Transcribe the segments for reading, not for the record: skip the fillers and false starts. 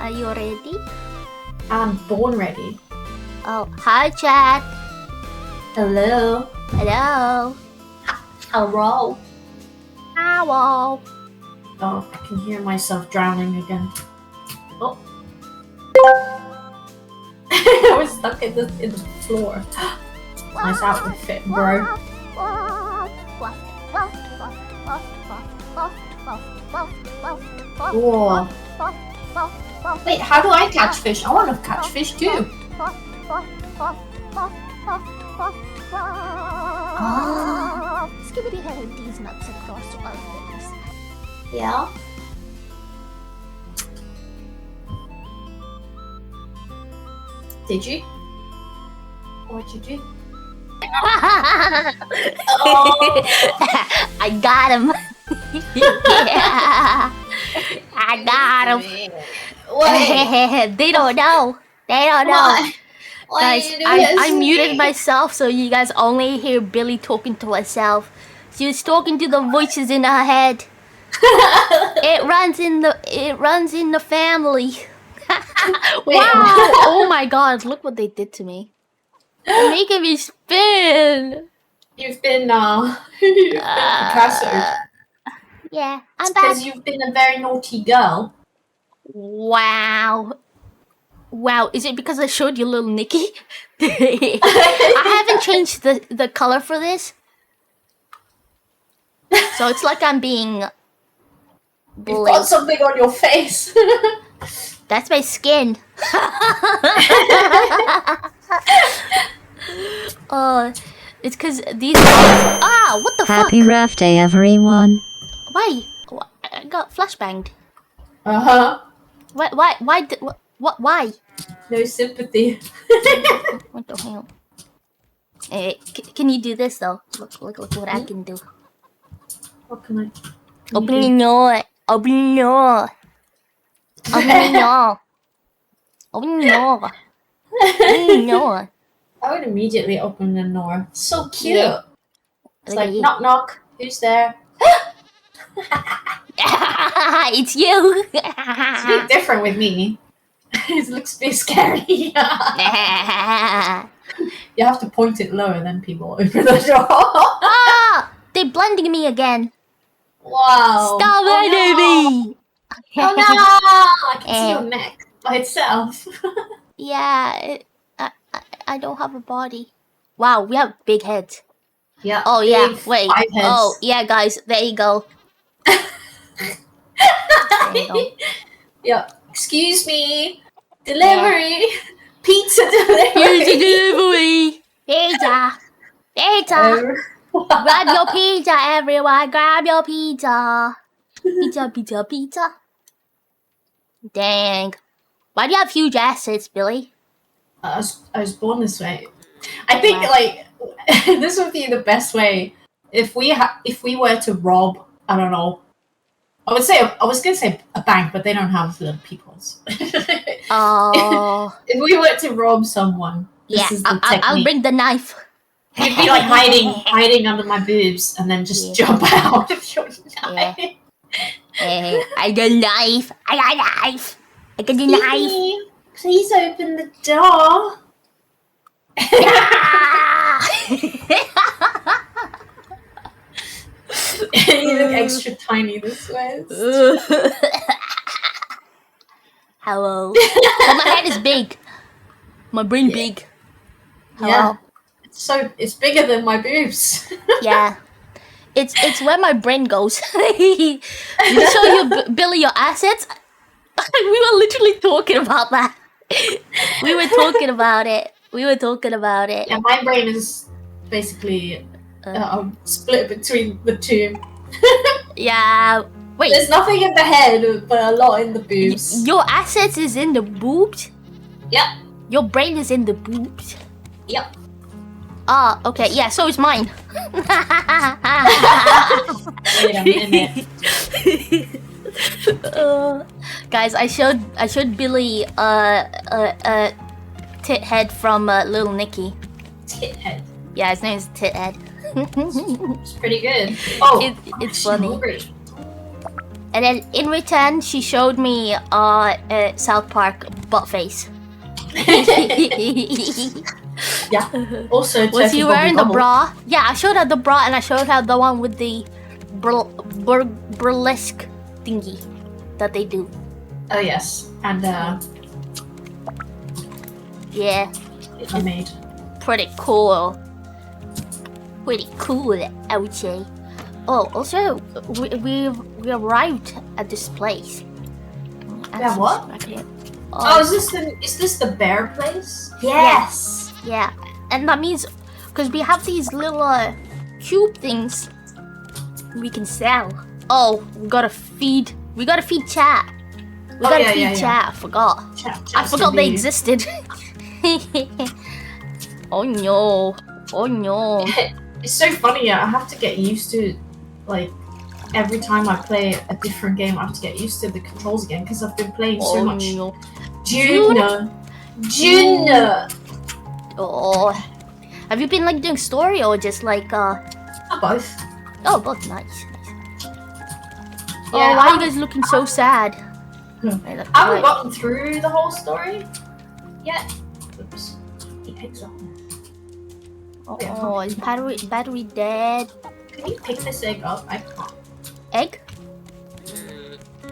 Are you ready? I'm born ready. Oh, hi, chat. Hello. Hello. Hello. Hello. Oh, I can hear myself drowning again. Oh. I was stuck in the floor. Nice outfit fit, bro. Whoa. Wait, how do I catch fish? I want to catch fish too. Skibidi had these nuts across our face. Yeah. Did you? What'd you do? Oh. I got him. Yeah. I got him. Wait. They don't know. They don't know. Why Guys, you do this I to muted me? myself so you guys only hear Billy talking to herself. She was talking to the voices in her head. It runs in the family. Wow! Oh my god, look what they did to me. They're making me spin. You've been Picasso. Yeah, I'm back. Because you've been a very naughty girl. Wow. Wow, is it because I showed you little Nikki? I haven't changed the color for this. So it's like I'm being You've got something on your face. That's my skin. It's because these. Ah, what the fuck? Happy Rough Day, everyone. Why? I got flashbanged. Why? Why? No sympathy. What the hell? Hey, can you do this though? Look what I can do. What can I? Open the door. Open the door. Open the door. Open the door. Open the door. I would immediately open the door. So cute. Yeah. It's like knock knock. Who's there? It's you. It's a bit different with me. It looks a bit scary. You have to point it low and then people open the door. Ah! They're blending me again. Wow. Stop blending me! Oh no! I can see your neck by itself. Yeah, I don't have a body. Wow, we have big heads. Yeah. Oh yeah, wait. 5 heads. Oh yeah, guys, there you go. There you go. Yeah. Excuse me. Delivery. Pizza delivery. Pizza delivery. Pizza. Pizza. Grab your pizza, everyone. Grab your pizza. Pizza, pizza, pizza. Dang. Why do you have huge assets, Billy? I was born this way. I think like this would be the best way if we were to rob. I don't know. I was gonna say a bank, but they don't have little peoples. Oh. If we were to rob someone, this is the technique. I'll bring the knife. You'd be like hiding under my boobs, and then just jump out of your knife. Hey, I got a knife. I got a knife. I got a knife. Please open the door. You look extra tiny this way. Hello. But my head is big. My brain big. Hello. Yeah. It's bigger than my boobs. Yeah. It's where my brain goes. Did I show you, Billy, your assets? We were literally talking about that. We were talking about it. Yeah, my brain is basically split between the two. Yeah. Wait. There's nothing in the head, but a lot in the boobs. Your assets is in the boobs? Yep. Your brain is in the boobs? Yep. Ah, okay. Yeah, so is mine. Wait a minute. Guys, I showed Billy tit head from Little Nicky. Tit head. Yeah, his name is Tit Head. It's pretty good. Oh, it's funny. And then in return, she showed me South Park butt face. Yeah. Also, Was Turkey he Bobby wearing the Bubble. bra? Yeah, I showed her the bra and I showed her the one with the burlesque thingy that they do. Oh yes, and Yeah, I made. pretty cool. Pretty cool, I would say. Oh, also, we arrived at this place. Yeah, what? Oh, is this the bear place? Yes. Yeah, and that means because we have these little cube things we can sell. Oh, we gotta feed chat. We gotta feed chat. I forgot. I forgot they existed. Oh no! Oh no! It's so funny. I have to get used to, like, every time I play a different game, I have to get used to the controls again because I've been playing so much. No. June. Oh, have you been like doing story or just like Both. Oh, both nice. Oh, Yeah, why are you guys looking so sad? I haven't gotten through the whole story yet. Oops. He picks up. Oh, is battery dead? Can you pick this egg up? I can't. Egg?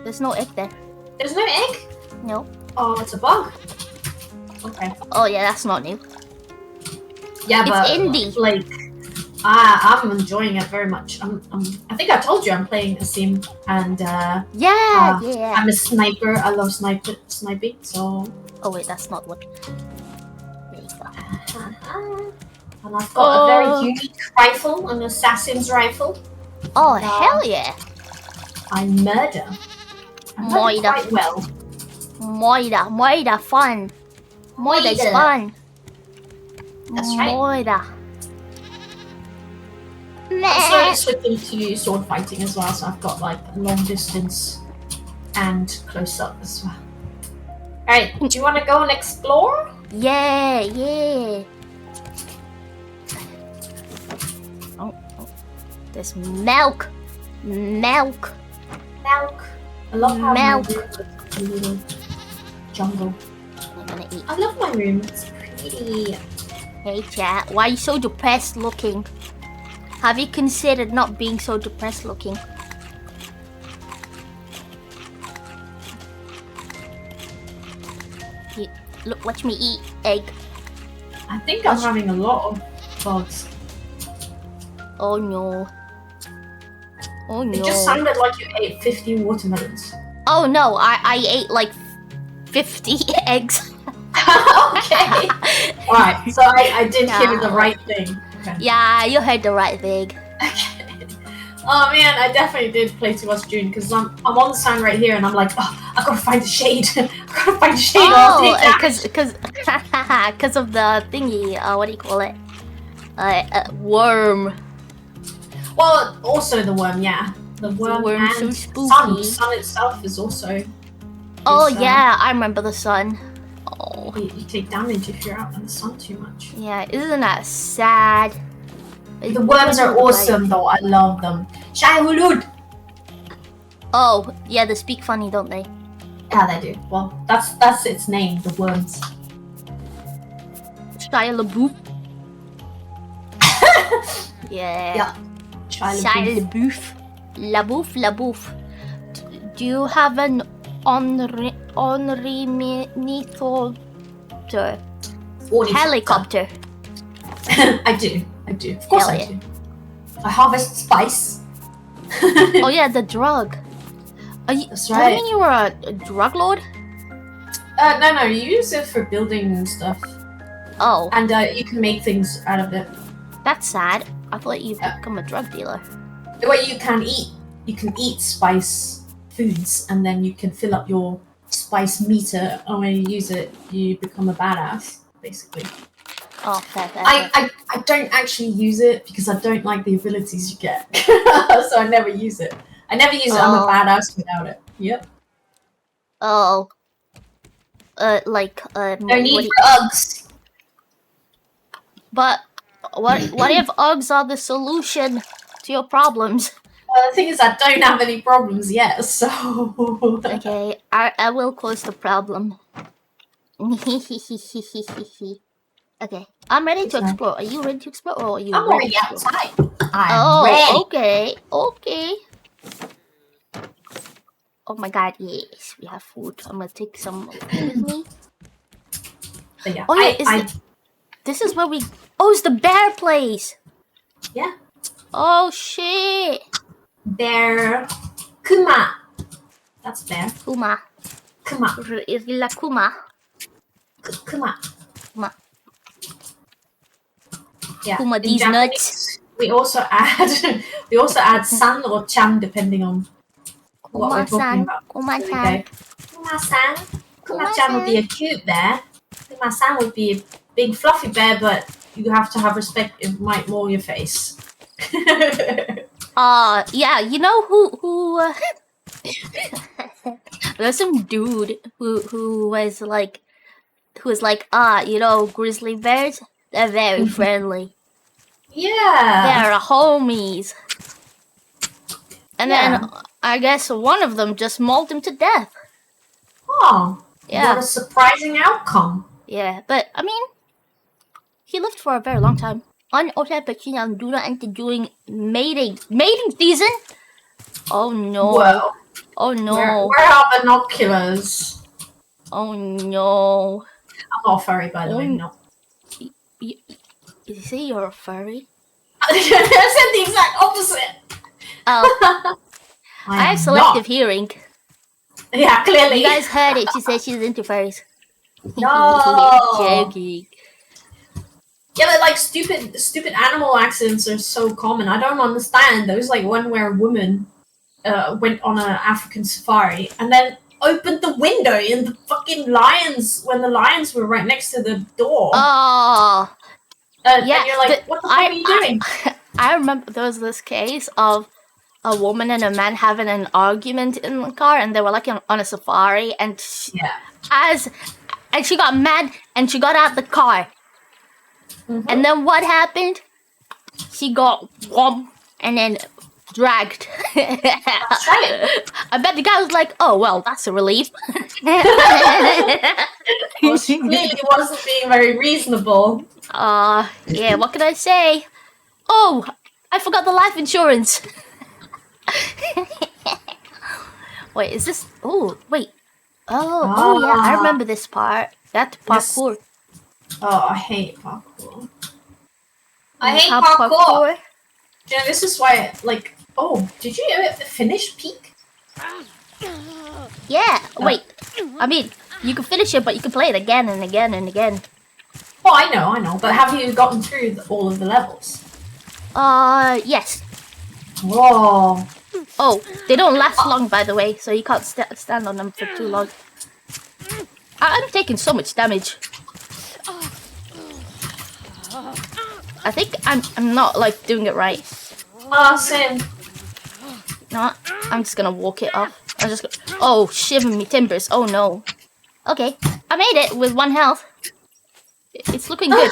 There's no egg there. There's no egg? No. Oh, it's a bug. Okay. Oh yeah, that's not new. Yeah, It's but indie. like, I'm enjoying it very much. I think I told you I'm playing a sim, and Yeah. I'm a sniper. I love sniping. So. Oh wait, that's not what. And I've got a very unique rifle, an assassin's rifle. Oh hell yeah! I murder. I murder Moida. quite well. Moida, fun. Moida's Moida. fun. That's right. Moida. I'm slowly switching to sword fighting as well, so I've got like long distance and close up as well. Alright, do you want to go and explore? Yeah. Oh, there's milk. Milk. I love how Milk. my room is a little jungle. I'm gonna eat. I love my room. It's pretty. Hey chat, why are you so depressed looking? Have you considered not being so depressed looking? Look, watch me eat egg. I think I'm having a lot of bugs. Oh no. Oh no. It just sounded like you ate 50 watermelons. Oh no, I ate like 50 eggs. Okay. Alright, so I did hear the right thing. Okay. Yeah, you heard the right thing. Oh man, I definitely did play too much June because I'm on the sign right here and I'm like, oh, I've got to find the shade. I've got to find the shade. Oh, because of the thingy. What do you call it? Worm. Well, also the worm, yeah. The worm worm's and so spooky. sun itself is also. Oh yeah, I remember the sun. Oh You take damage if you're out in the sun too much. yeah, isn't that sad? The worms are awesome though. I love them. Shai Hulud. Oh yeah, they speak funny, don't they? Yeah, they do. Well, that's its name, the worms. Shia LaBeouf. Yeah. Yeah. Shia LaBeouf. LaBeouf. Do you have an Henri helicopter? I do. Of course Hell I yeah. do. I harvest spice. Oh yeah, the drug. Are you That's telling right. me you were a drug lord? No, you use it for building and stuff. Oh, And you can make things out of it. that's sad. I thought you'd Yeah. become a drug dealer. What you can eat. You can eat spice foods and then you can fill up your spice meter, and when you use it, you become a badass, basically. Oh, fair. I don't actually use it because I don't like the abilities you get. So I never use it. I'm Oh. a badass without it. Yep. Oh. No what need do for Uggs. But what if Uggs are the solution to your problems? Well, the thing is, I don't have any problems yet, so. Okay, I will cause the problem. Okay, I'm ready to Sorry. explore. Are you ready to explore, or are you I'm ready already to explore? outside. I'm Oh, ready. okay, okay. Oh my god, yes, we have food. I'm gonna take some food with me. But yeah, Oh yeah, this is where we. Oh, it's the bear place. yeah. Oh shit. Bear. Kuma. That's bear. Kuma. Kuma. Is la Kuma. Kuma. Kuma. Yeah. Kuma In these Japanese, nuts. we also add san or chan depending on what we're talking Kuma-san. about. Kuma-san. There we go. Kuma-san. Kuma-chan would Kuma-san. be a cute bear. Kuma-san would be a big fluffy bear, but you have to have respect. It might maul your face. Yeah, you know who there's some dude who was like grizzly bears, they're very friendly. Yeah. They're homies. And Yeah. then I guess one of them just mauled him to death. Oh. Yeah. What a surprising outcome. Yeah, but I mean, he lived for a very long time. Unauthenticated and do not enter during mating season. Oh no. Whoa. Oh no. Where are binoculars? Oh no. I'm not a furry, by the way. No. You say you're a furry? I said the exact opposite. Oh. I have selective hearing. Yeah, clearly. You guys heard it. She said she's into furries. No. Joking. Yeah, but like stupid animal accidents are so common. I don't understand. There was like one where a woman went on an African safari and then opened the window and the fucking lions, when the lions were right next to the door. Oh. Yeah. And you're like, what the fuck are you doing? I remember there was this case of a woman and a man having an argument in the car, and they were like on a safari, and she got mad and she got out the car. Mm-hmm. And then what happened? She got and then dragged. That's right. I bet the guy was like, "Oh well, that's a relief." Well, she clearly wasn't being very reasonable. Yeah. What can I say? Oh, I forgot the life insurance. Wait, is this? Oh, wait. Oh yeah, I remember this part. That's parkour. Yes. Oh, I hate parkour. I hate parkour. Yeah, this is why, like, oh, did you ever finish Peak? Yeah, wait. I mean, you can finish it, but you can play it again and again and again. Oh, I know. But have you gotten through all of the levels? Yes. Whoa. Oh, they don't last long, by the way, so you can't stand on them for too long. I'm taking so much damage. I think I'm not like doing it right. Same. No, I'm just gonna walk it off. Oh, shiver me timbers. Oh no. Okay, I made it with 1 health. It's looking good.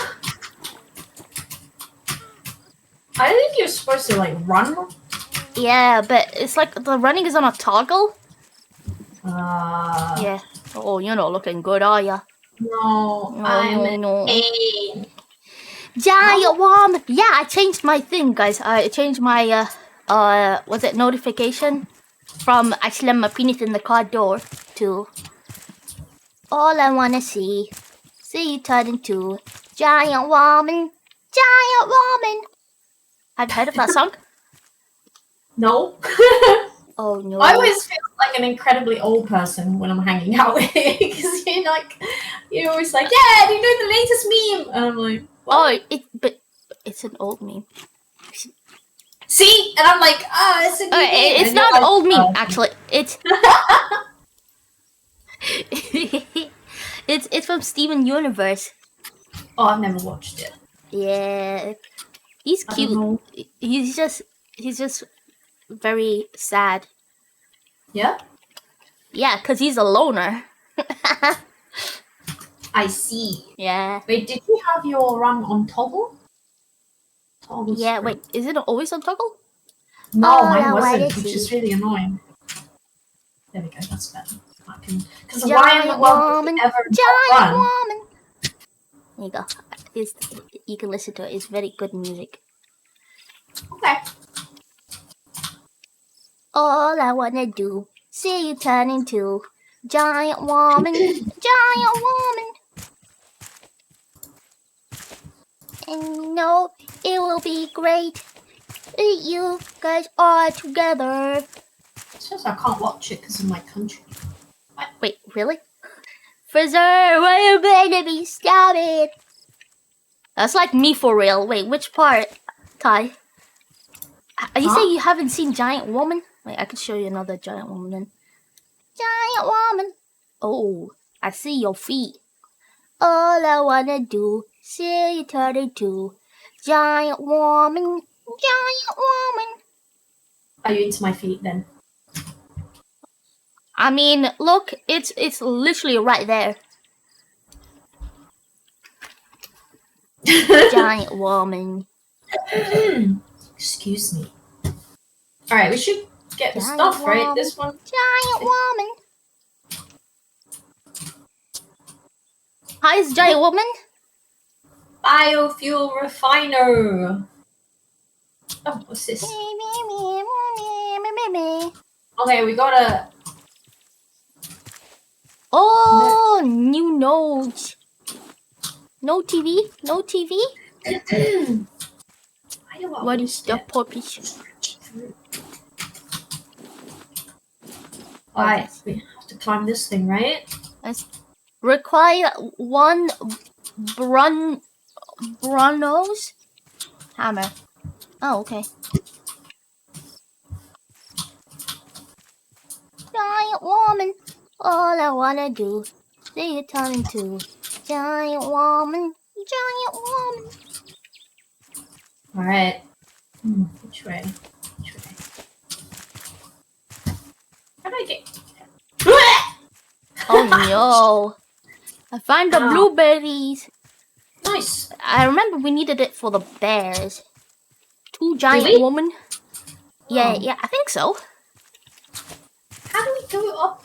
I think you're supposed to like run. Yeah, but it's like the running is on a toggle. Yeah. Oh, you're not looking good, are ya? No, I'm in pain. Giant worm. Yeah, I changed my thing, guys. I changed my was it notification from I slammed my penis in the car door to all I wanna see you turn into giant woman. Giant woman. Have you heard of that song? No. Oh no. I always feel like an incredibly old person when I'm hanging out with you because you're always like, yeah, do you know the latest meme? And I'm like, what? Oh, but it's an old meme. See, and I'm like, it's a new meme. It's not an old meme, actually. It's it's from Steven Universe. Oh, I've never watched it. Yeah, he's cute. He's just very sad. Yeah? Yeah, because he's a loner. I see. Yeah. Wait, did you have your run on toggle? Yeah, wait, is it always on toggle? No, All mine I wanna wasn't, which is see. really annoying. There we go, that's better. Because why in the Giant world would woman, you ever not giant run? woman. There you go. You can listen to it. It's very good music. Okay. All I wanna do, see you turn into giant woman, giant woman. And no, it will be great if you guys are together. It's just I can't watch it because of my country. Wait, really? Preserve, why you better be stop it. That's like me for real. Wait, which part, Ty? You say you haven't seen Giant Woman? Wait, I could show you another Giant Woman then. Giant Woman. Oh, I see your feet. All I wanna do, see you turn into Giant Woman, Giant Woman. Are you into my feet then? I mean, look, it's literally right there. Giant Woman. Excuse me. Alright, we should get the Giant stuff, right? woman. This one. Giant Woman. Hi, is Giant Woman? Biofuel refiner. Oh, what's this? Okay, we gotta. Oh, new notes. No TV? No TV? What is the purpose? Alright, we have to climb this thing, right? Let's require one Bruno's hammer. Oh, okay. Giant woman, all I wanna do, see you turn into giant woman, giant woman. Alright. Which way? Which way? How do I get? Oh no! I found the blueberries. Nice. I remember we needed it for the bears. 2 giant woman. Yeah, Oh. yeah, I think so. How do we go up?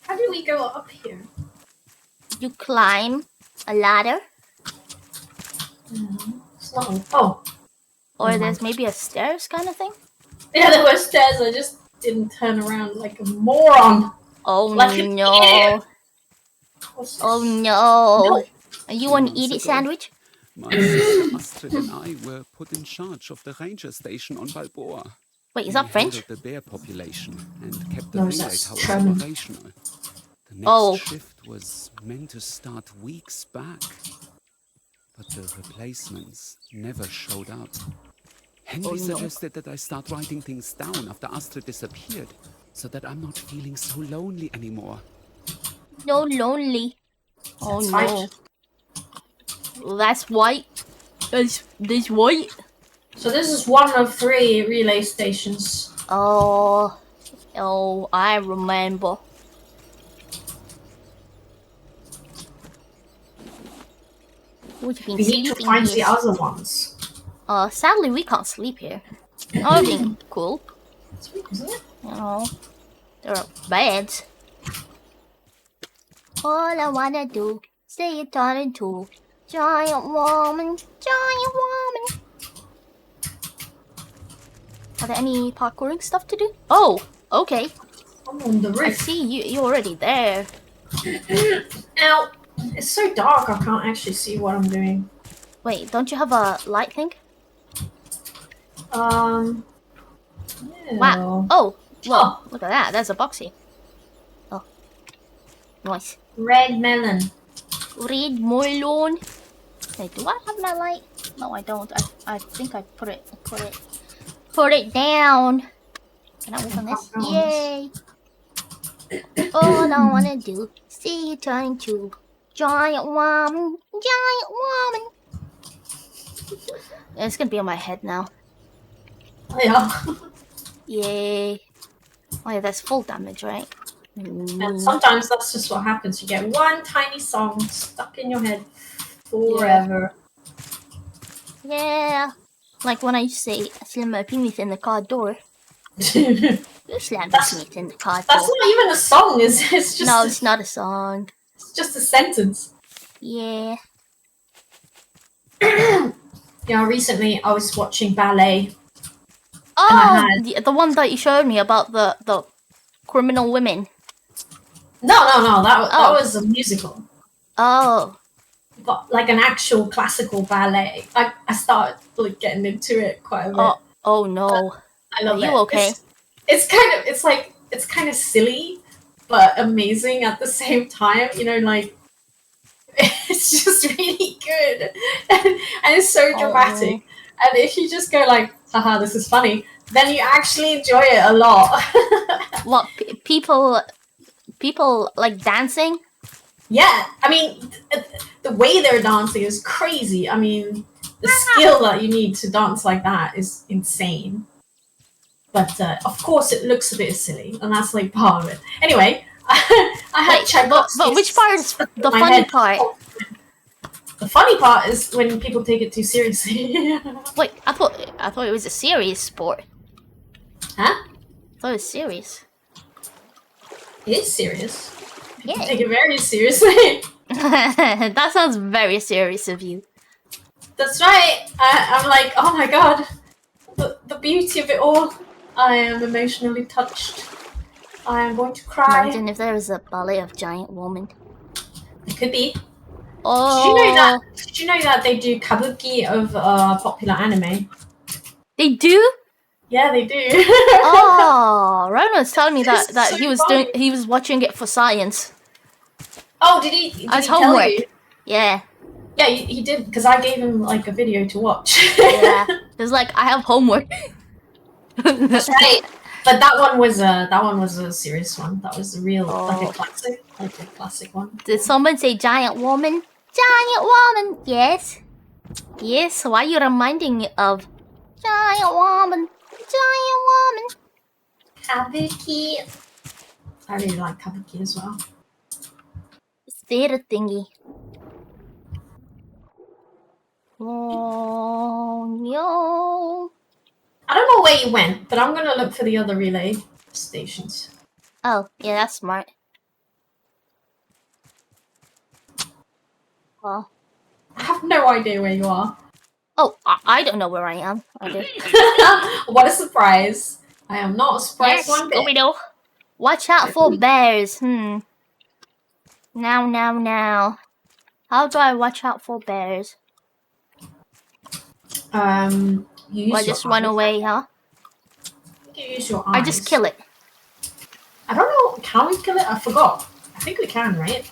How do we go up here? You climb a ladder, It's not. Oh. or there's maybe a stairs kind of thing. Yeah, there were stairs. I just didn't turn around like a moron. Oh Like an no! idiot. Oh no! Are you want to eat it sandwich? My sister Astrid and I were put in charge of the ranger station on Balboa. Wait, is that We French? handled the bear population and kept the No, relay that's towers German. operational. The next Oh. shift was meant to start weeks back, but the replacements never showed up. Henry Oh, no. suggested that I start writing things down after Astrid disappeared, so that I'm not feeling so lonely anymore. No lonely. Oh That's no. right. That's white. This white. So this is one of 3 relay stations. Oh, I remember. We've been We need to sleeping find the here. other ones. Sadly we can't sleep here. That would be cool. Sweet, isn't it? You know, there are beds. All I wanna do, see you turn into giant woman, giant woman. Are there any parkouring stuff to do? Oh, okay. I'm on the I roof. see you're already there. Ow! It's so dark. I can't actually see what I'm doing. Wait, don't you have a light thing? Wow. Wow. Oh, well, look at that. There's a boxy. Oh, nice. Red melon. Red melon. Wait, do I have my light? No, I don't. I think I put it down. Can I open this? Yay! All I wanna do, see you turn into giant woman, giant woman. It's gonna be on my head now. Oh, yeah. Yay! Oh yeah, that's full damage, right? And sometimes that's just what happens. You get one tiny song stuck in your head forever. Yeah. Like when I say I slam my penis in the car door. That's You slam your penis in the car door. not even a song. It's just No, it's not a song. it's just a sentence. Yeah. Recently I was watching ballet. Oh, the one that you showed me about the criminal women. No. That Oh. was a musical. Oh. But like an actual classical ballet. I started like getting into it quite a bit. Oh no. I love Are you it. okay? It's kind of silly, but amazing at the same time. Like it's just really good, and it's so dramatic. And if you just go like, "Haha, this is funny," then you actually enjoy it a lot. What people like dancing? Yeah, I mean, the way they're dancing is crazy. I mean, the skill that you need to dance like that is insane. But of course, it looks a bit silly, and that's like part of it. Anyway, I had Wait, Tchaikovsky's but which part is stuck in the my funny head. part? The funny part is when people take it too seriously. Wait, I thought it was a serious sport. Huh? I thought it was serious. It is serious. You Yeah. take it very seriously. That sounds very serious of you. That's right. I'm like, oh my god, the beauty of it all. I am emotionally touched. I am going to cry. Imagine if there was a ballet of giant woman. It could be. Oh. Did you know that they do kabuki of popular anime? They do? Yeah, they do. Oh, Ryan was telling me that It's so he was watching it for science. Oh, did he? Did As he tell homework. you? Yeah. Yeah, he did because I gave him like a video to watch. Yeah. It's like I have homework. That's right. But that one was a serious one. That was a real like a classic one. Did someone say giant woman? Giant woman. Yes. Yes. Why are you reminding me of giant woman? Giant woman. Kabuki. I really like kabuki as well. It's theater thingy. Oh no. I don't know where you went, but I'm gonna look for the other relay stations. Oh, yeah, that's smart. Well. I have no idea where you are. Oh, I don't know where I am. I do. What a surprise! I am not surprised Yes, one bit. Scooby-Doo. Watch out for bears. Now. How do I watch out for bears? You use Do I your just run eyes. away, huh? You use your eyes. I just kill it. I don't know. Can we kill it? I forgot. I think we can, right?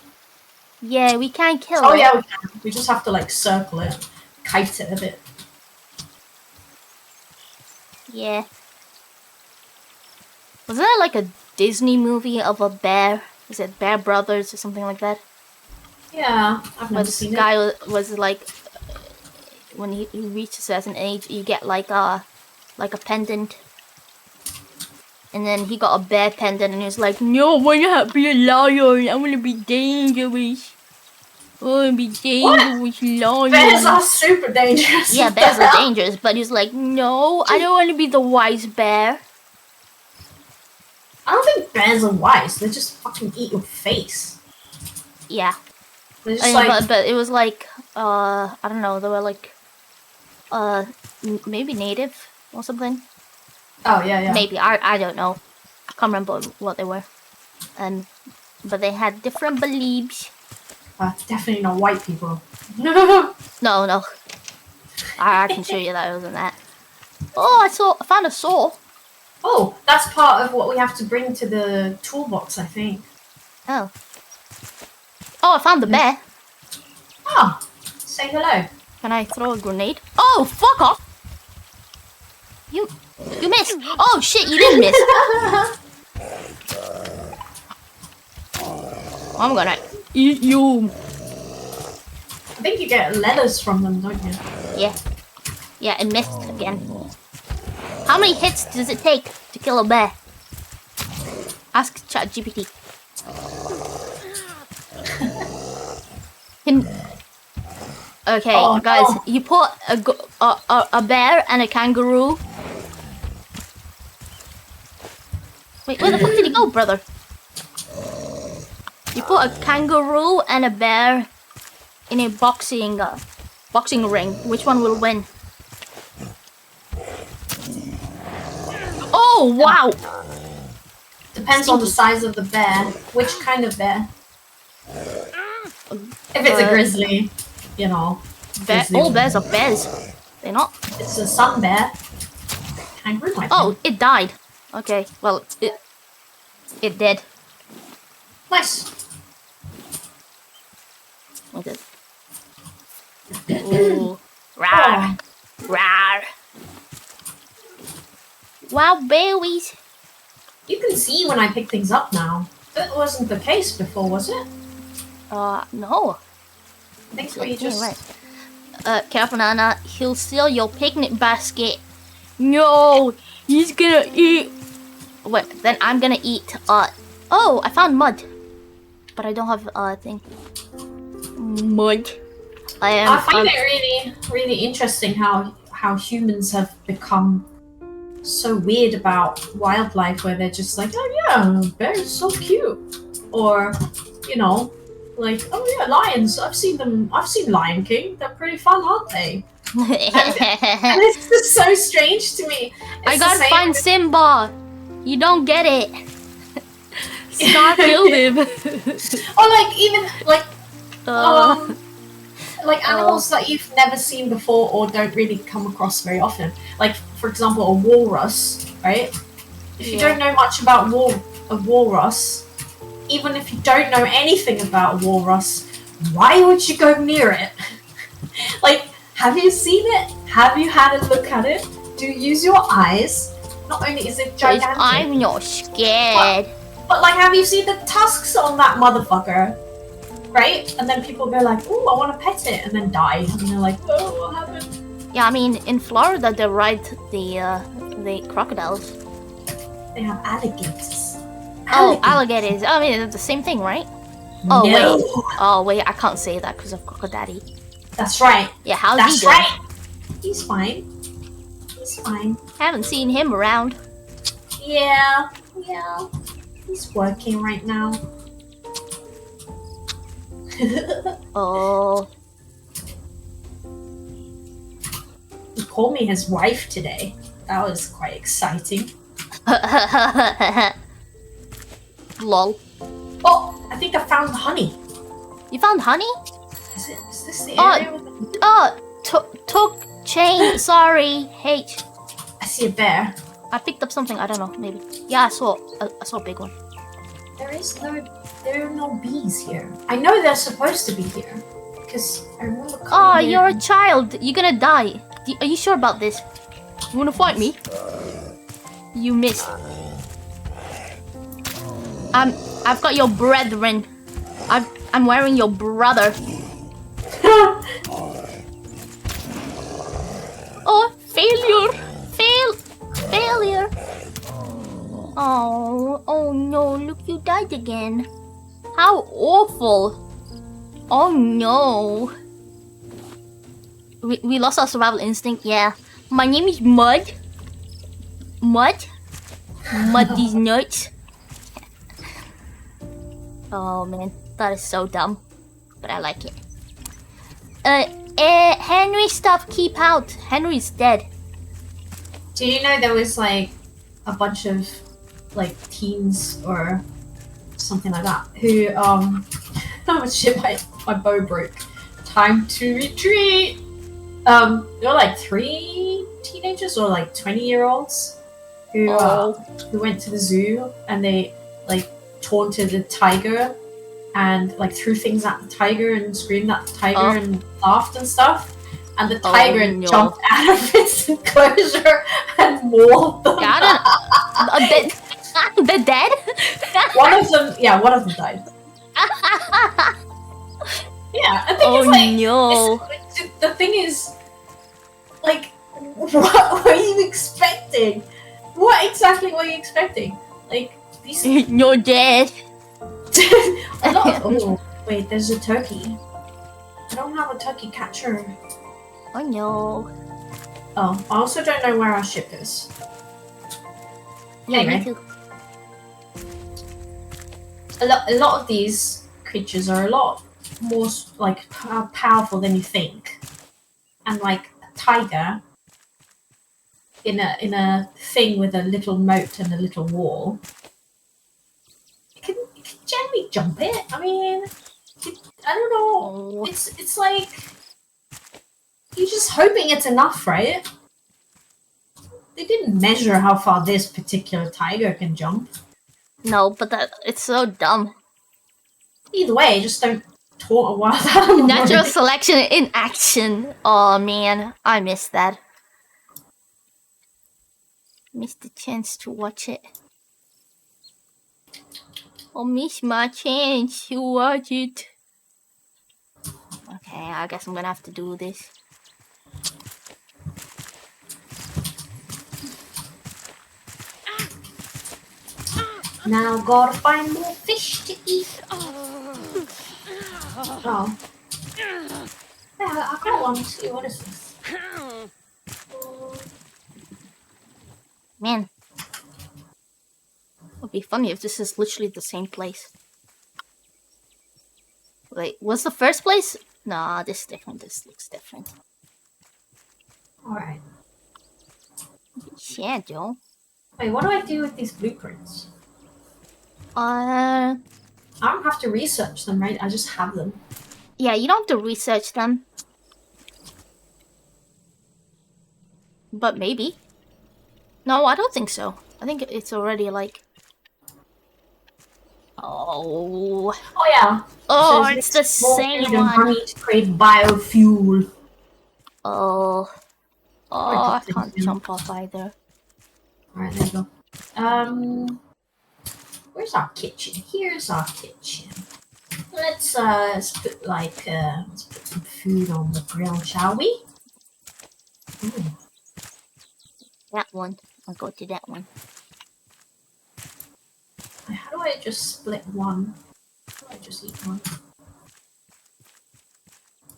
Yeah, we can kill Oh it. yeah, we can. We just have to like circle it, kite it a bit. Yeah. Wasn't it like a Disney movie of a bear? Is it Bear Brothers or something like that? Yeah, I've Where never this seen guy it. was like, when he reaches a certain age, you get like a pendant. And then he got a bear pendant, and he was like, "No, I want to be a lion. I want to be dangerous. I want to be dangerous lion." Bears are super dangerous. Yeah, What the bears are hell? dangerous, but he's like, "No, I don't want to be the wise bear." I don't think bears are wise. They just fucking eat your face. Yeah, They're just I mean, like, but it was like, I don't know. They were like, maybe native or something. oh yeah. Maybe I don't know. I can't remember what they were. But they had different beliefs. Definitely not white people. No. No. I can show you that it wasn't that. Oh, I found a saw. Oh, that's part of what we have to bring to the toolbox, I think. Oh, I found the bear. Oh, say hello. Can I throw a grenade? Oh, fuck off! You missed. Oh shit, you didn't miss. I'm gonna eat you. I think you get letters from them, don't you? Yeah, it missed again. How many hits does it take to kill a bear? Ask ChatGPT. Okay, Oh, guys, no. you put a bear and a kangaroo. Wait, where the fuck did he go, brother? You put a kangaroo and a bear in a boxing ring. Which one will win? Oh wow! Depends on the size of the bear. Which kind of bear? If it's a grizzly, you know. grizzly All one. bears are bears. They're not. It's a sun bear. Kangaroo might Oh, be. it died. Okay, well, it did. Nice. Okay. Ooh, rawr, Oh, rawr. Wow, berries. you can see when I pick things up now. That wasn't the case before, was it? No. I think so. You just. Right. Careful, Nana. He'll steal your picnic basket. No, he's gonna eat. Wait, then I'm gonna eat. Oh, I found mud, but I don't have thing. Mud. I find it really, really interesting how humans have become so weird about wildlife, where they're just like, oh yeah, bears so cute, or you know, like, oh yeah, lions. I've seen Lion King. They're pretty fun, aren't they? And it's just so strange to me. I It's the gotta same find with- Simba. You don't get it. Scar killed him. or like even like Uh, like animals that you've never seen before or don't really come across very often. Like, for example, a walrus, right? If you Yeah. don't know much about a walrus, even if you don't know anything about a walrus, why would you go near it? Like, have you seen it? Have you had a look at it? Do you use your eyes? Not only is it Because gigantic, I'm not scared. but like, have you seen the tusks on that motherfucker? Right? And then people go like, "Ooh, I want to pet it," and then die. And they're like, "Oh, what happened?" Yeah, I mean, in Florida, they ride the crocodiles. They have alligators. Oh, alligators. I mean, it's the same thing, right? Oh, No. wait. Oh, wait, I can't say that because of Crocodaddy. That's right. Yeah, how's he That's doing? right. He's fine. He's fine. Haven't seen him around. Yeah. He's working right now. Oh. He called me his wife today. That was quite exciting. Lol. Oh, I think I found honey. You found honey? Is this the Oh. area with the... Oh, took chain. Sorry, H. I see a bear. I picked up something. I don't know. Maybe. Yeah, I saw a big one. There are no bees here. I know they're supposed to be here. Because I remember Oh, coming you're in. a child. You're gonna die. Are you sure about this? You wanna fight me? You missed. I've got your brethren. I'm wearing your brother. Oh, failure! Failure! Oh no, look, you died again. How awful. Oh no. We lost our survival instinct, yeah. My name is Mud. Mud these nuts. Oh man, that is so dumb. But I like it. Henry stuff, keep out. Henry's dead. Do you know there was like a bunch of like teens or something like that who oh shit, my bow broke. Time to retreat. There were like 3 teenagers or like 20-year-olds who went to the zoo and they like taunted a tiger and like threw things at the tiger and screamed at the tiger and laughed and stuff. And the tiger no. jumped out of its enclosure and mauled them. Yeah, they're dead? One of them died. Yeah, I think Oh it's like no. the thing is, like, what were you expecting? What exactly were you expecting? Like these. You're dead. A lot of, oh wait, there's a turkey. I don't don't have a turkey catcher. Oh no. Oh, I also don't know where our ship is. Yeah, Anyway. me too. A lot of these creatures are a lot more like powerful than you think, and like a tiger in a thing with a little moat and a little wall, you can generally jump it. I mean, I don't know. Oh. It's like you're just hoping it's enough, right? They didn't measure how far this particular tiger can jump. No, but it's so dumb. Either way, just don't taunt a wild animal. Natural selection in action. Oh man, I missed that. Missed the chance to watch it. I missed my chance to watch it. Okay, I guess I'm gonna have to do this. Now gotta find more fish to eat. Oh. Yeah, I got one too. What is this? Man. It would be funny if this is literally the same place. Wait, was the first place? Nah, this is different. This looks different. Alright. Shadow. Wait, what do I do with these blueprints? Uh, I don't have to research them, right? I just have them. yeah, you don't have to research them. But maybe. No, I don't think so. I think it's already like... Oh. Oh yeah. Oh, Says it's the mix more same food and one. honey to create biofuel. Oh. Oh, I just can't didn't. jump off either. Alright, there you go. Where's our kitchen? Here's our kitchen. Let's put like let's put some food on the grill, shall we? Ooh. That one. I'll go to that one. How do I just split one? How do I just eat one?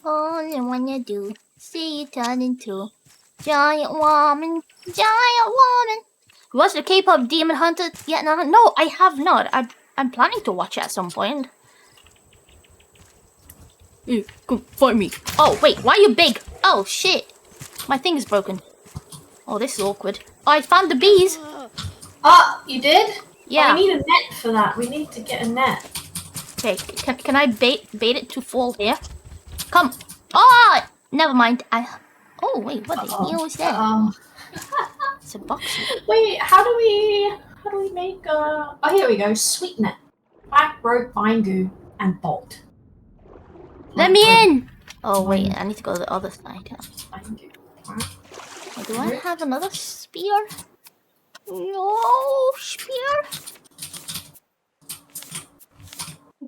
All I wanna do, see you turn into giant woman, giant woman. You watched the K-pop Demon Hunter yet? No, I have not. I'm planning to watch it at some point. You come find me. Oh wait, why are you big? Oh shit, my thing is broken. Oh, this is awkward. Oh, I found the bees. Ah, you did? Yeah. Oh, we need a net for that. We need to get a net. Okay, can I bait it to fall here? Come. Oh, never mind. Oh wait, what the hell is that? It's a box. Wait, how do we make oh, here we go. Sweet net. Black rope, vine goo, and bolt. Let me in. Oh wait, I need to go to the other side. Vine goo. Oh, do I have another spear? No spear.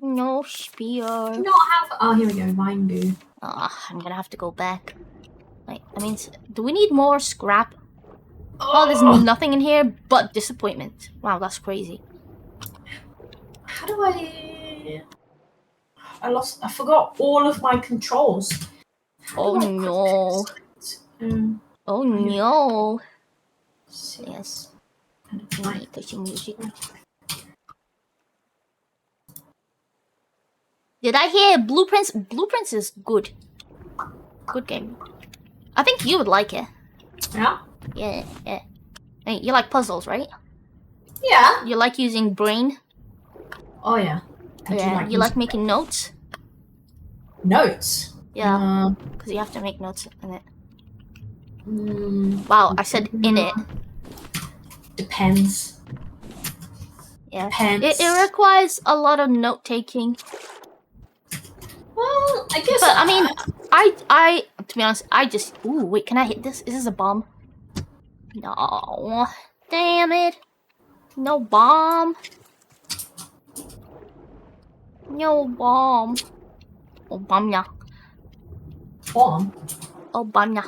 No spear. Do not have. Oh, here we go. Vine goo. I'm gonna have to go back. Wait, I mean, do we need more scrap? Oh, there's nothing in here but disappointment. Wow, that's crazy. How do I forgot all of my controls. Oh no. Oh no. Yes. Pushing music. Did I hear Blueprints? Blueprints is good. Good game. I think you would like it. Yeah? Yeah. Hey, you like puzzles, right? Yeah. You like using brain? Oh yeah. Yeah. You like making notes? Notes? Yeah. Because you have to make notes in it. Mm, Wow, I said in it. Depends. Yeah. Depends. It requires a lot of note taking. Well, I guess. But I mean, I to be honest, I just. Ooh, wait, can I hit this? Is this a bomb? No. Damn it. No bomb. No bomb. Oh, bomb ya. Bomb? Oh, bomb ya.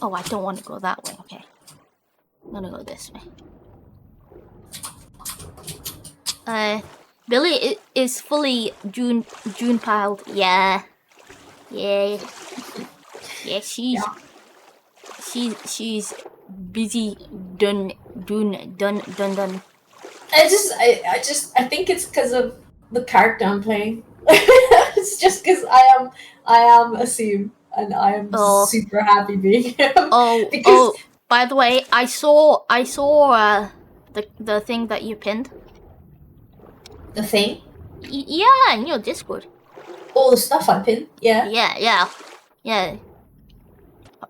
Oh, I don't want to go that way. Okay. I'm gonna go this way. Billy is fully June piled. Yeah. Yeah. Yeah, she's busy done. I think it's because of the character I'm playing. It's just because I am Asim and I am Oh. super happy being him. Oh, Because by the way, I saw the thing that you pinned. the thing, Yeah, in your Discord. all the stuff I pinned, yeah. Yeah.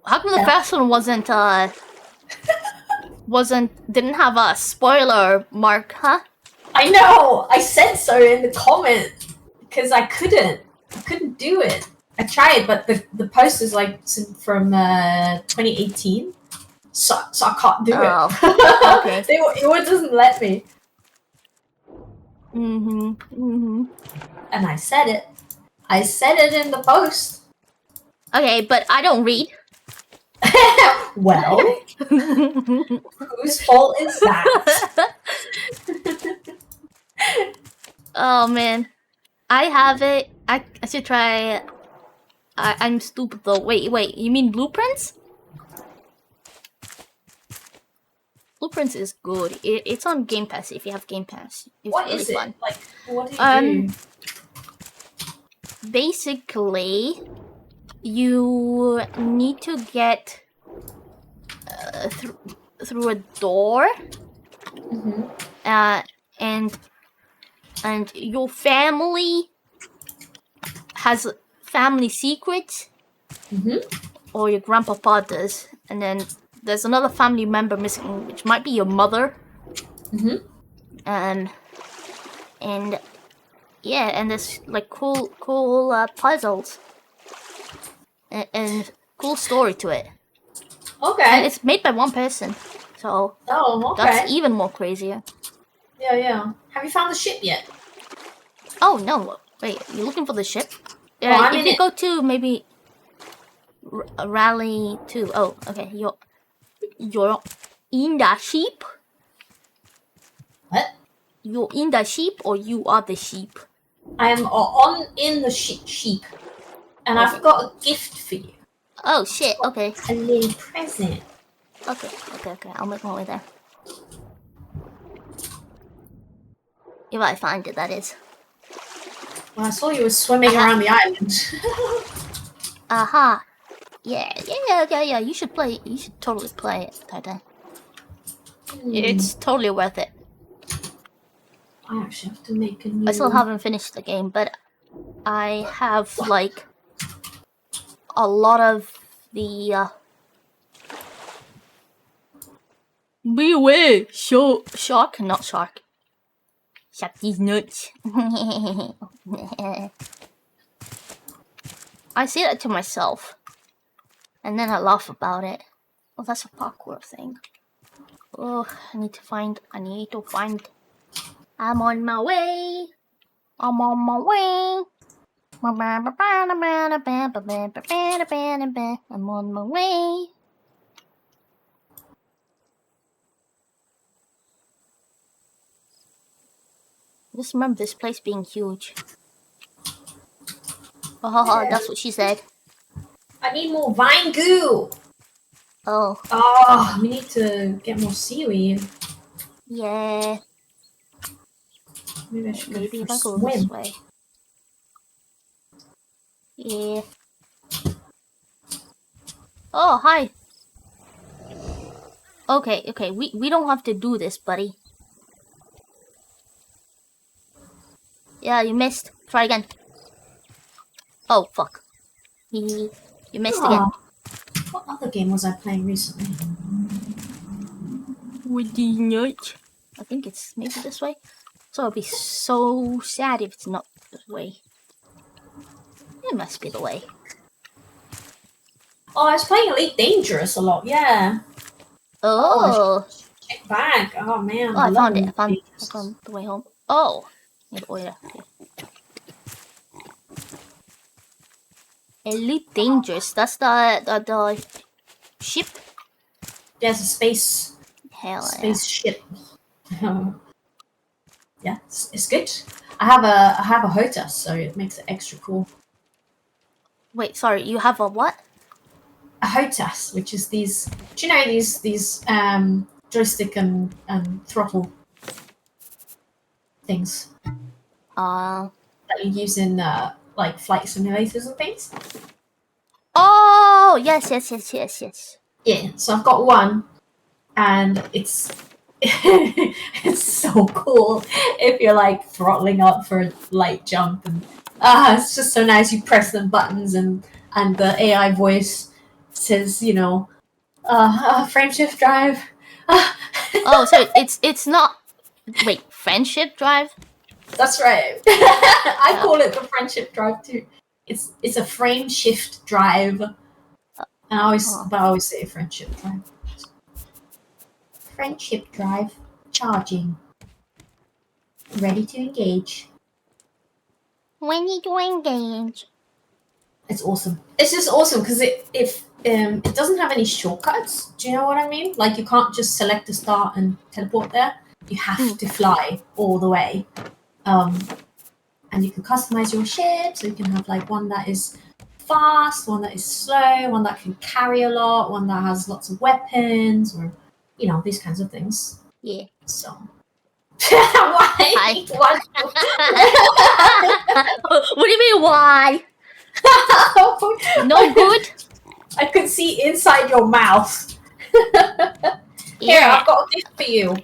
How come the Yeah. first one didn't have a spoiler mark, huh? I know. I said so in the comment because I couldn't do it. I tried, but the post is like from 2018, so I can't do Oh, it. okay. It doesn't let me. Mm-hmm. And I said it. I said it in the post. Okay, but I don't read. Well, whose fault is that? Oh man, I have it. I should try. I'm stupid though. Wait. You mean Blueprints? Blueprints is good. It's on Game Pass if you have Game Pass. It's What really is it? fun. Like, what do you do? Basically, you need to get through a door, and your family has family secrets, or your grandpapa does, and then there's another family member missing, which might be your mother. And yeah, and there's like cool puzzles and cool story to it. Okay. And it's made by one person, so okay. that's even more crazier. Yeah. Have you found the ship yet? Oh no! Wait, you're looking for the ship? I'm if in you it. go to maybe Rally 2. Oh, okay. You're in the sheep. What? You're in the sheep, or you are the sheep. I am in the sheep, and Okay. I've got a gift for you. Oh shit! Okay. A little present. Okay. I'll make my way there. If I find it, that is. Well, I saw you were swimming around the island. Aha. Yeah. You should play. You should totally play it, Titan. It's totally worth it. I actually have to make a new. I still haven't finished the game, but I have like a lot of the. Be away, shark, not shark. Shark these nuts. I say that to myself, and then I laugh about it. Oh, that's a parkour thing. Oh, I need to find. I'm on my way. I'm on my way. I'm on my way. Just remember this place being huge. Oh, that's what she said. I need more vine goo. Oh. Oh, we need to get more seaweed. Yeah. Maybe I should Maybe if go I for go a this swim. way. Yeah. Oh, hi. Okay. We don't have to do this, buddy. Yeah, you missed. Try again. Oh, fuck. You missed again. What other game was I playing recently? With the nut. I think it's maybe this way. So I'll be so sad if it's not this way. It must be the way. Oh, I was playing Elite Dangerous a lot. Yeah. Oh. Check back. Oh man. Oh, I found it. Elite I found Dangerous. the way home. Oh. Need oil. Okay. Elite Dangerous. That's the ship. There's a space. Hell yeah. Spaceship. Yeah, it's good. I have a HOTAS, so it makes it extra cool. Wait, sorry, you have a what? A HOTAS, which is these. Do you know these joystick and throttle things Uh. that you use in like flight simulators and things? Oh, yes, yes, yes, yes, yes. Yeah. So I've got one, and it's it's so cool if you're like throttling up for a light jump, and it's just so nice. You press the buttons, and the AI voice says, you know, frame shift drive. Oh, so it's not. Wait, friendship drive? That's right. I call it the friendship drive too. It's a frame shift drive, and I always say friendship drive. Friendship drive charging. Ready to engage. When you do engage. It's awesome. It's just awesome because it doesn't have any shortcuts. Do you know what I mean? Like you can't just select a start and teleport there. You have to fly all the way. And you can customize your ship, so you can have like one that is fast, one that is slow, one that can carry a lot, one that has lots of weapons, or you know, these kinds of things. Yeah. So why? What? What do you mean, why? No good? I could see inside your mouth. Here, Yeah. I've got a gift for you.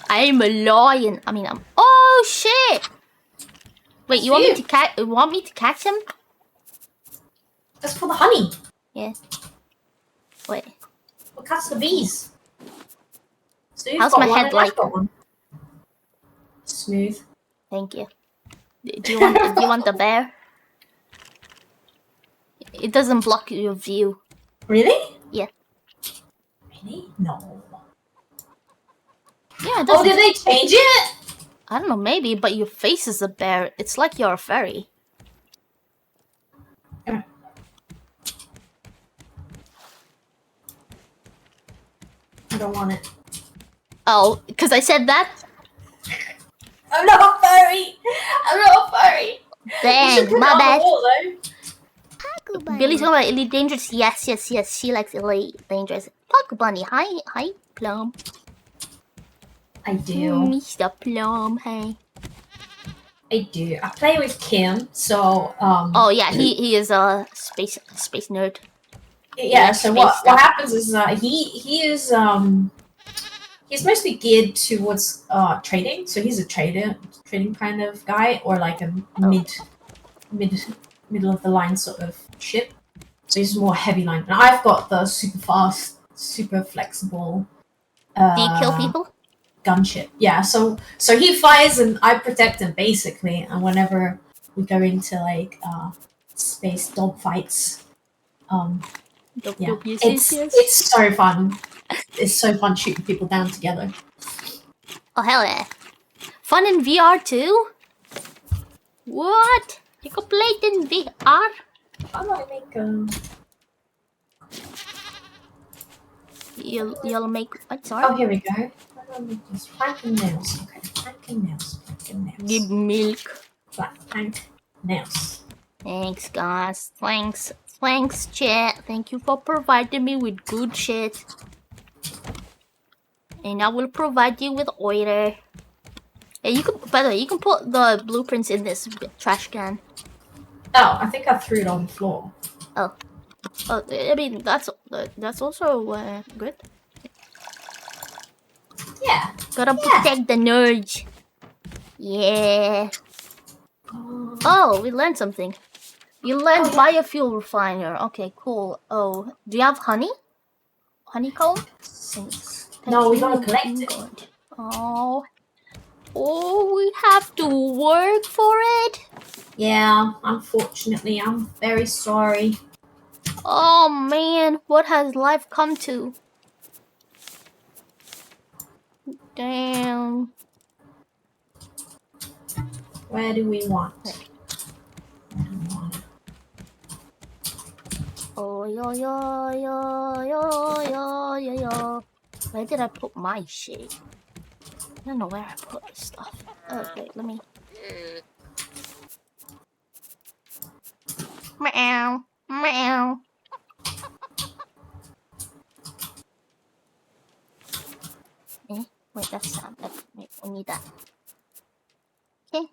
I'm a lion. I mean, I'm. Oh shit! Wait, you want me to catch? Want me to catch him? That's for the honey. Yeah. Wait. We'll catch the bees. So you've How's got my one head and like? I've got one. Smooth. Thank you. Do you want? Do you want the bear? It doesn't block your view. Really? Yeah. Really? No. Yeah. It Oh, doesn't. did they change it? I don't know, maybe, but your face is a bear. It's like you're a fairy. I don't want it. Oh, because I said that? I'm not a furry. I'm not a furry. Dang, my bad. Wall, Billy's talking about Elite Dangerous. Yes, yes, yes. She likes Elite Dangerous. Puck Bunny. Hi, Plum. I do. Mr. Plum, hey. I do. I play with Kim, so Oh yeah, he is a space nerd. yeah. So what stuff. happens is he is he's mostly geared towards trading. So he's a trading kind of guy, or like a middle of the line sort of ship. So he's more heavy line, and I've got the super fast, super flexible. Do you kill people? Gunship, yeah. So he flies and I protect him basically. And whenever we go into like space dogfights, yeah, it's so fun. It's so fun shooting people down together. Oh hell yeah! Fun in VR too? What? You can play it in VR? How do I make a? You'll make what? Sorry. Oh, here we go. How do I make this? Plank and nails. Okay, plank and nails. Plank and nails. Give milk. Plank nails. Thanks, guys. Thanks, chat. Thank you for providing me with good shit. And I will provide you with order. Yeah, you can. By the way, you can put the blueprints in this trash can. Oh, I think I threw it on the floor. Oh, I mean that's also good. Yeah. Gotta protect the nerds. Yeah. Oh, we learned something. You learned biofuel refiner. Okay, cool. Oh, do you have honey? Honeycomb? No, we gotta collect it. Oh, we have to work for it? Yeah, unfortunately, I'm very sorry. Oh man, what has life come to? Damn. Where do we want? Oh yo. Where did I put my shit? I don't know where I put this stuff. Okay, let me. Meow. Meow. Eh? Wait, that's wait, we need that. Okay.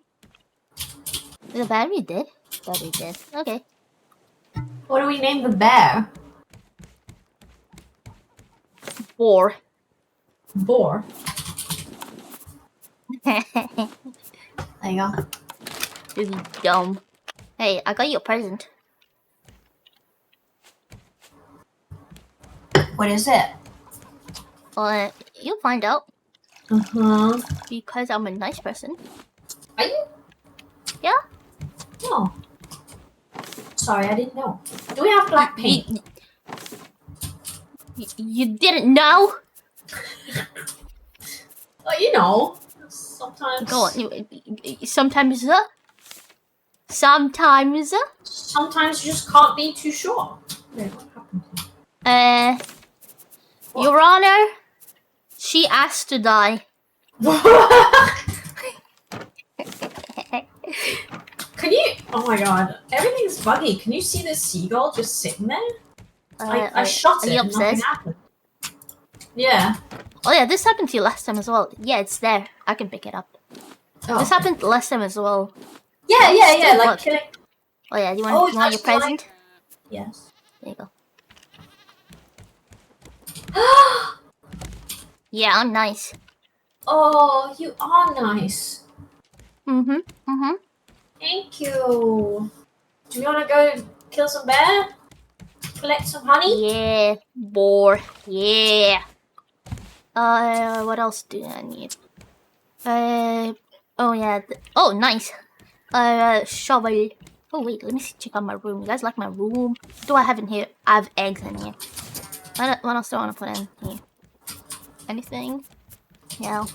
The battery dead? Battery dead. Okay. What do we name the bear? Boar. Boar. This There you go. is dumb. Hey, I got you a present. What is it? You'll find out because I'm a nice person. Are you? Yeah? No. Sorry, I didn't know. Do we have black paint? You didn't know? Well, you know, sometimes. Go on. Sometimes, sometimes, Sometimes you just can't be too sure. Wait, what happened? What? Your Honor, she asked to die. Can you? Oh my god, everything's buggy. Can you see this seagull just sitting there? I shot are it you and nothing upstairs? happened. Yeah. Oh yeah, this happened to you last time as well. Yeah, it's there. I can pick it up. Oh. This happened last time as well. Yeah. Still Like, bugged. can I... Oh yeah, you want, Oh, you want your that's like- present? Yes. There you go. Yeah, I'm nice. Oh, you are nice. Mm-hmm. Thank you. Do you want to go kill some bear? Collect some honey? Yeah, boar. Yeah. What else do I need? Oh yeah. Oh, nice. Shovel. Oh wait, let me check out my room. You guys like my room? What do I have in here? I have eggs in here. What else do I want to put in here? Anything? Yeah.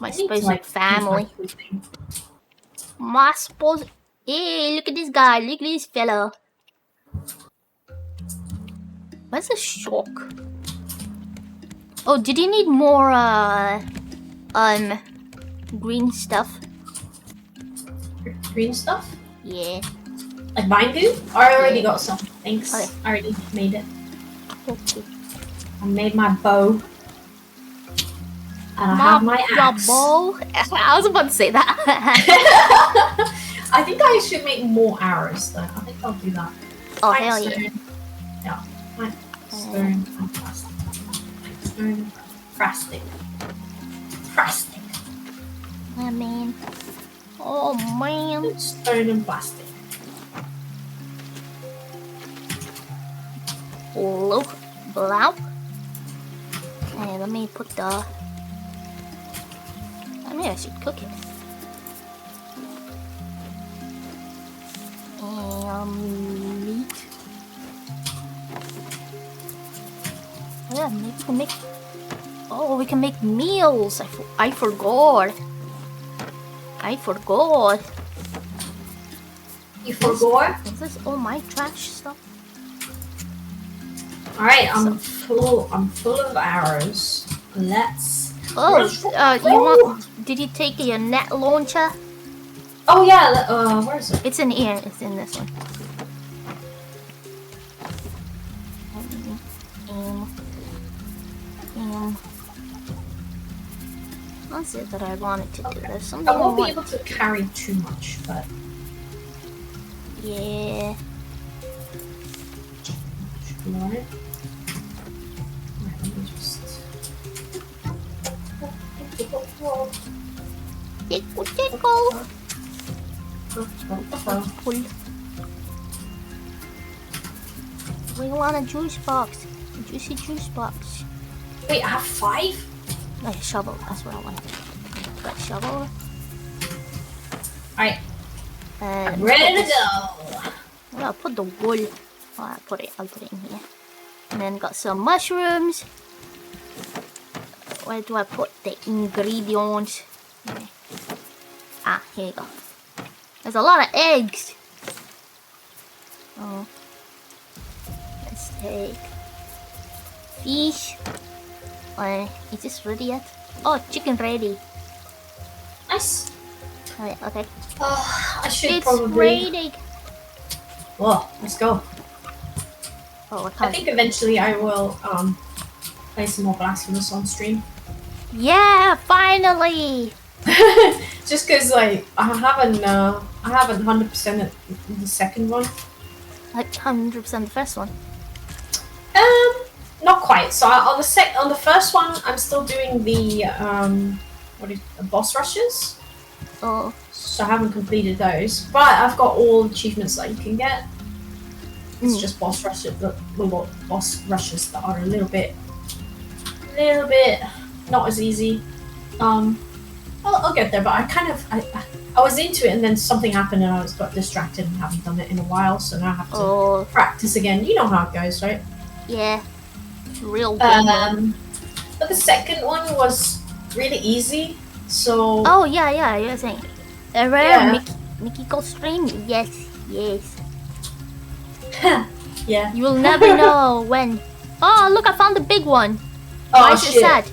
My I need to, supposed family. keep my cooking. My supposed. Hey, look at this guy. Look at this fella. Where's the shark? Oh, did you need more, green stuff? Green stuff? Yeah. Like vine goo? I already got some. Thanks. Okay. I already made it. Okay. I made my bow. And I have my axe. bow. I was about to say that. I think I should make more arrows though. I think I'll do that. Oh, Like hell yeah. stone. Yeah. Like stone and plastic. Like stone and plastic. Plastic. I mean. Oh, man. Stone and plastic. Look. Blow. Hey, let me put the... Maybe I should cook it. Meat. Oh yeah, maybe we can make... Oh, we can make meals. I forgot. I forgot. You forgot? Is this all my trash stuff? Alright, I'm full of arrows. Let's Oh, you want... Did you take your net launcher? Oh yeah, where is it? It's in here. It's in this one. That's it that I wanted to do. There's something I won't be want- able to carry too much, but Yeah. should be alright. Alright, let me just Tickle. Pull. We want a juice box. A juicy juice box. Wait, I have 5? Like a shovel. That's what I want. Got a shovel. Alright, And I'm ready to go. I'll put the wool. Oh, I'll put it in here. And then got some mushrooms. Where do I put the ingredients? Okay. Ah, here you go. There's a lot of eggs. Oh. Let's take fish. Is this ready yet? Oh, chicken ready. Nice. Oh, yeah, okay. I should It's probably. ready. Well, let's go. Oh, I I can't. think eventually I will play some more Blasphemous on stream. Yeah, finally. Just because like I haven't 100% the second one. Like 100% the first one. Not quite. So on the first one, I'm still doing the boss rushes. Oh, So I haven't completed those, but I've got all achievements that you can get. It's Mm. just boss rushes, boss rushes that are a little bit not as easy. I'll get there, but I was into it, and then something happened, and I got distracted and haven't done it in a while. So now I have to oh, practice again. You know how it goes, right? yeah. Real game. But the second one was really easy. So Oh, yeah, you're saying. Yeah. Mickey go stream? Yes. yeah. You will never know when. Oh, look, I found the big one. Why Oh is it shit! sad?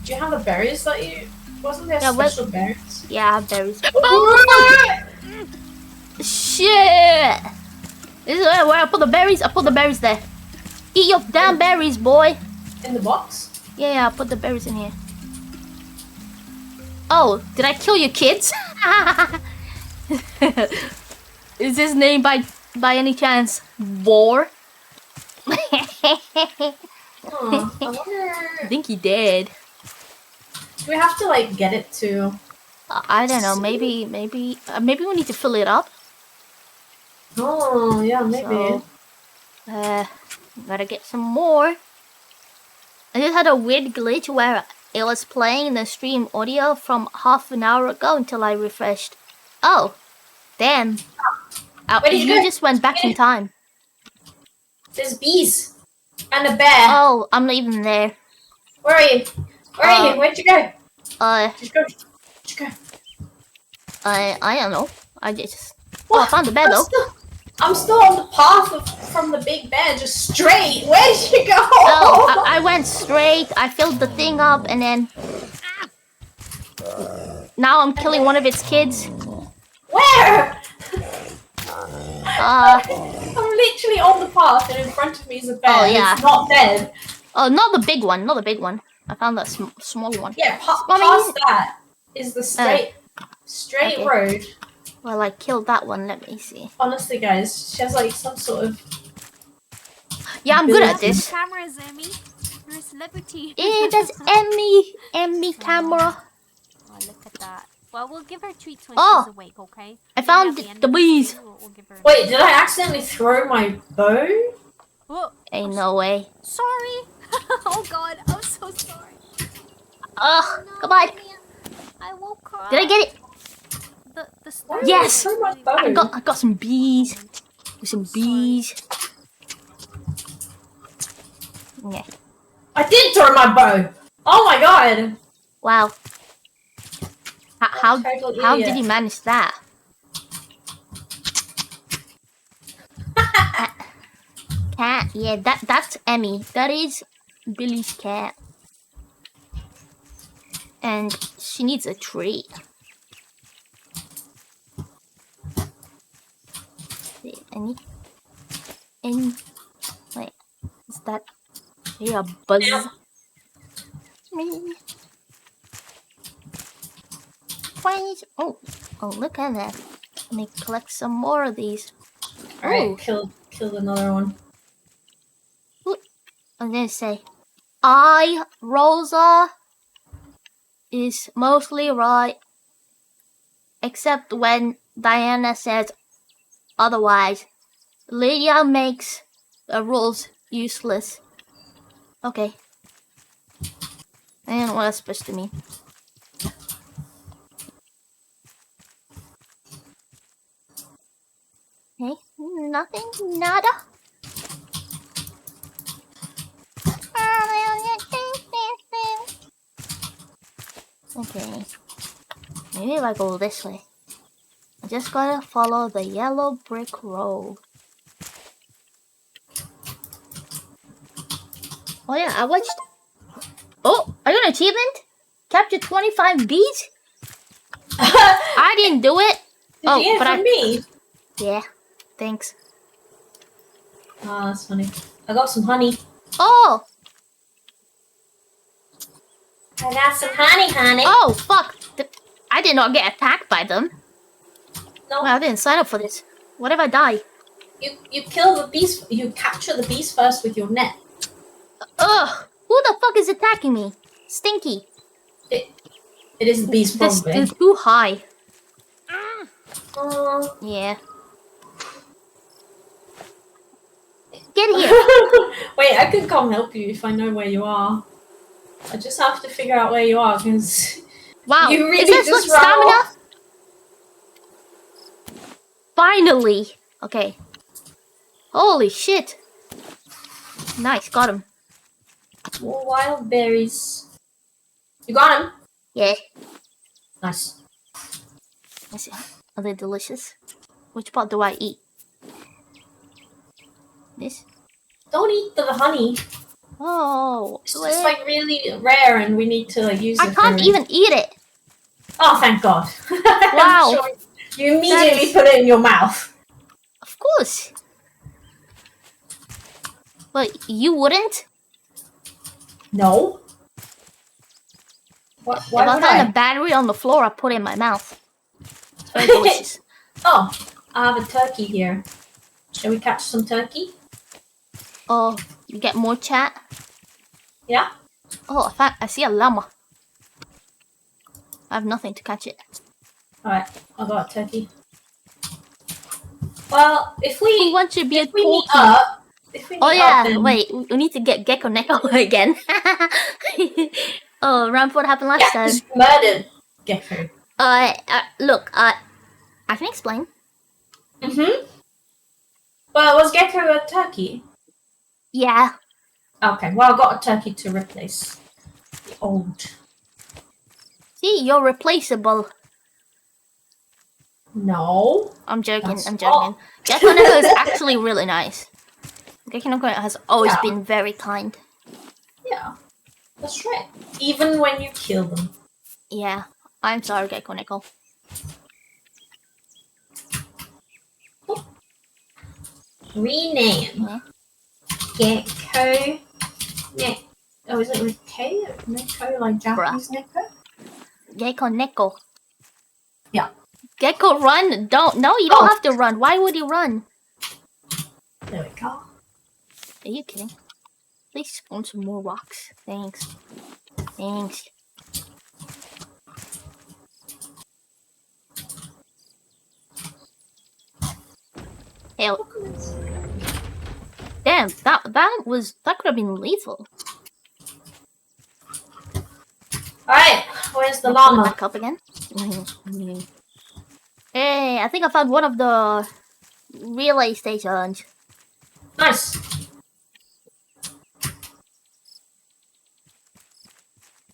Do you have the berries that you? Wasn't there Yeah, what- special berries? Yeah, berries. Oh, fuck! Shit! This is where I put the berries. I put the berries there. Eat your damn berries, boy. In the box? Yeah, I put the berries in here. Oh, did I kill your kids? Is his name by any chance War? I wonder. I think he did. Do we have to like get it to? I don't know. Maybe we need to fill it up. Oh yeah, maybe. So, gotta get some more. I just had a weird glitch where it was playing the stream audio from half an hour ago until I refreshed. Oh, damn. Where did you go? Just went back in time. There's bees and a bear. Oh, I'm not even there. Where are you? Where are you? Where'd you go? Just go. Just go. I don't know. I just. Oh, I found the bed though. I'm still on the path from the big bear, just straight. Where did you go? Oh, I went straight. I filled the thing up, and then now I'm killing one of its kids. Where? Uh, I'm literally on the path, and in front of me is a bear. Oh, yeah. It's not dead. oh, not the big one. Not the big one. I found that small one. Yeah, Mommy. past that is the straight okay. road. Well, I killed that one. Let me see. Honestly, guys, she has like some sort of. Yeah, I'm good at this. Cameras, Emmy. You're a celebrity. That's Emmy camera. Oh, look at that. Well, we'll give her treats when Oh. she's awake, okay? I found Maybe at the end of bees. day, we'll give her... Wait, did I accidentally throw my bow? Oh, Ain't no way. sorry. Oh God, I'm so sorry. Ugh, No, come on. I won't cry. Did I get it? The Why star. did Yes! I throw my bow? I got some bees. Some bees. Yeah. I did throw my bow. Oh my god. Wow. How Total did idiot. he manage that? Cat, yeah, that's Emmy. That is Billy's cat. And she needs a treat. Any wait, is that a buzz? Please. Oh, look at that. Let me collect some more of these. Alright, killed another one. I'm gonna say, Rosa is mostly right, except when Diana says otherwise. Lydia makes the rules useless. Okay. I don't know what that's supposed to mean. Okay, nothing, nada. Okay, maybe if I go this way. I just gotta follow the yellow brick road. Oh yeah, I watched. Oh, I got an achievement? Capture 25 bees? I didn't do it. Did you get it from me? Yeah. Thanks. Ah, that's funny. I got some honey. Oh! I got some honey. Oh, fuck! I did not get attacked by them. No, Well, I didn't sign up for this. What if I die? you kill the bees. You capture the bees first with your net. Ugh! Who the fuck is attacking me? Stinky. It is the bees This probably. is too high. Oh. Yeah. Get here! Wait, I can come help you if I know where you are. I just have to figure out where you are because Wow. you really is this just like ran stamina? off. Finally! Okay. Holy shit! Nice, got him. More wild berries. You got him. Yeah. Nice. Let's see. Are they delicious? Which part do I eat? This? Don't eat the honey. Oh. It's just like really rare, and we need to like use it. I can't for... even eat it. Oh, thank God! Wow. I'm sure you immediately is- put it in your mouth. Of course. But you wouldn't? No. Why If I would find I? a battery on the floor, I put it in my mouth. It's very delicious. Oh, I have a turkey here. Shall we catch some turkey? Oh, you get more chat? Yeah. Oh, I see a llama. I have nothing to catch it. Alright, I got a turkey. Well, if Who we wants to be a if we meet talkie? up, Oh yeah, then, wait, we need to get Gecko Neko again. Oh, remember what happened last yeah, time? just murdered Gecko. Look, I can explain. Mhm. Well, was Gecko a turkey? Yeah. Okay. Well, I got a turkey to replace the old. See, you're replaceable. No. I'm joking, That's I'm joking. Gecko Neko is actually really nice. Gecko Neko has always Yeah. been very kind. Yeah. That's right. Even when you kill them. Yeah. I'm sorry, Gecko Neko. Rename. Yeah. Gecko. Ne- oh, is it with K? Neko, like Japanese Neko? Gecko Neko. Yeah. Gecko run! No, you don't Oh. have to run. Why would you run? There we go. Are you kidding? Please spawn some more rocks. Thanks. Thanks. Hell. Damn, that could have been lethal. Alright, where's the Pull it llama? back up again. Hey, I think I found one of the relay stations. Nice.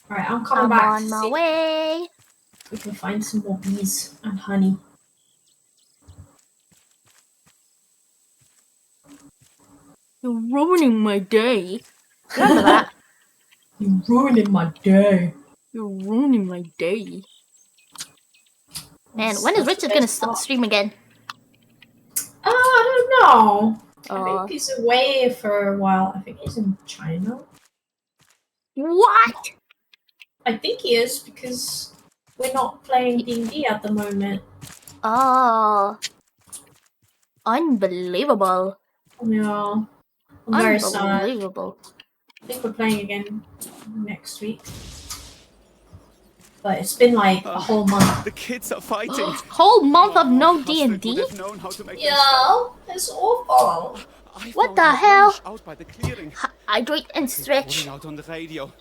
Alright, I'm coming I'm back on to my see way. if we can find some more bees and honey. You're ruining my day. Remember that? You're ruining my day. You're ruining my day. Man, when is That's Richard the gonna best part. stream again? I don't know. I Oh. think he's away for a while. I think he's in China. What? I think he is because we're not playing D&D at the moment. Oh. Unbelievable. Yeah. I'm very sad. Unbelievable. I think we're playing again next week. But it's been like a whole month. The kids are fighting. Whole month of no Astrid would D&D? have known how to make them Yeah, it's awful. stop. I What found the a hell? branch out by the clearing. Hydrate and It's stretch. calling out on the radio.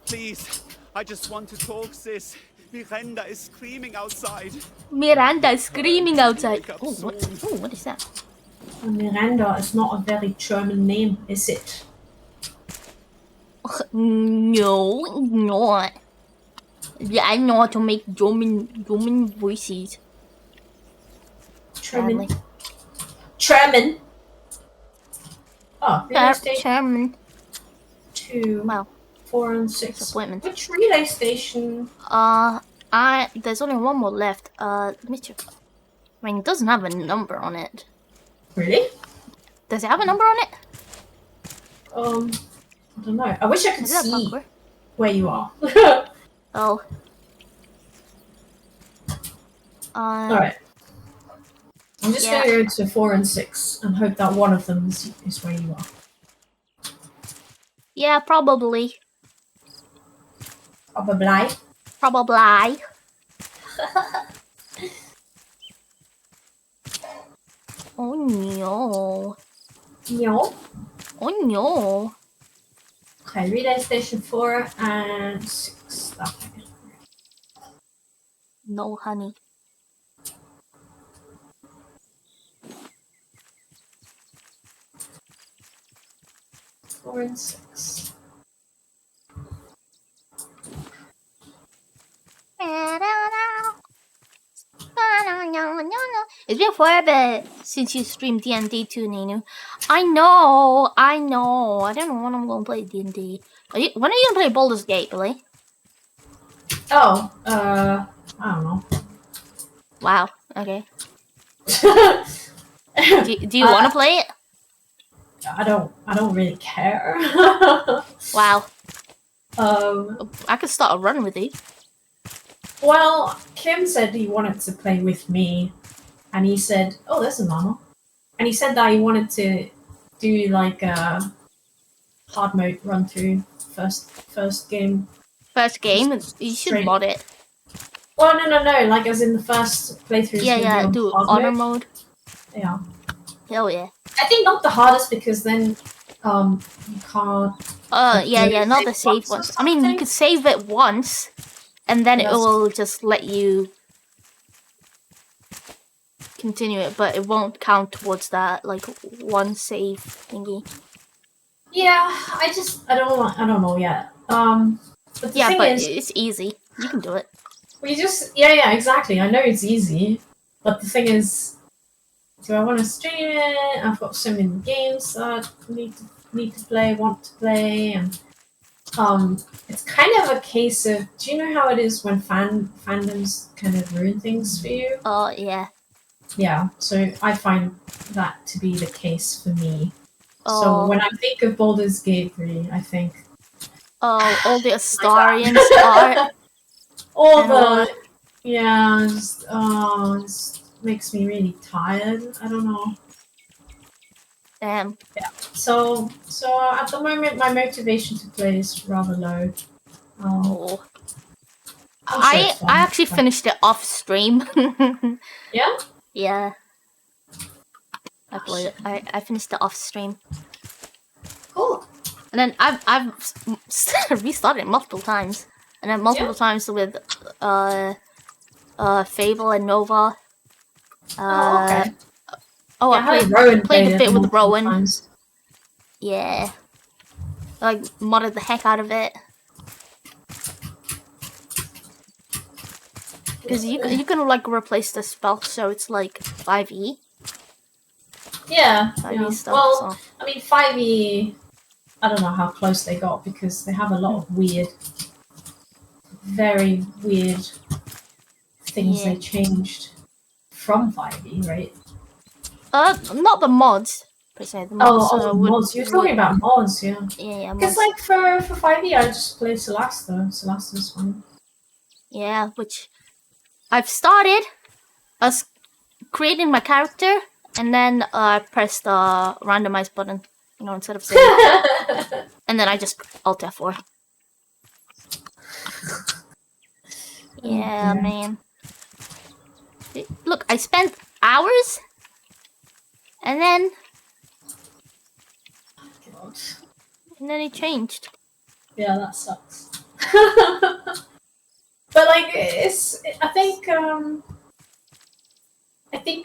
Please, I just want to talk, sis. Miranda is screaming outside. Miranda is screaming outside. Wake up Oh, soon. what is that? Miranda is not a very German name, is it? No, not. Yeah, I know how to make German voices. German. German. Oh, relay station German. 2, Wow. 4, and 6. Disappointment. Which relay station? There's only one more left. Let me check. I mean, it doesn't have a number on it. Really? Does it have a number on it? I don't know. I wish I could Is it a see bunker? where you are. Oh. Alright. I'm just Yeah. gonna go to 4 and 6 and hope that one of them is where you are. Yeah, probably. Probably. Probably. Oh no. No. Oh no. Okay, relay station 4 and 6. Okay. No, honey. 4 and 6. It's been forever since you streamed D&D too, Ninu. I know. I don't know when I'm gonna play D&D. When are you gonna play Baldur's Gate, Billy? Oh, I don't know. Wow. Okay. Do you want to play it? I don't really care. Wow. Um, I could start a run with you. well, Kim said he wanted to play with me, and he said, "Oh, there's a llama," and he said that he wanted to do like a hard mode run through first game. First game, you should Straight. mod it. Well, no, like as in the first playthrough. Yeah, do honor mode. Yeah, Hell yeah. I think not the hardest because then you can't. Yeah, not the save save once or ones. I mean, you something? could save it once, and then it Yes. will just let you continue it, but it won't count towards that, like, one save thingy. Yeah, I don't know yet. But the Yeah, thing but is, it's easy. You can do it. we just yeah, exactly. I know it's easy, but the thing is, do I want to stream it? I've got so many games that need to play, want to play, and it's kind of a case of. Do you know how it is when fandoms kind of ruin things for you? Oh, yeah. Yeah, so I find that to be the case for me. Oh, So when I think of Baldur's Gate 3, I think all the Astarians are... all And the just makes me really tired. I don't know. Damn. So at the moment, my motivation to play is rather low. Oh. I'm sure I it's fun, actually but- finished it off stream. Yeah. Yeah. I played it. I finished it off stream. Cool. And then I've restarted it multiple times. And then multiple times with Fable and Nova. Okay. Oh, Yeah, I had played Rowan played a it bit with multiple Rowan. times. Yeah. Like modded the heck out of it. Because you can like replace the spell, so it's like 5e. Yeah. 5e yeah. stuff. Well, So. I mean, 5e. I don't know how close they got because they have a lot of weird, very weird things Yeah. they changed from 5e, right? Not the mods per se. The mods. Mods. You're talking about mods, yeah. Yeah, Because mods. like for 5e, I just play Celasta. Celasta's fine. Yeah, which I've started as creating my character, and then I press the randomize button, instead of saving, and then I just Alt F4. Yeah, dear. man. Look, I spent hours, and then God. it changed. Yeah, that sucks. But like, I think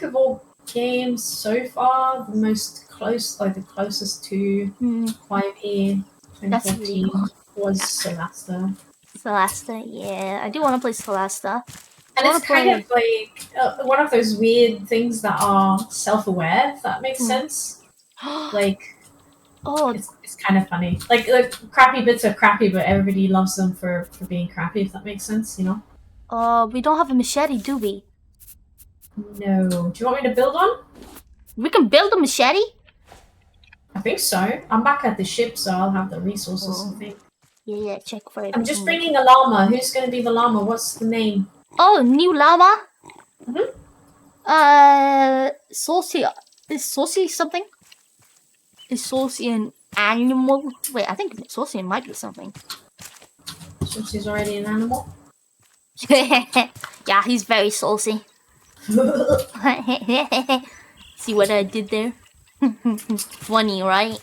of all games so far, the closest to Hmm. 5e That's 2014 illegal. was Celasta. Celasta, yeah, I do want to play Celasta. And I it's wanna kind of like one of those weird things that are self-aware, if that makes Hmm. sense. Like, Oh, it's kind of funny. Like crappy bits are crappy, but everybody loves them for being crappy, if that makes sense, you know? we don't have a machete, do we? No. Do you want me to build one? We can build a machete? I think so. I'm back at the ship, so I'll have the resources. I think. Yeah, check for it. I'm just bringing a llama. Who's gonna be the llama? What's the name? Oh, new llama? Mhm. Saucy. Is Saucy something? Is Saucy an animal? Wait, I think Saucy might be something. So she's already an animal. Yeah, he's very saucy. See what I did there? Funny, right?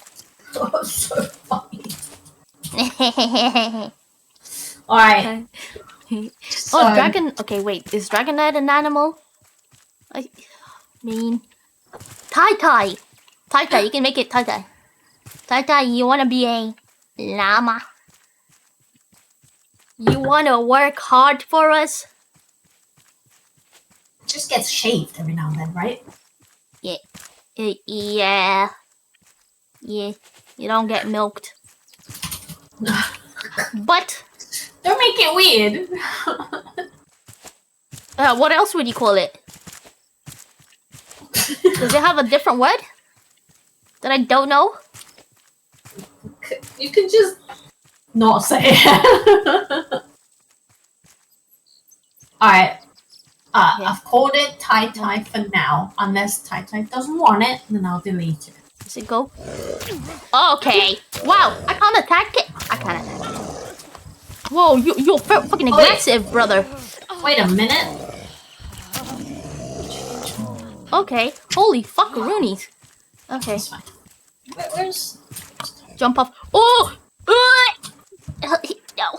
Oh, so funny. Alright. So, Oh, dragon. Okay, wait. Is Dragonite an animal? I mean, Tai, you can make it Tai. Tai, you wanna be a llama? You wanna work hard for us? just gets shaved every now and then, right? Yeah. You don't get milked. But Don't make it weird. what else would you call it? Does it have a different word that I don't know? You can just not say it. Alright. I've called it Tai for now. Unless Tai doesn't want it, then I'll delete it. Does it go? Okay. Wow, I can't attack it. I can't attack it. Whoa, you're fucking aggressive, brother. Wait a minute. Okay. Holy fuckaroonies. Okay. It's fine. Where's... Jump off. Oh! No.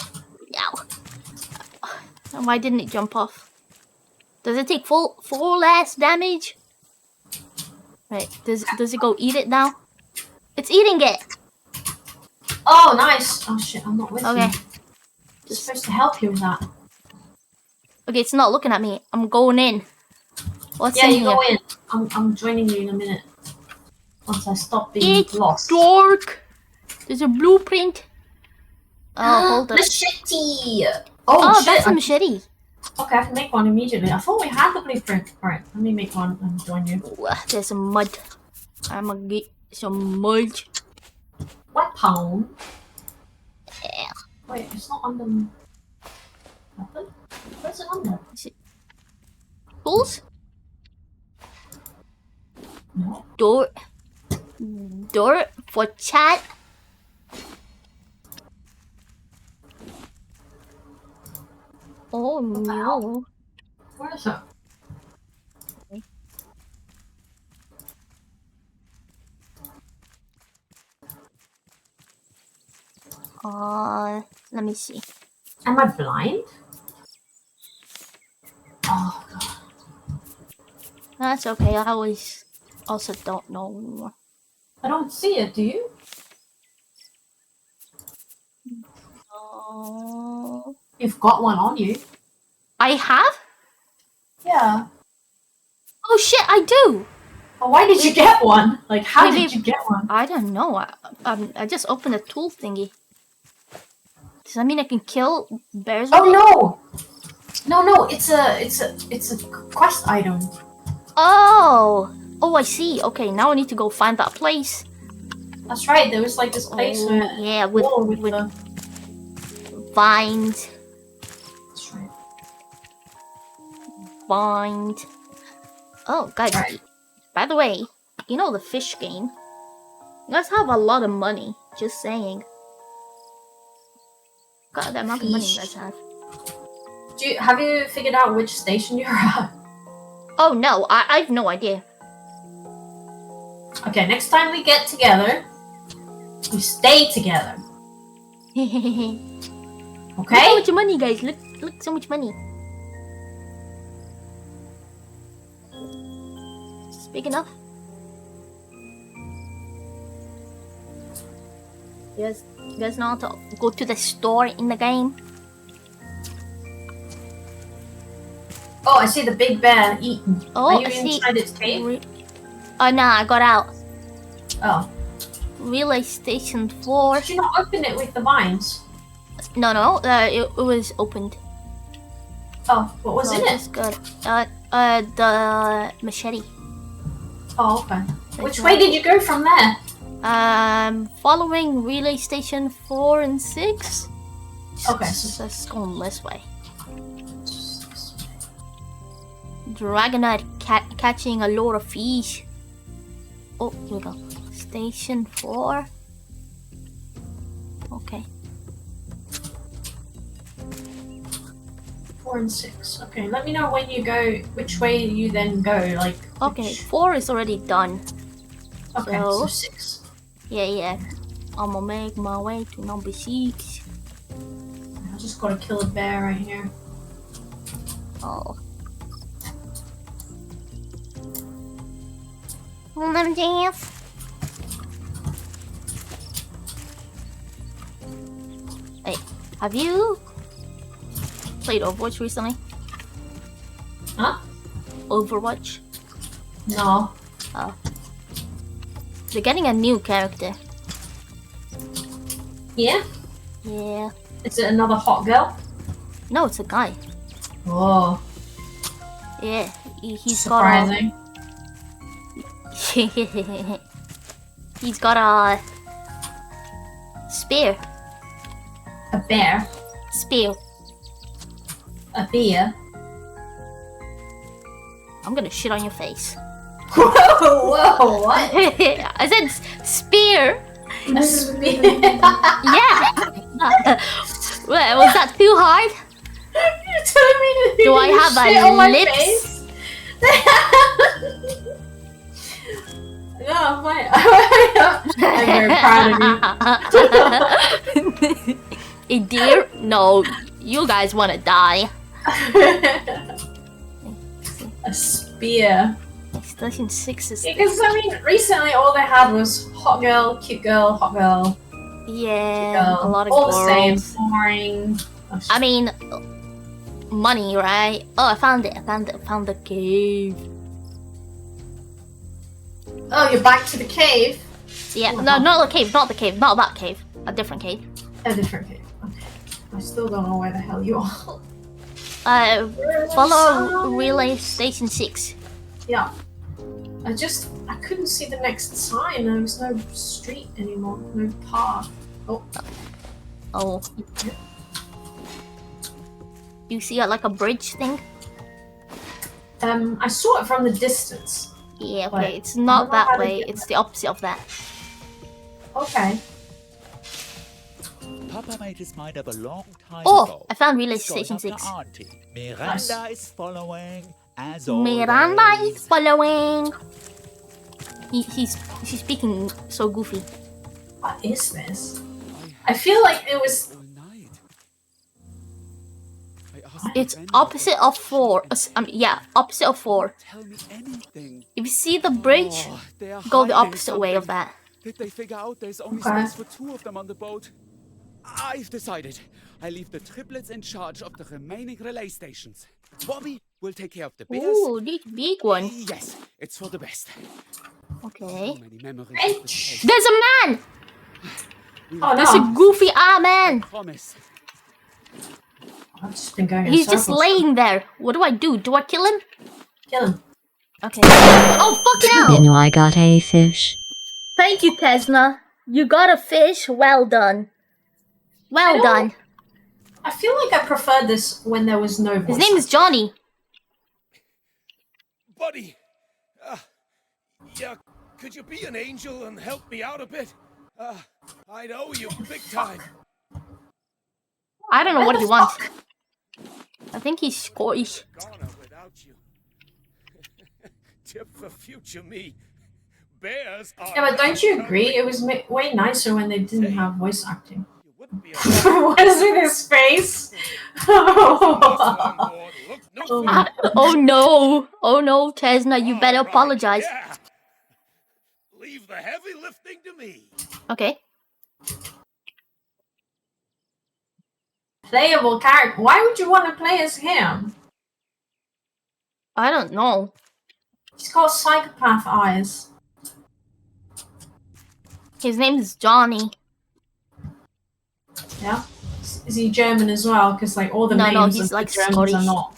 Why didn't it jump off? Does it take full ass damage? Right. Does it go eat it now? It's eating it. Oh, nice. Oh shit, I'm not with Okay. you. Just supposed to help you with that. Okay, it's not looking at me. I'm going in. What's Yeah, in you here? go in. I'm joining you in a minute. Once I stop being It's lost. dark. There's a blueprint. Oh, hold up. Machete! Oh, shit. that's a machete. Okay, I can make one immediately. I thought we had the blueprint. Alright, let me make one and join you. Ooh, there's some mud. I'm gonna get some mud. Weapon? Yeah. Wait, it's not under... Weapon? Where's it under? Tools? No. Door for chat. Oh no. Where is it? Let me see. Am I blind? Oh god. That's okay. I always also don't know. I don't see it, do you? Oh. You've got one on you. I have? Yeah. Oh shit! I do. But why did you get one? Like, how Maybe- did you get one? I don't know. I just opened a tool thingy. Does that mean I can kill bears? Oh with it? no! It's a quest item. Oh, I see. Okay, now I need to go find that place. That's right. There was like this place Oh, where yeah, with the... vines. That's right. Vines. Oh, guys. Right. By the way, you know the fish game? You guys have a lot of money. Just saying. God, the amount of money you guys have. Have you figured out which station you're at? Oh no, I have no idea. Okay, next time we get together, we stay together. Look how Okay? much money, guys. Look, so much money. Is this big enough? You guys know how to go to the store in the game? Oh, I see the big bear eating. Oh, Are you I see. inside its cave? Oh, nah, I got out. Oh. Relay station 4. Did you not open it with the vines? No, it was opened. Oh, what was in That's it? good. The machete. Oh, okay. Which way did you go from there? Following relay station 4 and 6. Okay, so Let's go this way. Dragonite catching a lot of fish. Oh, here we go. Station 4. Okay. 4 and 6. Okay, let me know when you go, which way you then go. Like. Okay, which- 4 is already done. Okay, so 6. Yeah. I'm gonna make my way to number 6. I just gotta kill a bear right here. Oh. Number 10. Hey, have you played Overwatch recently? Huh? Overwatch? No. They're getting a new character. Yeah? Yeah. Is it another hot girl? No, it's a guy. Oh, Yeah, he's surprising. got he's got a spear. A bear. Spear. A beer. I'm gonna shit on your face. Whoa, what? I said spear. A spear. Yeah. What, was that too hard? You're telling me to Do I have a shit on my lips? face? No, I'm fine. I'm very proud of you. A deer? No, you guys wanna die. A spear. Station 6 is Because I mean, recently all they had was hot girl, cute girl, hot girl, yeah, girl. a lot of all the same, girls. boring. I mean, money, right? Oh, I found it. I found the cave. Oh, you're back to the cave. Yeah, no, not the cave, not that cave. A different cave. A different cave. Okay. I still don't know where the hell you are. Follow relay station 6. Yeah. I couldn't see the next sign. There was no street anymore. No path. Oh. Oh, you see like a bridge thing? I saw it from the distance. Yeah, okay, What? it's not I don't know how that to way, get it's the opposite of that. Okay. Papa made his mind up a long time Oh, ago. I found relay He's going station after 6. Auntie. Miranda is following, as always. Miranda is following. He's speaking so goofy. What is this? I feel like it was. All night. I asked It's if anyone opposite of 4. Yeah, opposite of 4. would tell me anything. If you see the bridge, Oh, they are go the hiding opposite way of something. that. Did they figure out there's only Okay. space for 2 of them on the boat? I've decided. I leave the triplets in charge of the remaining relay stations. Bobby will take care of the bears. Ooh, this big one. Yes, it's for the best. Okay. So many memories. Hey, of this place. There's a man! Oh There's no! a goofy man! Promise. I've just been going in He's just circles. laying there. What do I do? Do I kill him? Kill him. Okay. Oh, fucking hell! Didn't know I got a fish. Thank you, Tesna. You got a fish. Well done. Well don't- done. I feel like I preferred this when there was no voice. His name is Johnny. Buddy, yeah, could you be an angel and help me out a bit? I'd owe you big time. I don't know what he wants. I think he's Scottish. Gonna without you. Tip for future me. Bears are. Yeah, but don't you agree? It was way nicer when they didn't have voice acting. You wouldn't be a What is with his face? Look, no food. Oh no. Oh no, Tesna, you better All right, apologize. yeah. Leave the heavy lifting to me. Okay. Playable character. Why would you want to play as him? I don't know. He's got psychopath eyes. His name is Johnny. Yeah. Is he German as well? Because like all the No, names he's of the like Germans Scottish. are not.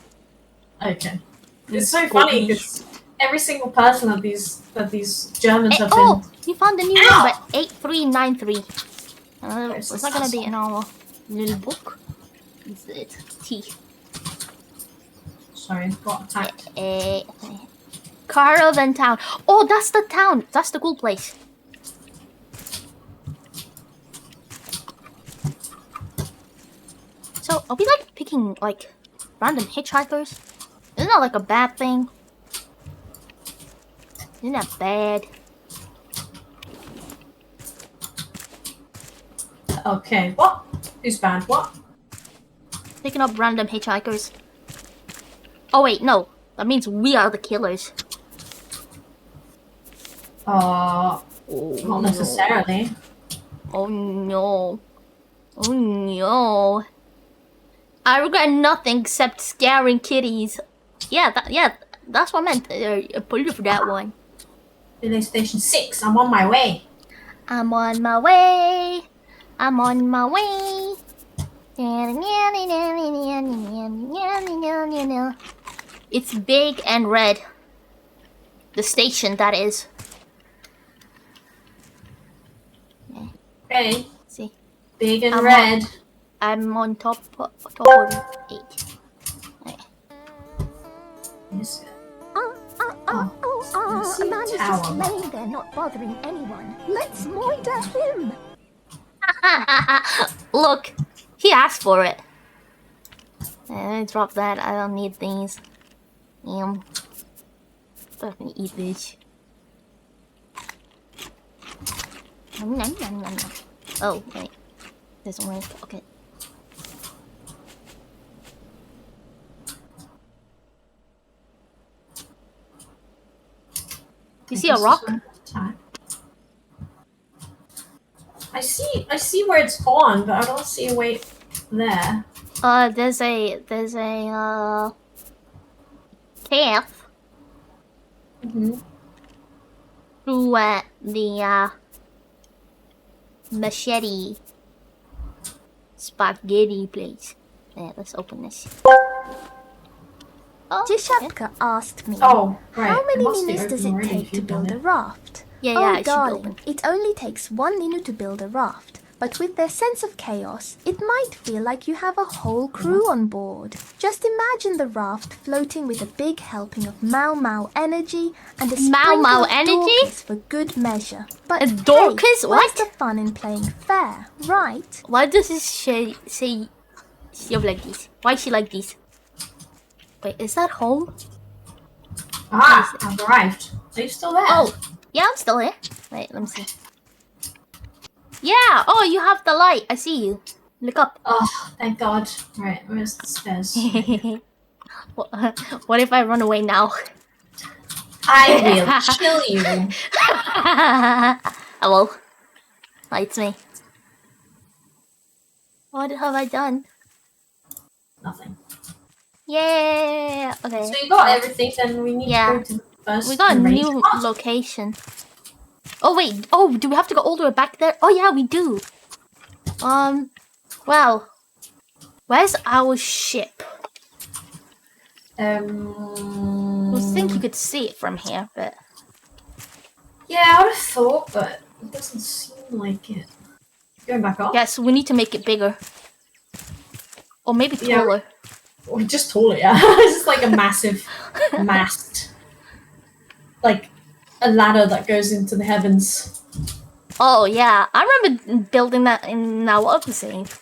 Okay. It's so funny because every single person that these Germans have Oh, been. you found a new Ow! number, 8393. Where's It's this not gonna be asshole? in our little book. It's T. Sorry, got attacked. Caravan Town. Oh, that's the town. That's the cool place. So, are we like picking like random hitchhikers? Isn't that like a bad thing? Isn't that bad? Okay, what? Who's bad? What? Picking up random hitchhikers. Oh wait, no. That means we are the killers. Not necessarily. Oh no. Oh no. I regret nothing except scaring kitties. Yeah, that's what I meant. I put it for that one. Relay Station 6, I'm on my way. I'm on my way. I'm on my way. It's big and red. The station, that is. Okay, See, big and I'm red. I'm on top of 8. Okay. Yes. A man is just tower. laying there not bothering anyone. Let's moider him. Look, he asked for it. Drop that. I don't need these. I'm gonna eat this. Oh, wait. Doesn't work. Okay. You see a rock? I see where it's on, but I don't see a way there. There's a path through the machete spaghetti place. Yeah, let's open this. Oh, okay. Jishapka asked me, Oh, right. how many It must be minutes does open it already take if to you've done build a it. raft? Yeah, Oh, it should be darling, open. it only takes 1 minute to build a raft. But with their sense of chaos, it might feel like you have a whole crew on board. Just imagine the raft floating with a big helping of Mau Mau energy and a Mau sprinkle Mau of energy? Dorcas for good measure. But A Dorcas? hey, What? where's the fun in playing fair, right? Why does this say she like this? Why is she like this? Wait, is that home? Ah, I've arrived. Are you still there? Oh, yeah, I'm still here. Wait, let me see. Yeah. Oh, you have the light. I see you. Look up. Oh, thank God. Right, where's the stairs? What if I run away now? I will kill you. Hello. Hi, it's me. What have I done? Nothing. Yeah. Okay. So you got everything, then we need Yeah. to go to the first. We got a range. new Oh, location. Oh wait. Oh, do we have to go all the way back there? Oh yeah, we do. Well, where's our ship? I was think you could see it from here, but yeah, I would have thought, but it doesn't seem like it. Going back up? yes, we need to make it bigger, or maybe Yeah. taller. Or just taller, yeah. It's just like a massive mast. Like a ladder that goes into the heavens. Oh yeah, I remember building that in our other save.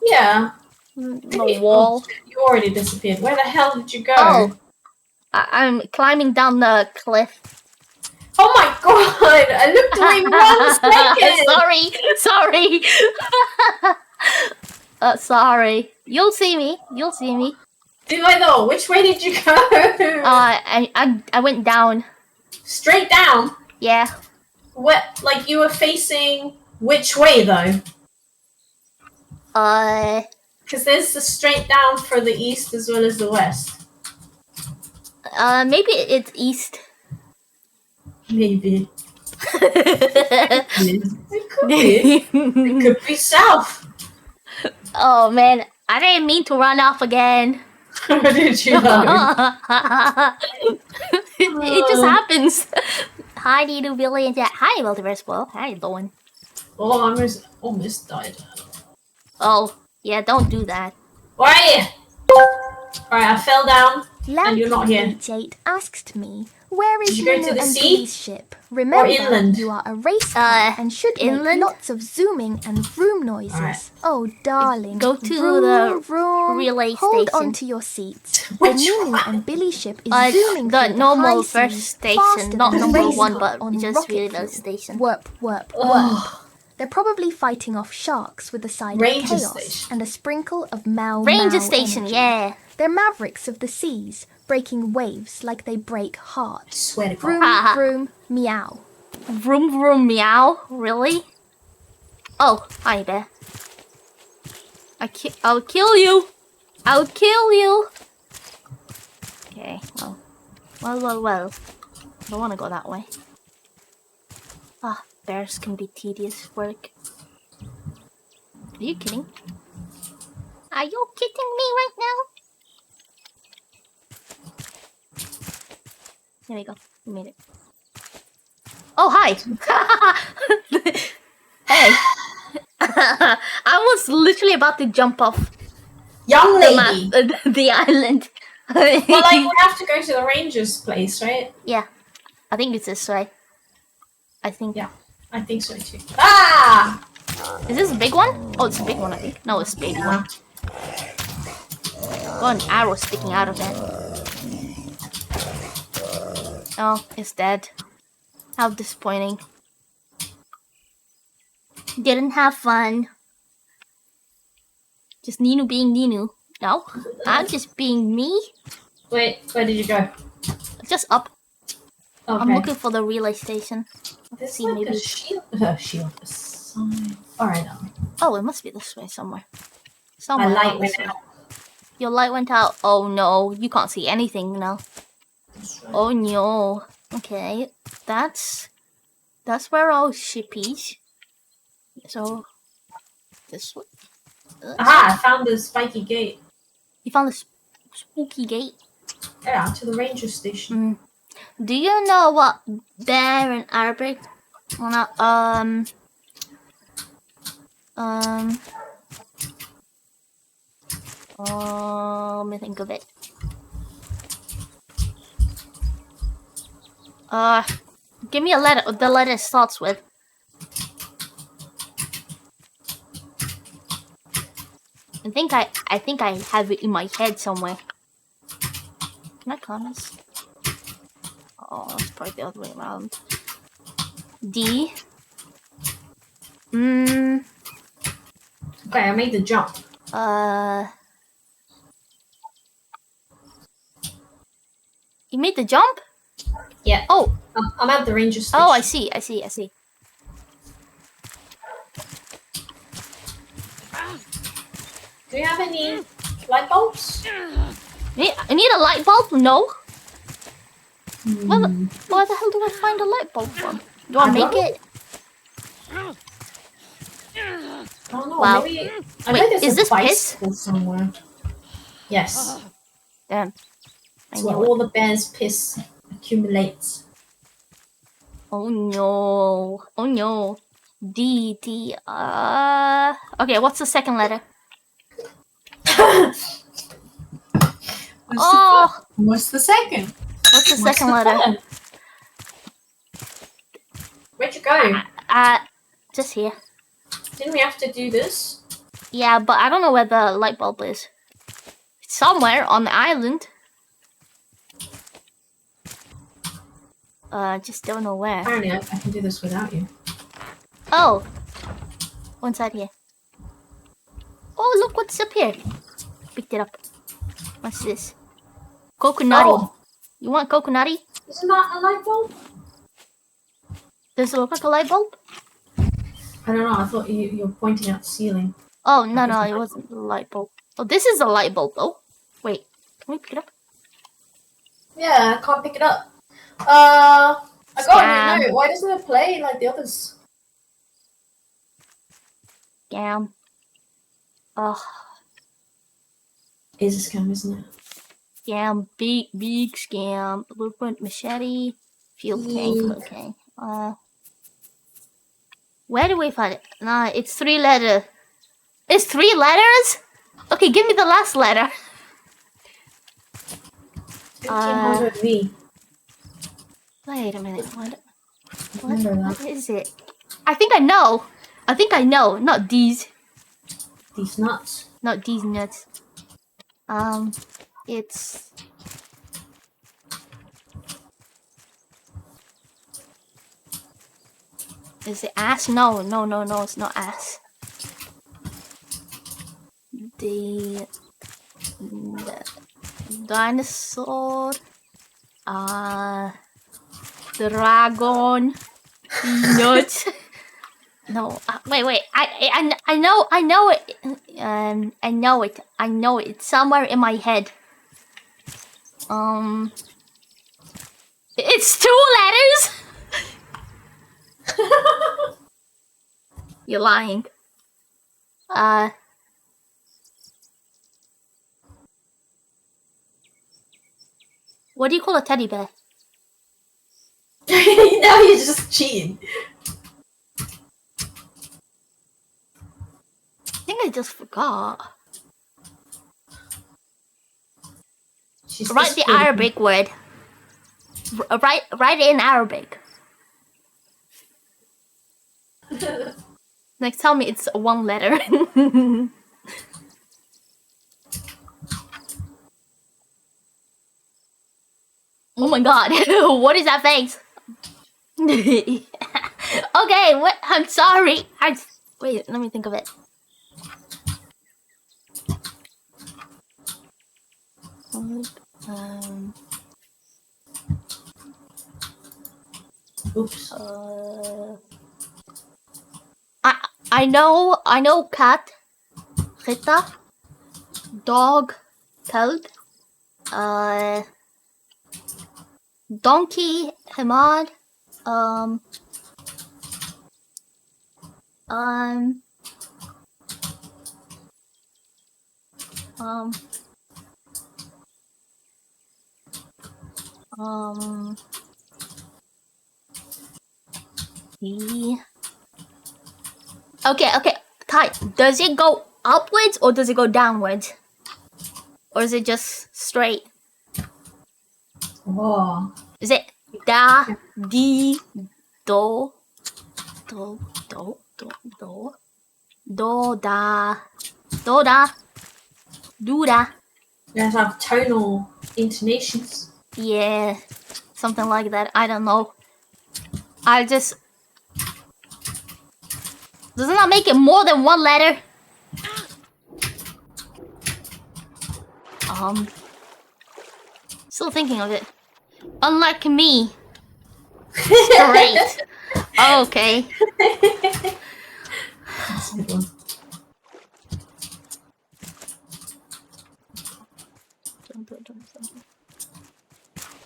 Yeah. The wall. Oh, you already disappeared. Where the hell did you go? Oh, I'm climbing down the cliff. Oh my God! I looked away 1 second! Sorry. You'll see me. You'll see me. Do I know? Which way did you go? I went down. Straight down? Yeah. What? Like you were facing which way though? Because there's the straight down for the east as well as the west. Maybe it's east. Maybe. It could be. It could be south. Oh man, I didn't mean to run off again. How did you know? It just happens. Hi, Nino, Billy, and Jack. Hi, Multiverse World. How you doing? Oh, I almost died. Oh, yeah, don't do that. Where are you? Alright, I fell down. And you're not here. H8 asked me, where is Did you go to Nino the and sea? Billy's ship? Remember, inland? you are a race car and should inland? make lots of zooming and vroom noises. Alright. Oh, darling. Go to vroom, the vroom. relay Hold station. onto your seats. Which the Nino one? and Billy ship is zooming the through normal the high first seas station, faster not than a number race one, car but on just rocket relay fuel. station. Warp, warp, warp. Oh, They're probably fighting off sharks with a side Ranger of chaos station. and a sprinkle of Mao Ranger Mao station, energy. yeah. They're mavericks of the seas, breaking waves like they break I hearts. swear to God. Vroom, Ha ha. vroom, meow. Vroom vroom meow. Really? Oh, hi there. I'll kill you. I'll kill you. Okay. Well. I don't want to go that way. Ah, bears can be tedious work. Are you kidding? Are you kidding me right now? There we go. We made it. Oh, hi! Hey! I was literally about to jump off Young the, lady. the island. Well, like, we have to go to the ranger's place, right? Yeah, I think it's this way. I think. Yeah, I think so too. Ah! Is this a big one? Oh, it's a big one, I think. No, it's a baby one. Got an arrow sticking out of it. Oh, it's dead. How disappointing. Didn't have fun. Just Nino being Nino. No, I'm just being me. Wait, where did you go? Just up. Okay. I'm looking for the relay station. There's see, like maybe. a shield. Shield. A sign. Alright, Oh, it must be this way somewhere. my Somewhere. light not this went way. out. Your light went out. Oh no, you can't see anything now. Oh no. Okay, that's where our ship is. So this way. Aha, I found the spiky gate. You found the spooky gate. Yeah, to the ranger station. Do you know what Bear and Arbor? Well, not, let me think of it. Give me a letter. The letter starts with. I think I have it in my head somewhere. Can I climb this? Oh, it's probably the other way around. D. Okay, I made the jump. You made the jump? Yeah. Oh, I'm at the ranger station. oh, I see. Do you have any light bulbs? I need a light bulb? No. Where the hell do I find a light bulb from? Do I I make don't know. it? I don't know. Wow. Maybe. I Wait, know there's is a this piss? bicycle somewhere. Yes. Damn. I It's where knew it. all the bear's piss accumulates. Oh no. Oh no. D. Okay, what's the second letter? Oh, What's the second? what's the second letter? third? Where'd you go? Just here. Didn't we have to do this? Yeah, but I don't know where the light bulb is. It's somewhere on the island. Just don't know where. Apparently, I can do this without you. Oh, one side here. Oh, look what's up here. Picked it up. What's this? Coconutty. Oh. You want coconutty? Isn't that a light bulb? Does it look like a light bulb? I don't know. I thought you're pointing at the ceiling. Oh, no, it wasn't a light bulb. Oh, this is a light bulb, though. Wait, can we pick it up? Yeah, I can't pick it up. I got Scam. a new note. Why doesn't it play like the others? Scam. Oh, It is a scam, isn't it? Scam, big scam. Blueprint, machete, fuel tank. Okay. Where do we find it? Nah, it's 3 letters. It's 3 letters? Okay, give me the last letter. 1500V. Wait a minute. Remember What that. is it? I think I know. Not these. These nuts. Not these nuts. It's... Is it ass? No, it's not ass. The dinosaur, dragon, nuts. No, wait. I know it. I know it. It's somewhere in my head. It's 2 letters. You're lying. What do you call a teddy bear? Now you're just cheating. I think I just forgot. She's Write the just kidding. Arabic word. Write it in Arabic. Like, tell me it's 1 letter. Oh my god, what is that face? Okay, what? I'm sorry. Wait, let me think of it. Oops. I know cat, Rita, dog, toad, donkey, Hamad, Okay, Ty, does it go upwards or does it go downwards? Or is it just straight? Oh. Is it da, di, do, do, do, do, do, do, da, do, da, do, da? You have to have tonal intonations. Yeah, something like that. I don't know. Doesn't that make it more than 1 letter? Still thinking of it. Unlike me. Straight. Okay. That's a good one.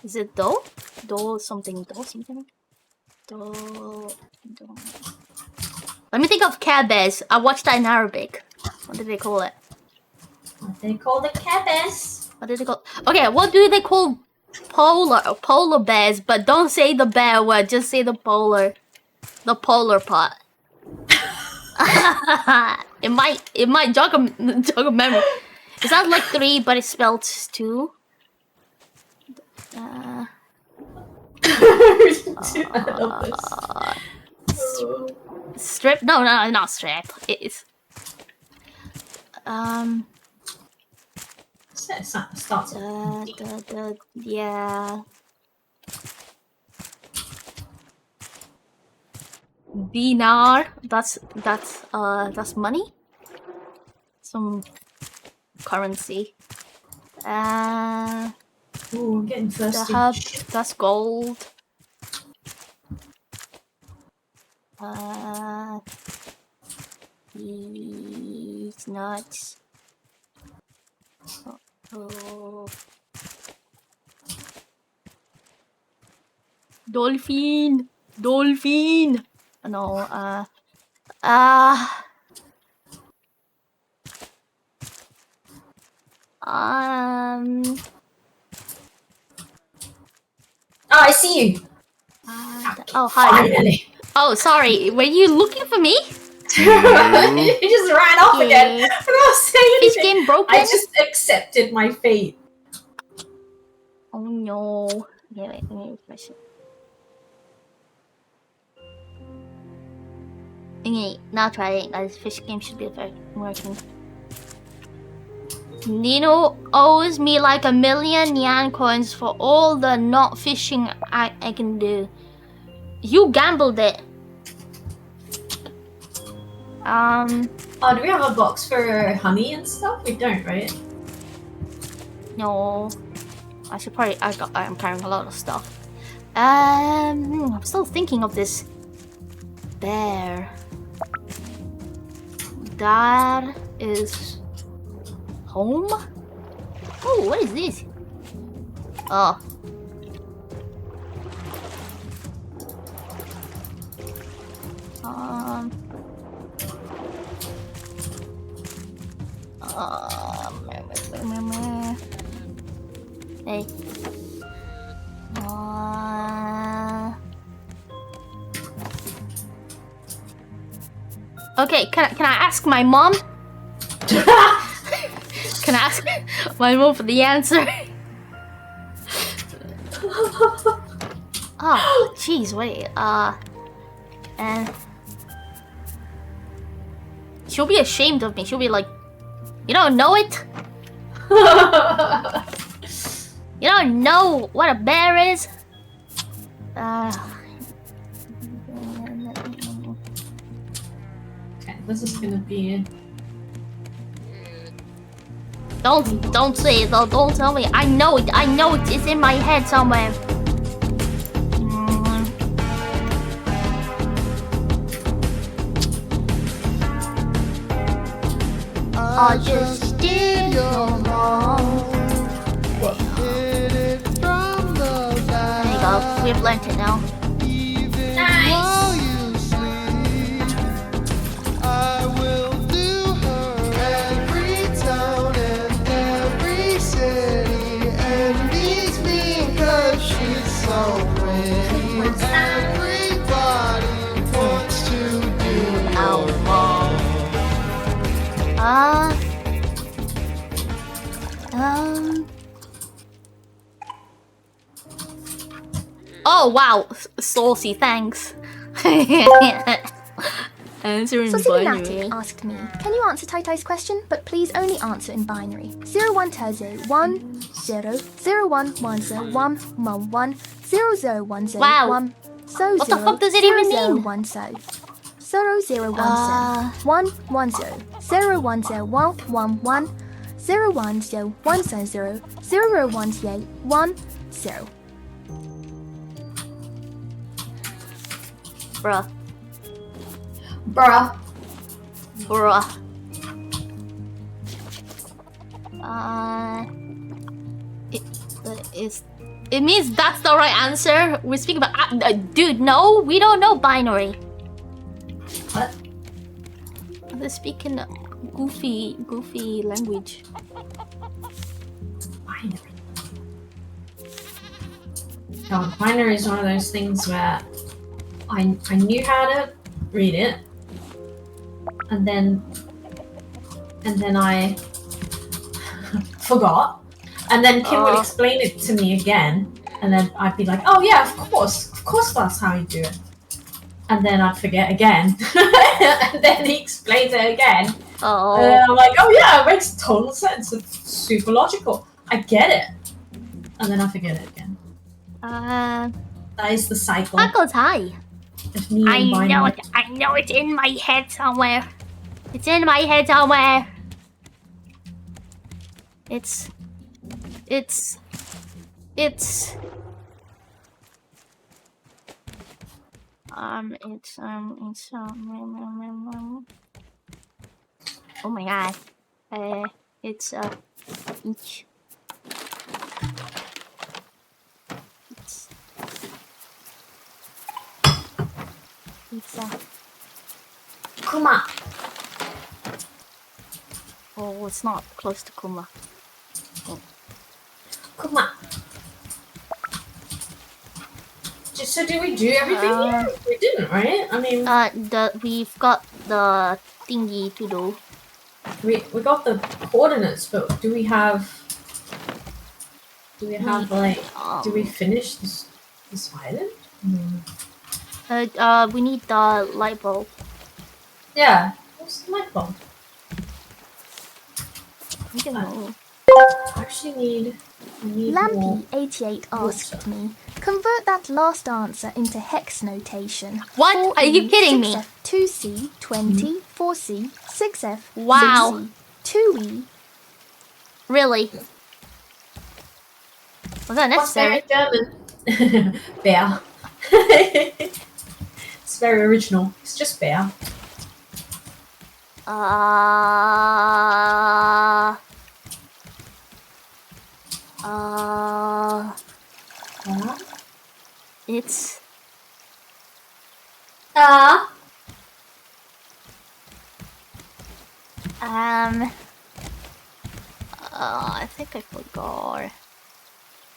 Is it do? Do something. Do something. Do. Let me think of Care Bears. I watched that in Arabic. What did they call it? What they call the cabas. What did they call? Okay, what do they call polar bears? But don't say the bear word. Just say the polar part. It might jog a memory. It sounds like 3, but it's spelled 2. Strip? No, not strip. It's Starts yeah. Dinar. That's money. Some currency. Ooh, I'm getting The thirsty. hub. That's gold. These nuts. Oh. Dolphin. No. Oh, I see you. Oh, hi. Finally. Oh, sorry. Were you looking for me? You just ran off again. Yeah. I don't say Fish anything. game broken? I just accepted my fate. Oh no. Yeah, wait, let me refresh it. Okay, now try it. Guys, fish game should be working. Nino owes me like 1,000,000 yan coins for all the not fishing I can do. You gambled it. Oh, do we have a box for honey and stuff? We don't, right? No. I should probably. I'm carrying a lot of stuff. I'm still thinking of this bear. That is home. Oh, what is this? Oh. Hey. Okay, can I ask my mom? Can I ask my mom for the answer? Oh, jeez, wait. And she'll be ashamed of me. She'll be like, "You don't know it? You don't know what a bear is?" Okay, this is gonna be. Don't say it though. Don't tell me. I know it. I know it. It's in my head somewhere. I'll just steal your home. There you go. We've learnt it now. Oh wow, saucy, thanks. Answering binary. Saucinatic asked me, can you answer Tai Tai's question, but please only answer in binary. 01 Terzo 1 0 01 10 1 1 1 00 10 Wow. 1 so What the 0 fuck does it even 0 mean? 1 so 0 0 1 so 1 1 0 0 1 0 1 1 1 0 1 0 1 0 0 0 1 0 1 0. Bruh. Bruh. Bruh. It means that's the right answer. We're speaking about. Dude, no, we don't know binary. What? They're speaking goofy language. Binary. God, binary is one of those things where I knew how to read it, and then I forgot, and then Kim would explain it to me again, and then I'd be like, "Oh yeah, of course that's how you do it," and then I'd forget again, and then he explains it again, and then I'm like, "Oh yeah, it makes total sense. It's super logical. I get it," and then I forget it again. That is the cycle. That goes high. I know it. I know it's in my head somewhere. It's in my head somewhere. It's oh my god. It's each. It's Kuma. Oh, it's not close to Kuma. Kuma. So did we do everything here? We didn't, right? I mean, we've got the thingy to do. we got the coordinates, but do we have like? Did we finish this island? We need the light bulb. Yeah. What's the light bulb? I don't know. I actually need more. Lampy88 asked me, convert that last answer into hex notation. What? Are you kidding me? 2C, 20, 4C, 6F, Wow. 6C, 2E. Really? Was that What's necessary? very German? Bear. It's very original. It's just bear. It's I think I forgot.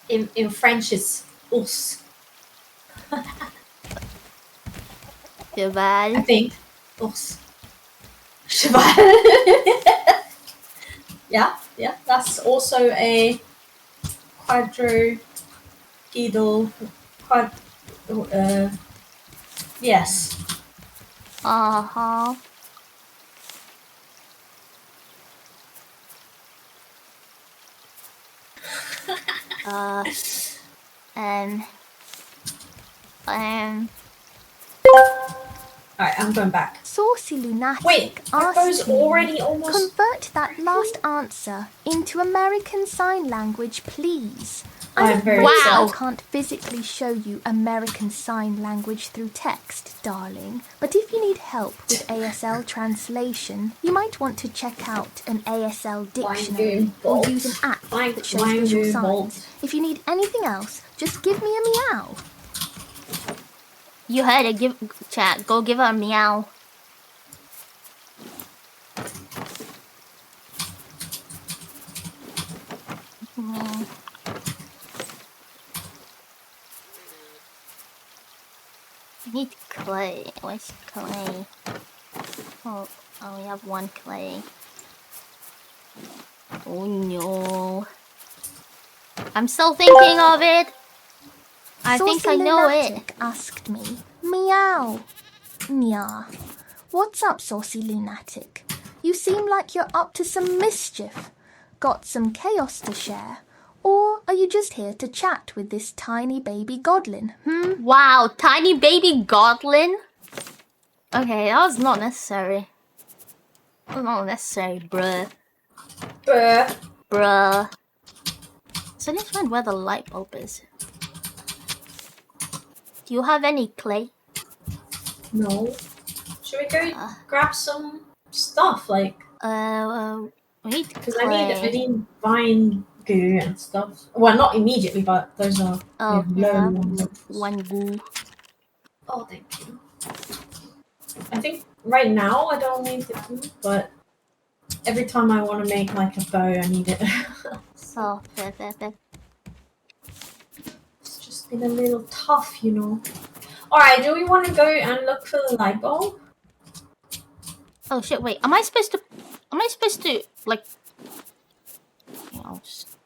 In French, it's os. Cheval. I think os. Cheval. Yeah. That's also a quadrupedal. Yes. Uh-huh. Alright, I'm going back. Saucy Lunatic Wait, are those asked me, already almost? convert that last answer into American Sign Language, please. I'm very Wow. I can't physically show you American Sign Language through text, darling. But if you need help with ASL translation, you might want to check out an ASL dictionary or use an app that shows visual signs. If you need anything else, just give me a meow. You heard it. Chat. Go give her a meow. I need clay. Where's clay? Oh, we have one clay. Oh no. I'm still thinking of it. I think I know it. Lunatic asked me, meow. Nya. What's up, Saucy Lunatic? You seem like you're up to some mischief. Got some chaos to share? Or are you just here to chat with this tiny baby godlin, Wow, tiny baby godlin? Okay, that was not necessary. That was not necessary, bruh. Bruh. So let's find where the light bulb is. Do you have any clay? No. Should we go grab some stuff like? We need Because clay. I need vine goo and stuff. Well, not immediately, but those are low ones. One goo. Oh, thank you. I think right now I don't need the goo, but every time I want to make like a bow, I need it. Oh, fair. It's just been a little tough, you know. Alright, do we want to go and look for the light bulb? Oh shit, wait. Am I supposed to like I'll just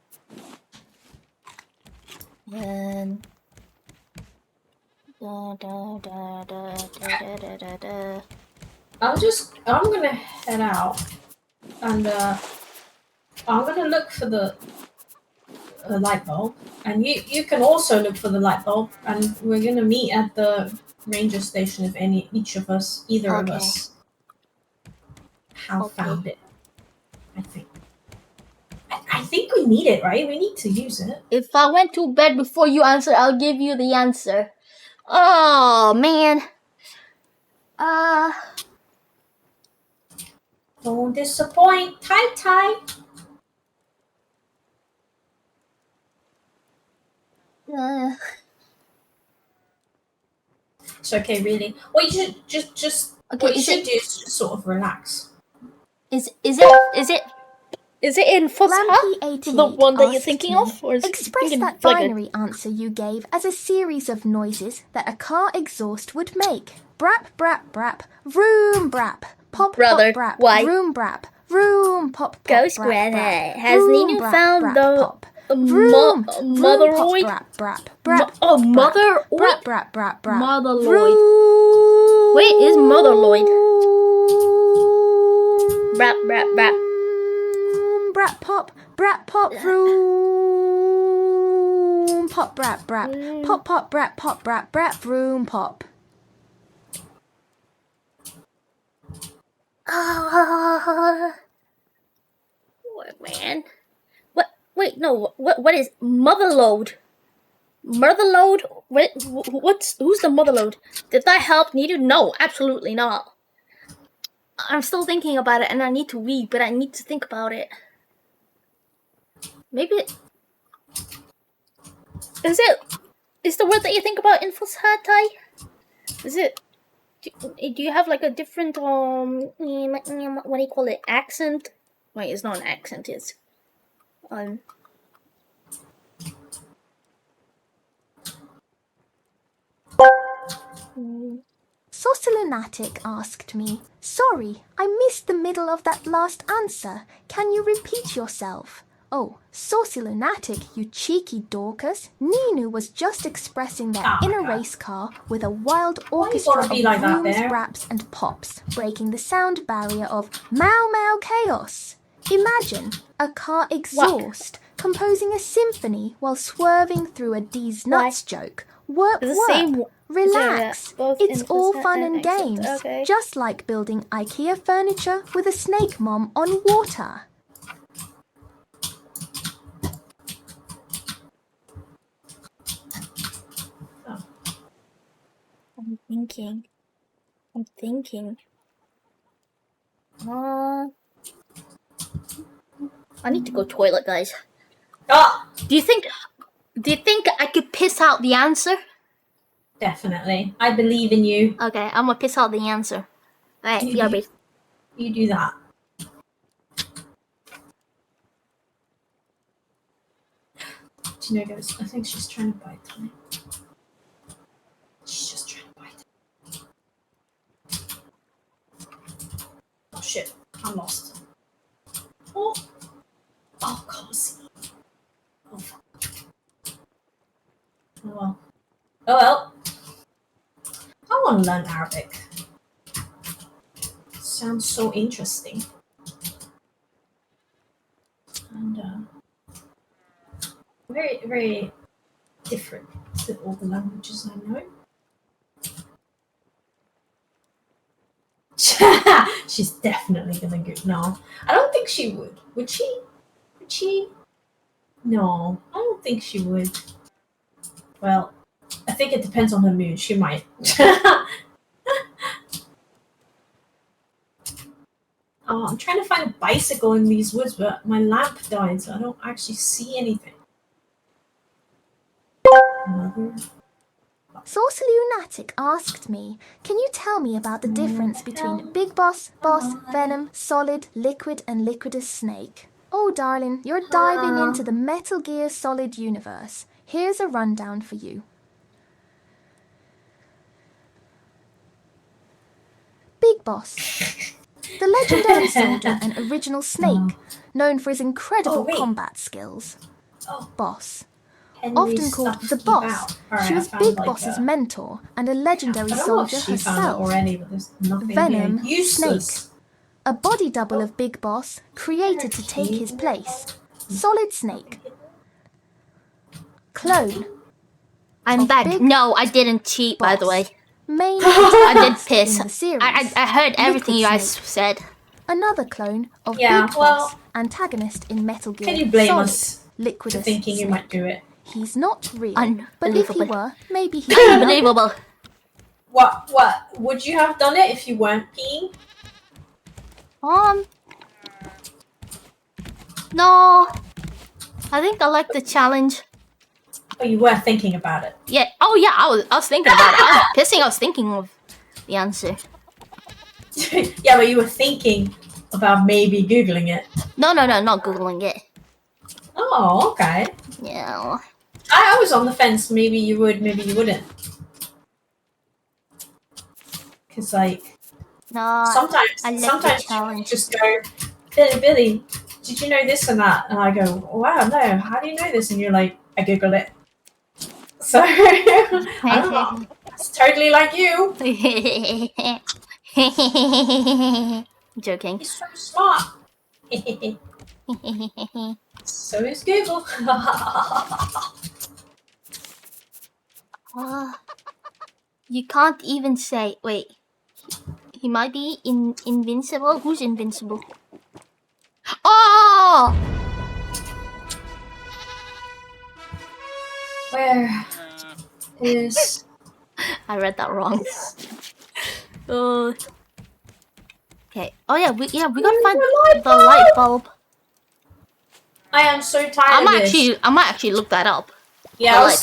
then I'm gonna head out and I'm gonna look for the light bulb, and you can also look for the light bulb, and we're gonna meet at the ranger station if either of us have found it. I think we need it, right? We need to use it. if I went to bed before you answer, I'll give you the answer. Oh man. Don't disappoint, tie. It's okay, really. What you should just Okay, what you should do is just sort of relax. Is it Is it in Fusha? Lampy88 The one that you're asked thinking me, of? Or is express thinking that like binary answer you gave as a series of noises that a car exhaust would make. Brap, brap, brap, vroom, brap, pop, Brother, pop, brap, why? vroom, brap, vroom, pop, pop, Ghost brap, Granny, brap, has vroom, Nino brap, found brap, the pop, vroom, vroom, pop, Motherloid? brap, brap, brap, Oh, pop, Motherloid? brap, brap, brap, brap, Motherloid. vroom, Wait, is Motherloid? Brap, brap, brap. Brat pop, vroom, pop, brat, brap, pop, pop, brat, vroom, pop. What, man? What? Wait, no. What is Motherload? Motherload? Who's the Motherload? Did that help Nido? No, absolutely not. I'm still thinking about it, and I need to read, but I need to think about it. Maybe is the word that you think about in Fushatai? Is it? Do you have like a different what do you call it? Accent? Wait, it's not an accent. It's Saucelunatic asked me, sorry, I missed the middle of that last answer. Can you repeat yourself? Oh, Saucelunatic, you cheeky Dorcas. Ninu was just expressing their inner race car with a wild orchestra of like that, rooms, Bear? raps and pops, breaking the sound barrier of Mau Mau Chaos. Imagine a car exhaust composing a symphony while swerving through a D's nuts joke. Work, It's the same- relax. both It's in all Fusha fun and and accent, games, okay. just like building IKEA furniture with a snake mom on water. I'm thinking. I need to go toilet, guys. Ah, Do you think I could piss out the answer? definitely. I believe in you. Okay, I'm gonna piss out the answer. Alright, You yeah, do. You do that. Do you know, guys? I think she's trying to bite me. She's just trying to bite. Oh shit! I'm lost. Oh, can't see. Oh fuck. Oh well. Oh well. I want to learn Arabic. Sounds so interesting. And very, very different to all the languages I know. She's definitely gonna go. No, I don't think she would. Would she? Would she? No, I don't think she would. Well, I think it depends on her mood. She might. Oh, I'm trying to find a bicycle in these woods, but my lamp died, so I don't actually see anything. Mother. Saucelunatic asked me, can you tell me about the difference between Big Boss, Boss, Venom, Solid, Liquid and Liquidus Snake? Oh darling, you're diving into the Metal Gear Solid universe. Here's a rundown for you. Big Boss. The legendary soldier and original Snake, known for his incredible combat skills. Boss. Often called the Boss, she was Big Boss's mentor and a legendary soldier herself. Already, but there's nothing Venom, here. Useless. Snake. A body double of Big Boss, created to take his place. Solid Snake. Clone. I'm back. Big No, I didn't cheat, by the Boss. way. Main I did antagonist piss. in the series. I heard everything you Liquid guys Snake. said. Another clone of Yeah, Big well, Boss, antagonist in Metal Gear Can you blame Solid, us for Liquidus thinking you Snake. might do it? He's not real, but if he Unbelievable. were, maybe he'd Unbelievable. What? Would you have done it if you weren't peeing? No. I think I like the challenge. Oh, you were thinking about it. Yeah. Oh yeah, I was thinking about it. I was pissing. I was thinking of the answer. Yeah, but you were thinking of about maybe googling it. No, not googling it. Oh, okay. Yeah. I was on the fence. Maybe you would, maybe you wouldn't. Because like No. sometimes I like the sometimes you challenge. just go, Billy, did you know this and that? And I go, wow, no. How do you know this? And you're like, I googled it. So I don't know. It's totally like you. Joking. He's so smart. So is Google. You can't even say. Wait. He might be invincible. Who's invincible? Oh! Where is... I read that wrong. Okay. Oh yeah, we gotta find the light bulb. I am so tired of this. I might actually look that up. Yeah, I was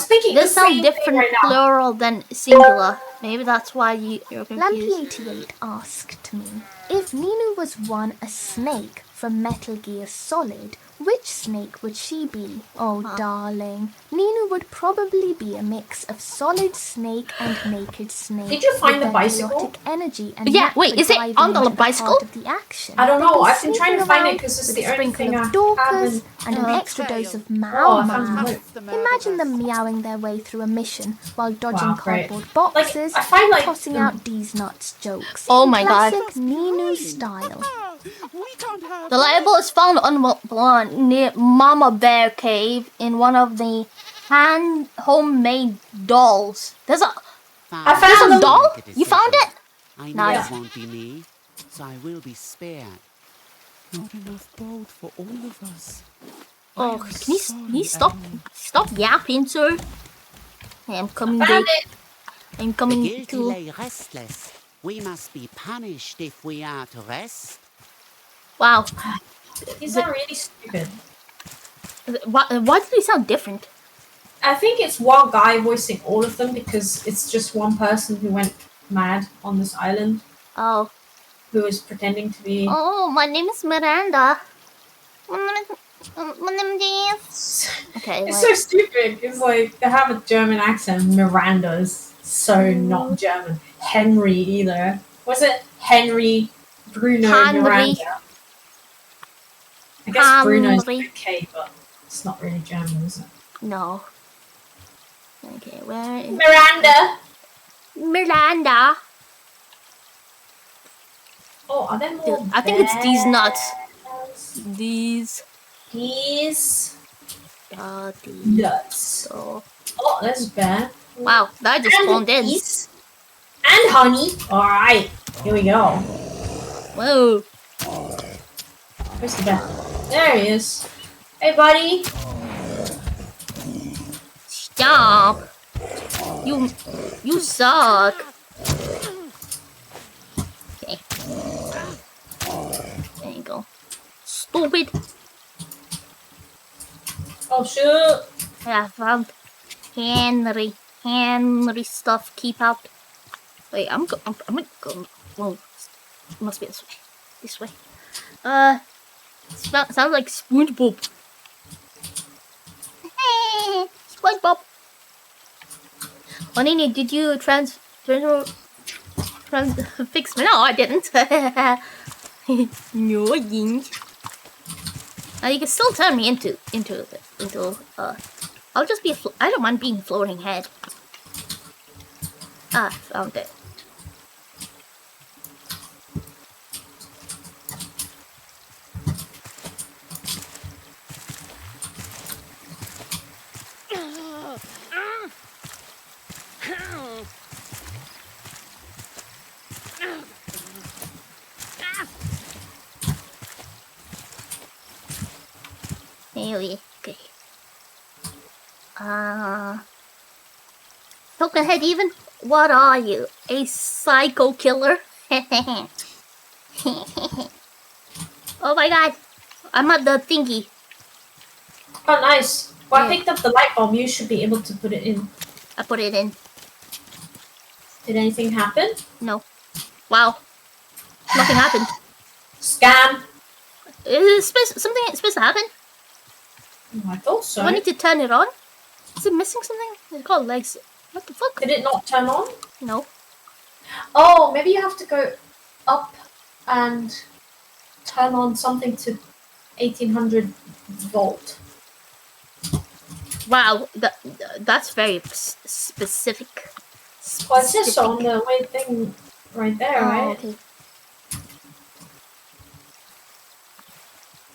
thinking This the sounds same different thing right now. plural than singular. Maybe that's why you're confused. Lampy88 asked me, if Ninu was a snake from Metal Gear Solid, which snake would she be? Oh, darling. Ninu would probably be a mix of Solid Snake and Naked Snake. Did you find with the their bicycle? chaotic energy and Yeah, knack wait, for is it diving on the into bicycle? heart of the action. I don't They'd know. be I've been trying to sneaking find it around because it's with the a only sprinkle thing of I Dorcas haven't. and an extra dose of Oh, Mau I found Mau. the Imagine them meowing their way through a mission while dodging Wow, great. cardboard boxes, I find like tossing out D's nuts jokes. Oh my god. Classic Ninu style. We can't have. The light bulb is found on near Mama Bear Cave in one of the homemade dolls. There's a found a them. doll? You found it? I know Nice. it won't be me, so I will be spared. Not enough gold for all of us. Oh, can you stop yapping, sir? I'm coming back. Found it. I'm The coming guilty to. lay restless. We must be punished if we are to rest. Wow. These are really stupid. Why did they sound different? I think it's one guy voicing all of them because it's just one person who went mad on this island Oh. who is pretending to be. Oh, my name is Miranda. My name is. Okay. It's wait. so stupid. It's like they have a German accent. Miranda is so not German. Henry either. Was it Henry Bruno Henry. Miranda? I guess Bruno's Henry. okay, but it's not really German, is it? No. Okay, where is Miranda. Miranda? Oh, are there more? I think it's these nuts. bears? These. These nuts. Oh. Oh, there's a bear. Wow, that just spawned in. geese. And honey. Alright, here we go. Whoa. Where's the bear? There he is. Hey, buddy. Stop. You suck. Okay. There you go. Stupid. Oh, shoot. I found Henry stuff. Keep out. Wait, I'm gonna go. Whoa. It must be this way. This way. Sounds like SpongeBob. SpongeBob. Oh, Nini, did you fix me? No, I didn't. No, I didn't. You can still turn me into I'll just be I don't mind being floating head. Ah, found it. Anyway, okay. Token head even? What are you? A psycho killer? Oh my god. I'm at the thingy. Oh, nice. Well, I Yeah. picked up the light bulb. You should be able to put it in. I put it in. Did anything happen? No. Wow. Nothing happened. Scam. Is something supposed to happen? I thought so. Do I need to turn it on? Is it missing something? It's got legs. What the fuck? Did it not turn on? No. Oh, maybe you have to go up and turn on something to 1800 volt. Wow, that's very specific. Well, it's just on the weird thing right there, right? Okay.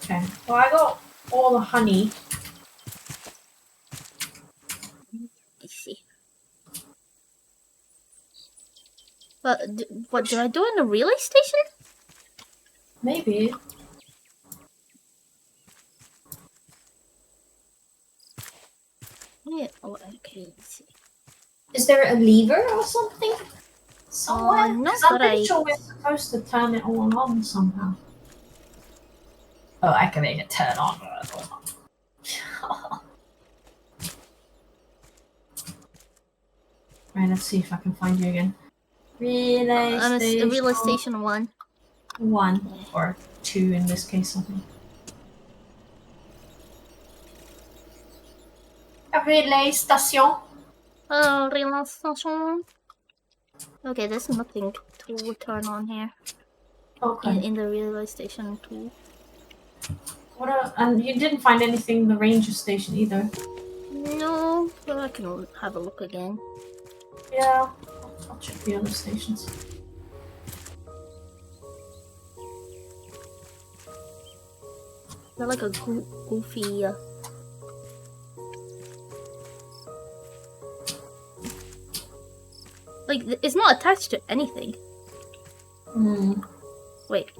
Okay. Well, I got all the honey. I see. But what do I do in the relay station? Maybe. Yeah. Oh, okay. Let's see. Is there a lever or something? Somewhere? No, 'Cause I'm but pretty sure we're supposed to turn it all on somehow. Oh, I can make it turn on. Right, let's see if I can find you again. Relay I'm station. a relay station 1. 1 or 2 in this case, I think. A relay station. Oh, relay station. Okay, there's nothing to turn on here Okay. in the relay station 2. And you didn't find anything in the ranger station either. No, but I can have a look again. Yeah, I'll check the other stations. They're like a goofy. Like, it's not attached to anything. Hmm. Wait.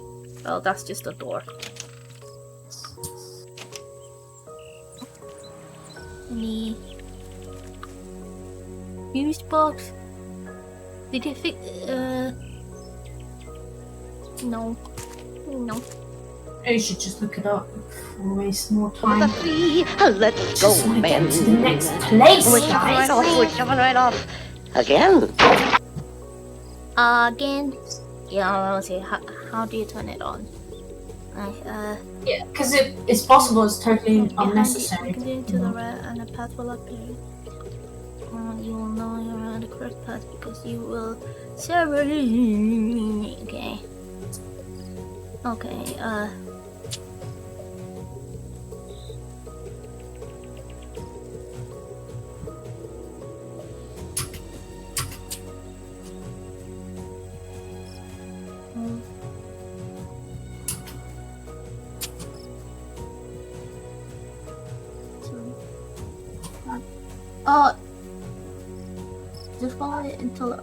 Oh, that's just a door. Any fuse box? Did you fix? No. No. You should just look it up before we waste more time. Let's go, Just want to man. get to the next place, We're jumping right off. We're jumping right off. Again? Again? Yeah, let's see. How do you turn it on? Yeah, because it's possible it's totally unnecessary. Continue to the right and the path will appear. You will know you're on the correct path because you will okay. Okay, just follow it until.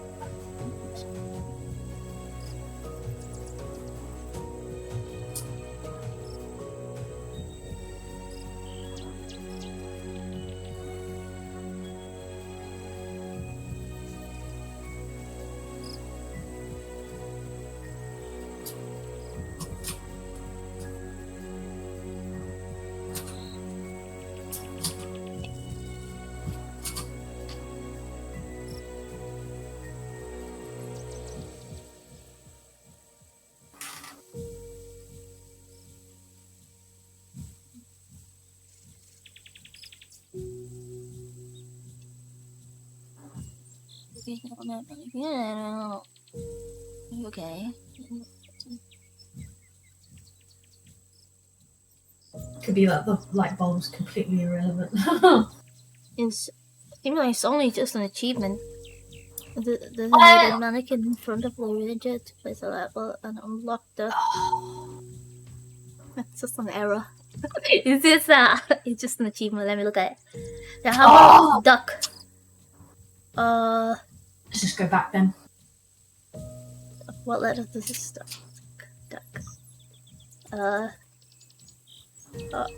Okay. Could be that the light bulb's completely irrelevant. Seems like it's only just an achievement. There's a mannequin in front of the ranger to place a level and unlock the. That's just an error. Is this it's just an achievement. Let me look at it. Now, how about duck? Let's just go back then. What letter does this start? Duck. Duck.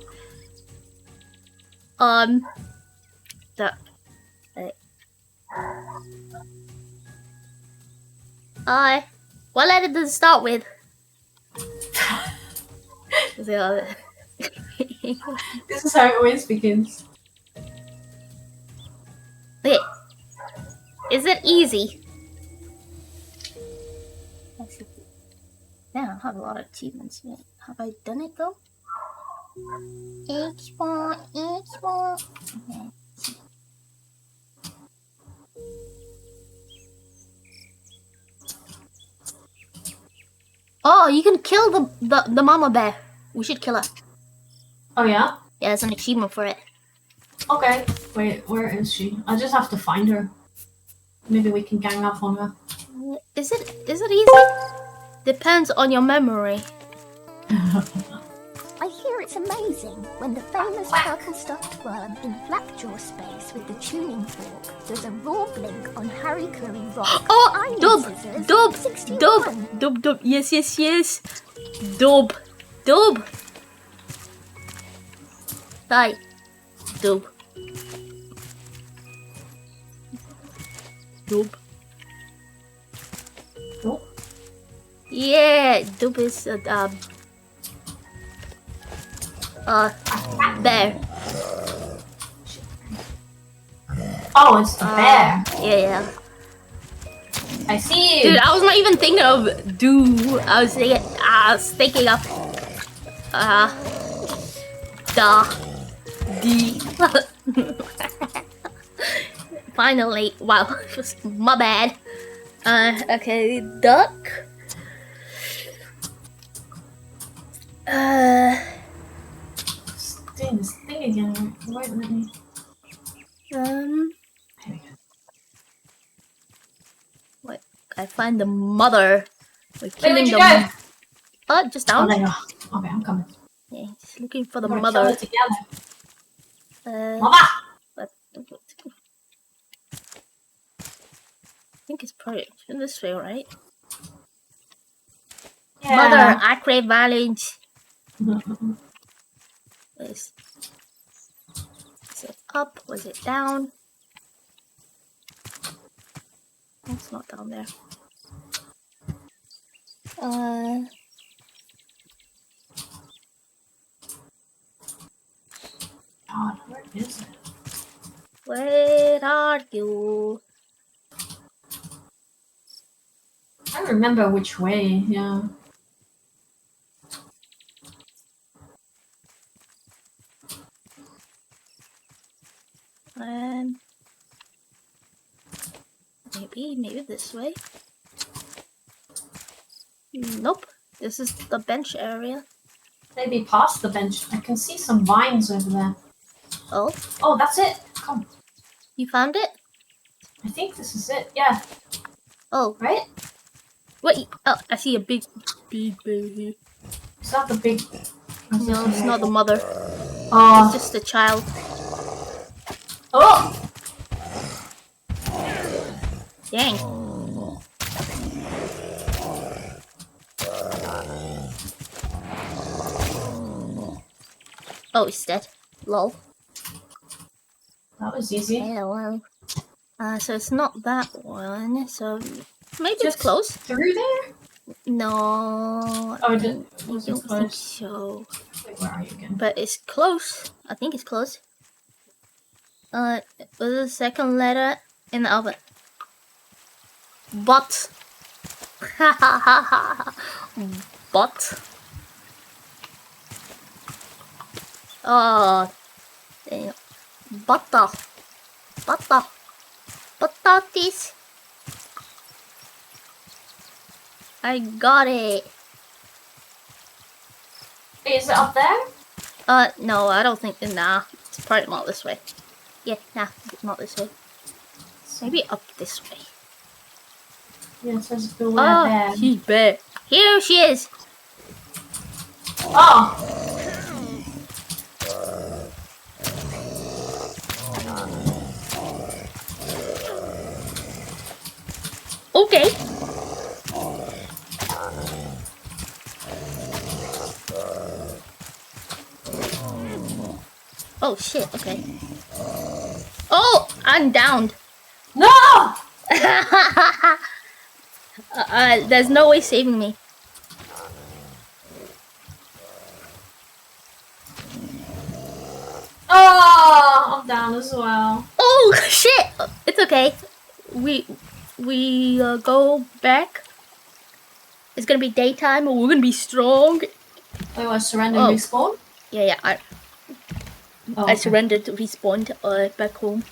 What letter does it start with? This is how it always begins. Okay. Is it easy? Yeah, I have a lot of achievements. Wait, have I done it though? Export. Okay. Oh, you can kill the mama bear. We should kill her. Oh yeah? Yeah, there's an achievement for it. Okay. Wait, where is she? I just have to find her. Maybe we can gang up on her. Is it easy? Depends on your memory. I hear it's amazing when the famous purple stuffed worm in Flapjaw space with the tuning fork does a raw blink on Harry Curry Rock. Oh, I need dub, scissors. dub, 61. dub. Yes. Dub. Die. Dub. Oh, Yeah, dub is bear. oh, it's the bear. Yeah. I see you. Dude, I was not even thinking of do. I was thinking of the finally. Wow, my bad. Okay, duck. Doing this thing again. Wait, let me. There we go. What? I find the mother. We're Wait, killing where'd you them. go? Oh, just Oh, down. there you are. Okay, I'm coming. Yeah, just looking for the We're gonna mother. kill her together. Uh, Mama! but I think it's probably this way, right? Yeah. Mother, I crave violence. Is it up? Was it down? It's not down there. God, where is it? Where are you? I don't remember which way, yeah. Maybe this way. Nope. This is the bench area. Maybe past the bench. I can see some vines over there. Oh, Oh, that's it. Come. you found it? I think this is it. Yeah. Oh, Right? wait. Oh, I see a big baby. Is that the big... No, it's not the mother. Oh. It's just the child. Oh! Dang. Oh, he's dead. Lol. That was easy. Hello. So it's not that one. So maybe it's Just close. Through there? No. Oh, I it don't wasn't think close. so. Wait, where are you again? But it's close. I think it's close. What's the second letter in the alphabet? But. But. Oh. Damn. Butter. Potatoes. I got it. Is it up there? No, I don't think. Nah, it's probably not this way. Yeah, nah, it's not this way. Maybe up this way. Yeah, it says beware bear. She's back. Here she is. Oh! Okay. Oh shit, okay. Oh, I'm downed. No! There's no way saving me. Oh! I'm down as well. Oh shit! It's okay. We go back. it's gonna be daytime or we're gonna be strong. Oh, I surrender Oh. and respawn? Yeah, I Oh, surrendered to respawn back home.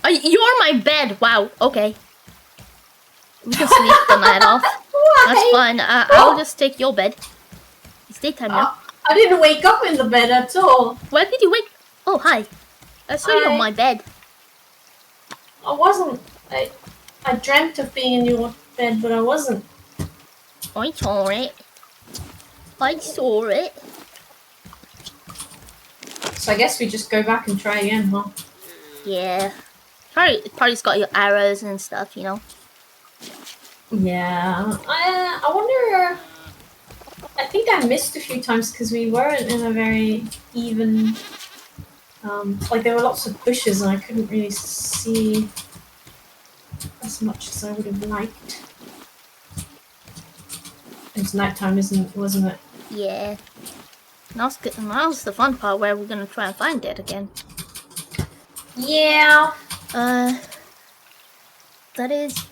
You're my bed. Wow. Okay. We can sleep the night off. That's Why? fine. I'll just take your bed. It's daytime now. I didn't wake up in the bed at all. Why did you wake? Oh, hi. I saw you on Hi. my bed. I wasn't. I dreamt of being in your bed, but I wasn't. I saw it. I saw it. So I guess we just go back and try again, huh? Yeah. Probably's got your arrows and stuff, you know. Yeah. I wonder. I think I missed a few times because we weren't in a very even. Like there were lots of bushes and I couldn't really see as much as I would have liked. It's nighttime, wasn't it? Yeah. Now's the fun part where we're gonna try and find it again. Yeah. That is.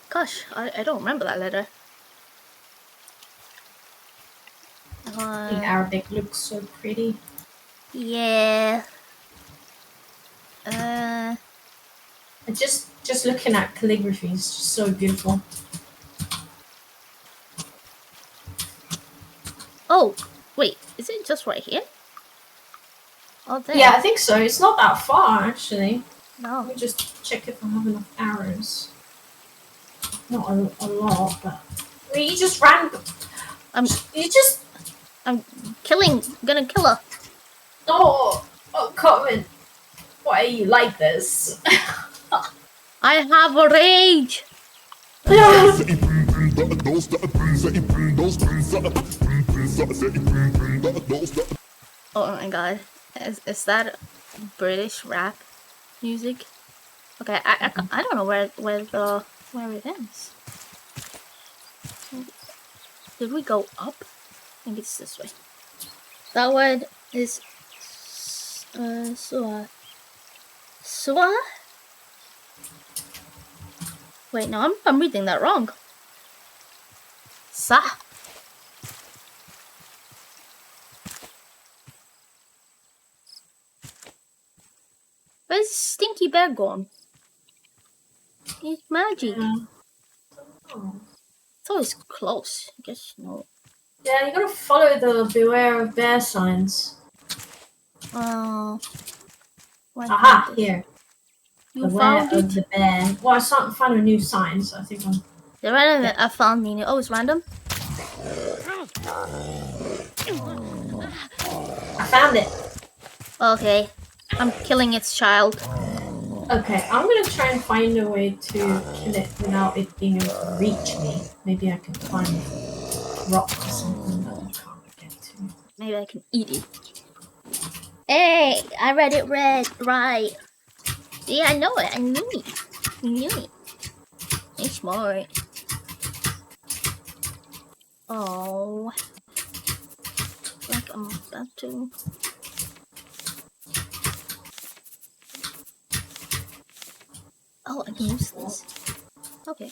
Gosh, I don't remember that letter. The Arabic looks so pretty. Yeah. Just looking at calligraphy is just so beautiful. Oh, wait, is it just right here? Oh, there. Yeah, I think so. It's not that far actually. No. Let me just check if I have enough arrows. Not a lot, but you just ran. I'm gonna kill her. Oh, Coven. Why are you like this? I have a rage. Oh my god, is that British rap music? Okay, I don't know where it ends. Did we go up? I think it's this way. That word is Sua. Sua? Wait, no, I'm reading that wrong. Sa. Where's Stinky Bear gone? He's magic. Oh. It's always close. I guess no. Yeah, you gotta follow the beware of bear signs. Why Aha, can't it? here. You Beware found of it? the bear. Well, I found a new sign, so I think I'm. The random I found Nino. Oh, it's random. I found it. Okay, I'm killing its child. Okay, I'm gonna try and find a way to kill it without it being able to reach me. Maybe I can find a rock or something that I can't get to. Maybe I can eat it. Hey, I read it right. Yeah, I know it. I knew it. It's smart. Oh. Like I'm about to. Oh, I can use this. Okay.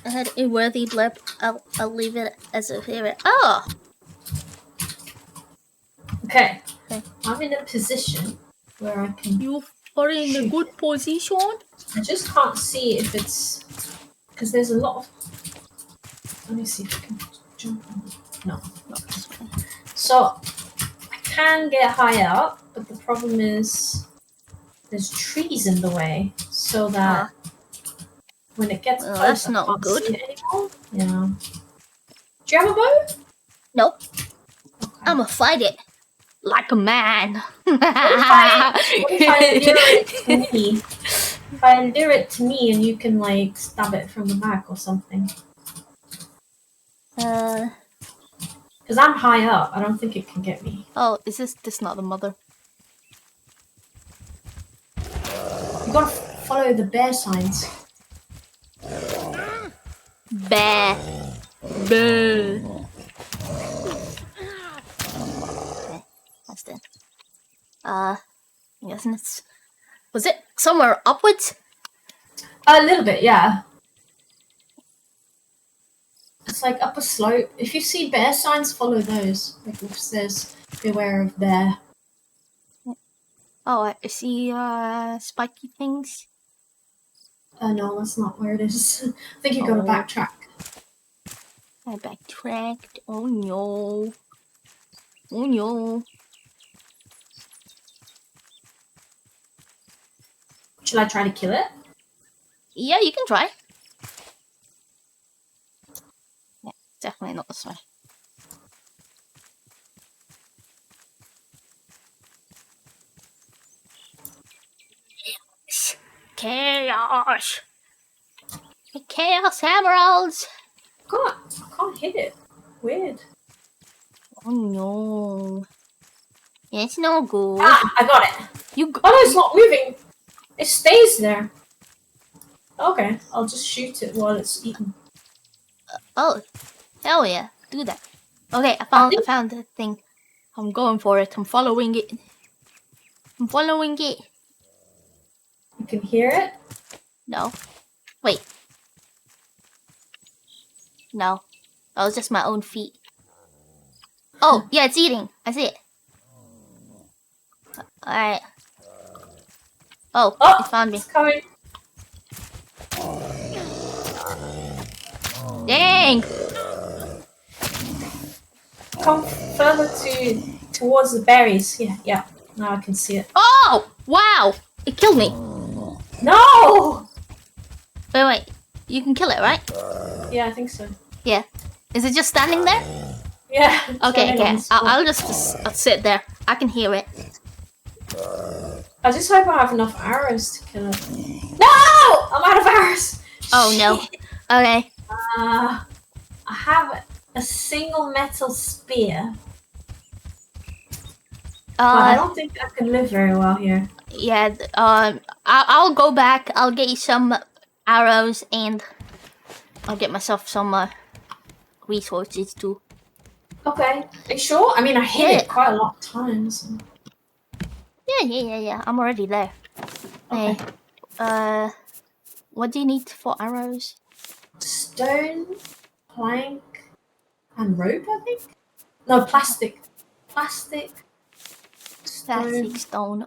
I had a worthy blurb. I'll leave it as a favorite. Oh! Okay. Okay. I'm in a position where I can. You are in a good position. I just can't see if it's because there's a lot of. Let me see if I can jump on. No. That's fine. So I can get high up, but the problem is there's trees in the way, so that when it gets Well, close, that's I not can't good. see it anymore. Yeah. Do you have a bow? Nope. Okay. I'ma fight it like a man. What if I lure it to me? If I lure it to me and you can like stab it from the back or something. Because I'm high up, I don't think it can get me. Oh, is this not the mother? You gotta follow the bear signs. Bear. Bear. guess then. I'm guessing it's... Was it somewhere upwards? A little bit, yeah. It's like up a slope. If you see bear signs, follow those. Like if it says, beware of bear. Oh, I see spiky things. No, that's not where it is. I think you gotta Oh. backtrack. I backtracked. Oh no. Oh no. Should I try to kill it? Yeah, you can try. Yeah, definitely not this way. Chaos! Chaos emeralds! I can't hit it. Weird. Oh no. It's no good. Ah, I got it. You Oh no, it's not moving. It stays there. Okay, I'll just shoot it while it's eating. Oh, hell yeah. Do that. Okay, I found the thing. I'm going for it. I'm following it. I'm following it. You can hear it. No. Wait. No. That was just my own feet. Oh, yeah, it's eating. I see it. Alright. Oh, Oh, it found me. it's coming. Dang! Come further towards the berries. Yeah. Now I can see it. Oh! Wow! It killed me. No! Wait. You can kill it, right? Yeah, I think so. Yeah. Is it just standing there? Yeah. Okay. on the spot. I'll just I'll sit there. I can hear it. I just hope I have enough arrows to kill it. No! I'm out of arrows! Oh no. Okay. I have a single metal spear. But I don't think I can live very well here. Yeah. I'll go back. I'll get you some arrows and I'll get myself some resources too. Okay. Are you sure? I mean, I hit Yeah. it quite a lot of times. Yeah. I'm already there. Okay. Hey, what do you need for arrows? Stone, plank, and rope, I think? No, plastic. Plastic, stone, Plastic, stone.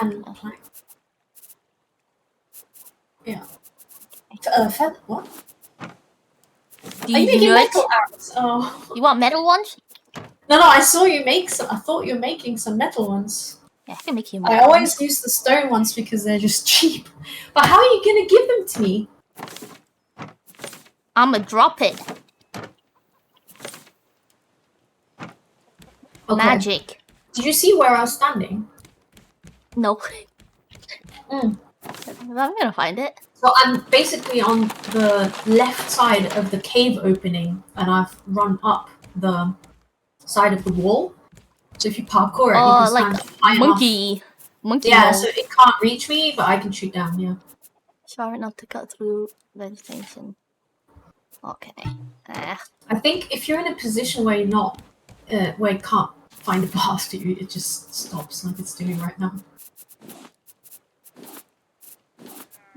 and plank. Yeah. What? Do Are you you making know it? metal arrows? Oh. You want metal ones? No, I saw you make some. I thought you were making some metal ones. Yeah, I can make you I metal always ones. use the stone ones because they're just cheap. But how are you gonna give them to me? I'ma drop it. Okay. Magic. Did you see where I was standing? No. Mm. I'm gonna find it. So I'm basically on the left side of the cave opening, and I've run up the side of the wall. So if you parkour it, you Oh, can like stand high enough. monkey Yeah, mode. so it can't reach me, but I can shoot down. Yeah. Sorry not to cut through vegetation. Okay. I think if you're in a position where you're not, where you can't find a path to you, it just stops like it's doing right now.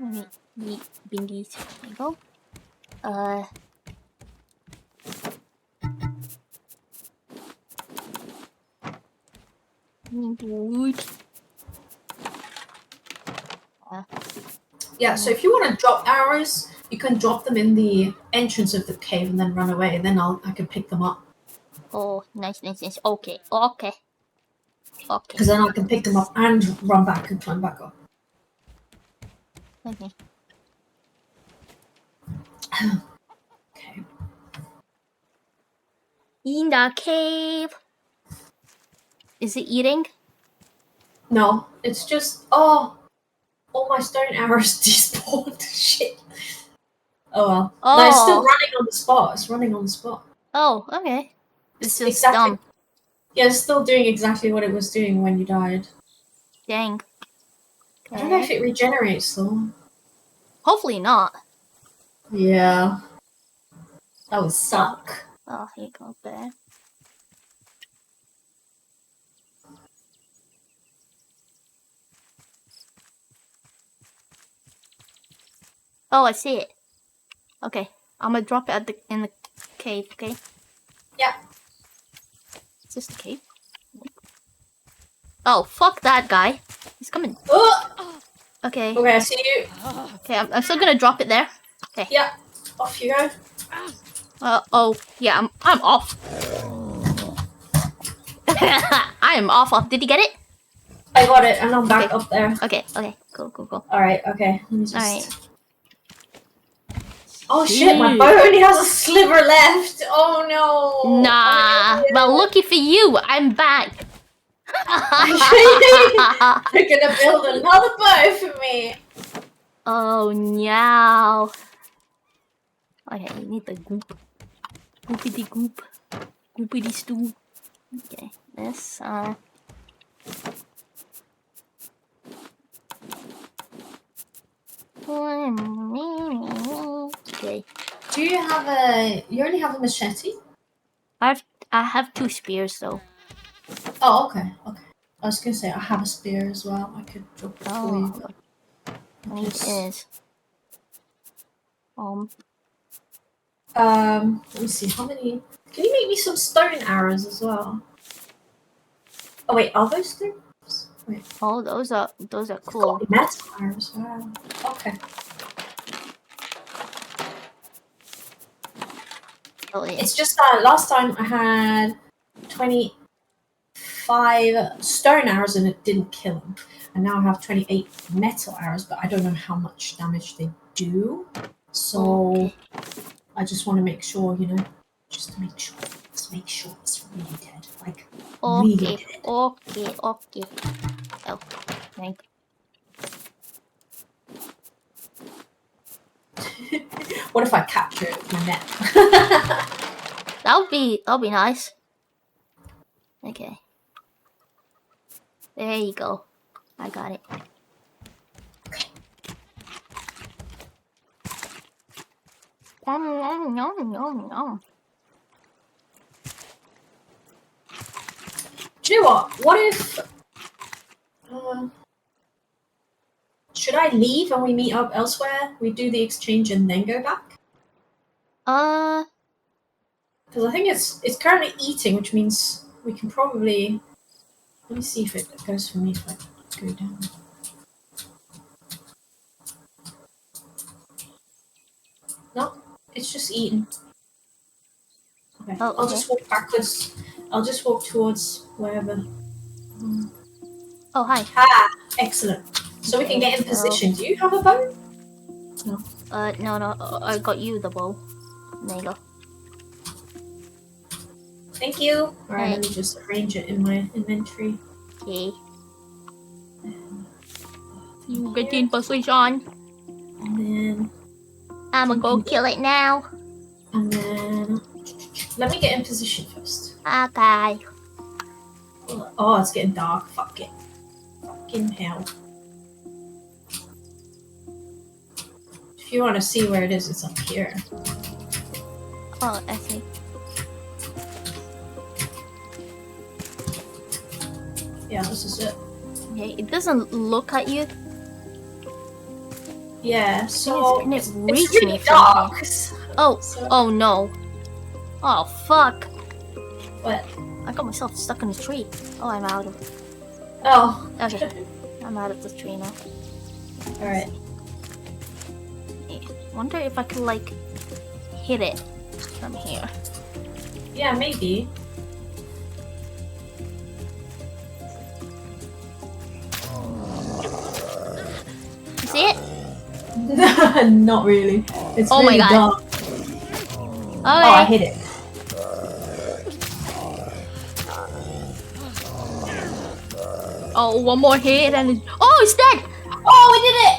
Let me eat bingies. There you go. Good. Yeah, so if you want to drop arrows, you can drop them in the entrance of the cave and then run away, and then I can pick them up. Oh, nice. Okay. Because then I can pick them up and run back and climb back up. Okay. Okay. In the cave. Is it eating? No, it's just all my stone arrows despawned. Shit. Oh well. No, it's still Oh. running on the spot. It's running on the spot. Oh, okay. It's just exactly. dumb. Yeah, it's still doing exactly what it was doing when you died. Dang. I don't know if Okay. it regenerates though. Hopefully not. Yeah. That would suck. Oh, here you go, bear. Oh, I see it. Okay, I'm gonna drop it in the cave. Okay. Yeah. Is this the cave? Oh, fuck that guy. He's coming. Oh! Okay. Okay, I see you. Okay, I'm still gonna drop it there. Okay. Yeah. Off you go. Oh, yeah, I'm off. I am off. Did you get it? I got it, and I'm back up there. Okay, cool. Alright, okay. Let me just... Alright. Oh shit, my bow only has a sliver left. Oh no. Nah, well, lucky for you, I'm back. They're gonna build another bow for me. Oh no. Okay, you need the goop. Goopity goop. Goopity stew. Okay, this, okay. Do you have a... You only have a machete? I have 2 spears though. Oh, okay. I was gonna say, I have a spear as well. I could drop it for you. But It is. let me see, how many... Can you make me some stone arrows as well? Oh wait, are those stones? Wait. Oh, those are cool. Got metal arrows, wow. Okay. Oh, yeah. It's just that last time I had 25 stone arrows and it didn't kill him. And now I have 28 metal arrows, but I don't know how much damage they do. So I just want to make sure, you know, just make sure it's really dead. Like, really dead. Okay. Oh, thank. What if I capture it with my net? That'll be nice. Okay. There you go. I got it. Nom. Do you know what? What if... should I leave and we meet up elsewhere? We do the exchange and then go back? Because I think it's currently eating, which means we can probably... Let me see if it goes for me if I go down. No, it's just eating. Okay, Oh, I'll just walk backwards. I'll just walk towards wherever. Oh, hi. Ah, excellent. So we can get in position. Do you have a bow? No. No. I got you the bow. There you go. Thank you. Alright, Right. let me just arrange it in my inventory. Okay. You get in position. And then... I'ma go kill it now. And then... Let me get in position first. Okay. Oh, it's getting dark. Fuck it. Fucking hell. If you want to see where it is, it's up here. Oh, I see. Yeah, this is it. Okay, it doesn't look at you. Yeah, so Can it it's reach really me from dark. Oh, So- oh no. Oh fuck. What? I got myself stuck in a tree. Oh, I'm out of it. Oh, Okay. I'm out of the tree now. alright. Wonder if I could like hit it from here. Yeah, maybe. You see it? Not really. It's Oh my really God. dark. Okay. Oh, I hit it. Oh, one more hit and oh, it's dead! Oh, we did it!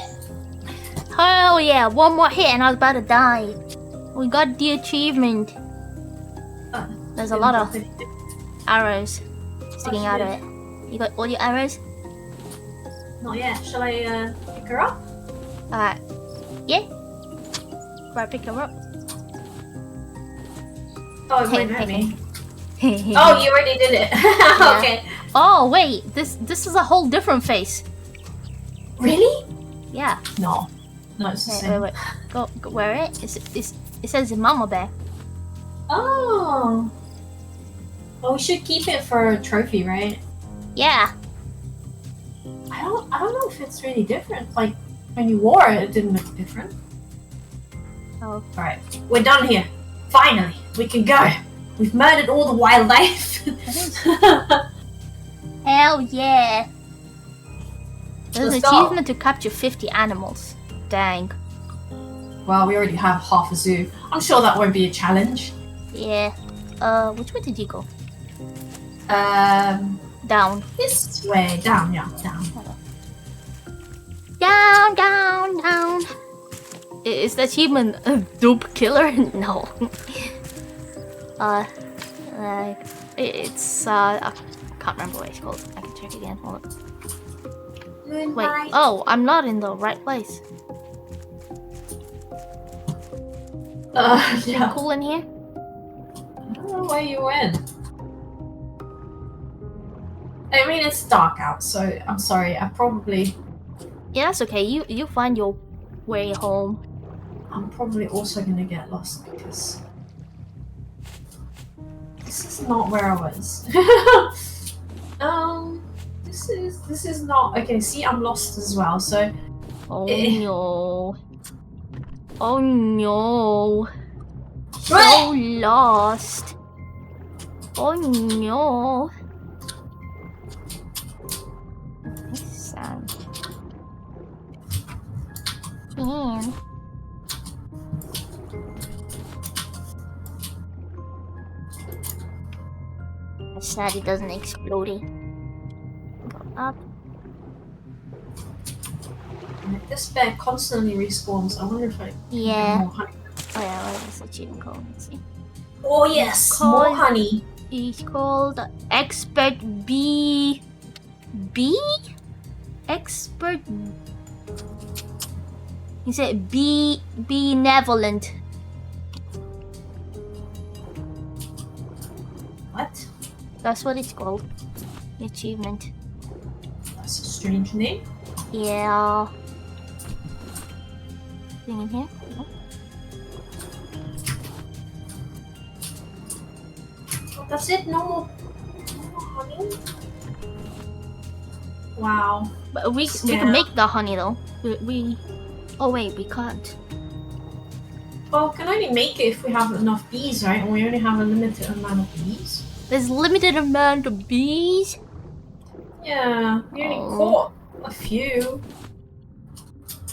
Hell yeah, one more hit and I was about to die. We got the achievement. There's a lot of arrows sticking out of it. You got all your arrows? Not yet. Shall I pick her up? Yeah. Where I pick her up? Oh, it went at me. Oh, Oh, you already did it. Okay. Oh wait, this is a whole different face. Really? Yeah. No. No, it's the Wait, same. wait. Go where it? It says Mama Bear. Oh. Well, we should keep it for a trophy, right? Yeah. I don't know if it's really different. Like when you wore it, it didn't look different. Oh. Alright, we're done here. Finally, we can go. We've murdered all the wildlife. Hell yeah. There's an Let's go. achievement to capture 50 animals. Dang. Well, we already have half a zoo. I'm sure that won't be a challenge. Yeah. Which way did you go? Down. This way. Down, yeah, down. Down, down, down. Is the achievement a dope killer? No. It's I can't remember what it's called. I can check again. Hold on. Wait. Oh, I'm not in the right place. Yeah. Cool in here? I don't know where you went. I mean, it's dark out, so I'm sorry. I probably. Yeah, that's okay. You find your way home. I'm probably also gonna get lost because this is not where I was. This is not okay. See, I'm lost as well. So Oh no. Oh no. So Right. lost. Oh no. This sound. Man. It's sad it doesn't explode. Go up. this bear constantly respawns. I wonder if I can get Yeah. more honey. Oh yeah, what is the achievement called? Let's see. Oh yes, Call- more honey. It's called Expert B. B? Expert. He said benevolent. What? That's what it's called. The achievement. That's a strange name. Yeah. Thing in here? No. That's it. No more honey. Wow. But we Yeah. can make the honey though. We oh wait, we can't. Well, we can only make it if we have enough bees, right? And we only have a limited amount of bees. There's limited amount of bees. Yeah, we only Oh. caught a few.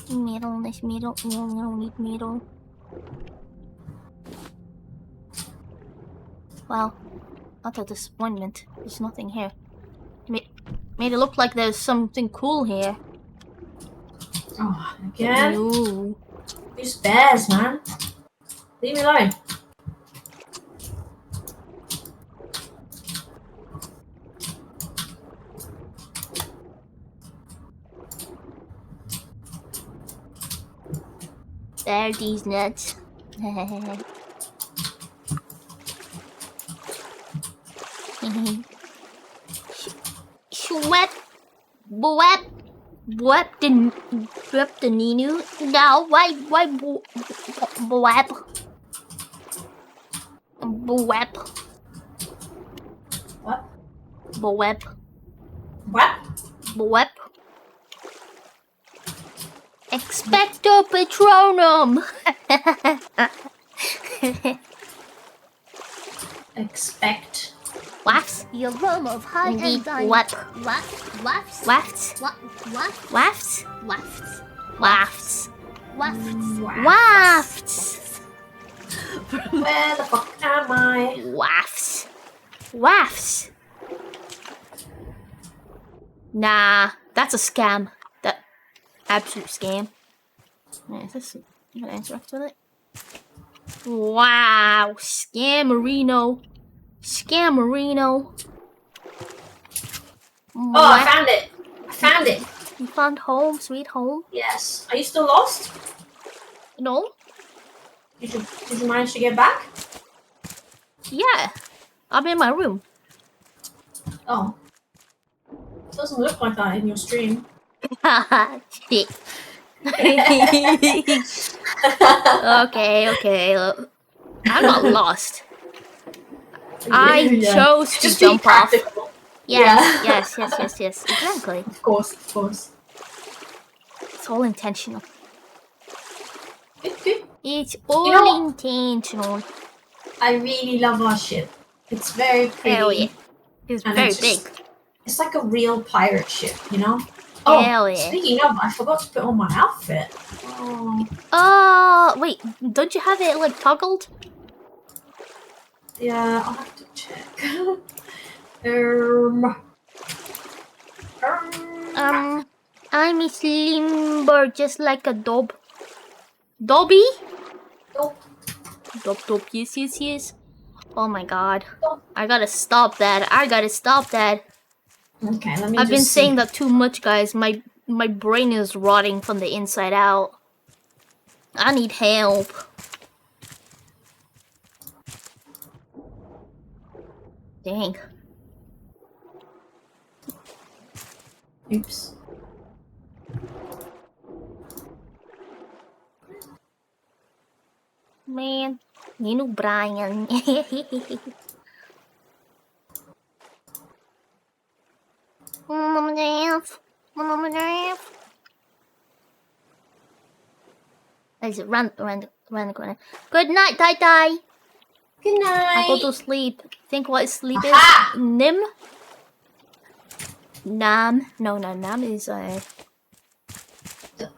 Middle, this middle, need middle. Wow, what a disappointment. There's nothing here. Made it look like there's something cool here. Oh, again? No. These bears, man. Leave me alone. There, these nuts. Sweat, wet, the Ninu. No, why, web, web. What? Web, What? web. Expecto Patronum. Expect. Wafts. The aroma of high-end Indeed, dining. what? Wafts. Wafts. Wafts. Wafts. Wafts. Wafts. Wafts. Wafts. Where the fuck am I? Wafts. Wafts. Nah, that's a scam. That absolute scam. Is this? I'm gonna interact with it. Wow, Scammerino. Scammerino. Oh, I found it. I found it. You found home, sweet home? Yes. Are you still lost? No? Did you manage to get back? Yeah. I'm in my room. Oh. Doesn't look like that in your stream. Shit. Okay. I'm not lost. I Yeah. chose to Just be jump off. practical. Yes. Exactly. Of course. It's all intentional. Good. It's know all what? intentional. I really love our ship. It's very pretty. Hell yeah. It's And very it's big. just, it's like a real pirate ship, you know? Hell Oh, yeah. speaking of, I forgot to put on my outfit. Wait, don't you have it like toggled? Yeah, I'll have to check. I'm a slim bird just like a dob. Dobby? Nope. Dob, yes. Oh my god. Dob. I gotta stop that. Okay, let me I've been just saying see. that too much, guys. My brain is rotting from the inside out. I need help. Dang. Oops. Man, you know Brian. Let's run the corner. Good night, Tai. Good night. I go to sleep. Think what sleep Aha! is? Nim? Nam? No, Nam is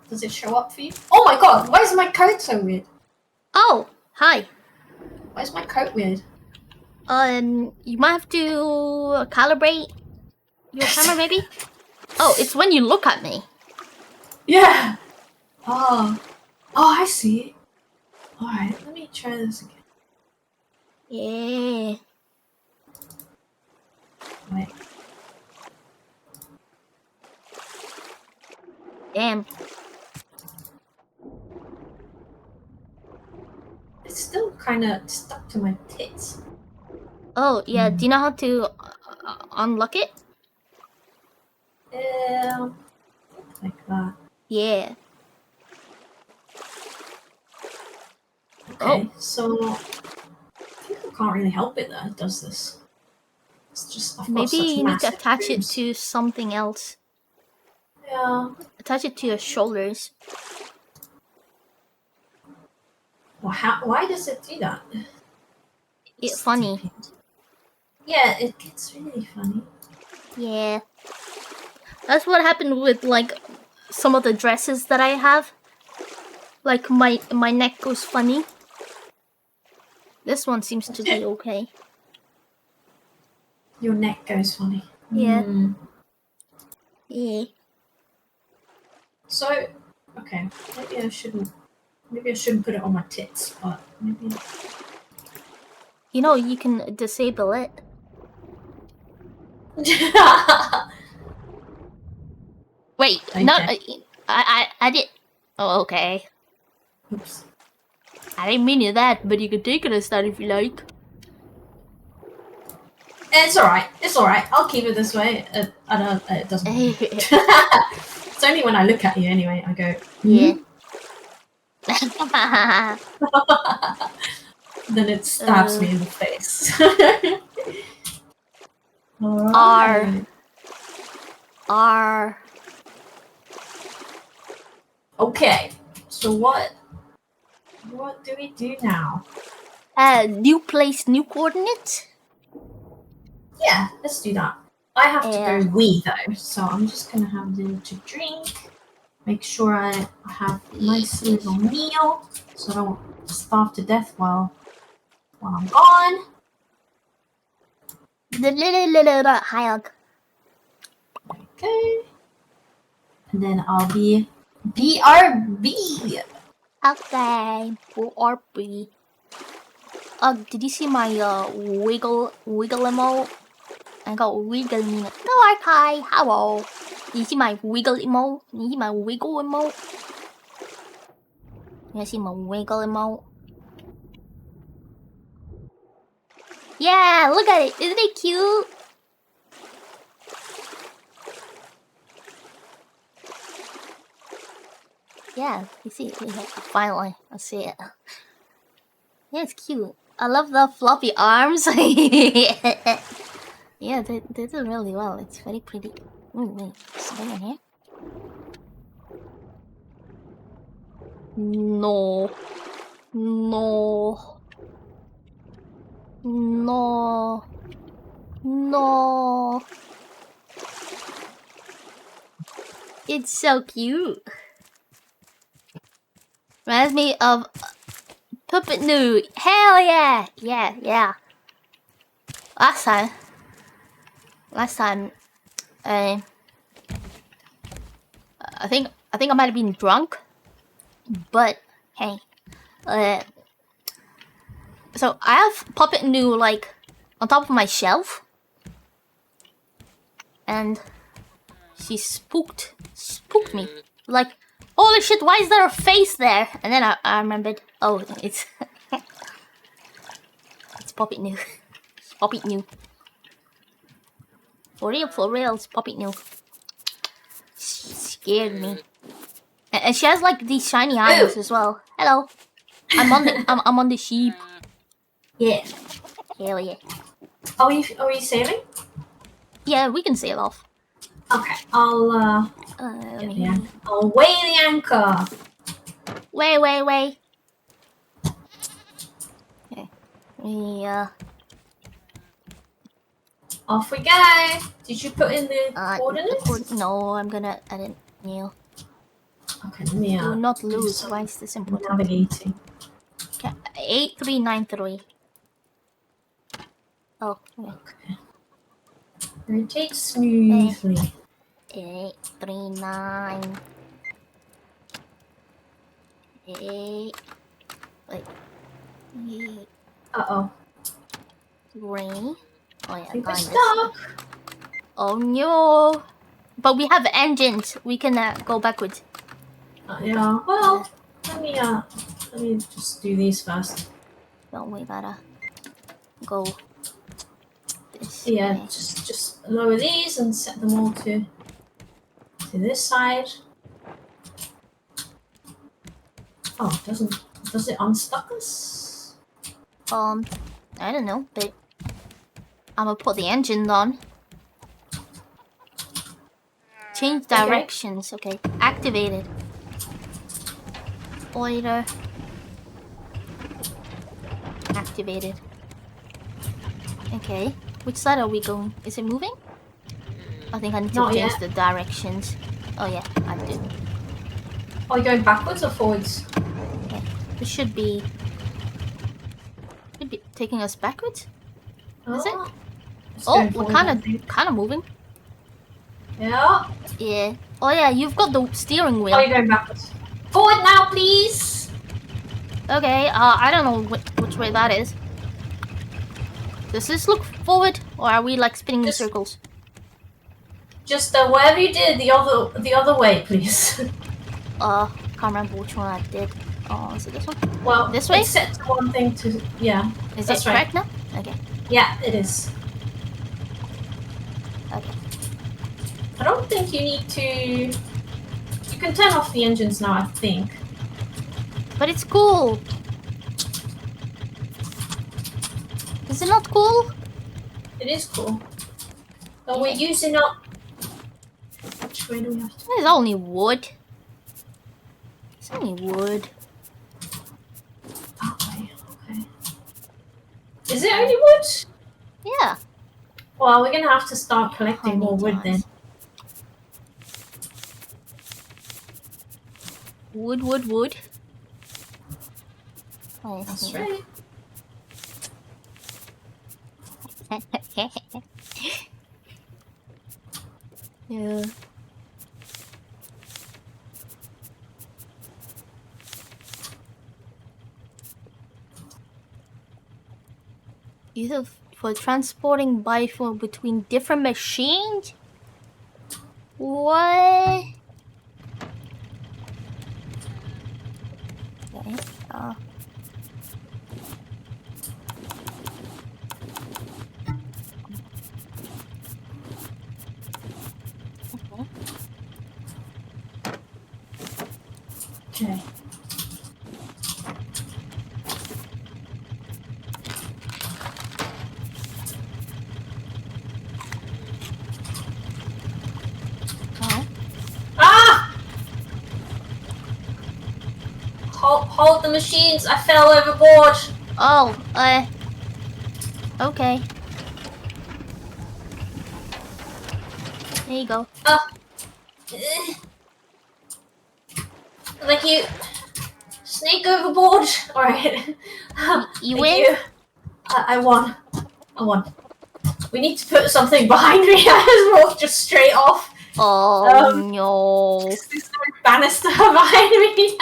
Does it show up for you? Oh my god, why is my coat so weird? Oh, hi. Why is my coat weird? You might have to calibrate your camera, maybe? Oh, it's when you look at me. Yeah. Oh, I see. Alright, let me try this again. Yeah. Wait. Damn. It's still kind of stuck to my tits. Oh, yeah. Do you know how to unlock it? Like that. Yeah. Okay, so I think I can't really help it that it does this. It's just I've got Maybe such you need to massive attach it boobs. to something else. Yeah. Attach it to your shoulders. Well, why does it do that? It's funny. Stupid. Yeah, it gets really funny. Yeah. That's what happened with like some of the dresses that I have. Like my neck goes funny. This one seems to be okay. Your neck goes funny. Yeah. Mm. Yeah. So, okay, maybe I shouldn't put it on my tits, but maybe. You know, you can disable it. Wait, Okay. no, I did. Oh, okay. Oops. I didn't mean that, but you can take it as that if you like. It's alright. I'll keep it this way. I don't. It doesn't. It's only when I look at you anyway. I go. Yeah. Then it stabs me in the face. R. Okay. So what do we do now? New place, new coordinates? Yeah, let's do that. I have to Yeah. go wee though, so I'm just gonna have a little to drink. Make sure I have a nice little meal, so I don't starve to death while I'm gone. Hug. Okay. And then I'll be BRB. Okay, ORB. Did you see my wiggle emote? I got wiggle emote. No, okay, hello. You see my wiggle emote? You see my wiggle emote? You see my wiggle emote? Yeah, look at it. Isn't it cute? Yeah, you see it. Yeah, finally, I see it. Yeah, it's cute. I love the floppy arms. Yeah, they did really well. It's very pretty. Wait, something in here? No. No. No. No. It's so cute. Reminds me of Puppet New. Hell yeah! Yeah. Last time, I think I might have been drunk, but hey, so I have Puppet New like on top of my shelf, and she spooked me. Like, holy shit, why is there a face there? And then I remembered, oh, it's it's Puppet New. It's Puppet New. For real, it's Puppet New. She scared me. And she has like these shiny eyes as well. Hello. I'm on the sheep. Yeah. Hell yeah. Are we sailing? Yeah, we can sail off. Okay, I'll Let me get the anchor. I'll weigh the anchor. Way. Okay. We Off we go. Did you put in the coordinates? No, I didn't kneel. Okay, let me Do not do lose. some Why is this important? navigating. Okay, 8393. Oh, okay. Rotate smoothly. 839. 8. Wait. 8. Uh-oh. 3. Oh yeah, I think we're this. stuck. Oh no! But we have engines. We can go backwards. Yeah. Well, let me just do these first. Don't we gotta go this Yeah, way. just lower these and set them all to this side. Oh, does it unstuck us? I don't know, but I'm gonna put the engine on. Change directions. Okay, activated. Oiler. Activated. Okay, which side are we going? Is it moving? I think I need to Not change yet. the directions. Oh yeah, I do. Are you going backwards or forwards? Okay, it should be taking us backwards. Is it? It's Oh, going we're forward, I think. kind of moving. Yeah. Yeah. Oh yeah, you've got the steering wheel. Are you going backwards? Forward now, please. Okay, I don't know which way that is. Does this look forward, or are we like spinning in Just- circles? Just wherever you did, the other way, please. Can't remember which one I did. Oh, is it this one? Well, This way? It's set to one thing to yeah. Is That's it right. correct now? Okay. Yeah, it is. Okay. I don't think you need to. You can turn off the engines now, I think. But it's cool. Is it not cool? It is cool. But we're using up. Which way do we have to? It's only wood. It's only wood. Okay. Is it only wood? Yeah. Well, we're gonna have to start collecting How more many wood then. times? Wood. Oh, That's right. Yeah. Either for transporting biofuel between different machines? What? Okay. Okay. Oh. Ah! Hold the machines. I fell overboard. Oh, okay. There you go. Thank you. Snake overboard. Alright. You Thank win? you. I won. I won. We need to put something behind me. I just walked just straight off. Oh no. This banister behind me.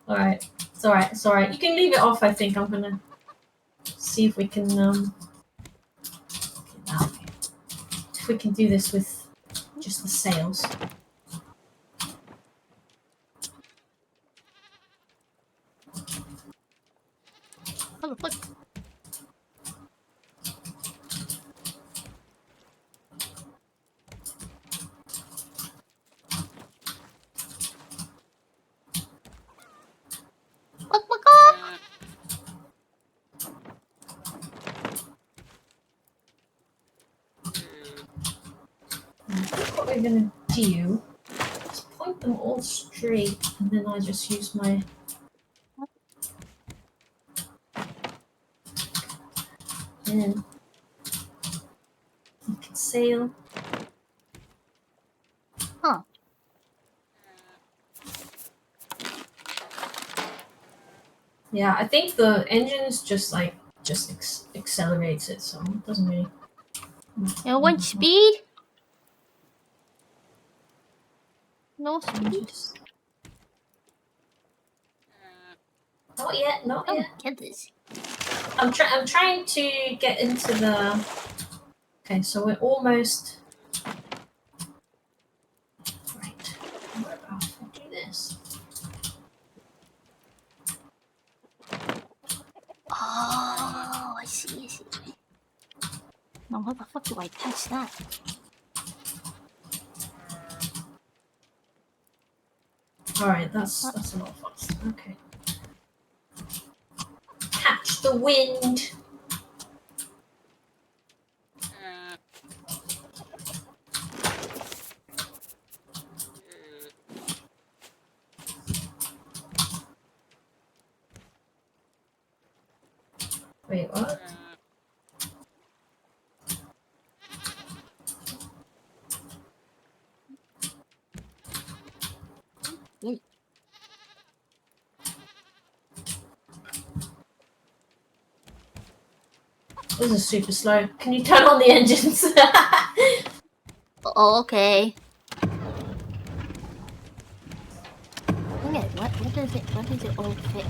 Alright. It's alright. It's alright. You can leave it off, I think. I'm gonna see if we can if we can do this with just the sails. Look, look. Look, look, look. What we're gonna do is point them all straight, and then I just use my. And you can sail. Huh. Yeah, I think the engine is just like accelerates it, so it doesn't really. You want speed? No speed. Not yet, not Oh, yet. get this. I'm trying to get into the. Okay, so we're almost. Right. What about if I do this? Oh, I see, I see. Now, how the fuck do I catch that? Alright, that's a lot faster. Okay. Catch the wind. Wait, what? This is super slow. Can you turn on the engines? Oh, okay. Okay, what does it all fit?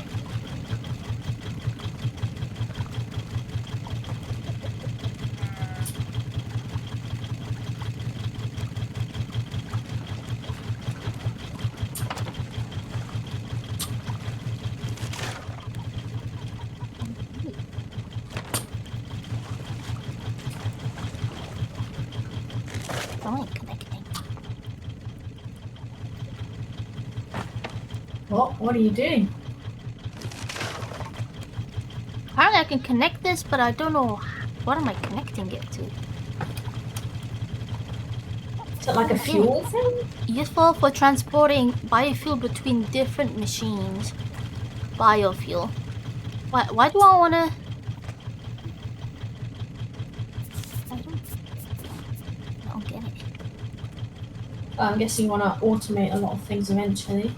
Oh, connecting. What are you doing? Apparently I can connect this, but I don't know what am I connecting it to. Is it like a fuel thing? Useful for transporting biofuel between different machines. Biofuel. Why do I wanna... I don't get it. I'm guessing you want to automate a lot of things eventually.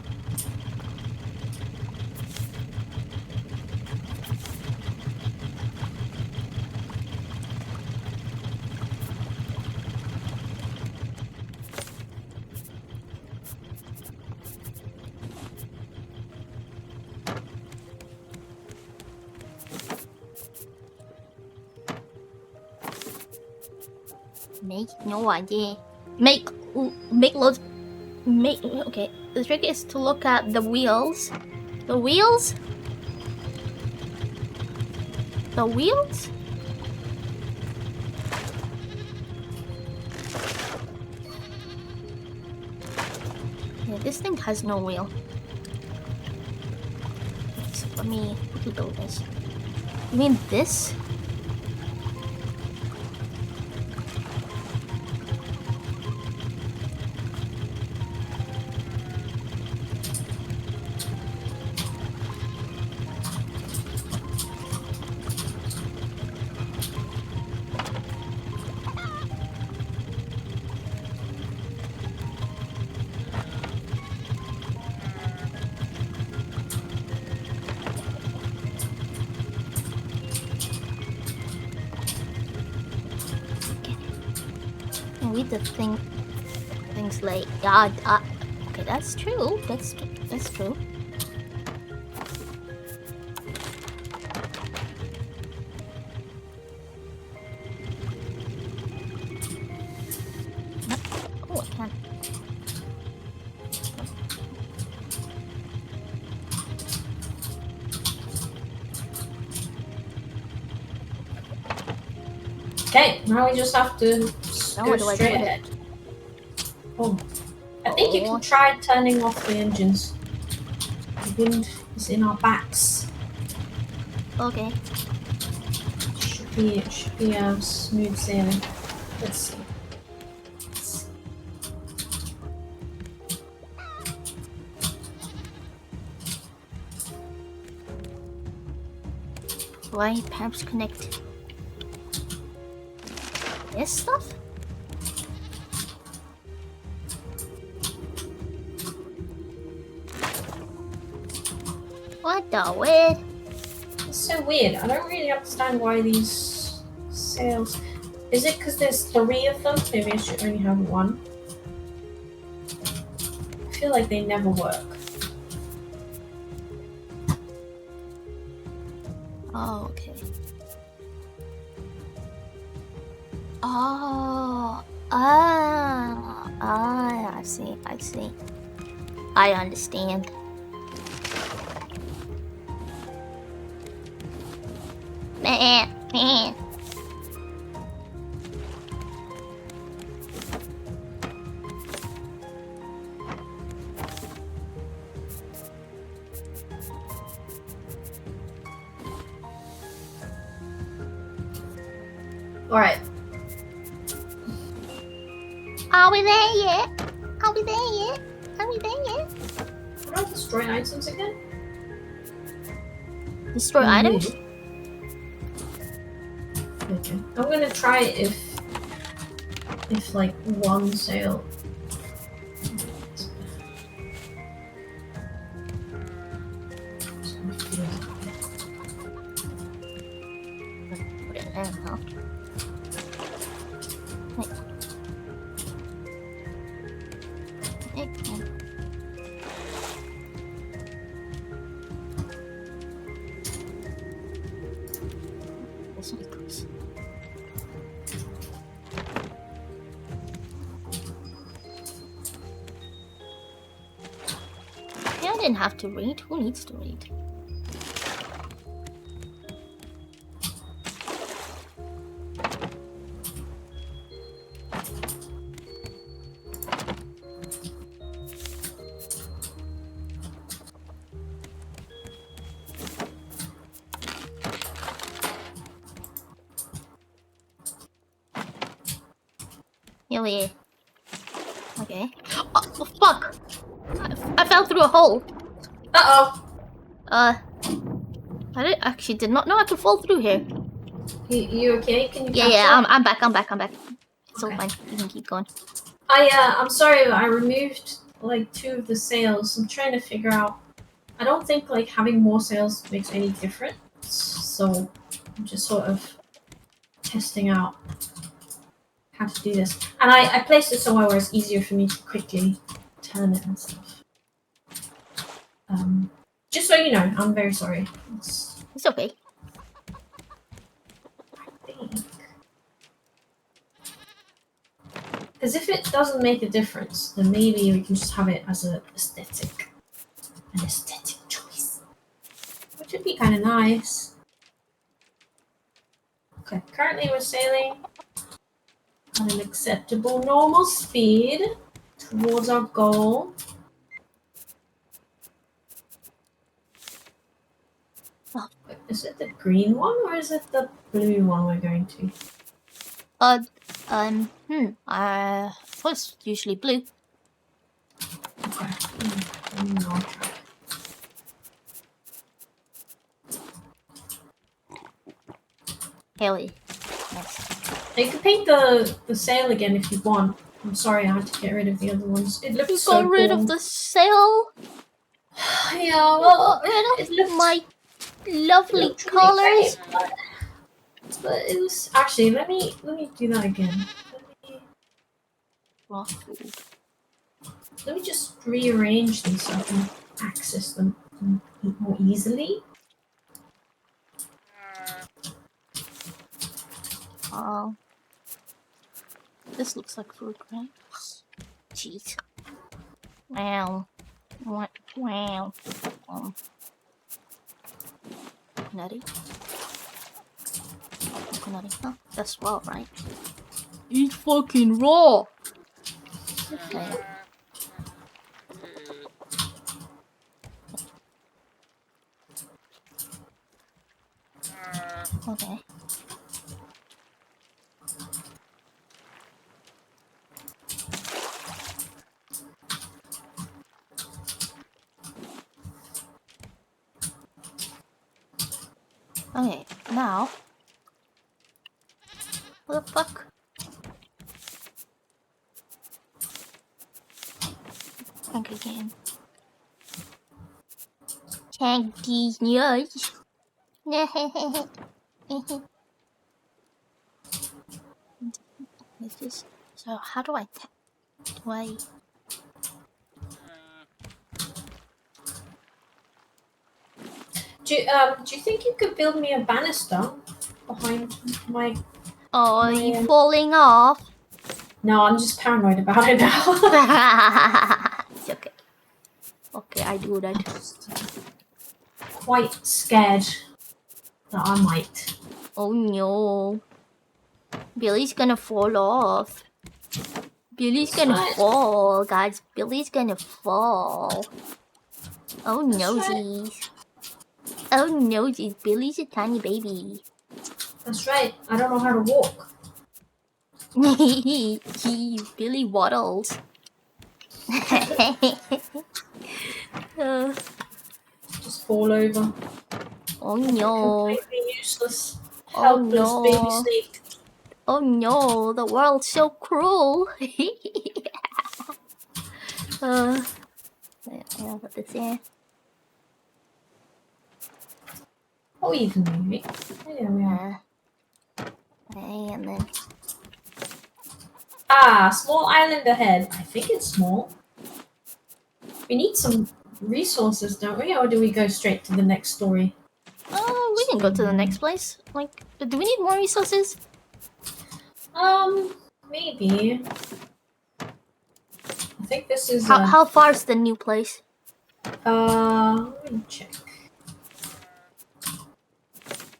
Make no idea. Make loads. Okay. The trick is to look at the wheels. The wheels. The wheels. Yeah, this thing has no wheel. for me to build this. You mean this? With the things like okay, that's true. That's true. Oh, I can't. Okay, now we just have to Now go what do I do straight with it? ahead. Oh, I think you Oh. can try turning off the engines. The wind is in our backs. Okay. Should be smooth sailing. Let's see. Do I perhaps connect this stuff? What the weird? It's so weird. I don't really understand why these sails. Is it because there's 3 of them? Maybe I should only have 1. I feel like they never work. Oh, okay. Oh, I see. I understand. Man. Alright. Are we there yet? Are we there yet? Can I destroy items again? Destroy items? Okay. I'm gonna try if like 1 sail. Put it there, huh? This one goes. Yeah, I didn't have to read. Who needs to read? Yeah, yeah. Okay. Oh, fuck! I fell through a hole. Uh-oh! I actually did not know I could fall through here. You okay? Can you Yeah, catch up? I'm back. It's all Okay. fine. You can keep going. I'm sorry, I removed like 2 of the sails. I'm trying to figure out. I don't think like having more sails makes any difference. So I'm just sort of testing out how to do this. And I placed it somewhere where it's easier for me to quickly turn it and stuff. Just so you know, I'm very sorry. It's okay. Because if it doesn't make a difference, then maybe we can just have it as an aesthetic choice, which would be kind of nice. Okay, currently we're sailing at an acceptable normal speed towards our goal. Is it the green one or is it the blue one we're going to? I suppose usually blue. Okay. No. Haley. Nice. You can paint the sail again if you want. I'm sorry, I had to get rid of the other ones. It looks You so got rid cool. of the sail? Yeah, well, Rid it of looked my lovely looked really colors? great, but it was actually. Let me do that again. Let me just rearrange them so I can access them more easily. Oh. This looks like fruit, right? Jeez. Wow. What? Wow. Nutty. Nutty. Huh? That's raw, right? Eat fucking raw! Okay. Okay. Okay, now. What the fuck? Tank again. Tank these nuts. This is so. How do I? Do I? Do you think you could build me a banister behind my? Oh, are My, you falling off? No, I'm just paranoid about it now. It's okay. Okay, I do that. Quite scared that I might. Oh no. Billy's gonna fall off. Billy's gonna Right. fall, guys. Billy's gonna fall. Oh That's nosies. Oh nosies. Billy's a tiny baby. That's right. I don't know how to walk. Billy waddles. Just fall over. Oh no. Completely useless. Oh Helpless baby no. snake. Oh no, the world's so cruel. Yeah, put this in. Oh, even maybe. There we are. Okay, and then Small island ahead. I think it's small. We need some resources, don't we? Or do we go straight to the next story? oh, we can go to the next place. Like, do we need more resources? Maybe. I think this is How far is the new place? let me check.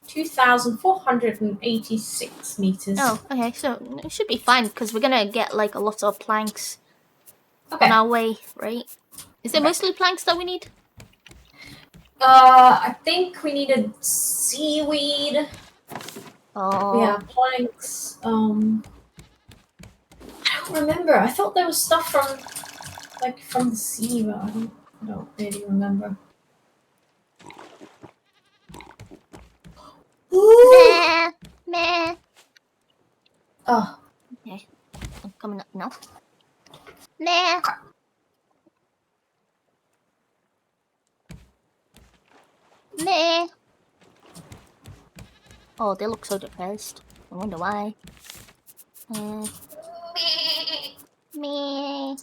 2,486 meters. Oh, okay, so it should be fine because we're gonna get like a lot of planks Okay. on our way, right? Is it mostly planks that we need? I think we needed seaweed. Oh, We have planks. I don't remember. I thought there was stuff from the sea, but I don't really remember. meh, meh. Oh, Okay, I'm coming up now. Meh. Meh. Oh, they look so depressed. I wonder why. Meh.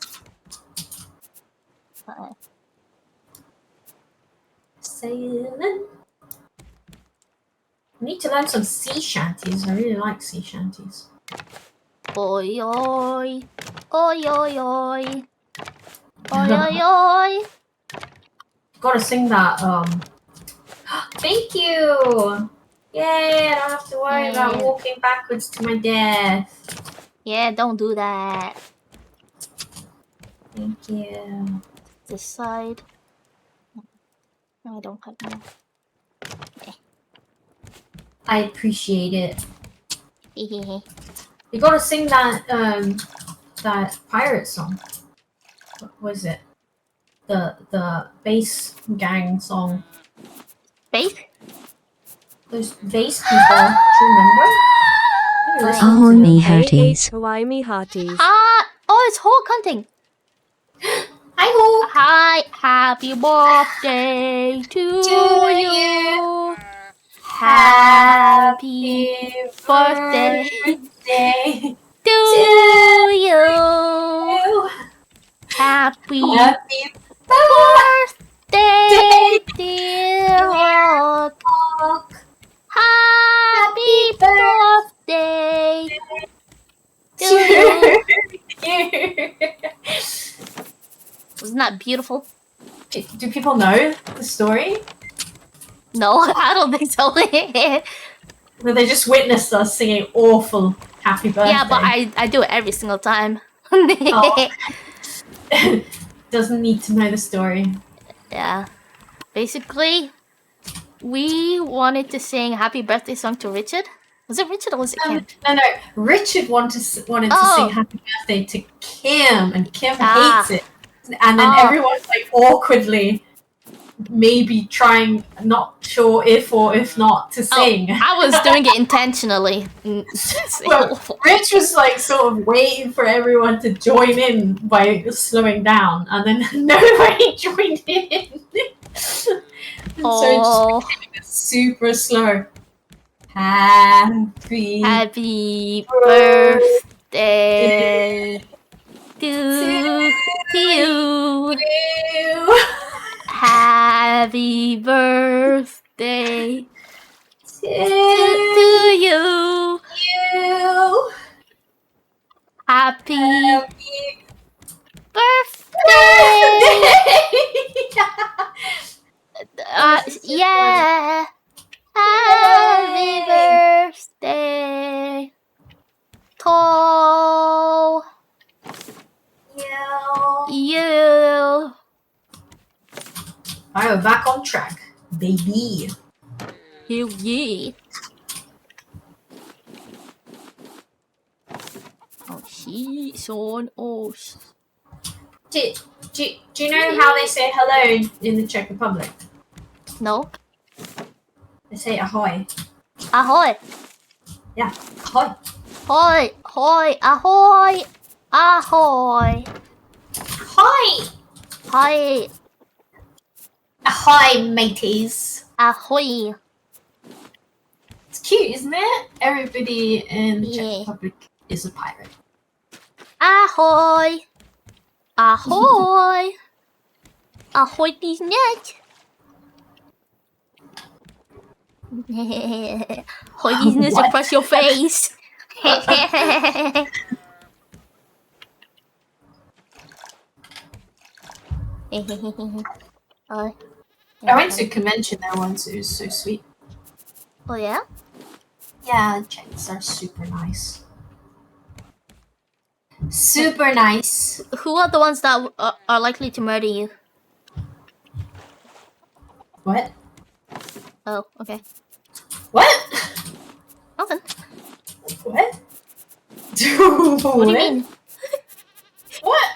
sailing. I need to learn some sea shanties. I really like sea shanties. Oi oi. Oi oi oi. Oi oi oi. Gotta sing that. Thank you. Yay! I don't have to worry about Yeah. walking backwards to my death. Yeah, don't do that. Thank you. This side. No, I don't have more. Okay. I appreciate it. You gotta sing that that pirate song. What was it? The bass gang song. Bass? Those bass people. Do you remember? Maybe listen to Oh, them. me hearties. Hawaii me hearties. Oh, it's Hawk hunting. Hi ho! Hi, happy birthday to you. Happy birthday birthday to you. Happy Happy birthday, dear Hawk. Happy birthday to you. Wasn't that beautiful? Do people know the story? No, I don't think so. Or they just witnessed us singing awful happy birthday? Yeah, but I do it every single time. Oh. Doesn't need to know the story. Yeah. Basically, we wanted to sing happy birthday song to Richard. Was it Richard or was it Kim? No. Richard wanted to sing happy birthday to Kim, and Kim hates it. And then everyone's like awkwardly maybe trying, not sure if or if not to sing. I was doing it intentionally. Well, Rich was like sort of waiting for everyone to join in by slowing down, and then nobody joined in. So it just became super slow. Happy birthday to you. Happy birthday to you. Happy birthday. Yeah. Happy birthday to you. Alright, we're back on track, baby. Hell yeah. Oh, she's on. Oh, Do you know how they say hello in the Czech Republic? no. They say ahoy. Ahoy. Yeah, ahoy. Hoi. Hoi. Ahoy. Ahoy. Ahoy! Hi. Ahoy, mateys. Ahoy. It's cute, isn't it? Everybody in the Yeah. Czech Republic is a pirate. Ahoy. Ahoy. Ahoy these nuts. Ahoy these nuts What? across your face. I went to a convention there once, it was so sweet. Oh yeah? Yeah, Czechs are super nice. Super nice. Who are the ones that are likely to murder you? What? Oh, okay. What? Nothing. What? What do you mean? What?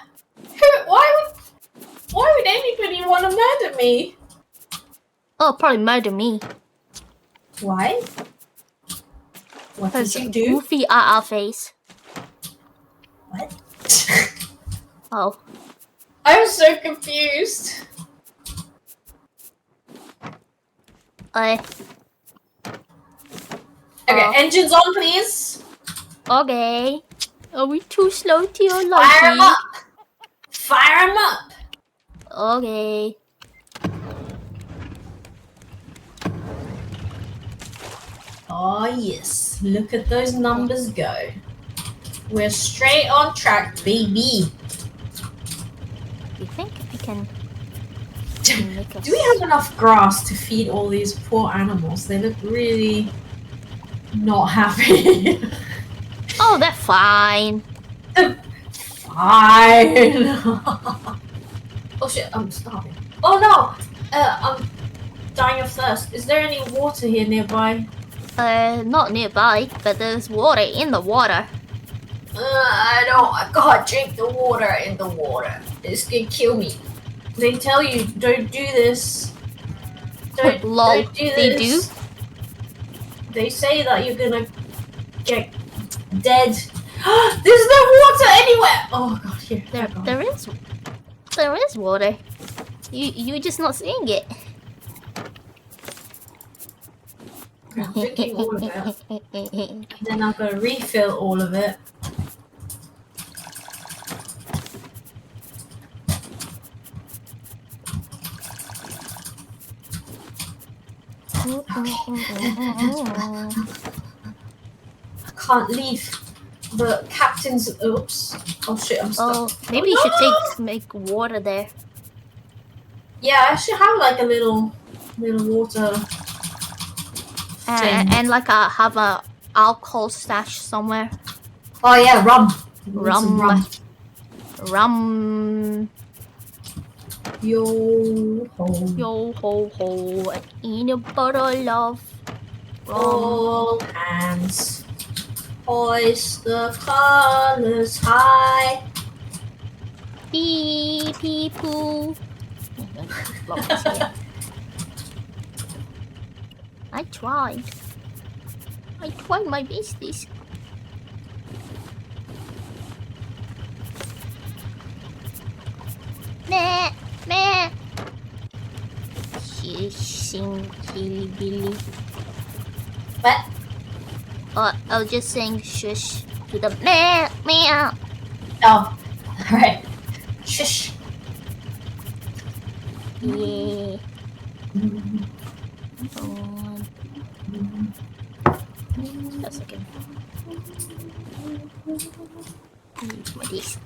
Why would anybody want to murder me? Oh, probably murder me. Why? What did Because you do? Goofy our face. What? Oh. I'm so confused. Okay, Okay, Oh. engines on, please. okay. Are we too slow to your Fire 'em liking? up. Fire 'em up. Okay. Oh yes, look at those numbers go. We're straight on track, baby. You think I can make a Do we have enough grass to feed all these poor animals? They look really not happy. Oh, they're fine. Fine. Oh shit, I'm starving. Oh no! I'm dying of thirst. Is there any water here nearby? Not nearby, but there's water in the water. I can't drink the water in the water. It's gonna kill me. They tell you, don't do this. Lol, Don't do they this. They say that you're gonna get dead. There's no water anywhere! Oh god, here. There is water. You're just not seeing it. I'm drinking all of it. And then I'm gonna refill all of it. I can't leave the captain's. Oops. Oh shit, I'm stuck. Oh, maybe you should make water there. Yeah, I should have like a little water. thing. And like have a alcohol stash somewhere. Oh yeah, rum. We need some Rum. Yo ho. Yo ho ho. In a bottle of rum. All hands. Hoist the colors high. Pee pee poo. I tried my best. Meh, meh. Sing Killy Billy. What? I was just saying shush to the meh, meow. Oh, alright. Shush. Yeah. That's okay. What is?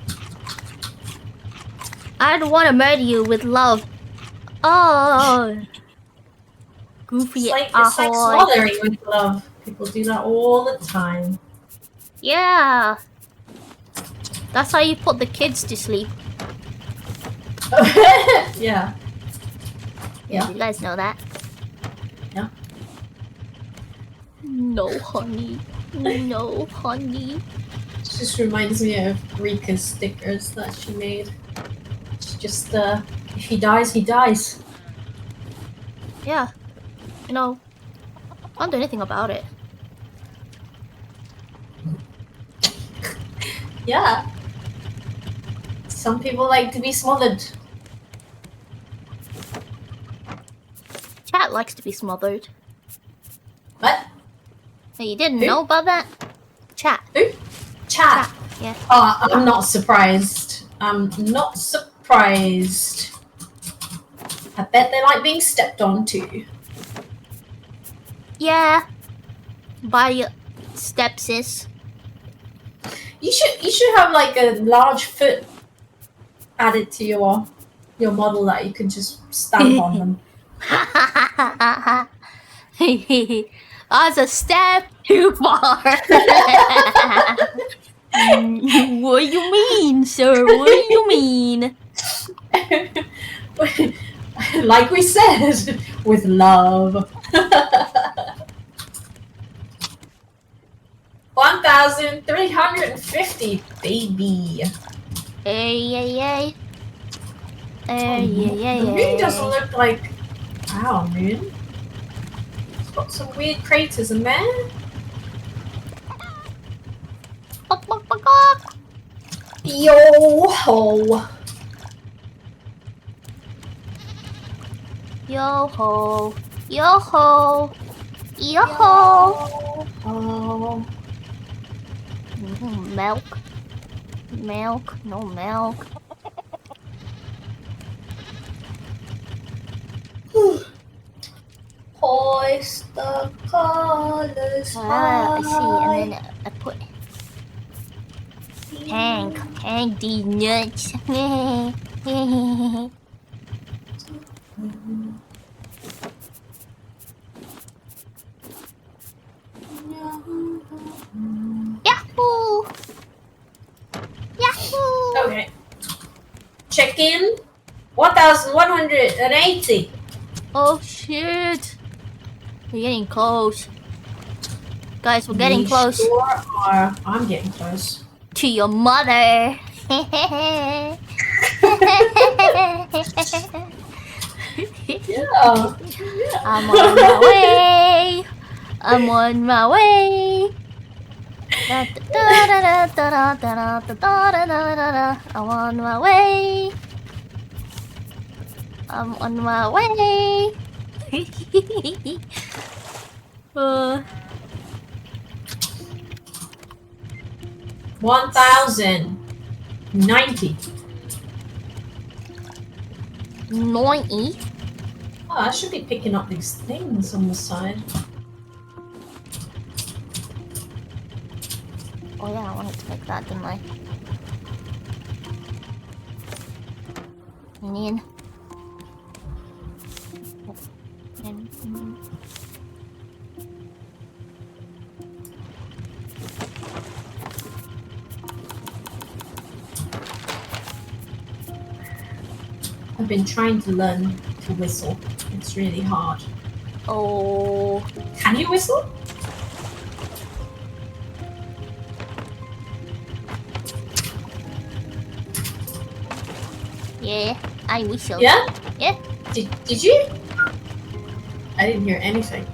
I don't want to murder you with love. Oh, goofy. It's like smothering with love. People do that all the time. Yeah. That's how you put the kids to sleep. Yeah. Yeah. You guys know that? Yeah. No, honey. No, honey. This just reminds me of Rika's stickers that she made. It's just, if he dies, he dies. Yeah. You know, I don't do anything about it. Yeah. Some people like to be smothered. Chat likes to be smothered. What? Hey, you didn't Who? know about that? Chat. Who? Chat. Yeah. Oh, I'm not surprised. I'm not surprised. I bet they like being stepped on too. Yeah. By your stepsis. You should have like a large foot added to your model that you can just stamp on them. That's a step too far. What do you mean, sir? What do you mean? Like we said, with love. 1,350, baby. Hey. The moon doesn't look like our moon. It's got some weird craters in there. Yo ho. Yo ho. Yo ho. Yo ho. Oh. Milk. No milk. Hoist the colors high. I see. And then I put hang these nuts. Yahoo! Yahoo! Okay. Check in. 1,180. Oh shit! We're getting close. Guys, we're getting We close Sure are. I'm getting close. to your mother. Yeah. I'm on my way. I'm on my way. I'm on my way. I'm on my way. 1,090. 90. Oh, I should be picking up these things on the side. Oh yeah, I wanted to make that, didn't I? And then... I've been trying to learn to whistle. It's really hard. Oh... Can you whistle? Yeah, I whistle. Yeah? Yeah. Did you? I didn't hear anything.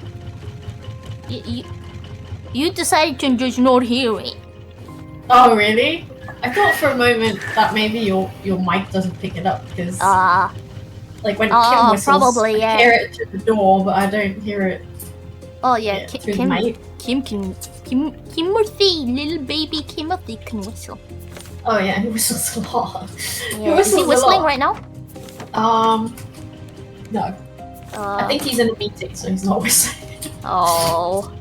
You decided to just not hear it. Oh, really? I thought for a moment that maybe your mic doesn't pick it up because like when Kim whistles, probably, yeah. I hear it through the door, but I don't hear it Oh yeah, through the mic. Timothy, little baby Timothy can whistle. Oh yeah, he whistles a lot. Yeah. Is he whistling right now? No. I think he's in a meeting, so he's not whistling. Oh,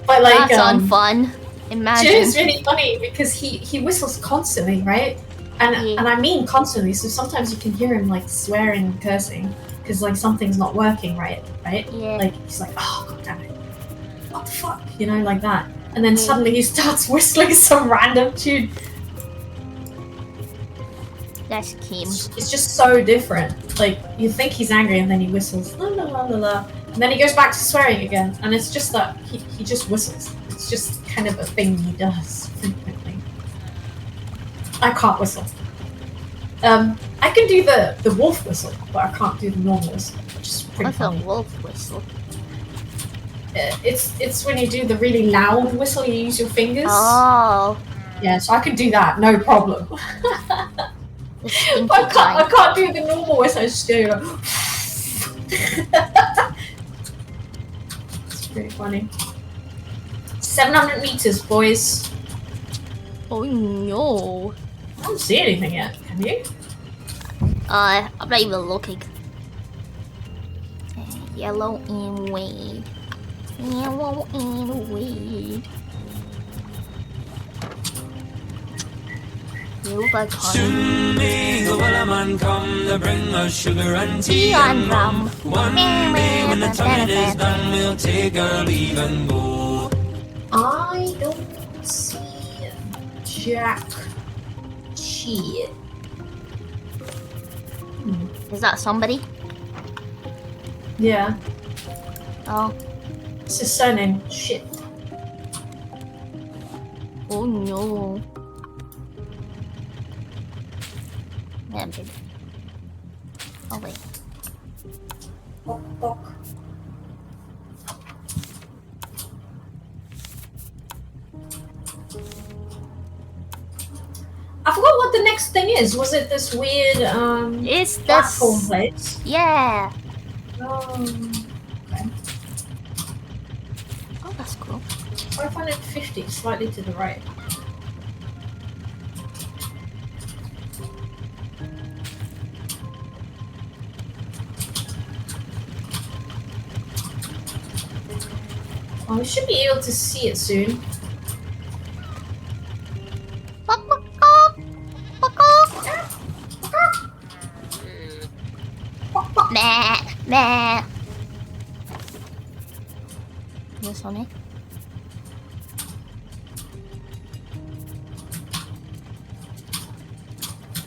But like, that's unfun. Imagine. It is really funny because he whistles constantly, right? And Yeah. and I mean constantly. So sometimes you can hear him like swearing and cursing because like something's not working right? Yeah. Like he's like, oh god damn it, what the fuck, you know, like that. And then Yeah. suddenly he starts whistling some random tune. That's Kim. It's just so different. Like you think he's angry and then he whistles la la la la la, and then he goes back to swearing again. And it's just that he just whistles. It's just kind of a thing he does frequently. I can't whistle. I can do the wolf whistle, but I can't do the normal whistle, which is pretty What's a funny. wolf whistle? It's when you do the really loud whistle, you use your fingers. Oh, Yeah, so I can do that, no problem. the stinky But I kind. can't do the normal whistle. I just do like, it's pretty funny. 700 meters, boys. Oh no. I don't see anything yet. Can you? I'm not even looking. Yellow and weed. Yellow and weed. You like honey. Soon may the wellerman come to bring us sugar and tea and rum. One day when the time is done, we'll take our leave and go. I don't see Jack shit. Is that somebody? Yeah, Oh. it's his surname. Shit. Oh no. Yeah, baby. Oh wait. Bok, bok. I forgot what the next thing is. Was it this weird It's platform this. place? Yeah. Okay. Oh, that's cool. 550, slightly to the right. Oh, we should be able to see it soon. Meh, meh. This on it.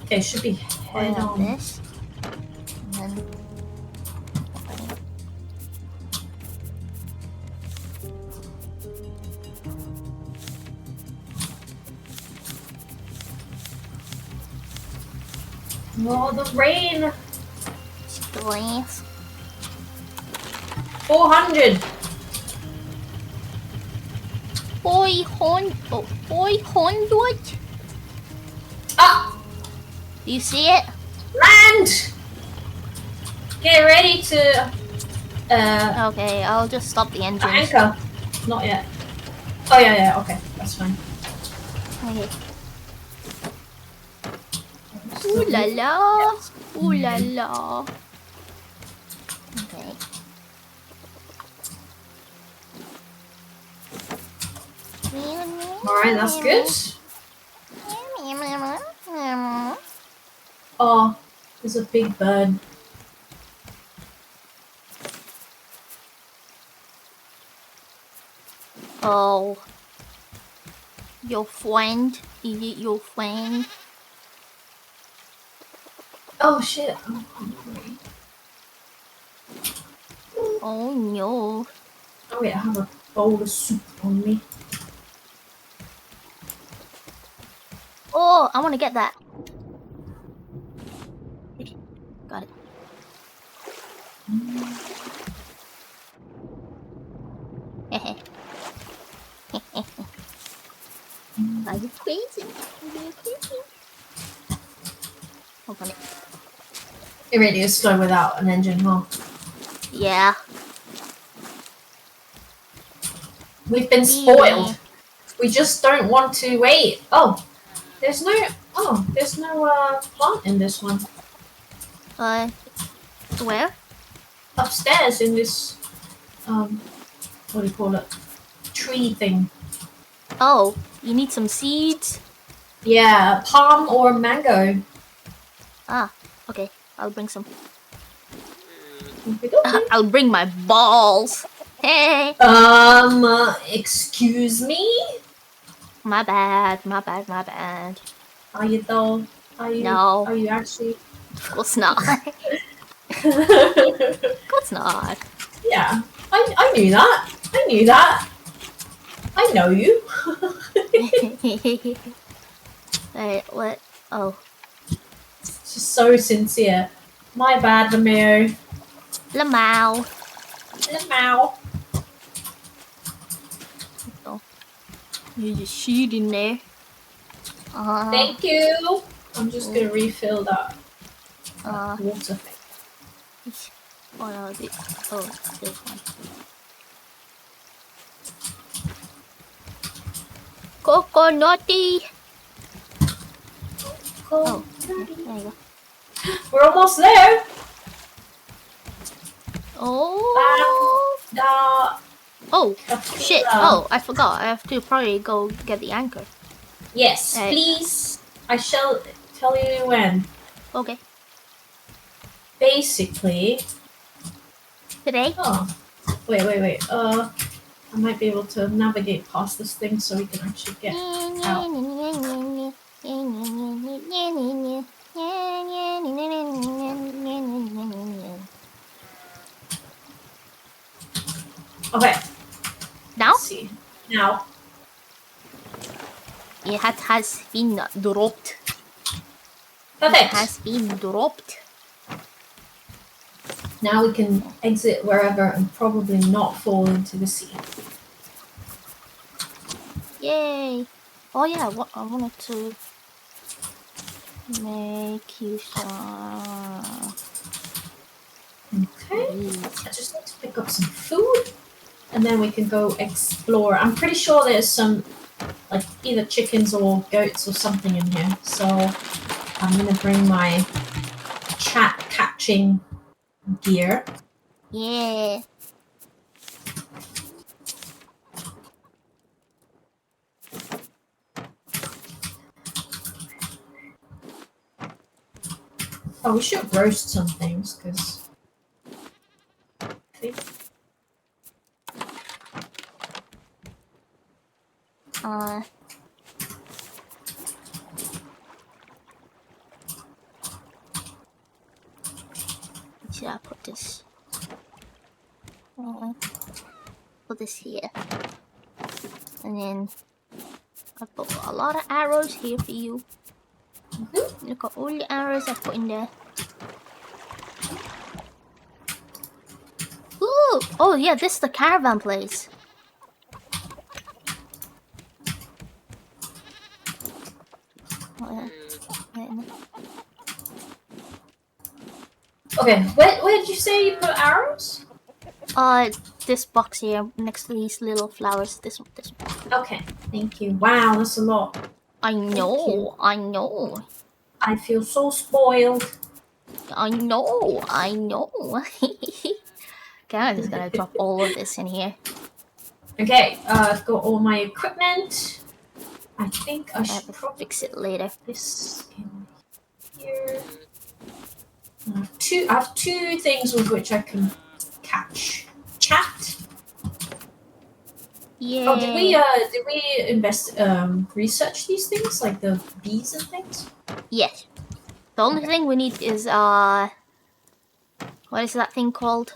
Okay, should be head Like on. this. And then. Oh, the rain. Glass. 400. 500. Ah, Do you see it? land. Get ready to Okay, I'll just stop the engines. anchor. Not yet. Oh yeah. Okay, that's fine. Okay. Ooh la la. Ooh la la. Okay. Alright, that's good. Oh, there's a big bird. Oh. Your friend? Is it your friend? Oh shit. I'm hungry. Oh no. Oh wait, I have a bowl of soup on me. Oh, I want to get that. Got it. Are you crazy? Are you crazy? Open it. It really is slow without an engine, huh? Yeah. We've been spoiled. We just don't want to wait. Oh, there's no plant in this one. Where? Upstairs in this what do you call it? Tree thing. Oh, you need some seeds? Yeah, palm or mango. Ah, okay. I'll bring some. Okay. I'll bring my balls. Hey. Excuse me? My bad, my bad, my bad. Are you though? Are you? No. Are you actually? Of course not. Of course not. Yeah, I knew that. I knew that. I know you. Wait, what? Oh. She's so sincere. My bad, Lemao. Lamau. Lemao. Oh. You just shoot in there. Thank you. I'm just gonna refill that water thing. Oh no, this one. Coconutty. Oh, there you go. We're almost there. Oh. Oh, shit. Tequila. Oh, I forgot. I have to probably go get the anchor. Yes, please. I shall tell you when. Okay. Basically. Today? Oh. Wait. I might be able to navigate past this thing so we can actually get out. Okay. Now? Let's see. Now. It has been dropped. Perfect. It has been dropped. Now we can exit wherever and probably not fall into the sea. Yay! Oh yeah, I wanted to make you some. Okay. I just need to pick up some food and then we can go explore. I'm pretty sure there's some like either chickens or goats or something in here. So I'm gonna bring my cat catching gear. Yeah. Oh, we should roast some things because should I put this? Put this here. And then I put a lot of arrows here for you. Look at all the arrows I put in there. Ooh! Oh yeah, this is the caravan place. Okay, where did you say you put arrows? This box here, next to these little flowers. This one. Okay, thank you. Wow, that's a lot. I know. I feel so spoiled. I know. Okay, I'm just gonna drop all of this in here. Okay, I've got all my equipment. I think I I should have to probably fix it later. put this in here. I have two things with which I can catch chat. Yeah. Oh, did we research these things like the bees and things? Yes. The only thing we need is what is that thing called?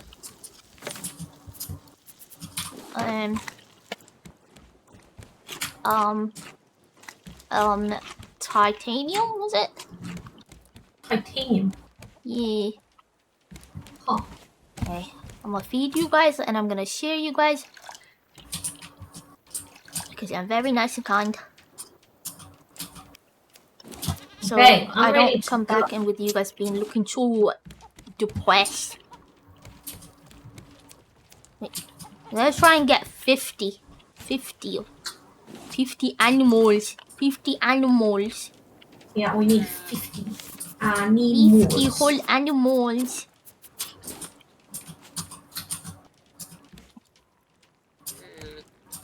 Titanium, was it? Titanium. Yeah. Huh. Okay. I'm gonna feed you guys and I'm gonna share you guys. Because I'm very nice and kind. So Okay, I ready don't to come go. back in with you guys being looking so depressed. Wait. Let's try and get 50 animals. 50 animals. Yeah, we need 50. I need 50 more. whole animals.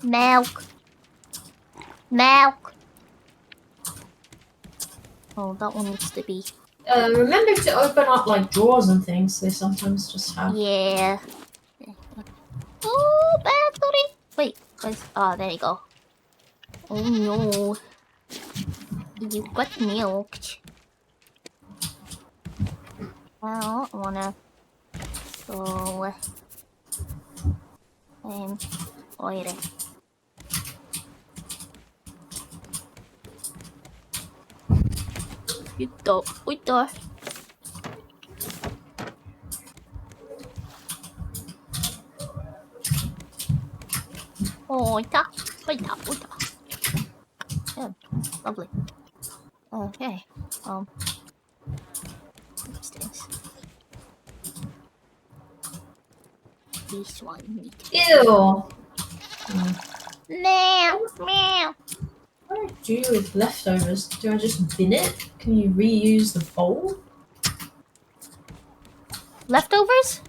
Milk. Oh, that one needs to be. Remember to open up like drawers and things. They sometimes just have. Yeah. Oh, battery. Wait, there you go. Oh no. You got milked. Well, I wanna go oil. Ito. Oh, ita. Yeah, lovely. Okay. What's this? This one need. Ew. Meow. What do I do with leftovers? Do I just bin it? Can you reuse the bowl? Leftovers?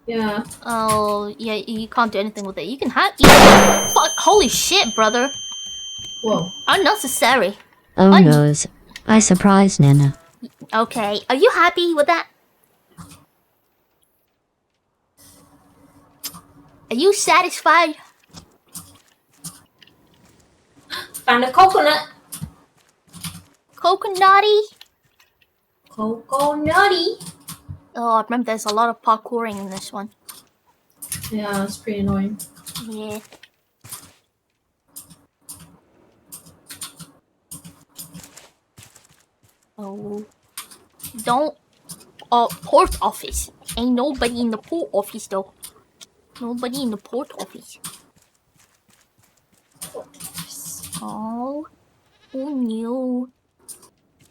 Yeah. Oh, yeah, you can't do anything with it. You can have. Fuck! Holy shit, brother! Whoa. Unnecessary. Oh noes. I surprised Nana. Okay, are you happy with that? Are you satisfied? Found a coconut. Coconutty? Coconutty. Oh, I remember there's a lot of parkouring in this one. Yeah, that's pretty annoying. Yeah. Oh. Don't. Port office. Ain't nobody in the port office though. Nobody in the port office. Oh. Oh no.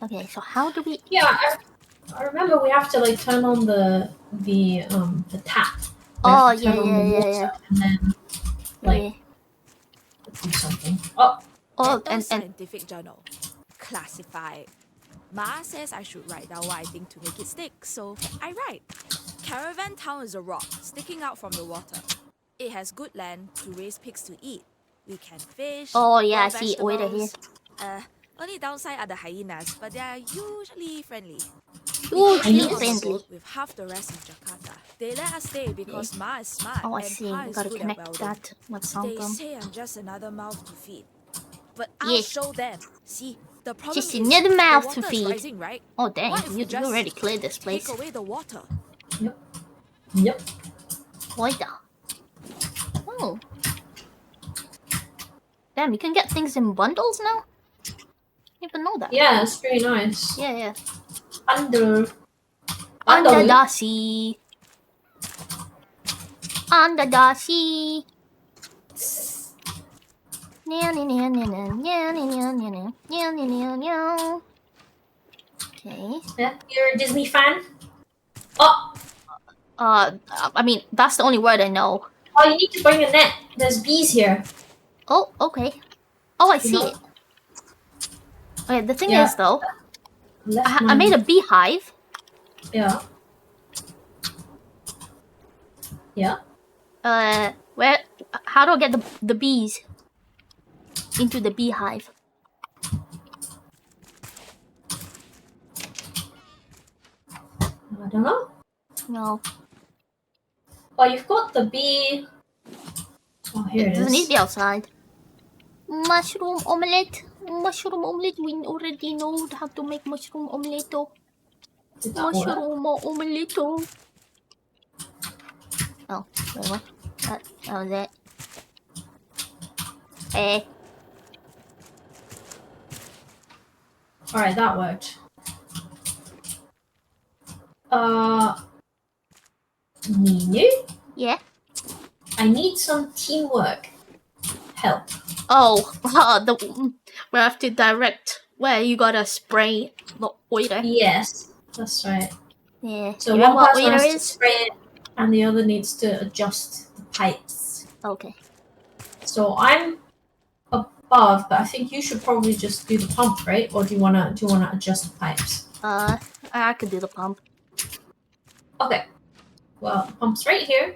Okay, so how do we... Yeah, I remember we have to like turn on the tap. We Oh, have to turn on the water and then like do something. Oh, and Scientific Journal. Classified. Ma says I should write down what I think to make it stick, so I write. Caravan Town is a rock sticking out from the water. It has good land to raise pigs to eat. We can fish. Oh yeah, I grow see it over here. vegetables. Only downside are the hyenas, but they are usually friendly. Usually friendly. With half the rest of Jakarta. They let us stay because Ma is smart Oh, I and see. Pa We is gotta good at connect welding. that with They something. say I'm just another mouth to feed. But I'll Yes. show them. See, the problem Just is another mouth the to water is feed. rising, right? Oh dang, What if we you just already cleared this place. Take away the water. yep. What the? Oh. Damn, you can get things in bundles now? Even know that. Yeah, it's pretty nice. Yeah. Under Under the sea. Under the sea. Okay. Yeah, you're a Disney fan? Oh, I mean, that's the only word I know. oh, you need to bring a net. There's bees here. Oh, okay. Oh, I see know- it. Okay, the thing Yeah. is, though, Left I made a beehive. Yeah. Yeah. Where? How do I get the bees into the beehive? I don't know. No, Well, you've got the bee. Oh, here it it doesn't need is. to be outside. Mushroom omelette. Mushroom omelette. We already know how to make mushroom omelette. Did that work? Mushroom omelette. Oh, wait, what? That was it. Hey. Alright, that worked. Ninu? Yeah. I need some teamwork help. Oh, we have to direct where you gotta spray the water. Yes, that's right. Yeah. So You know one what person water has to is? spray it, and the other needs to adjust the pipes. Okay. So I'm above, but I think you should probably just do the pump, right? Or do you wanna adjust the pipes? I could do the pump. Okay. Well, the pump's right here.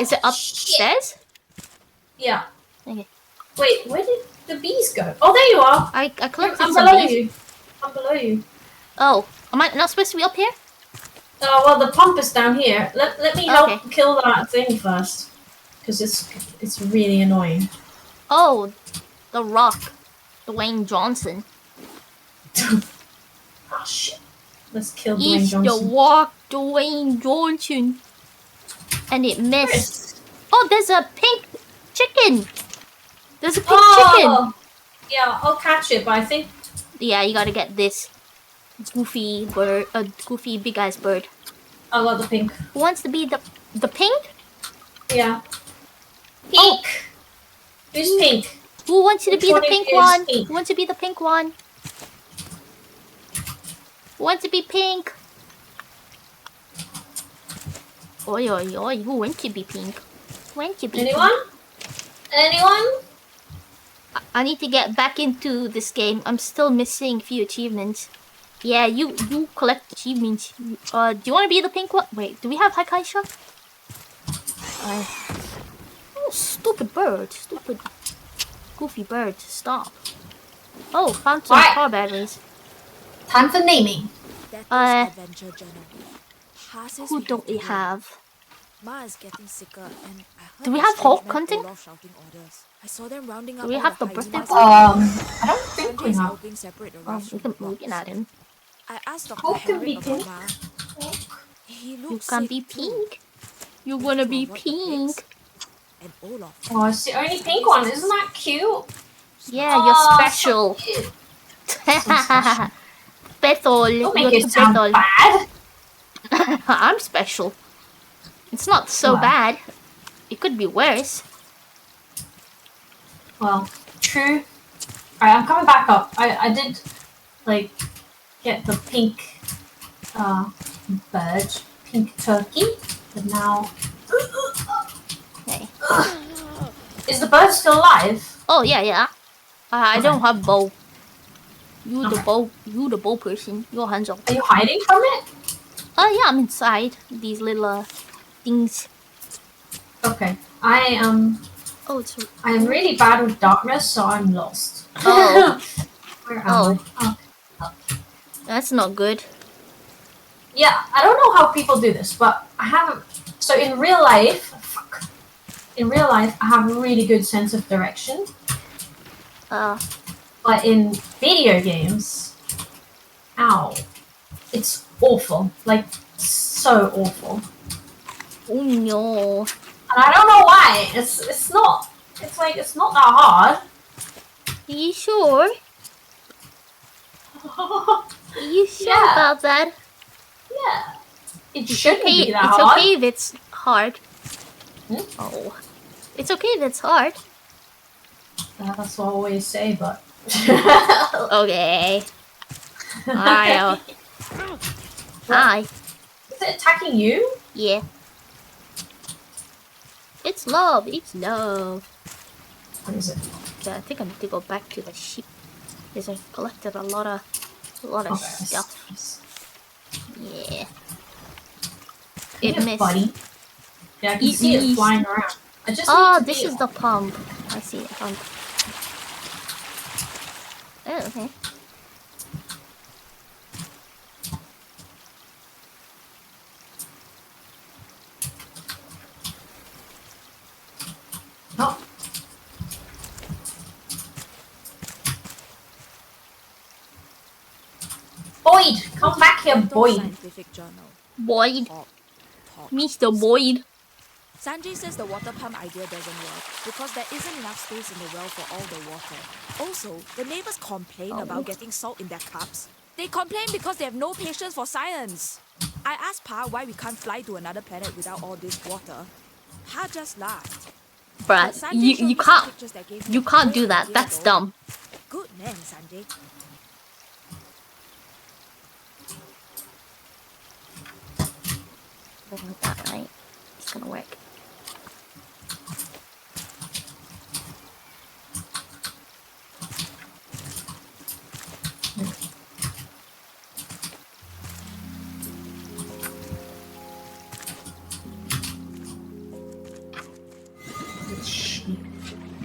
Is it upstairs? Yeah. Okay. Wait, where did the bees go? Oh, there you are. I collected I'm some below bees. you. I'm below you. Oh, am I not supposed to be up here? Well, the pump is down here. Let me help kill that thing first, because it's really annoying. Oh, the Rock, Dwayne Johnson. Oh shit! Let's kill Dwayne It's Johnson. the Rock, Dwayne Johnson. And it missed. Oh, there's a pink chicken. There's a pink chicken. Yeah, I'll catch it, but I think. Yeah, you gotta get this goofy bird, goofy big eyes bird. I got the pink. Who wants to be the pink? Yeah. Pink. Who's pink? Who wants you to Which be the one pink is one? pink? Who wants to be the pink one? Who wants to be pink? Oi, oi, oi. Who wants to be pink? Who wants to be Anyone? Anyone? I need to get back into this game. I'm still missing a few achievements. Yeah, you collect achievements. Do you want to be the pink one? Wait, do we have Hakaisha? Oh, stupid bird. Stupid goofy bird. Stop. Oh, found some What? car batteries. Time for naming. That is adventure journal. Passes Who don't we have? Ma is getting sicker, and I heard Do we the have Hulk strange men hunting? pull off shouting orders. I saw them rounding up Do we all have the hyenas birthday and I don't think we Andre's have. helping separate the Oh, rafts we from can the look rocks. at him. I asked Dr. Hulk can be Henrik about pink. Ma. He You looks can sick be too. pink. You're gonna be Robert the pink. pigs and Olaf. Oh, it's the only pink one. Isn't that cute? Yeah, Oh, you're so special. cute. Special. Don't make You're it sound special. bad. I'm special. It's not so Wow. bad. It could be worse. Well, true. Alright, I'm coming back up. I did, like, get the pink, bird, pink turkey, but now... Okay. Is the bird still alive? Oh yeah, yeah. I Okay. don't have bow. You the Okay. bow. You the bow person. Your hands up. Are you hiding from it? Oh yeah, I'm inside these little things. Okay. I am really bad with darkness, so I'm lost. Oh. Where am I? Oh. That's not good. Yeah, I don't know how people do this, but I haven't. So in real life, I have a really good sense of direction. But in video games, it's awful. Like, so awful. Oh no. And I don't know why. It's not that hard. Are you sure? Are you sure Yeah. about that? Yeah. It It's shouldn't okay. be that It's hard. okay if it's hard. Hmm? Oh, it's okay if it's hard. That's what I always say, but. Okay. Alright. Hi. Is it attacking you? Yeah. It's love. It's love. What is it? Yeah, I think I need to go back to the ship because I collected a lot of Okay, stuff. Yeah. It It missed. buddy. Yeah, I can see it flying around. I just Oh, need to this be- is the pump. I see the pump. Oh, okay. Oh. Boyd, come back here, Toronto Boyd. Scientific Journal. Boyd. Talk. Mr. Boyd. Sanjay says the water pump idea doesn't work because there isn't enough space in the well for all the water. Also, the neighbors complain about getting salt in their cups. They complain because they have no patience for science. I asked Pa why we can't fly to another planet without all this water. Pa just laughed. But Bruh, Sanjay you showed me some can't pictures that gave me you a can't great do that. idea, That's though. dumb. Good man, Sanjay. Like that, right? It's gonna work.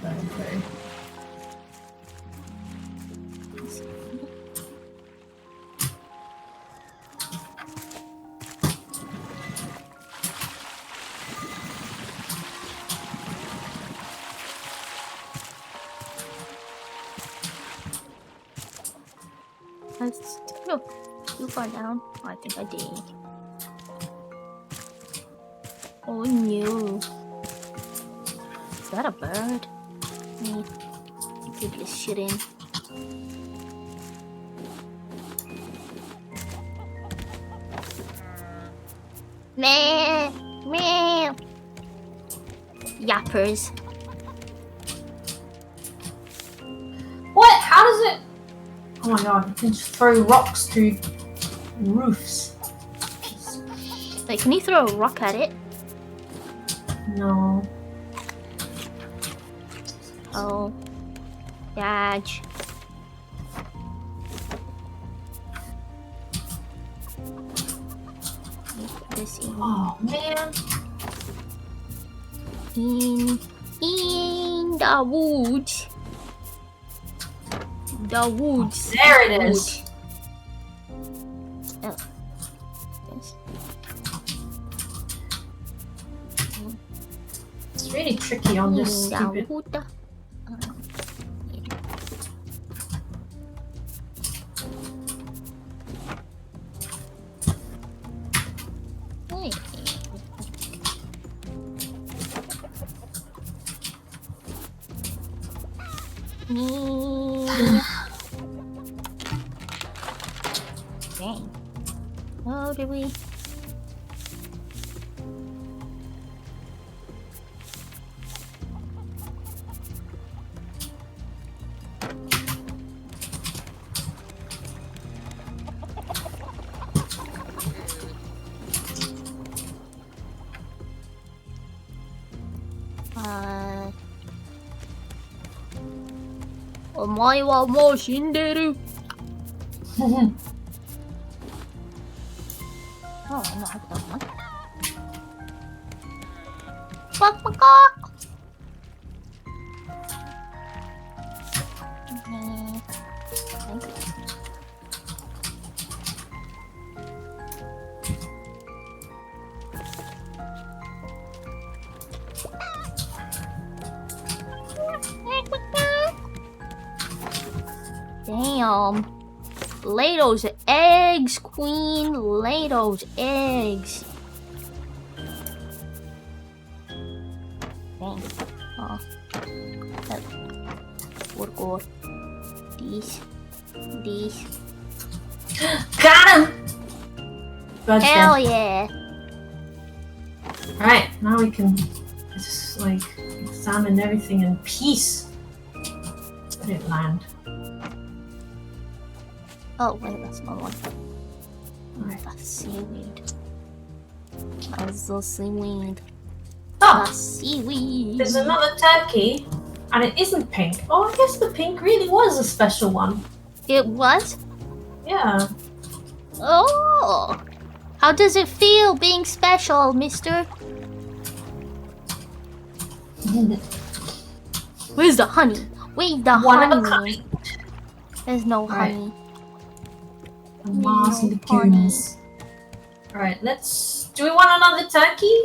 Okay. Let's go too far down. Oh, I think I did. Oh no. Is that a bird? Me. Take this shit in. Meh. Meh. Yappers. What? How does it? Oh my god! You can just throw rocks to roofs. Like, can you throw a rock at it? No. Oh. Dodge. Put this in. Oh man. In the woods. The woods. There it is. Oh. Yes. It's really tricky on this In the stupid. wood. Hey. Dang. Oh, did we? Omae wa mou shinderu. Oh, I'm not having that one. Quack, quack, quack. Thank you. Damn. Lay those eggs, queen. Lay those eggs. Dang. Oh. That would go. These. Got him! Bird's Hell dead. yeah. Alright, now we can just like examine everything in peace. Let it land. Oh, wait, that's not one. Alright. That's seaweed. That's the seaweed. Oh! That's seaweed. There's another turkey, and it isn't pink. Oh, I guess the pink really was a special one. It was? Yeah. Oh! How does it feel being special, mister? Where's the honey? Where's the One of a honey? kind. There's no Right. honey. The Mars and the honey. goons. Alright, let's... Do we want another turkey?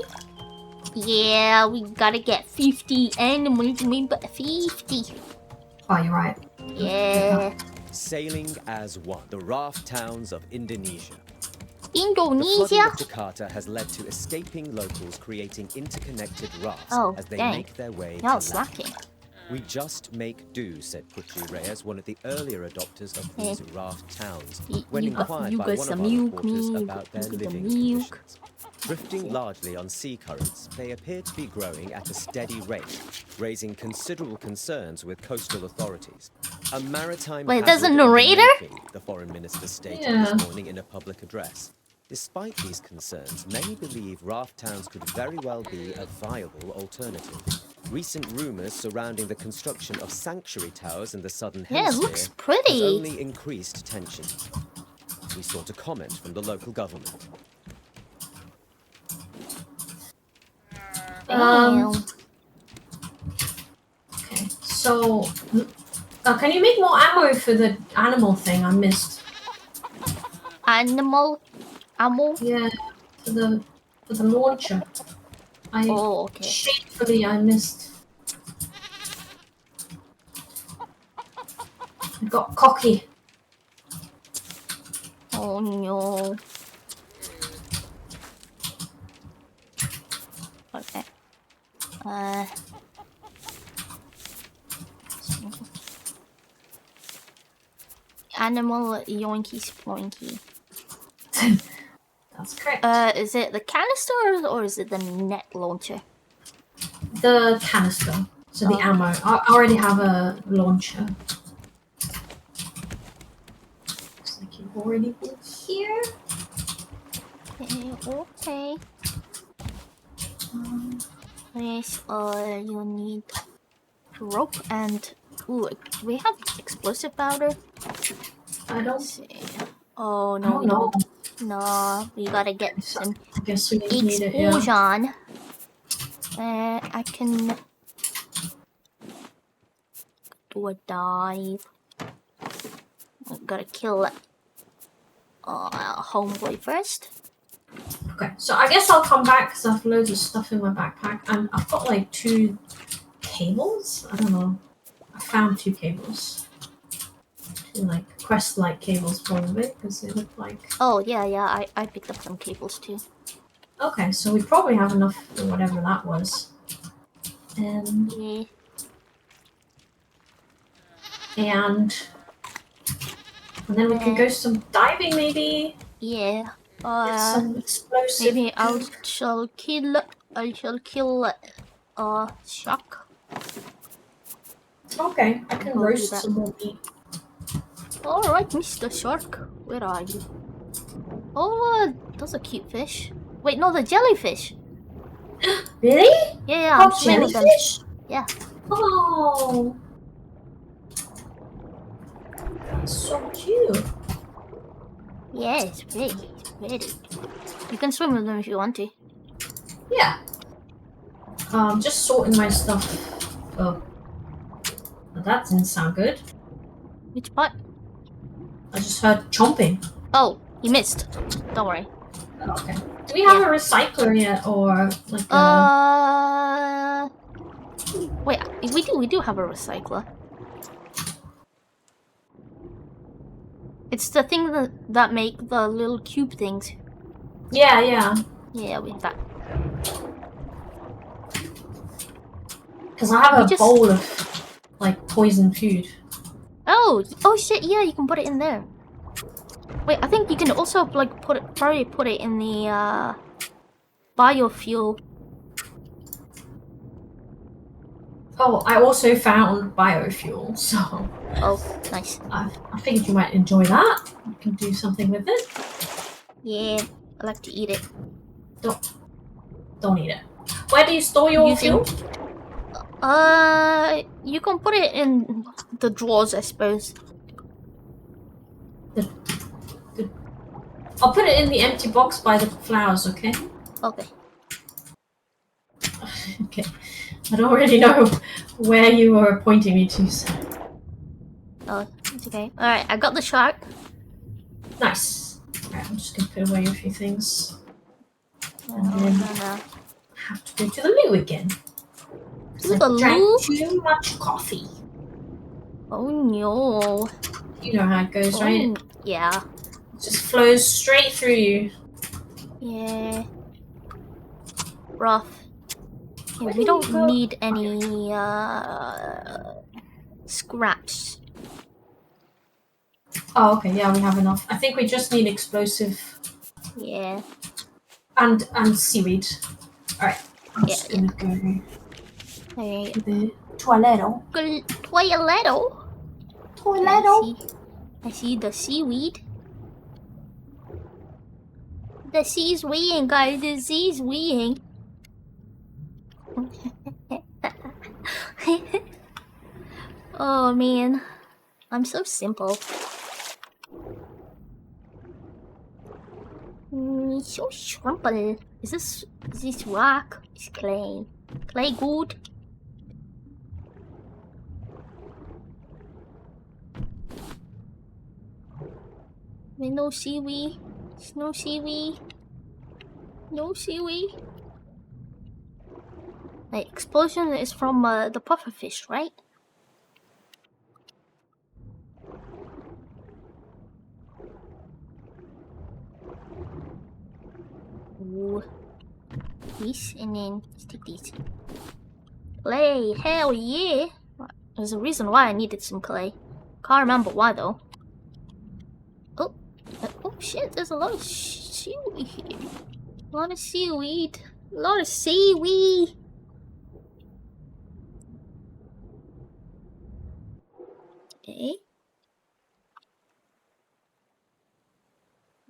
Yeah, we gotta get 50 animals. We got 50. Oh, you're right. Yeah. Sailing as one. The raft towns of Indonesia. The Indonesia? flooding of Jakarta has led to escaping locals creating interconnected rafts Oh, as they dang. make their way to Y'all land. slacking. We just make do, said Putri Reyes, one of the earlier adopters of these raft towns, when inquired by one of our reporters about their living conditions. Drifting largely on sea currents, they appear to be growing at a steady rate, raising considerable concerns with coastal authorities. A maritime Wait, there's a hazard in the narrator? making, the foreign minister stated Yeah. this morning in a public address. Despite these concerns, many believe raft towns could very well be a viable alternative. Recent rumours surrounding the construction of sanctuary towers in the southern Yeah, it hemisphere looks pretty. has only increased tension. We sought a comment from the local government. Damn. Okay, so... can you make more ammo for the animal thing I missed? Animal? Ammo? Yeah, for the launcher. Oh, okay. Shamefully, I missed. I got cocky. Oh no. Okay. Animal yoinky sploinky. That's correct. Is it the canister or is it the net launcher? The canister. So the ammo. I already have a launcher. Looks like you've already been here. Okay. Yes, you need rope and... Ooh, do we have explosive powder? I don't see. Oh, I no, don't we know. don't. No, we gotta get some I guess we need it, yeah. explosion. I can do a dive. I gotta kill homeboy first. Okay, so I guess I'll come back because I have loads of stuff in my backpack, and I've got like 2 cables. I don't know. I found 2 cables. 2 like quest-like cables probably because they look like. Oh yeah, I picked up some cables too. Okay, so we probably have enough for whatever that was. Yeah. And then we can go some diving maybe. Yeah. Get some explosive. Maybe I shall kill shark. Okay, I can I'll do roast that. some more meat. Alright, Mr. Shark. Where are you? Oh, that's a cute fish. Wait, no, the jellyfish. Really? Yeah, Oh, I'm seeing them. jellyfish? Yeah. Oh, that's so cute. Yeah, it's pretty. You can swim with them if you want to. Yeah. Just sorting my stuff. Oh, well, that didn't sound good. Which part? I just heard chomping. Oh, you missed. Don't worry. Okay. Do we have a recycler yet, or like a... Wait, we do have a recycler. It's the thing that make the little cube things. Yeah. Yeah, we have that. Because I have We a just- bowl of like poison food. Oh shit! Yeah, you can put it in there. Wait, I think you can also like probably put it in the biofuel. Oh, I also found biofuel, so Oh, nice. I figured you might enjoy that. You can do something with it. Yeah, I like to eat it. Don't eat it. Where do you store your fuel? You can put it in the drawers, I suppose. I'll put it in the empty box by the flowers, okay? Okay. Okay. I don't really know where you were pointing me to, so. Oh, it's okay. Alright, I got the shark. Nice. Alright, I'm just gonna put away a few things. And Oh, then no. have to go to the loo again. To the loo? Drank too much coffee. Oh no. You know how it goes, right? Yeah. It just flows straight through you. Yeah. Rough. Yeah, we don't need any scraps. Oh, okay, yeah, we have enough. I think we just need explosive Yeah. and seaweed. Alright, I'm just gonna go Alright. to the toiletto. Toiletto. I see the seaweed. The sea's weeing, guys. The sea's weeing. Oh man, I'm so simple. So simple. Is this rock? Is clay? Clay good? No seaweed. No seaweed. No seaweed. The explosion is from the pufferfish, right? Ooh. These, and then let's take these. Clay, hell yeah! There's a reason why I needed some clay. Can't remember why though. Oh shit! There's a lot of seaweed here. A lot of seaweed. A lot of seaweed. Okay.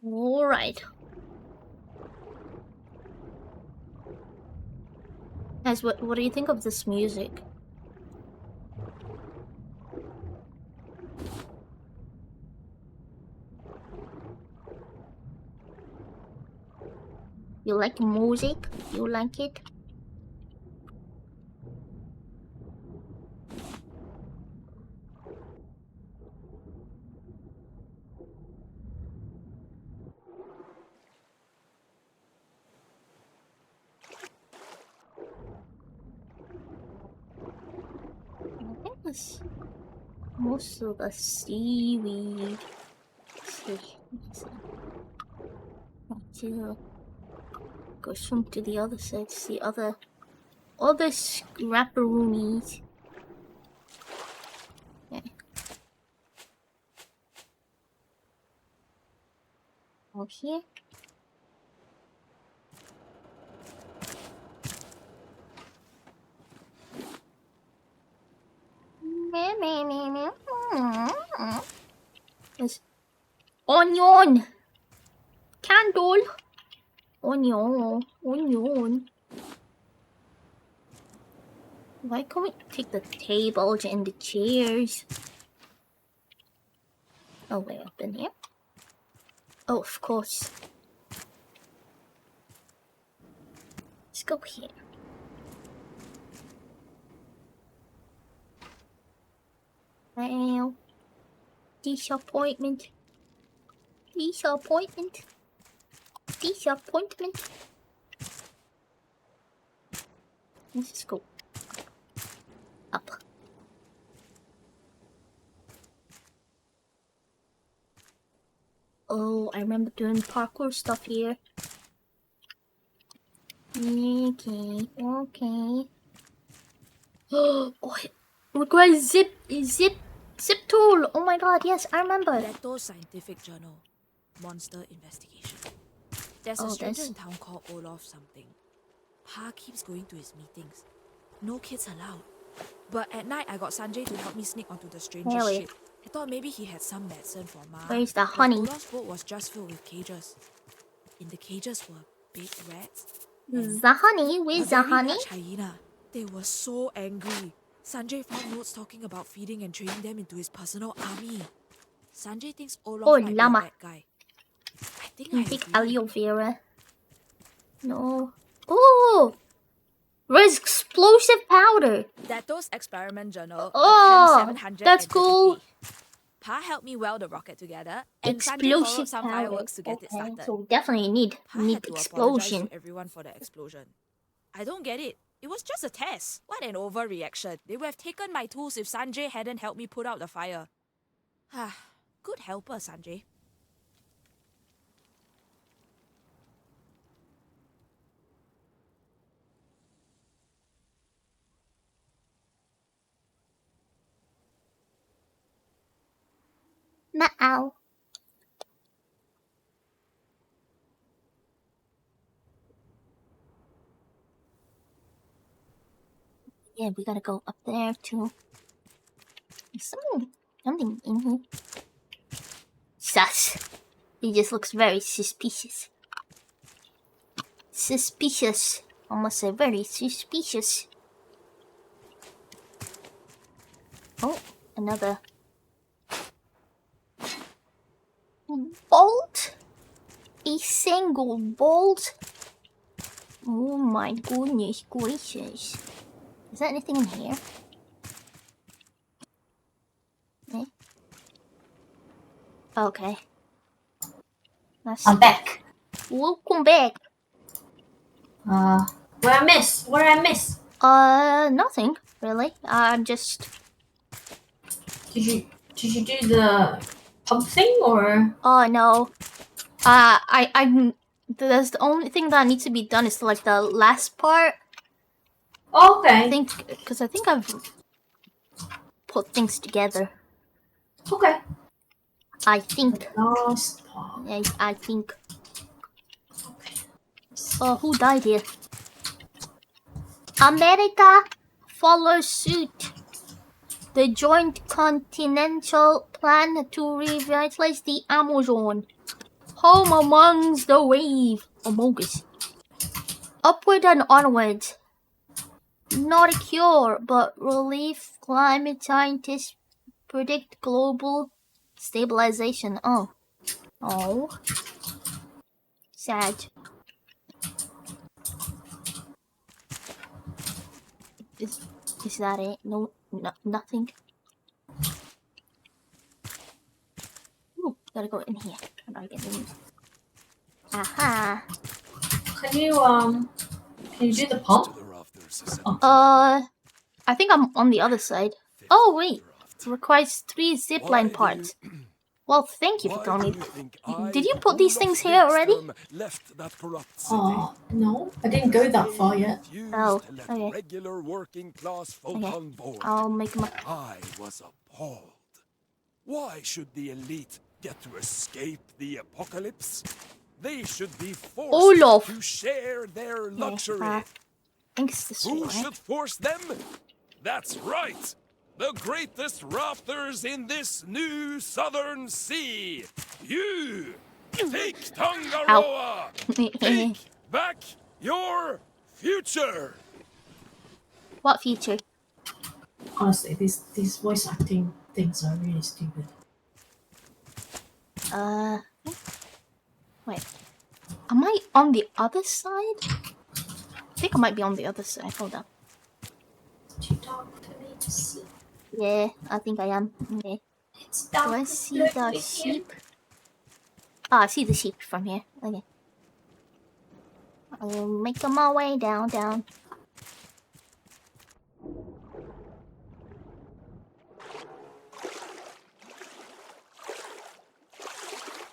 All right. Guys, what do you think of this music? You like music? You like it? I think that's most of the seaweed. Let's see. Go swim to the other side to see other scrapperoomies. Okay. Oh, here. There's onion, candle, onion. Why can't we take the tables and the chairs? Oh, way up in here. Oh, of course. Let's go here. Well, disappointment. Let's just go up. Oh, I remember doing parkour stuff here. Okay. Oh, we're going zip Zip tool! Oh my god, yes, I remember. Leto Scientific Journal. Monster Investigation. There's a Oh, stranger this. in town called Olaf something. Pa keeps going to his meetings. No kids allowed. But at night, I got Sanjay to help me sneak onto the stranger's Really? ship. I thought maybe he had some medicine for Ma. Where's the but honey? Olaf's boat was just filled with cages. In the cages were big rats. and The honey? a Where's the very honey? large hyena. They were so angry. Sanjay found notes talking about feeding and training them into his personal army. Sanjay thinks Olaf Oh, might llama. be a bad guy. I think You I think agree. aloe vera? No. Oh! There's explosive powder! Dato's experiment journal. Oh, attempt 700 that's and cool. 30P. Pa helped me weld the rocket together, and Sanjay followed Explosive some powder. fireworks to get it Okay, started. so definitely need Pa had to apologize explosion. to everyone for the explosion. I don't get it. It was just a test. What an overreaction. They would have taken my tools if Sanjay hadn't helped me put out the fire. Good helper, Sanjay. Meow. Yeah, we gotta go up there too. There's something in here. Sus. He just looks very suspicious. Suspicious. Almost say very suspicious. Oh, another bolt? A single bolt? Oh my goodness gracious. Is there anything in here? Eh? Okay. I'm back. Welcome back. What I miss? What did I miss? Nothing really. Just. Did you do the pump thing or? Oh no. That's the only thing that needs to be done is like the last part. Oh, okay. I think I've put things together. Okay. I think. Last part. Yeah, I think. Oh, who died here? America follows suit. The joint continental plan to revitalize the Amazon. Home amongst the wave. Among us. Upward and onward. Not a cure, but relief. Climate scientists predict global stabilization. Oh. Oh. Sad. Is that it? No, nothing. Ooh, gotta go in here. How do I get in? Aha. Can you do the pump? I think I'm on the other side. Oh wait, it requires 3 zipline parts. Well, thank you for telling me. Did you put these things here already? Oh no, I didn't go that far yet. Oh, okay. Regular working class folk Okay. on board. I'll make them. I was appalled. Why should the elite get to escape the apocalypse? They should be forced Olaf. to share their luxury. I think it's this way, Who right? should force them? That's right! The greatest rafters in this new southern sea! You! Take Tangaroa! Take back your future! What future? Honestly, these voice acting things are really stupid. Wait. Am I on the other side? I think I might be on the other side. Hold on. Too dark for me to see. Yeah, I think I am. Okay. It's Do dark. I see the sheep? Ah, I see the sheep from here. Okay. I'll make my way down.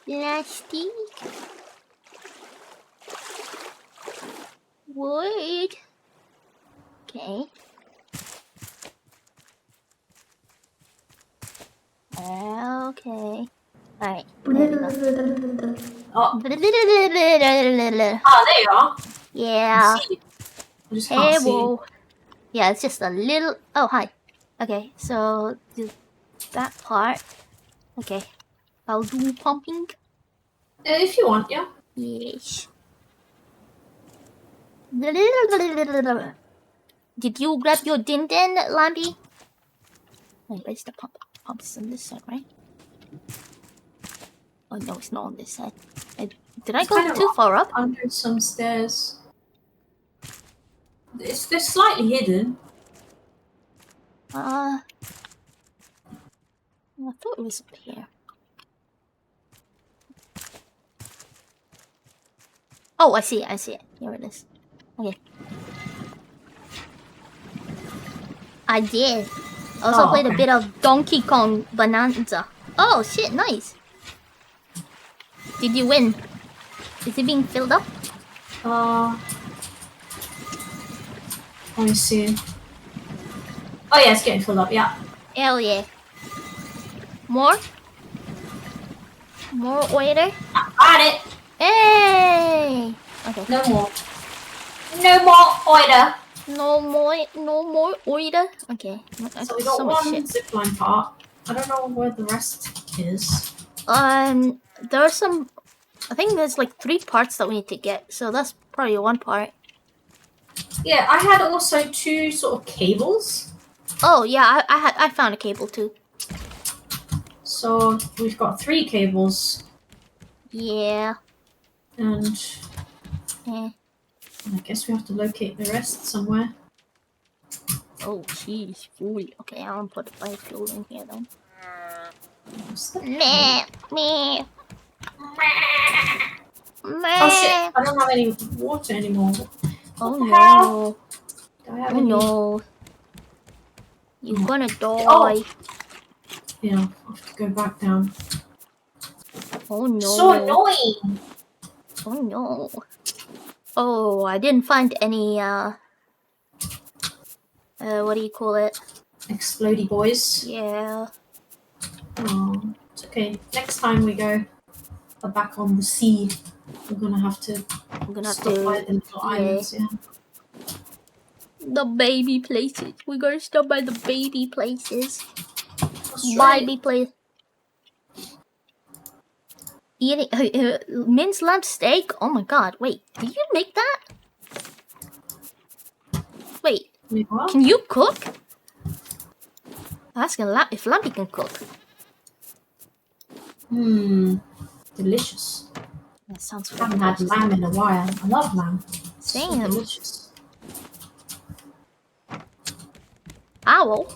Plastic. Wood. Okay. Okay. Alright. There we go. Oh. there you are. Yeah. I just Hey, can't see. whoa. Yeah, it's just a little. Oh, hi. Okay, so do that part. Okay. I'll do pumping. If you want, yeah. Yes. Did you grab your din Lambi? Wait, where's the pump? Pump's on this side, right? Oh no, it's not on this side. Did I go too far up? Under some stairs. They're slightly hidden. I thought it was up here. Oh, I see it. Here it is. Okay. I did. Also played a bit of Donkey Kong Bonanza. Oh shit, nice. Did you win? Is it being filled up? Let me see. Oh yeah, it's getting filled up, yeah. Hell yeah. More? More waiter? Got it! Hey! Okay. No more. No more oida. No more oida. Okay. So we got one zipline part. I don't know where the rest is. There are some. I think there's like 3 parts that we need to get. So that's probably one part. Yeah, I had also 2 sort of cables. Oh yeah, I found a cable too. So we've got 3 cables. Yeah. And I guess we have to locate the rest somewhere. Oh jeez, fool. Okay, I'll put a biofuel in here then. Meh. Oh shit! I don't have any water anymore. Oh no! Oh no! You're gonna die. Oh. Yeah, I have to go back down. Oh no! So annoying. Oh no! Oh, I didn't find any. What do you call it? Explodey boys. Yeah. Oh, it's okay. Next time we go back on the sea, we're gonna have to. Stop by the little islands. Yeah. The baby places. We're gonna stop by the baby places. Right. Baby place. Eating minced lamb steak. Oh my god! Wait, did you make that? Wait, can you cook? Asking if Lampy can cook. Delicious. That sounds. I haven't had lamb in a while. I love lamb. Same. So delicious. Owl.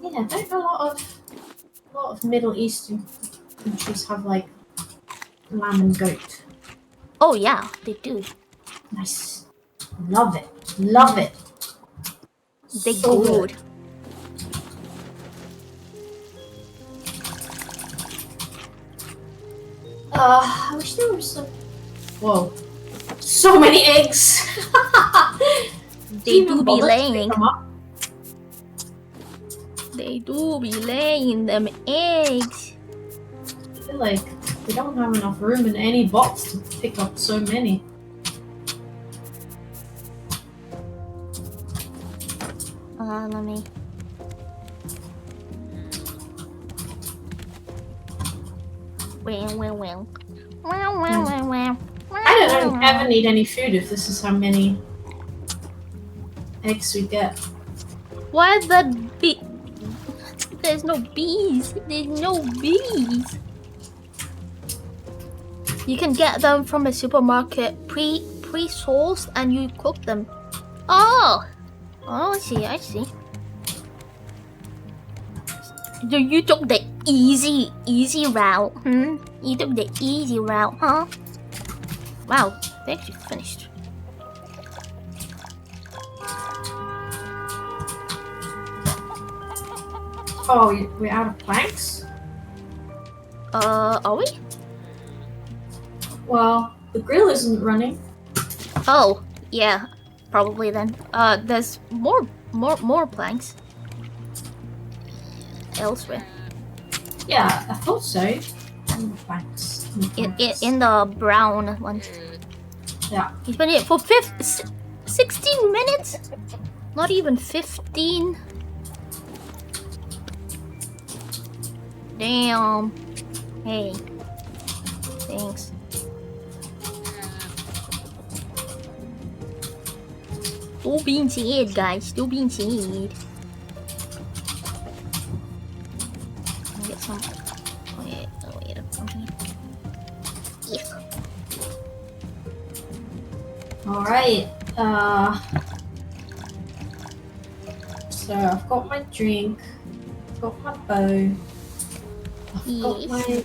Yeah, I don't know a lot of Middle Eastern countries have like lamb and goat. Oh yeah, they do. Nice. Love it. Love it. They so good. I wish there was some. Whoa. So many eggs! They do be laying. They do be laying them eggs. I feel like we don't have enough room in any box to pick up so many. Let me. Well. I don't ever need any food if this is how many eggs we get. Why the bee? There's no bees. There's no bees. You can get them from a supermarket pre-sourced and you cook them. Oh, I see. You took the easy route, You took the easy route, huh? Wow, they actually finished. Oh, we're out of planks? Are we? Well, the grill isn't running. Oh, yeah, probably then. There's more planks elsewhere. Yeah, I thought so. Thanks. In the brown one. Yeah. He's been here for 16 minutes? Not even 15. Damn. Hey. Thanks. Still being sad, guys. Still being sad. Get some. Oh yeah. Yeah. Alright. So I've got my drink. I've got my bow. I've got my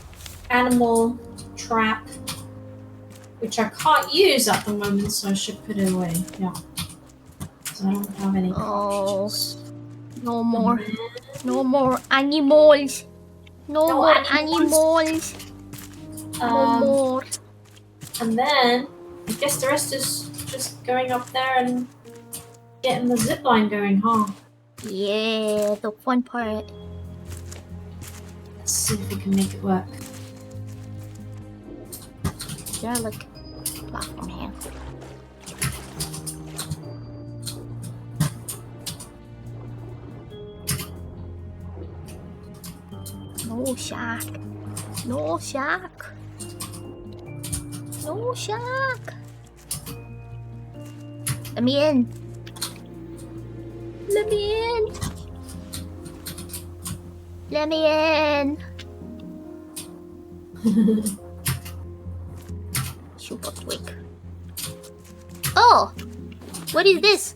animal trap, which I can't use at the moment, so I should put it away. Yeah. So I don't have any cartridges. No more. No more animals. No more animals. No more. And then I guess the rest is just going up there and getting the zipline going, huh? Yeah, the fun part. Let's see if we can make it work. Yeah, look. Platform here. No shark. No shark. No shark. Let me in. Let me in. Let me in. Super quick. Oh! What is this?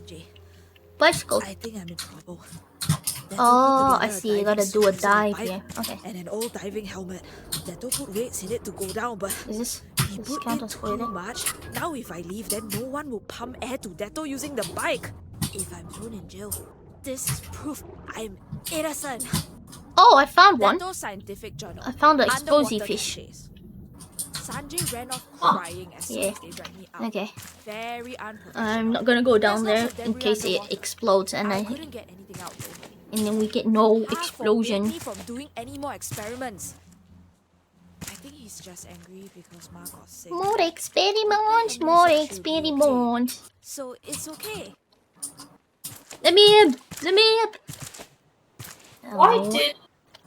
Bicycle. I think I'm in trouble. Oh, I see. You gotta do a dive here. Okay. And an old diving helmet. Detto put weights in it to go down, but is this he put in too much. Now if I leave, then no one will pump air to Detto using the bike. If I'm thrown in jail, this is proof I'm innocent. Oh, I found one. Detto Scientific Journal. I found an explosive fish. Sanjay ran off crying as soon as they dragged me out. Okay. Very unprofessional. I'm not gonna go down there in case it explodes and I couldn't get anything out though. And then we get no explosion. Me from doing any more experiments. I think he's just angry because Ma got sick. More experiments, more experiments. So it's okay. Let me in. Let me in.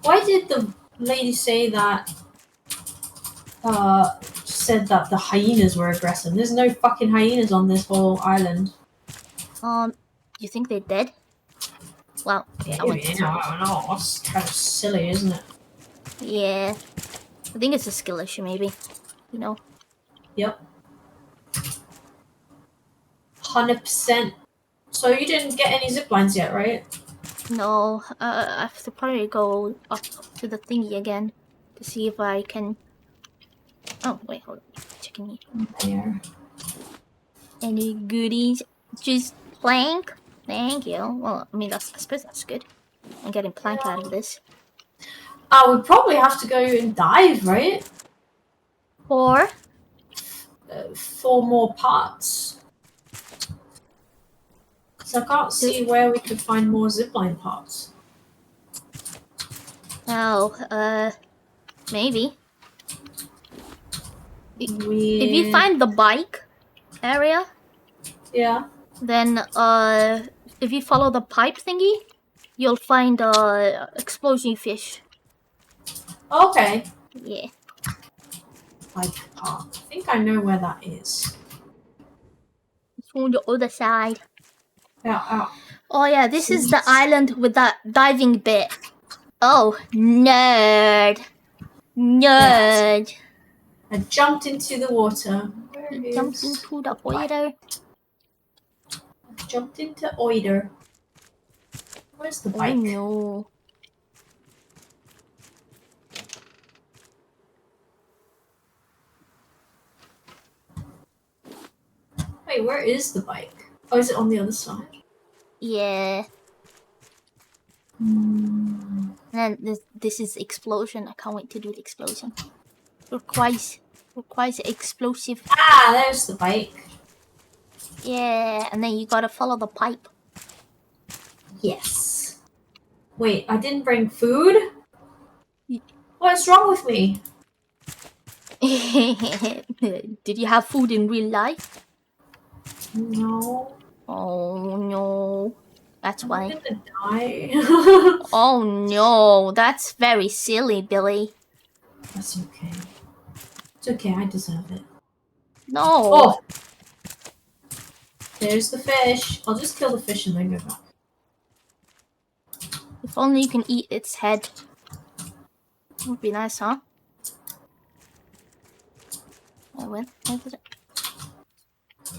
Why did the lady say that? Said that the hyenas were aggressive. There's no fucking hyenas on this whole island. You think they're dead? Well, yeah, I don't know. That's kind of silly, isn't it? Yeah. I think it's a skill issue, maybe. You know? Yep. 100%. So you didn't get any zip lines yet, right? No. I have to probably go up to the thingy again to see if I can. Oh, wait, hold on. Checking it. There. Any goodies? Just plank? Thank you. Well, I mean, I suppose that's good. I'm getting plank out of this. We probably have to go and dive, right? For? 4 more parts. Because I can't see where we could find more zipline parts. Oh, maybe. If you find the bike area, yeah, then if you follow the pipe thingy, you'll find explosion fish. Okay. Yeah. Bike park. I think I know where that is. It's on the other side. Yeah. Oh yeah, this is the island with that diving bit. Oh, nerd. Nerd. Yeah. I jumped into the water. Jumped into the water. Jumped into oider. Where's the bike? Oh no. Wait, where is the bike? Oh, is it on the other side? Yeah. And then this is explosion. I can't wait to do the explosion. Requires explosive. Ah, there's the bike. Yeah, and then you gotta follow the pipe. Yes. Wait, I didn't bring food? What's wrong with me? Did you have food in real life? No. Oh no. That's why. I'm gonna die. Oh no, that's very silly, Billy. That's okay. It's okay, I deserve it. No. Oh! There's the fish. I'll just kill the fish and then go back. If only you can eat its head. Would be nice, huh? Where did it?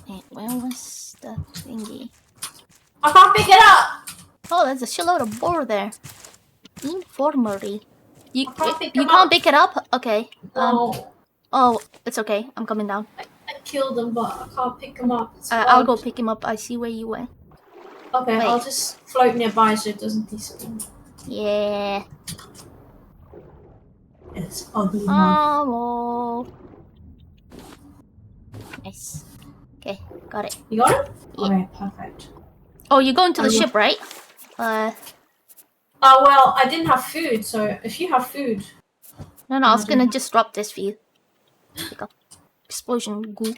Wait, where was the thingy? I can't pick it up! Oh, there's a shitload of boar there. Infirmary. You can't pick pick it up? Okay. No. Oh, it's okay. I'm coming down. I killed them, but I can't pick them up. It's I'll go bugged. pick him up. I see where you went. Okay, Wait. I'll just float nearby so it doesn't despawn. Yeah. It's ugly mug. Oh. Nice. Okay, got it. You got it? Yeah. Okay, perfect. Oh, you're going to the I will- ship, right? Oh, well, I didn't have food, so if you have food... No, I was gonna just drop this for you. Pick up. Explosion goo.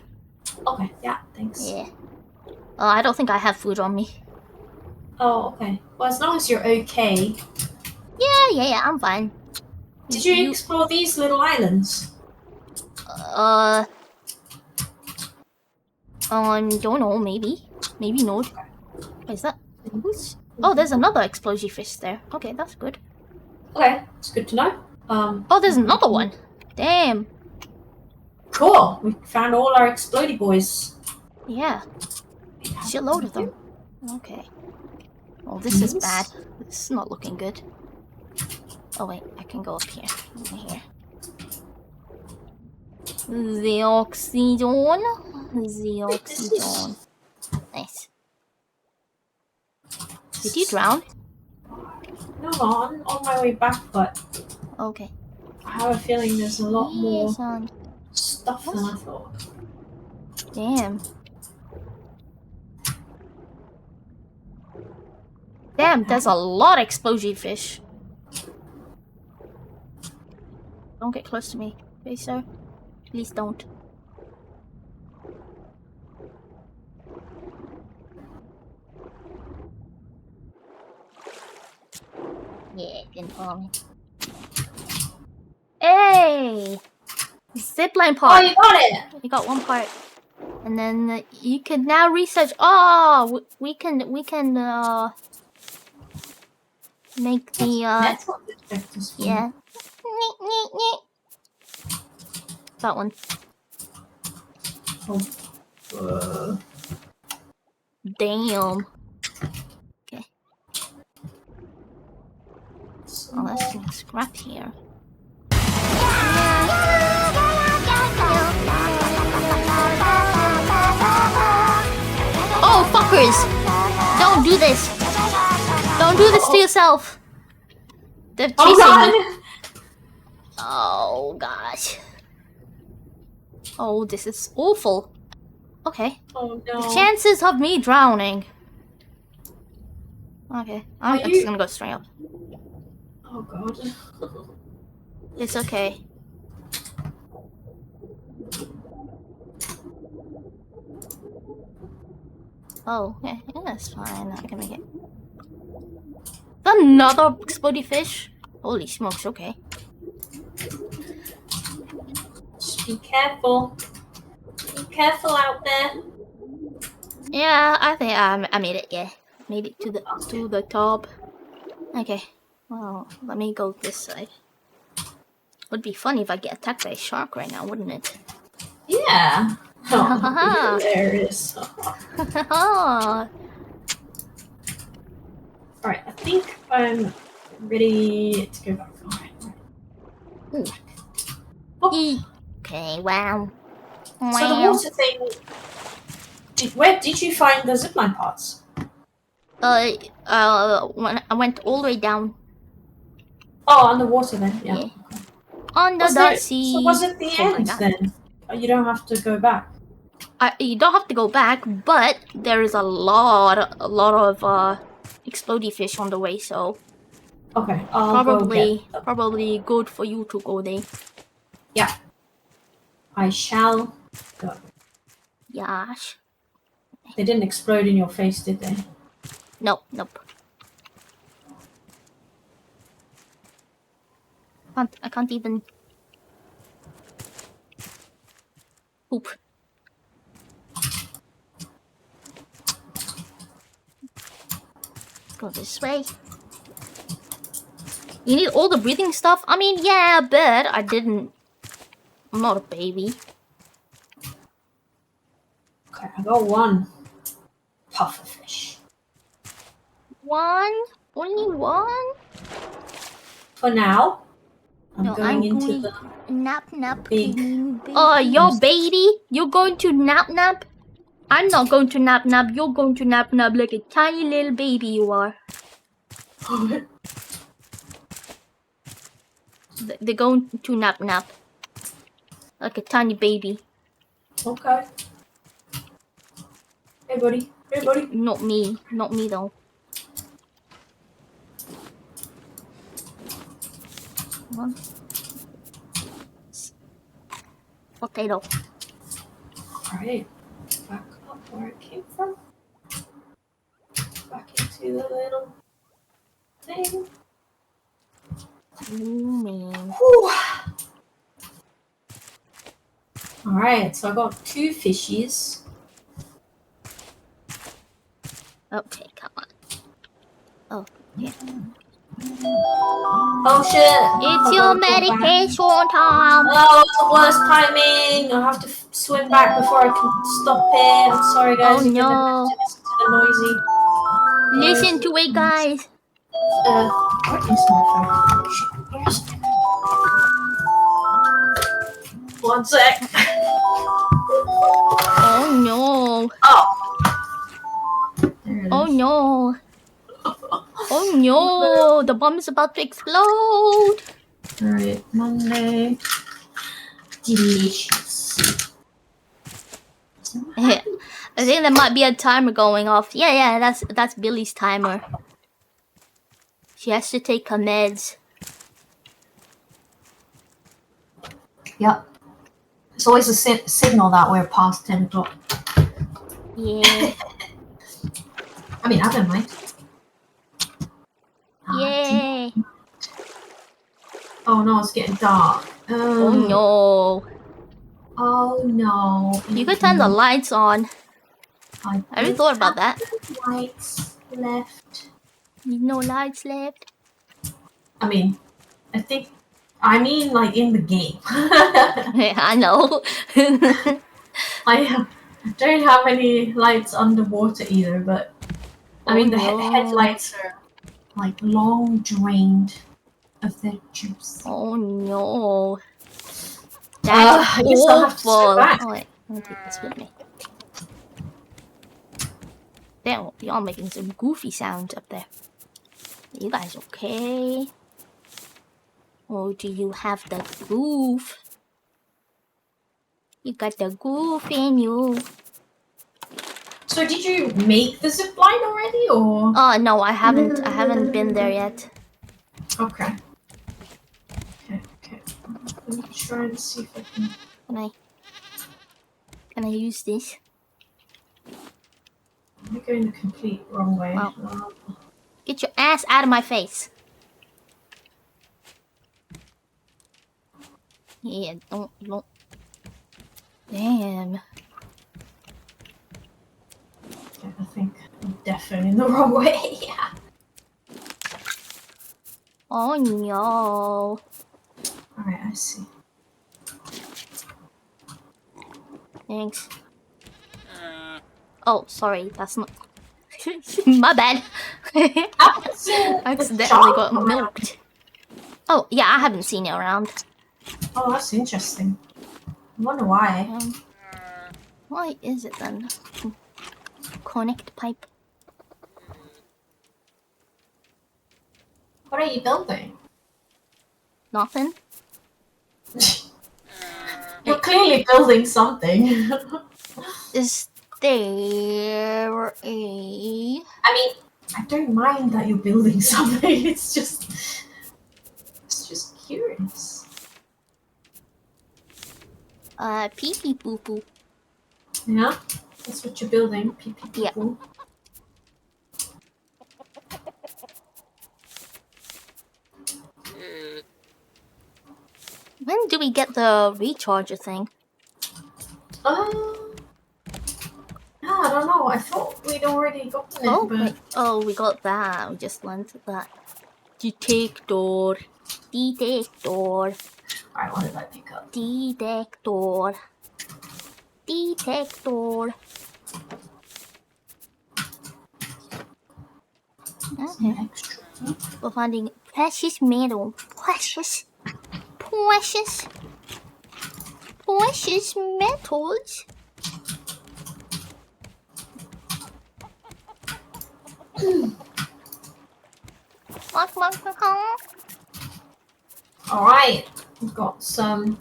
Okay, yeah, thanks. Yeah. I don't think I have food on me. Oh, okay. Well, as long as you're okay. Yeah, I'm fine. Did you explore these little islands? Don't know, maybe. Maybe not. What is that? Oh, there's another explosion fish there. Okay, that's good. Okay, it's good to know. Oh, there's another one. Damn. Cool. We found all our explodey boys. Yeah. Shitload of them. Okay. Oh, this is bad. This is not looking good. Oh wait, I can go up here. Over here. The oxygen. The oxygen. Nice. Did you drown? No, I'm on my way back, but Okay. I have a feeling there's a lot more Son. stuff than I thought. Damn. Damn, there's a lot of explosion fish. Don't get close to me, please, sir. Please don't. Yeah, didn't follow me. Hey! Zipline Oh, part. you got it! You got one part. And then you can now research. Oh, we can make the That's what the objectives for. yeah. That one. Oh. Damn. Okay. Oh, let's do scrap here. Oh, fuckers! Don't do this! Don't do this to yourself! They're chasing me. Oh, gosh. Oh, this is awful. Okay. Oh The no. chances of me drowning. Okay, I'm Are just you- gonna go straight up. Oh god. It's okay. Oh, yeah, that's fine. I can make it. Another explodey fish? Holy smokes, okay. Just be careful. Be careful out there. Yeah, I think I made it, yeah. Made it to the top. Okay. Well, let me go this side. Would be funny if I get attacked by a shark right now, wouldn't it? Yeah. Oh, there it is. Alright, I think I'm ready to go back. Alright. Okay, wow. So the water thing. Where did you find the zipline parts? When I went all the way down. Oh, underwater then. Yeah. Yeah. Under Was the there- sea. So was it the Oh my end God. then? You don't have to go back. You don't have to go back, but there is a lot of explodey fish on the way, so Okay, I'll go get them. Probably good for you to go there. Yeah. I shall go. Yash. They didn't explode in your face, did they? Nope. I can't even poop. Let's go this way. You need all the breathing stuff? I mean, yeah, but I didn't. I'm not a baby. Okay, I got one pufferfish. One? Only one? For now. I'm No, going into the nap. big. Oh, your baby? You're going to nap? I'm not going to nap. You're going to nap like a tiny little baby you are. They're going to nap. Like a tiny baby. Okay. Hey, buddy. Not me though. Come on. Potato. Alright. Back up where it came from. Back into the little thing. Ooh, man. Alright, so I got 2 fishies. Okay, come on. Oh, yeah. Oh shit! It's your medication time! Oh, it's the worst timing! I have to swim back before I can stop it. I'm sorry, guys. Oh You're no! gonna have to listen to the noisy. Listen to it, guys! What is my phone? One sec. Oh no! Oh no! Oh no! The bomb is about to explode! Alright, Monday. Delicious. I think there might be a timer going off. Yeah, that's Billy's timer. She has to take her meds. Yep. It's always a signal that we're past 10 o'clock. Yeah. I mean, I don't mind. Yay! Oh no, it's getting dark. Oh no! Oh no. You could turn the lights on. I Have you thought about that? Lights left. No lights left. I mean, like in the game. I know. I don't have any lights underwater either, but I mean the headlights are like long drained of their juice. Oh no. That's I guess I'll have to swim awful. back. Oh wait, let me take this with me. Damn, y'all making some goofy sounds up there. You guys okay? Or do you have the goof? You got the goof in you. So did you make the zip line already, or? Oh no, I haven't. I haven't been there yet. Okay. Okay. Let me try and see if I can. Can I use this? I'm going the complete wrong way. Wow. Get your ass out of my face. Yeah, don't. Damn. Okay, I think I'm definitely in the wrong way. Yeah. Oh no. Alright, I see. Thanks. Oh, sorry, that's not. My bad. I accidentally got milked. Oh, yeah, I haven't seen it around. Oh, that's interesting. I wonder why. Why is it then? Connect pipe. What are you building? Nothing. You're clearly building something. Is there a... I mean, I don't mind that you're building something. It's just curious. Pee pee poo poo. Yeah, that's what you're building. Pee pee poo poo. When do we get the recharger thing? Yeah, I don't know. I thought we'd already gotten it, but... Wait. Oh, we got that. We just learned that. Detector. Detector. Alright, what did I pick up? Detector. Detector. Okay. Extra. We're finding precious metal. Precious metals. Alright, we've got some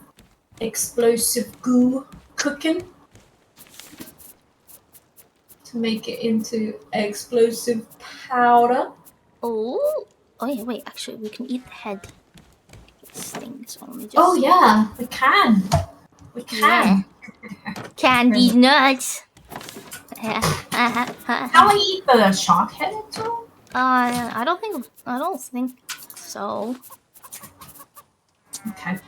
explosive goo cooking to make it into explosive powder. Oh yeah, wait, actually we can eat the head. Stings. Oh yeah, we can. We can. Yeah. Candy nuts. Can we eat the shark head at all? I don't think so. Okay.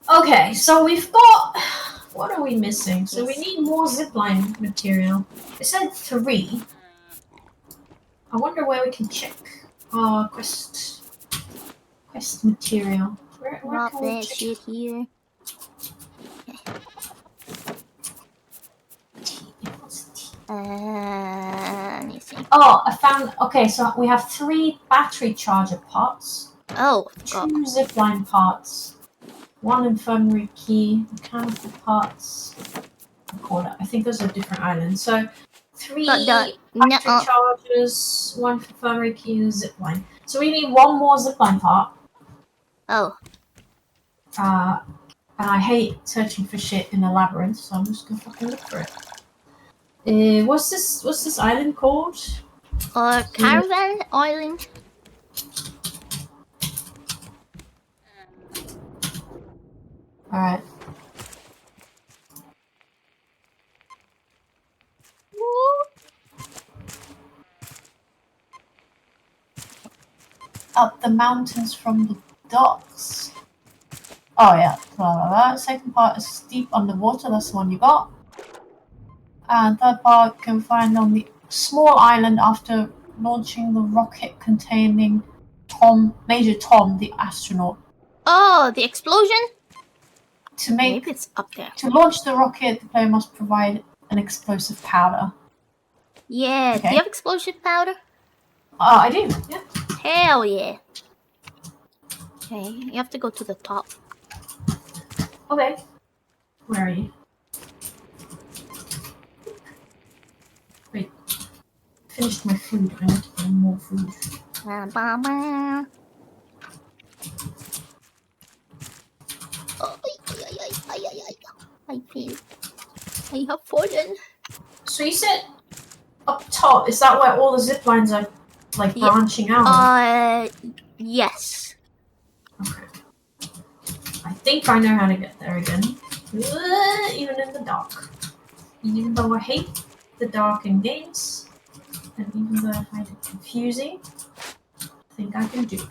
Okay, so we've got... What are we missing? So we need more zipline material. It said 3. I wonder where we can check. Quest material. Where Drop can we that check? shit here. Let me see. Oh, I found... Okay, so we have 3 battery charger parts. Oh, 2 zipline parts. 1 infirmary key. Mechanical parts. Recorder. I think those are different islands. So 3 battery chargers, 1 infirmary key, and a zipline. So we need 1 more zipline part. Oh. And I hate searching for shit in a labyrinth, so I'm just gonna fucking look for it. What's this island called? Caravan Island. Alright. Up the mountains from the docks. Oh yeah, blah, blah, blah. Second part is deep underwater, that's the one you got. And third part can find on the small island after launching the rocket containing Major Tom, the astronaut. Oh, the explosion? Maybe it's up there. To launch the rocket, the player must provide an explosive powder. Yeah, Okay. do you have explosive powder? I do, yeah. Hell yeah. Okay, you have to go to the top. Okay. Where are you? Wait. Finished my food. I need to get more food. I have fallen. So you said up top, is that where all the zip lines are like branching out? Yes. Okay. I think I know how to get there again. Even in the dark. Even though I hate the dark in games, and even though I find it confusing, I think I can do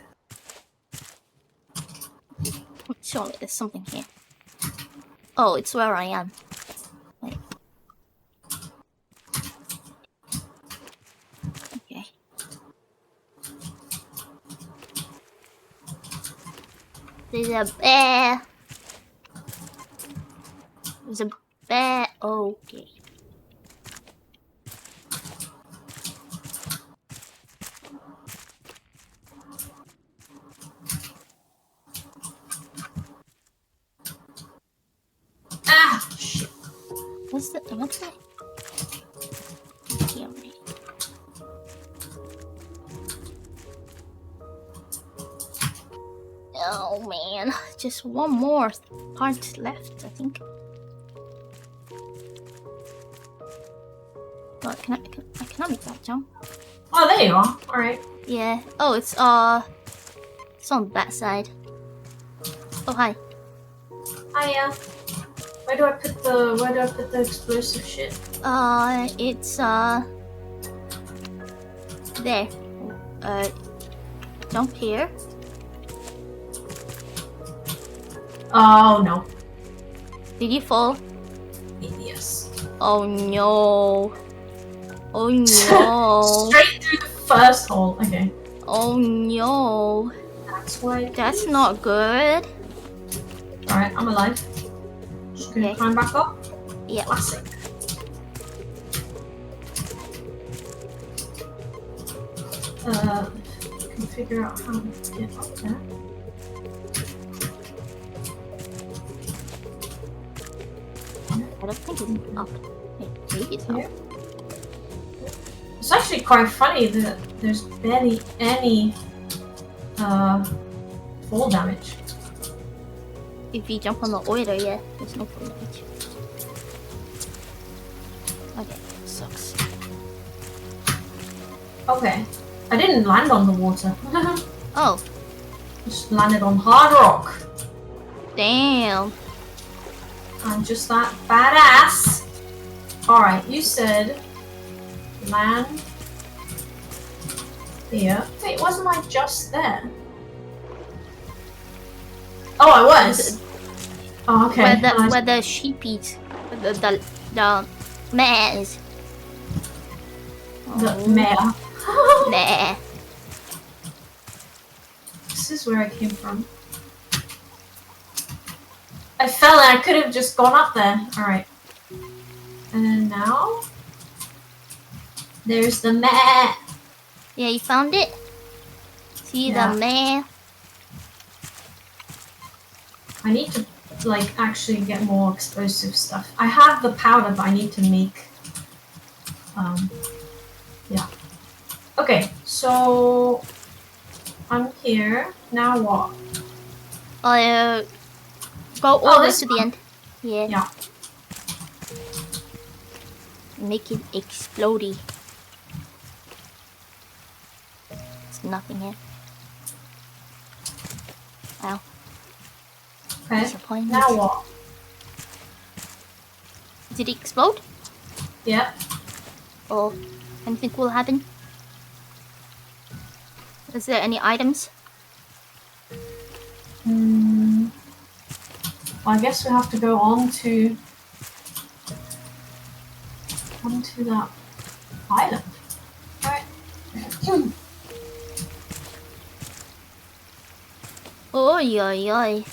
it. Surely there's something here. Oh, it's where I am. Wait. Okay. There's a bear. There's a bear. Okay. Ah! Shit. What's that? Here, right. Oh man, just one more part left, I think. Oh, I cannot make that jump. Oh, there you are. Alright. Yeah. Oh, it's on that side. Oh, hi. Hiya. Where do I put the explosive shit? It's there. Jump here. Oh no. Did you fall? Yes. Oh no. Oh no. Straight through the first hole. Okay. Oh no. That's why. That's not good. Alright, I'm alive. Just gonna Okay. climb back up. Yeah. Classic. Can figure out how to get up there. I don't think it's up. Maybe it's up. It's actually quite funny that there's barely any fall damage. If you jump on the oiler, yeah, there's no fall damage. Okay, sucks. Okay. I didn't land on the water. Oh. Just landed on hard rock. Damn. I'm just that badass. Alright, you said land here. Wait, wasn't I just there? Oh, I was. Oh, okay. Where the sheepies, the mares. The mare. Nah. This is where I came from. I fell and I could have just gone up there. Alright. And now there's the mare. Yeah, you found it? See the mare? I need to like actually get more explosive stuff. I have the powder, but I need to make yeah. Okay, so I'm here. Now what? Go all the way to the end. Yeah. Yeah. Make it explodey. There's nothing here. Wow. Okay. Disappointed. Now what? Did it explode? Yeah. Or anything will happen? Is there any items? Well, I guess we have to go on to that island. Right. Oi, oi, oi.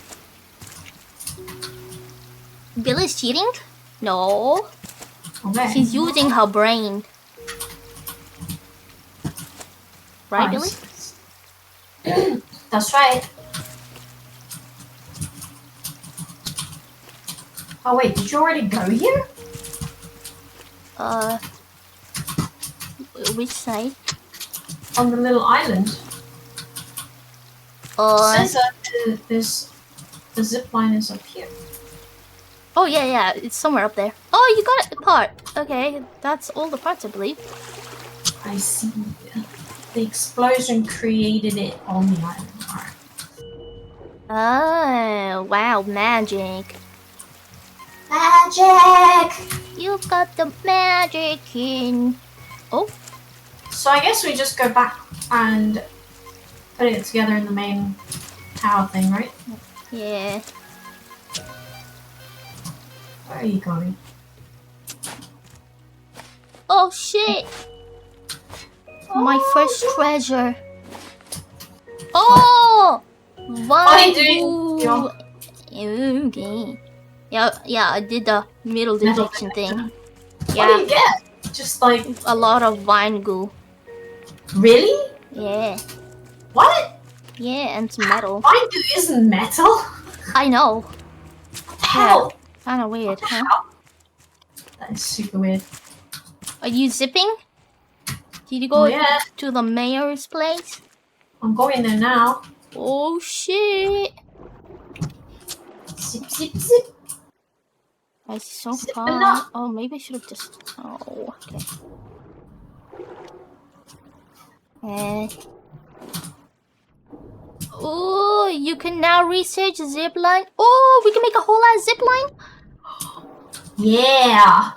Billy's cheating? No. Okay. She's using her brain. Right, Billy? That's right. Oh wait, did you already go here? Which side? On the little island. It says that the zip line is up here. Oh yeah, it's somewhere up there. Oh, you got a part. Okay, that's all the parts, I believe. I see. The explosion created it on the island. Alright. Oh, wow, magic. Magic! You got the magic in. Oh. So I guess we just go back and put it together in the main tower thing, right? Yeah. Where are you going? Oh shit! My first treasure. Oh! What are you doing? Okay. Yeah, I did the middle detection thing. Yeah. What do you get? Just like a lot of vine goo. Really? Yeah. What? Yeah, and some metal. Vine goo isn't metal. I know. How? Yeah, kind of weird, huh? That is super weird. Are you zipping? Did you go Yeah. to the mayor's place? I'm going there now. Oh shit! Zip, zip, zip. I see so Zipping far. up. Oh, maybe I should have just. Oh, okay. Oh, you can now research a zipline. Oh, we can make a whole ass zipline. Yeah.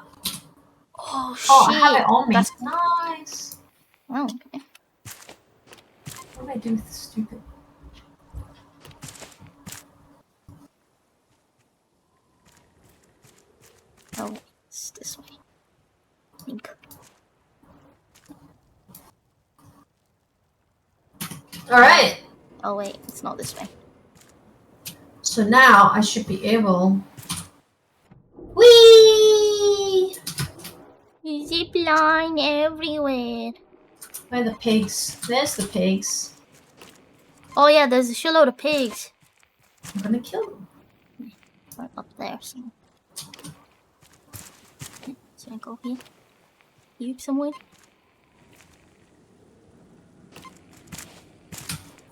Oh shit! Oh, I have it on me. That's nice. oh, okay. What do I do with this stupid? Oh, it's this way. I think. All right. Oh wait, it's not this way. So now I should be able. Whee! Zip line everywhere. Where are the pigs? There's the pigs. Oh yeah, there's a shitload of pigs. I'm gonna kill them. Right up there. So I go here. You somewhere.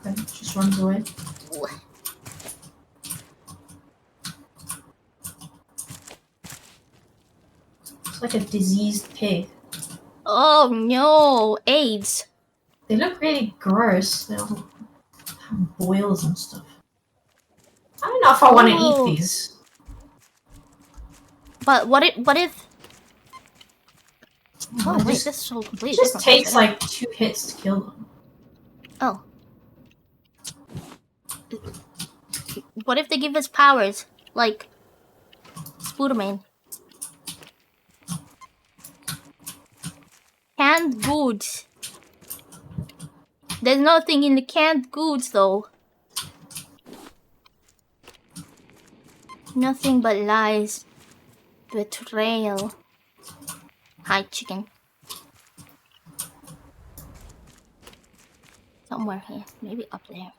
Okay, just runs away. Ooh. It's like a diseased pig. Oh no, AIDS. They look really gross. They all have boils and stuff. I don't know if I want to Oh. eat these. But what if? Oh It wait, just, this is so completely it just different. takes like 2 hits to kill them. Oh. What if they give us powers like Spooderman? Canned goods. There's nothing in the canned goods though. Nothing but lies. Betrayal. Hi, chicken. Somewhere here. Maybe up there.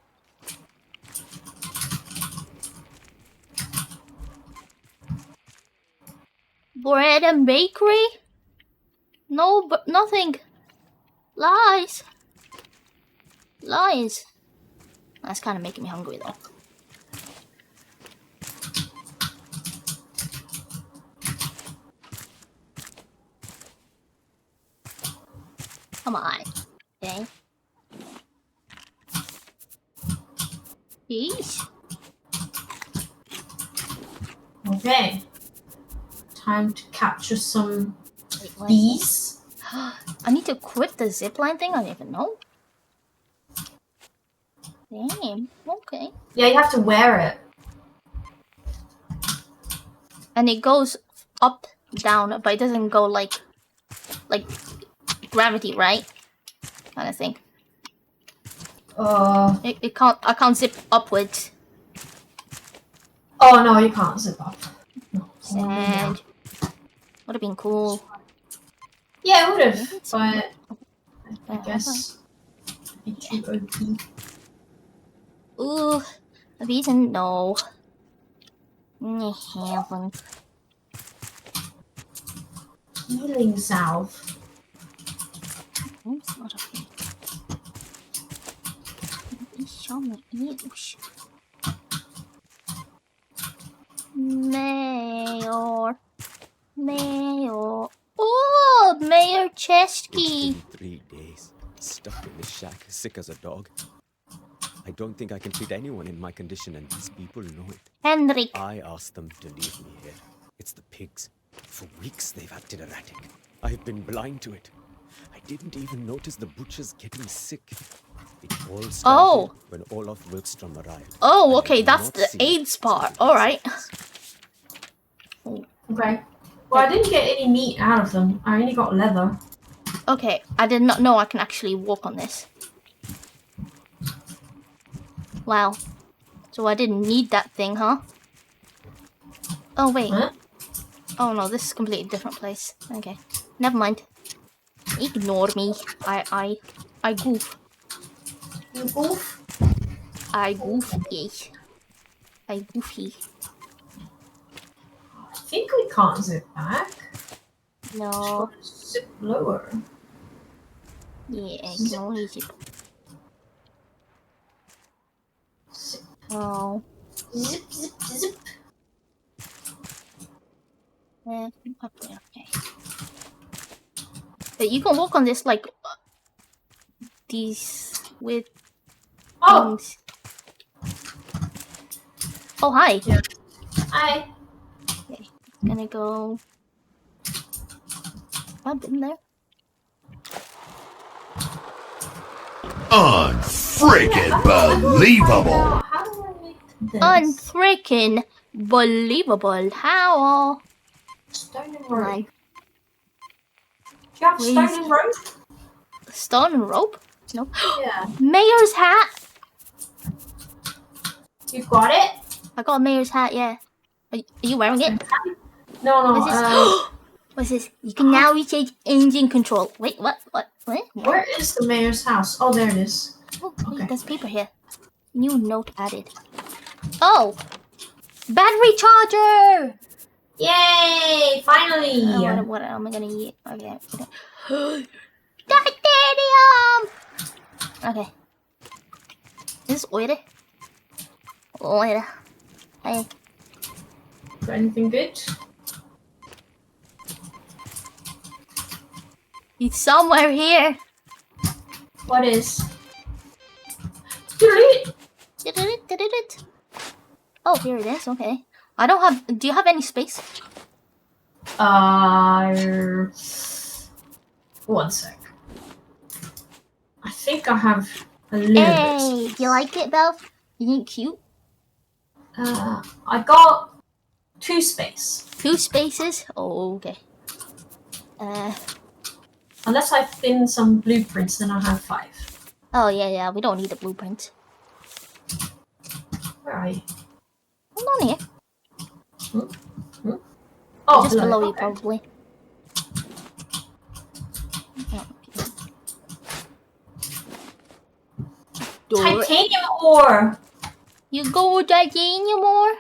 Bread and bakery? No, but nothing. Lies. Lies. That's kind of making me hungry though. Come on. Okay. Yeesh. Okay. Time to capture some Wait, what? bees. I need to equip the zipline thing? I don't even know. Damn. Okay. Yeah, you have to wear it. And it goes up, down, but it doesn't go like gravity, right? Kind of thing. It can't. I can't zip upwards. Oh no, you can't zip up. No. Sad. Would have been cool. Yeah, it would have, but I guess it'd be too OP. Ooh, a reason no. Haven't. Healing salve. Oops, not up here. Show me ears. Mayor. Mayor. Oh, Mayor Chesky. 3 days, stuck in this shack, sick as a dog. I don't think I can treat anyone in my condition, and these people know it. Henrik. I asked them to leave me here. It's the pigs. For weeks they've acted erratic. I've been blind to it. I didn't even notice the butchers getting sick. It all started when Olaf Wilkstrom arrived. Oh, okay, that's the AIDS part. Alright. Okay. Well, I didn't get any meat out of them. I only got leather. Okay, I did not know I can actually walk on this. Wow. So I didn't need that thing, huh? Oh, wait. Huh? Oh, no, this is a completely different place. Okay. Never mind. Ignore me. I goof. You goof? I goof, yes. I goofy. I think we can't zip back. No. Zip lower. Yeah, ignore it. Zip. Oh. Zip, zip, zip. Up there, okay. But you can walk on this like these with Oh, things. Oh, hi. Yeah. Hi. Okay, gonna go. I've been there. Unfreaking believable! How do I make this? Unfreaking believable. How? Stone and Come rope. on. Do you have stone and rope? Stone and rope? No. Yeah. Mayor's hat. You've got it? I got a mayor's hat. Yeah. Are you wearing it? No, What's this? What's this? You can now rechange engine control. Wait, what? What? Where is the mayor's house? Oh, there it is. Oh, wait, there's paper here. New note added. Oh! Battery charger! Yay! Finally! What am I gonna eat? Okay. Titanium! Okay. Is this oil? Oil. Hey. Got anything good? It's somewhere here. What is? Oh, here it is. Okay. I don't have. Do you have any space? 1 sec. I think I have a little bit. Hey, do you like it, Belle? You think cute? I got 2 space. 2 spaces? Oh, okay. Unless I thin some blueprints, then I have 5. Oh, yeah. We don't need a blueprint. Where are you? I'm on here. Oh, just hello. below you, Okay. probably. Titanium ore! You go titanium ore?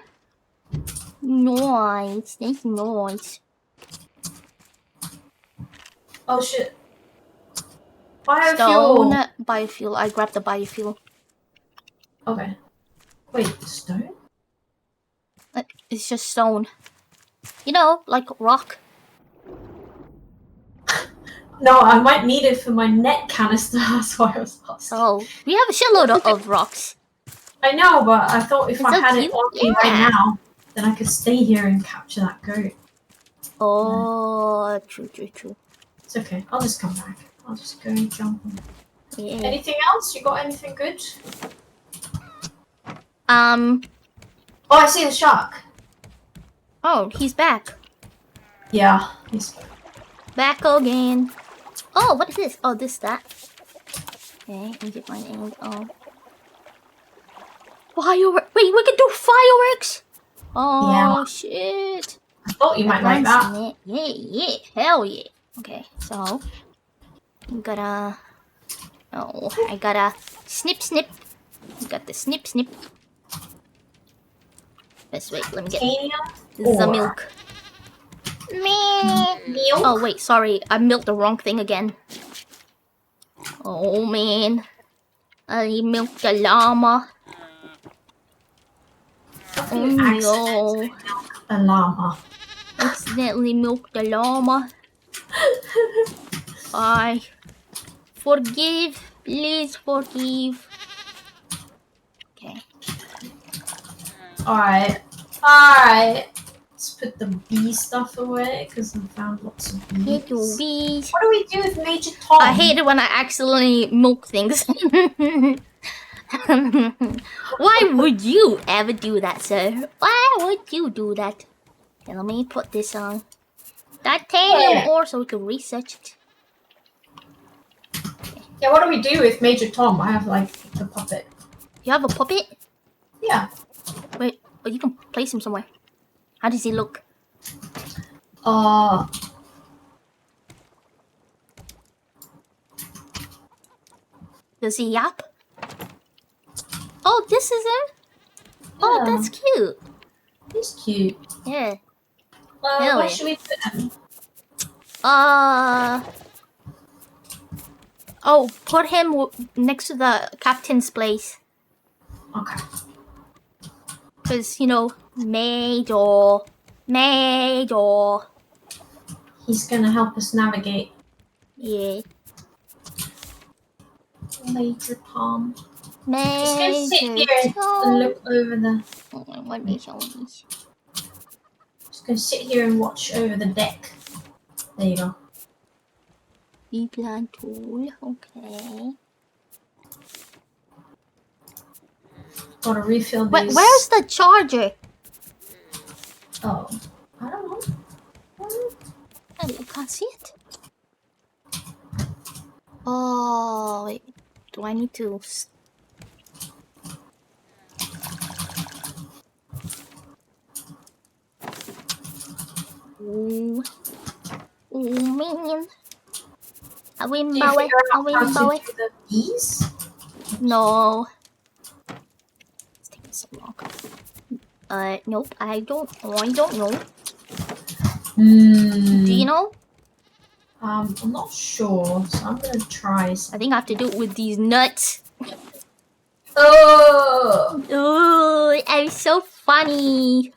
Nice. That's nice. Oh shit. Biofuel! Stone. Biofuel. I grabbed the biofuel. Okay. Wait, stone? It's just stone. You know, like rock. No, I might need it for my net canister, that's why I was asking. Oh, we have a shitload of rocks. I know, but I thought if It's I so had it cute. on me right now, then I could stay here and capture that goat. Oh, true. It's okay, I'll just come back. I'll just go and jump on. Yeah. Anything else? You got anything good? Oh, Oh, I see the shark. Oh, he's back. Yeah, he's Back again. Oh, what is this? Oh, that. Okay, let me get my name. Oh. Fireworks. Wait, we can do fireworks? Oh, Yeah. shit. I thought you might like that. Yeah. Hell yeah. Okay, so. I'm gonna. Oh, I gotta snip. You got the snip. Let's wait, let me get the milk. Milk? Oh, wait, sorry. I milked the wrong thing again. Oh, man. I milked the llama. Oh, no. A llama. Accidentally milked the llama. I forgive. Please forgive. Okay. Alright. Let's put the bee stuff away because I found lots of bees. Little bees. What do we do with Major Tom? I hate it when I accidentally milk things. Why would you ever do that, sir? Why would you do that? Okay, let me put this on. Titanium ore so we can research it. Yeah, what do we do with Major Tom? I have like the puppet. You have a puppet? Yeah. Wait, oh, you can place him somewhere. How does he look? Does he yap? Oh, this is him? Oh, Yeah. that's cute. He's cute. Yeah. Where yeah. should we put him? Oh, put him next to the captain's place. Okay. Because, you know, Major. He's gonna help us navigate. Yeah. Major Tom. Just Major gonna sit here and look over the. What is all these? Just gonna sit here and watch over the deck. There you go. E-plan tool. Okay. Gotta refill these. Where's the charger? Oh, I don't know. I can't see it. Oh, wait. Do I need to? Ooh, man. Are we in Bowie? Are we in Bowie? The bees? No. It's taking so long. Nope. I don't know. Do you know? I'm not sure, so I'm gonna try. I think I have to do it with these nuts. Oh! Ooh, I'm so funny.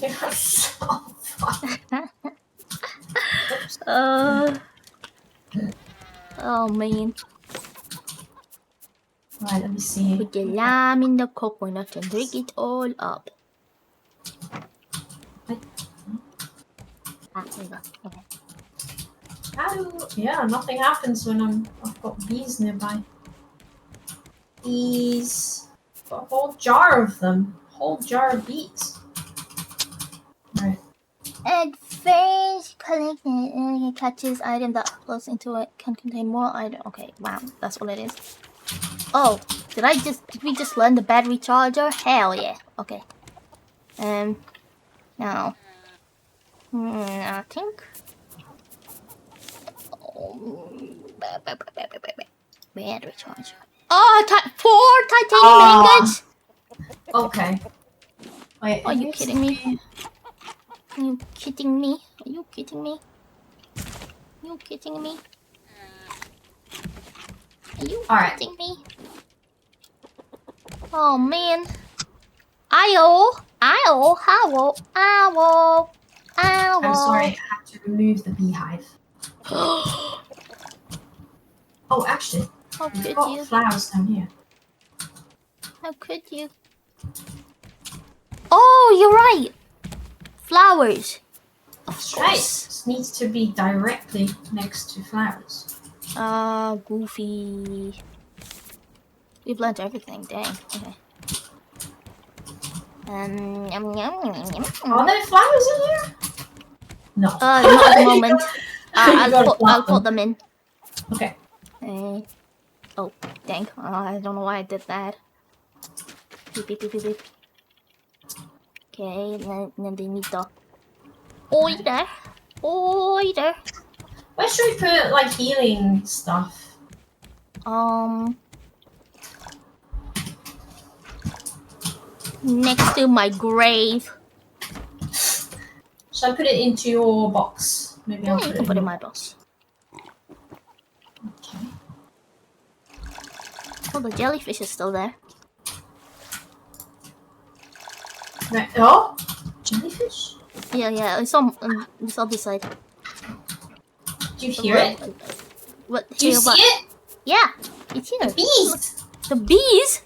You're so funny. Oh man. Right, let me see. Put the lime in the coconut and drink it all up. There we go. Okay. Yeah, nothing happens when I've got bees nearby. Bees. Got a whole jar of them. Whole jar of bees. Right. Advanced collecting catches item that flows into it can contain more item. Okay, wow, that's all it is. Oh, did we just learn the battery charger? Hell yeah. Okay. Now. I think. Battery charger. Oh, 4 titanium ingots. Okay. Wait. Are you kidding me? Are you kidding me? Are you kidding me? Are you kidding me? Are you kidding me? Oh man. Ow! I'm sorry, I have to remove the beehive. Oh, actually, How could we've got you? flowers down here. How could you? Oh, you're right. Flowers. That's right. This needs to be directly next to flowers. Goofy. We've learned everything. Dang. Okay. Are there flowers in here? No. Not at the moment. I'll put them in. Okay. Oh, dang. I don't know why I did that. Beep, beep, beep, beep, beep. Okay, then they need the oiler. Where should we put, like, healing stuff? Next to my grave. Should I put it into your box? Maybe I'll You can put it in my box. Okay. Oh, the jellyfish is still there. Right. Oh, jellyfish. Yeah, it's on this side. Do you hear it? What? Do you see it? Yeah, it's here. The bees. The bees?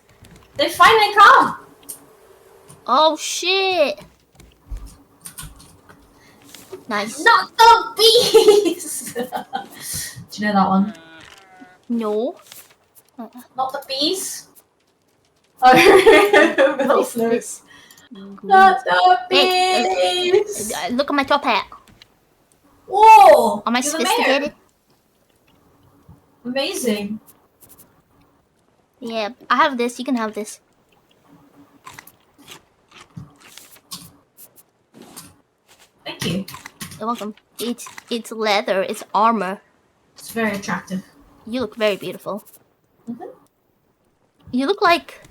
They finally come. Oh shit! Nice. Not the bees. Do you know that one? No. Not the bees. Oh, What is this? Not the bees. Look at my top hat. Whoa! Am I you're the mayor. sophisticated? Amazing. Yeah, I have this. You can have this. Thank you. You're welcome. It's leather. It's armor. It's very attractive. You look very beautiful. Mm-hmm. You look like.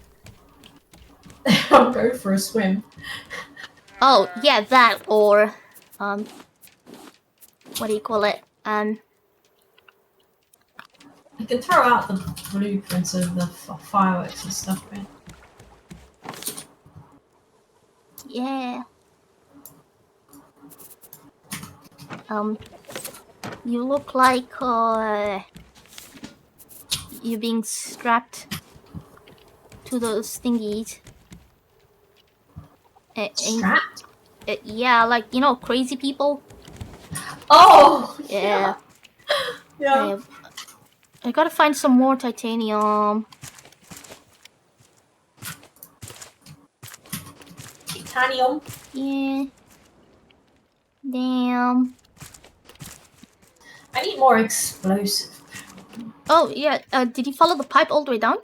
I'll go for a swim. Oh yeah, that or what do you call it? I can throw out the blueprints of the fireworks and stuff, right? Yeah. You look like you're being strapped to those thingies. Strapped? Yeah, like, you know, crazy people. Oh! Yeah. Yeah. I gotta find some more titanium. Titanium? Yeah. Damn. I need more explosive. Oh, yeah. Did you follow the pipe all the way down?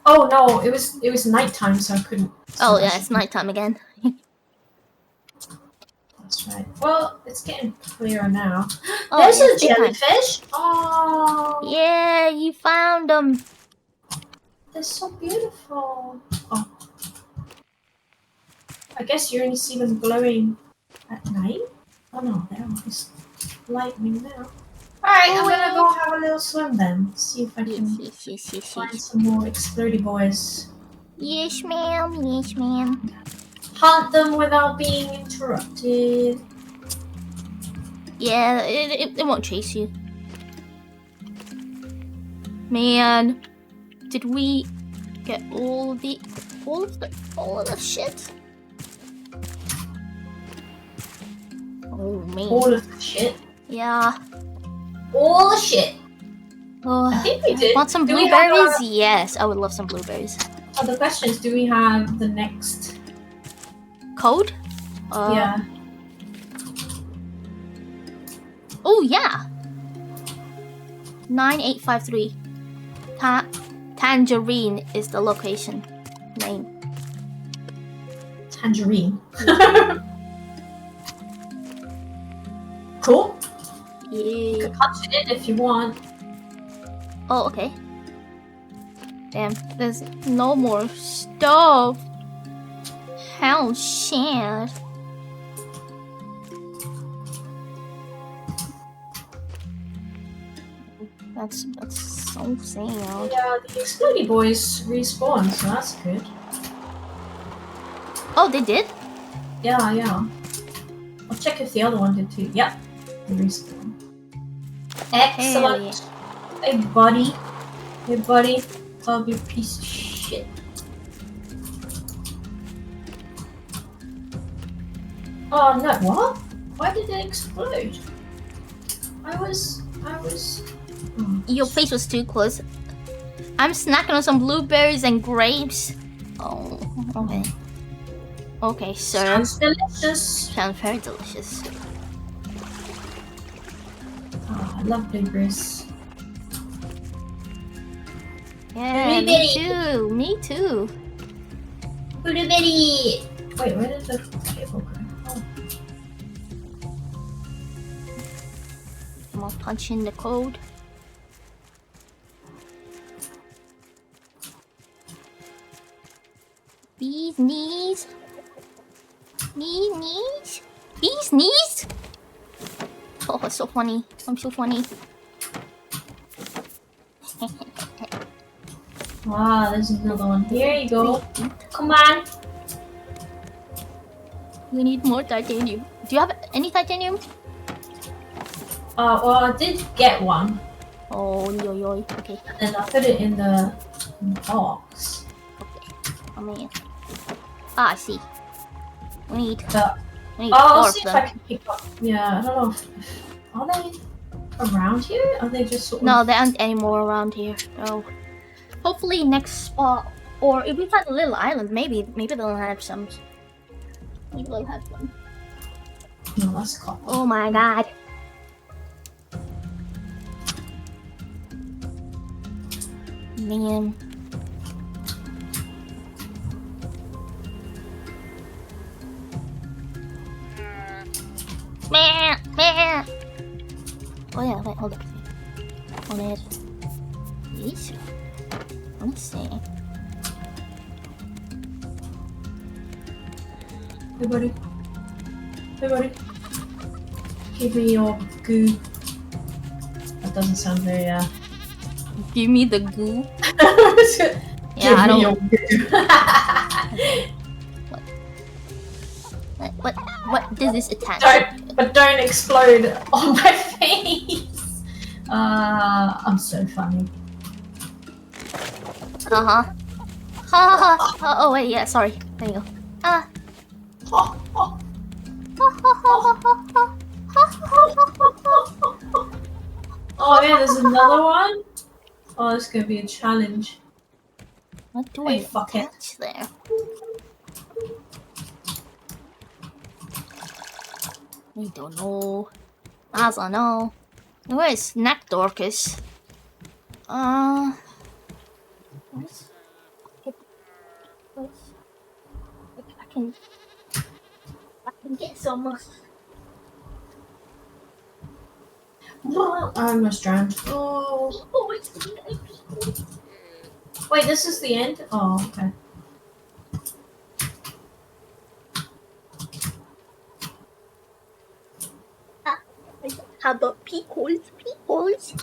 Oh no, it was nighttime, so I couldn't. Oh, yeah, it's nighttime again. That's right. Well, it's getting clearer now. Oh, There's it's a daytime. jellyfish. Oh. Yeah, you found them. They're so beautiful. Oh. I guess you only see them glowing at night. Oh no, they're almost lightning now. Alright, I'm gonna go have a little swim then. See if I can find some more explodey boys. Yes, ma'am. Yes, ma'am. Hunt them without being interrupted. Yeah, it won't chase you. Man, did we get all of the shit? Oh man. All of the shit? Yeah. All the shit. Oh, I think we did. Want some Do we have blueberries? our- Yes, I would love some blueberries. Oh, the question is, do we have the next Code? yeah. Oh yeah. 9853. Tangerine is the location name. Tangerine. Cool. You Yeah. can punch it in if you want. Oh, okay. Damn, there's no more stuff. How sad. That's so sad. Yeah, the explodey boys respawn, so that's good. Oh, they did? Yeah, yeah. I'll check if the other one did too. Yep, they respawn. Excellent. Hey, buddy. Hey, buddy. Oh, you piece of shit. Oh no! What? Why did it explode? I was. Your face was too close. I'm snacking on some blueberries and grapes. Oh, okay. Okay, sir. Sounds delicious. Sounds very delicious. Oh, I love blueberries. Yeah, me too. Me too. Blueberry. Wait, where did the cable go? Oh. I'm gonna punch in the code. Bees knees. Bees knees. Bees knees. Oh, it's so funny. I'm so funny. Wow, there's another one. Here you go. Come on. We need more titanium. Do you have any titanium? Well, I did get one. Oh, yo. Okay. And I put it in the box. Oh man. Ah, I see. We need I'll four see of if them. I can pick up. Yeah, I don't know. Are they around here? Are they just sort of... No, there aren't any more around here. So, hopefully next spot, or if we find a little island, maybe they'll have some. Maybe they'll have some. No, that's copper. Oh my god. Man. Meh. Oh yeah, wait, hold up. On it. Yes. Let's see. Hey, buddy. Hey, buddy. Give me your goo. That doesn't sound very, Give me the goo. Give I me don't. your goo. What does this attach? Don't explode on my face. I'm so funny. Ha ha ha. Oh wait, yeah, sorry. There you go. Oh yeah, there's another one. Oh, this is gonna be a challenge. What do Hey, I fuck it. catch there? I don't know. I don't know. Where's Snack Dorcas? Where's... I can get some. I almost drowned. Oh. Wait, this is the end? Oh, okay. How about pickles? Pickles?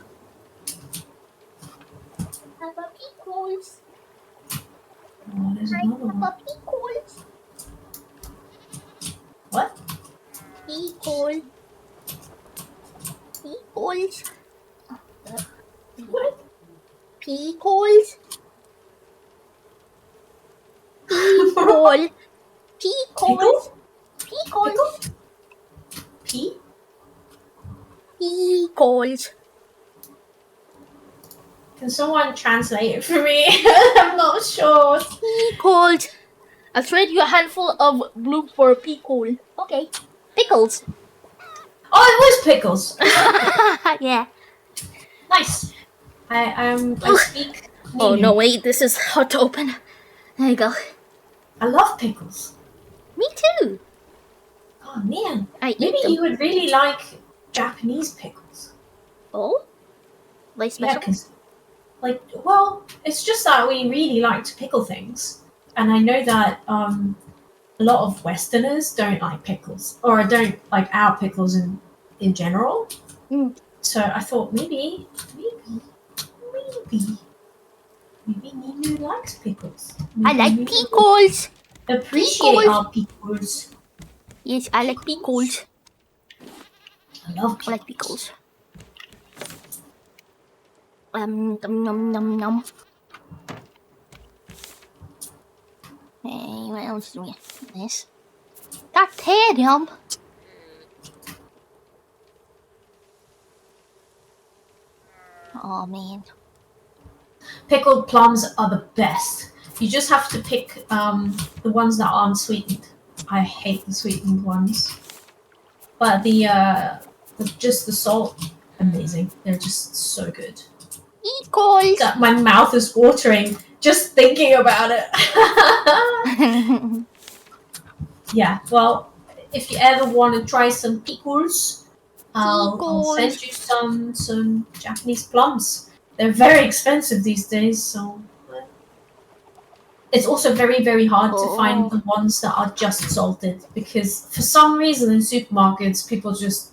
How about pickles? Oh, there's another one. Pickles? What? Pickles. Pickles. What? Pickles. Pickle. Pickles. Pickles. P? Pickles. Can someone translate it for me? I'm not sure. Pickles. I'll trade you a handful of blue for a pickle. Okay. Pickles. Oh, it was pickles. Yeah. Nice. I speak. Oh no, wait, this is hard to open. There you go. I love pickles. Me too. Oh man. I Maybe eat them. you would really like Japanese pickles. Oh? Like special? Yeah, because, like, well, it's just that we really like to pickle things. And I know that a lot of Westerners don't like pickles. Or don't like our pickles in general. Mm. So I thought maybe Ninu likes pickles. I like pickles. Appreciate Pickles. our pickles. Yes, I like pickles. I love I like pickles. Nom nom nom nom. Hey, what else do we have? This. Titanium. Oh man. Pickled plums are the best. You just have to pick the ones that aren't sweetened. I hate the sweetened ones. But just the salt, amazing. They're just so good. Pickles. My mouth is watering just thinking about it. Yeah, well, if you ever want to try some pickles, I'll send you some Japanese plums. They're very expensive these days, so it's also very, very hard to find the ones that are just salted, because for some reason in supermarkets people just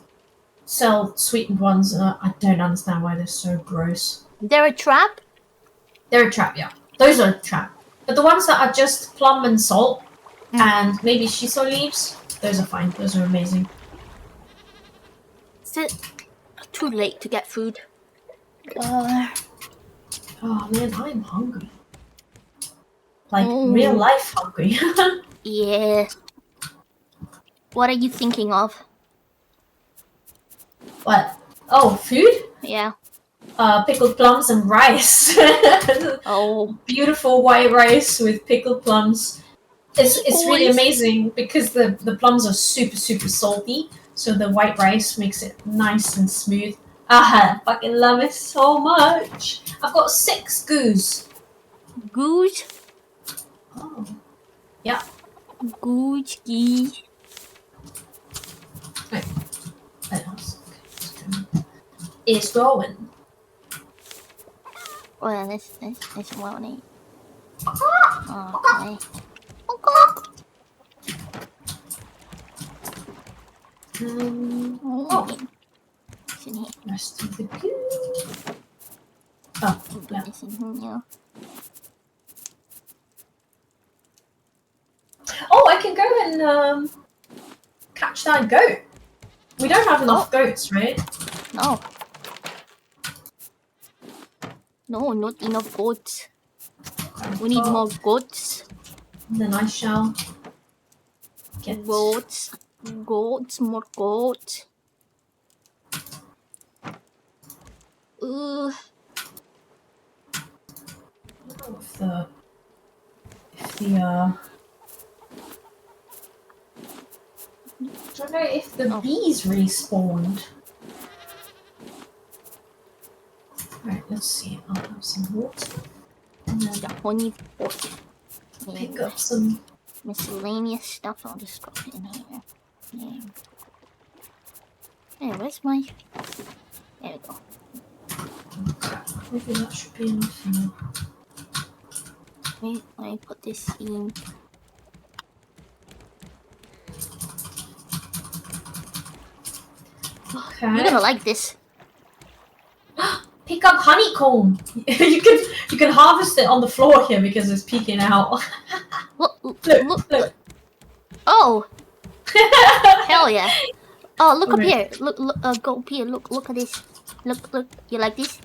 sell sweetened ones, and I don't understand why they're so gross. They're a trap? They're a trap, yeah. Those are a trap. But the ones that are just plum and salt and maybe shiso leaves, those are fine. Those are amazing. Is it too late to get food? Oh man, I'm hungry. Like real life hungry. Yeah. What are you thinking of? What? Oh, food? Yeah. Pickled plums and rice. Oh. Beautiful white rice with pickled plums. It's really amazing because the plums are super, super salty. So the white rice makes it nice and smooth. I fucking love it so much. I've got 6 goos. Goose? Oh. Yeah. Goose. Wait. What else? It's growing. Well, this won't eat. Okay. Oh. It's in here. Rest of the goo. Oh, yeah. It's in here. Oh, I can go and catch that goat. We don't have enough goats, right? No. No, not enough goats. We need more goats. And then I shall get goats, more goats. If the I don't know if the bees respawned. Right, let's see. I'll have some water. And then the honey pot. Pick up some miscellaneous stuff. I'll just drop it in here. Yeah. Hey, where's my... There we go. Maybe that should be enough now. Wait, let me put this in. Okay. You're gonna like this. Pick up honeycomb. you can harvest it on the floor here because it's peeking out. Look. Oh. Hell yeah. Oh, look up here. Look, go up here. Look at this. Look. You like this?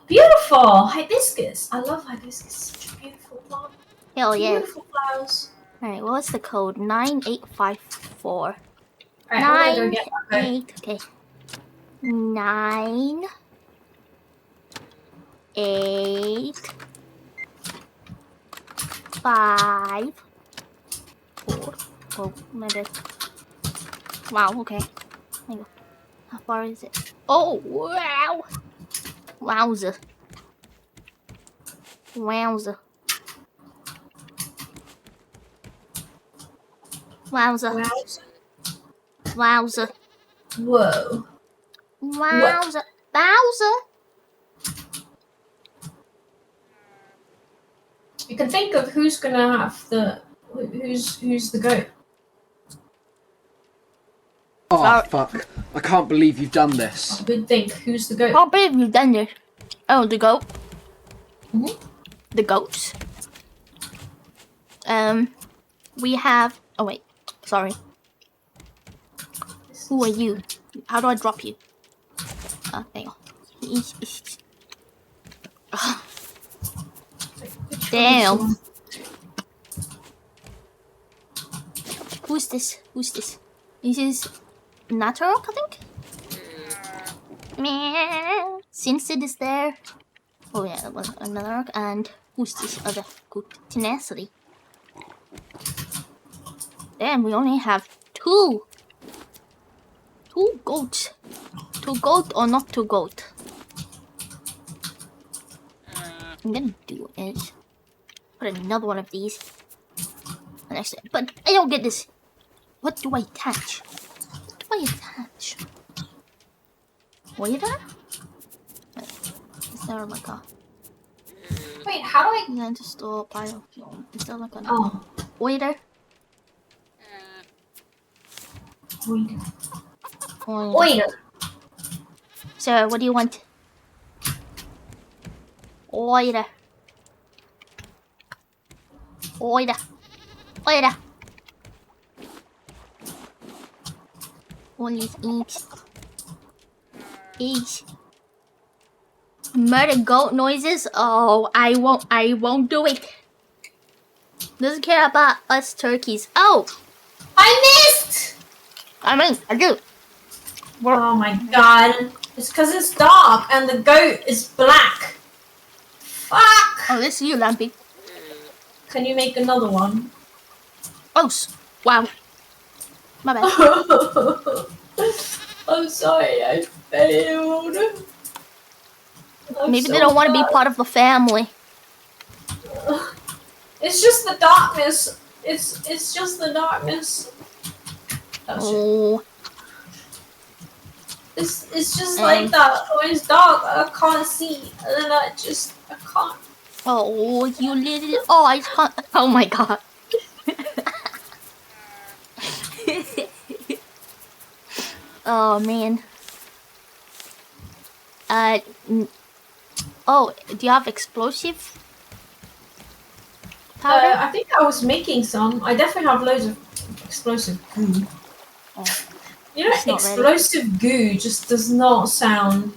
Beautiful hibiscus. I love hibiscus. Such a beautiful plant. Hell yeah. Beautiful flowers. Alright, what's the code? 9854. Alright, I'm gonna go get that. 8. Okay. 9 8 5 4. Oh, my bad. Wow, okay. There you go. How far is it? Oh, wow! Wowza. Wowza. Wowza. Wowza. Whoa. Wowza. Wowza. You can think of who's gonna have the who's the goat. Oh fuck! I can't believe you've done this. Good think. Who's the goat? Can't believe you've done this. Oh, the goat. The goats. We have. Oh wait, sorry. Who are you? How do I drop you? There you go. Damn. Who's this? This is Natarok, I think? Meow. Sinsid is there. Oh yeah, that was another. And who's this other good? Tenacity. Damn, we only have 2. 2 goats. 2 goat or not 2 goat? I'm gonna do is put another one of these. But I don't get this. What do I attach? Waiter? Wait, is there like a... Wait, how do I... Yeah, to store biofuel. Is there like a... Oh. Waiter? Waiter. Sir, what do you want? Waiter. All these eggs. Murder goat noises? Oh, I won't do it. Doesn't care about us turkeys. Oh! I missed! I do. Oh my god. It's because it's dark and the goat is black. Fuck! Oh, this is you, Lampy. Can you make another one? Oh, wow. My bad. I'm sorry, I failed. Maybe they don't want to be part of the family. It's just the darkness. It's just the darkness. Oh. It's just like that. When it's dark, I can't see, and then I can't. Oh, you little... Oh, I can't... Oh my god. Oh, man. Oh, do you have explosive powder? I think I was making some. I definitely have loads of explosive goo. Oh, you know, explosive goo just does not sound...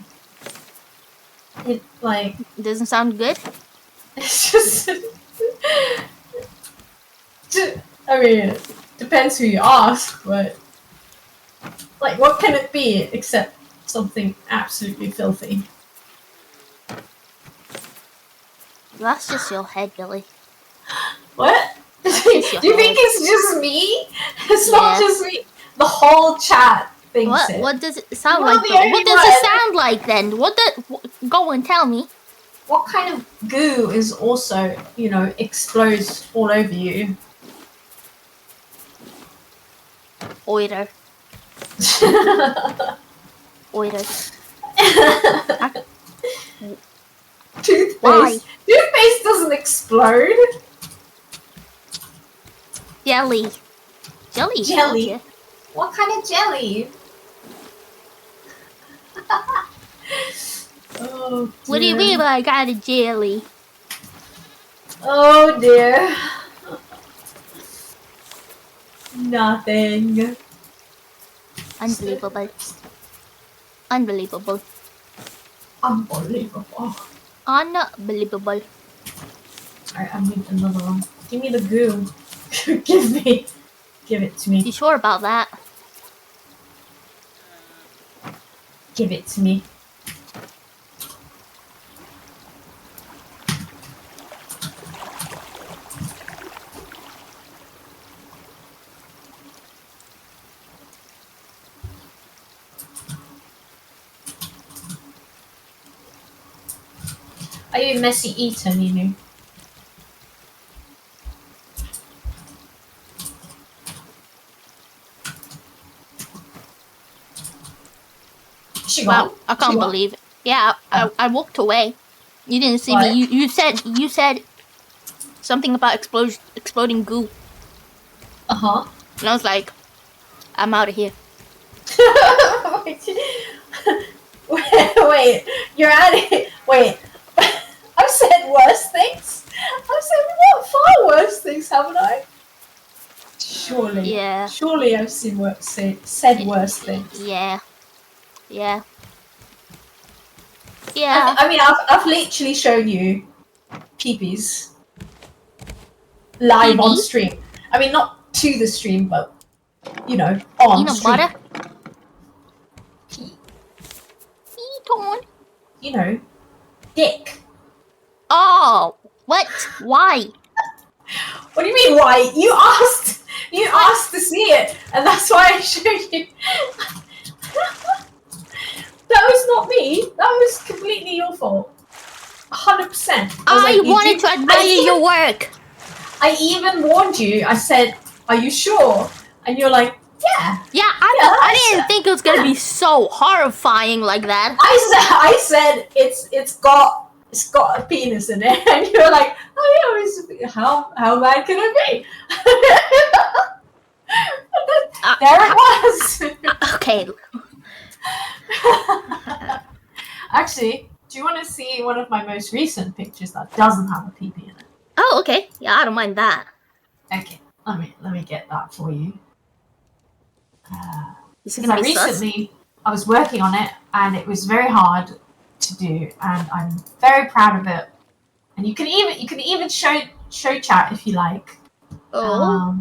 It, like... It doesn't sound good? It's just, I mean, depends who you ask, but like, what can it be except something absolutely filthy? That's just your head, Billy. What? Do That's you just your think head. it's just me? It's not Yeah. just me. The whole chat thinks it. What does it sound You're like? the Though? only What does it one. sound like then? Go and tell me. What kind of goo is also, you know, explodes all over you? Oiter. Oiter. Toothpaste. Why? Toothpaste doesn't explode. Jelly. Jelly. Jelly? Okay. What kind of jelly? Oh, What do you dear. mean by I got a jelly? Oh dear. Nothing. Unbelievable. Unbelievable. Unbelievable. Unbelievable. Alright, I need another one. Give me the goo. Give it to me. You sure about that? Give it to me. Are you a messy eater, Ninu? She Wow, gone? I can't She gone? believe it. Yeah, I walked away. You didn't see What? me. You said something about exploding goo, Uh-huh. and I was like, I'm out of here. Wait, you're at it. Wait, I've said worse things. I've said what far worse things, haven't I? Surely. Yeah. Surely I've said worse things. Yeah. Yeah. Yeah. I mean, I've literally shown you peepees live on PB? stream. I mean, not to the stream, but you know, on Peanut stream. butter. Eton. You know, dick. Oh, what? Why? What do you mean? Why? You asked. You asked to see it, and that's why I showed you. That was not me. That was completely your fault. 100%. I wanted to admire your work. I even warned you. I said, "Are you sure?" And you're like, "Yeah." Yeah, I didn't think it was gonna be so horrifying like that. I said it's got a penis in it, and you're like, "Oh yeah, how bad can it be?" There it was. Okay. Actually, do you want to see one of my most recent pictures that doesn't have a pee-pee in it? Oh, okay. Yeah, I don't mind that. Okay, let me get that for you. This is Because gonna be sus. I was working on it, and it was very hard to do, and I'm very proud of it. And you can even show chat if you like. Oh.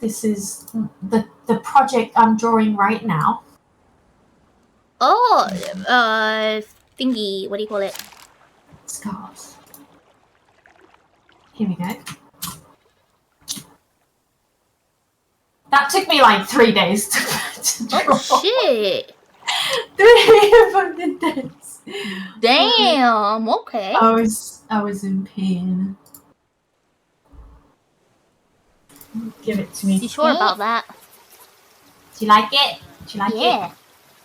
This is the project I'm drawing right now. Oh, thingy. What do you call it? Scars. Here we go. That took me like 3 days to draw. Oh shit! 3 fucking days. Damn. Okay. I was in pain. Give it to me. You sure about that? Do you like it? Do you like Yeah. it?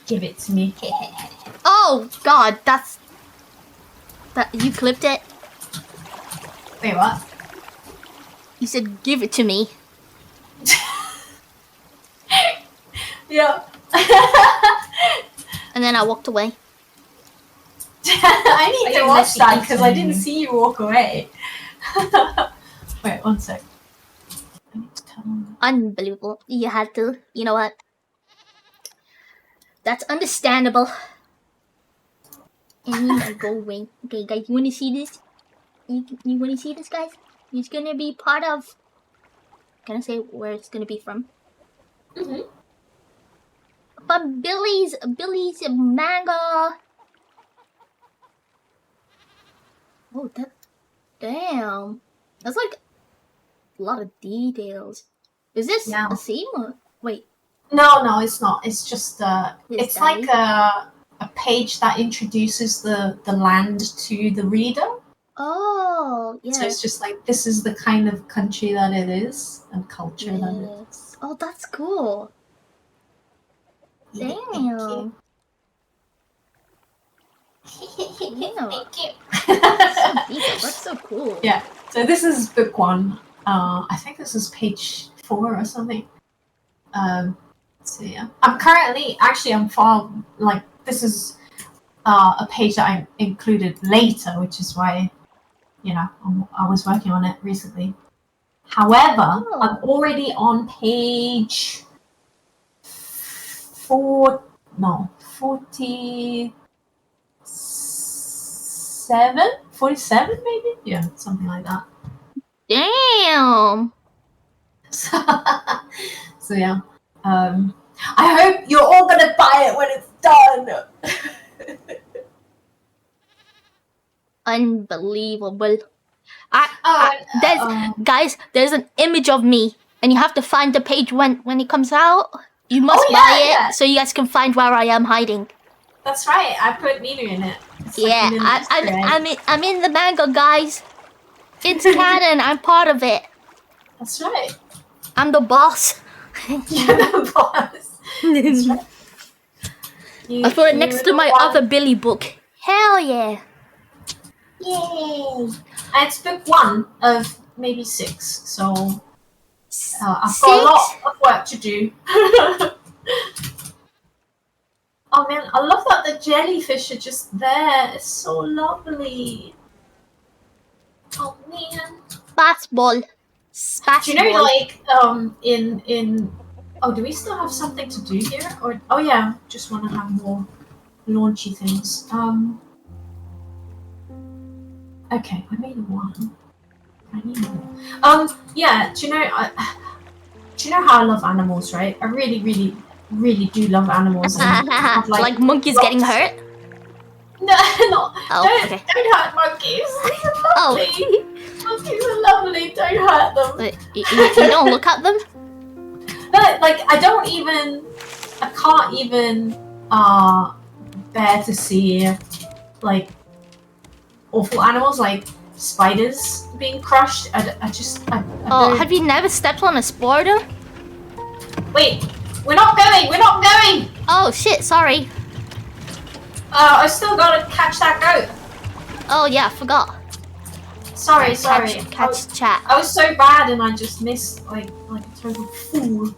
Give it to me. Oh God, that you clipped it. Wait, what? You said give it to me. Yeah. And then I walked away. I need to you watch messy that because I eating? didn't see you walk away. Wait, one sec. Unbelievable. You had to. You know what? That's understandable. And I go away. Okay, guys, you wanna see this? You wanna see this, guys? It's gonna be part of... Can I say where it's gonna be from? But Billy's manga. Oh, that... Damn. That's like a lot of details. Is this a scene or... Wait. No, it's not. It's just His it's diary? like a page that introduces the land to the reader. Oh, yeah. So it's just like, this is the kind of country that it is and culture that it is. Oh, that's cool. Damn. Damn. That's so cool. Yeah. So this is book 1. I think this is page 4 or something. So yeah, I'm far, like, this is a page that I included later, which is why, you know, I was working on it recently. However, I'm already on page 47 maybe? Yeah, something like that. Damn. So yeah, I hope you're all gonna buy it when it's done. Unbelievable. Guys, there's an image of me, and you have to find the page when it comes out. You must buy it so you guys can find where I am hiding. That's right. I put Nina in it. It's Yeah, like I'm in the manga, guys. It's canon. I'm part of it. That's right. I'm the boss. You're the boss. That's right. I put it next to my other Billy book. Hell yeah. Yay! And it's book 1 of maybe 6, so I've got a lot of work to do. Oh man, I love that the jellyfish are just there. It's so lovely. Oh man. Basketball. Do you know, like, in oh, do we still have something to do here? Or oh yeah, just want to have more launchy things. Okay, I made 1. I need more. Yeah. Do you know how I love animals, right? I really, really, really do love animals. And have, like monkeys getting hurt? No, no. Oh, don't hurt monkeys. They're lovely. Monkeys are lovely. Don't hurt them. You don't look at them? No, like I can't even bear to see like awful animals like spiders being crushed. I don't... have you never stepped on a spider? Wait, we're not going! Oh shit, sorry. I still gotta catch that goat. Oh yeah, I forgot. Sorry. Catch chat. I was so bad and I just missed like a total fool.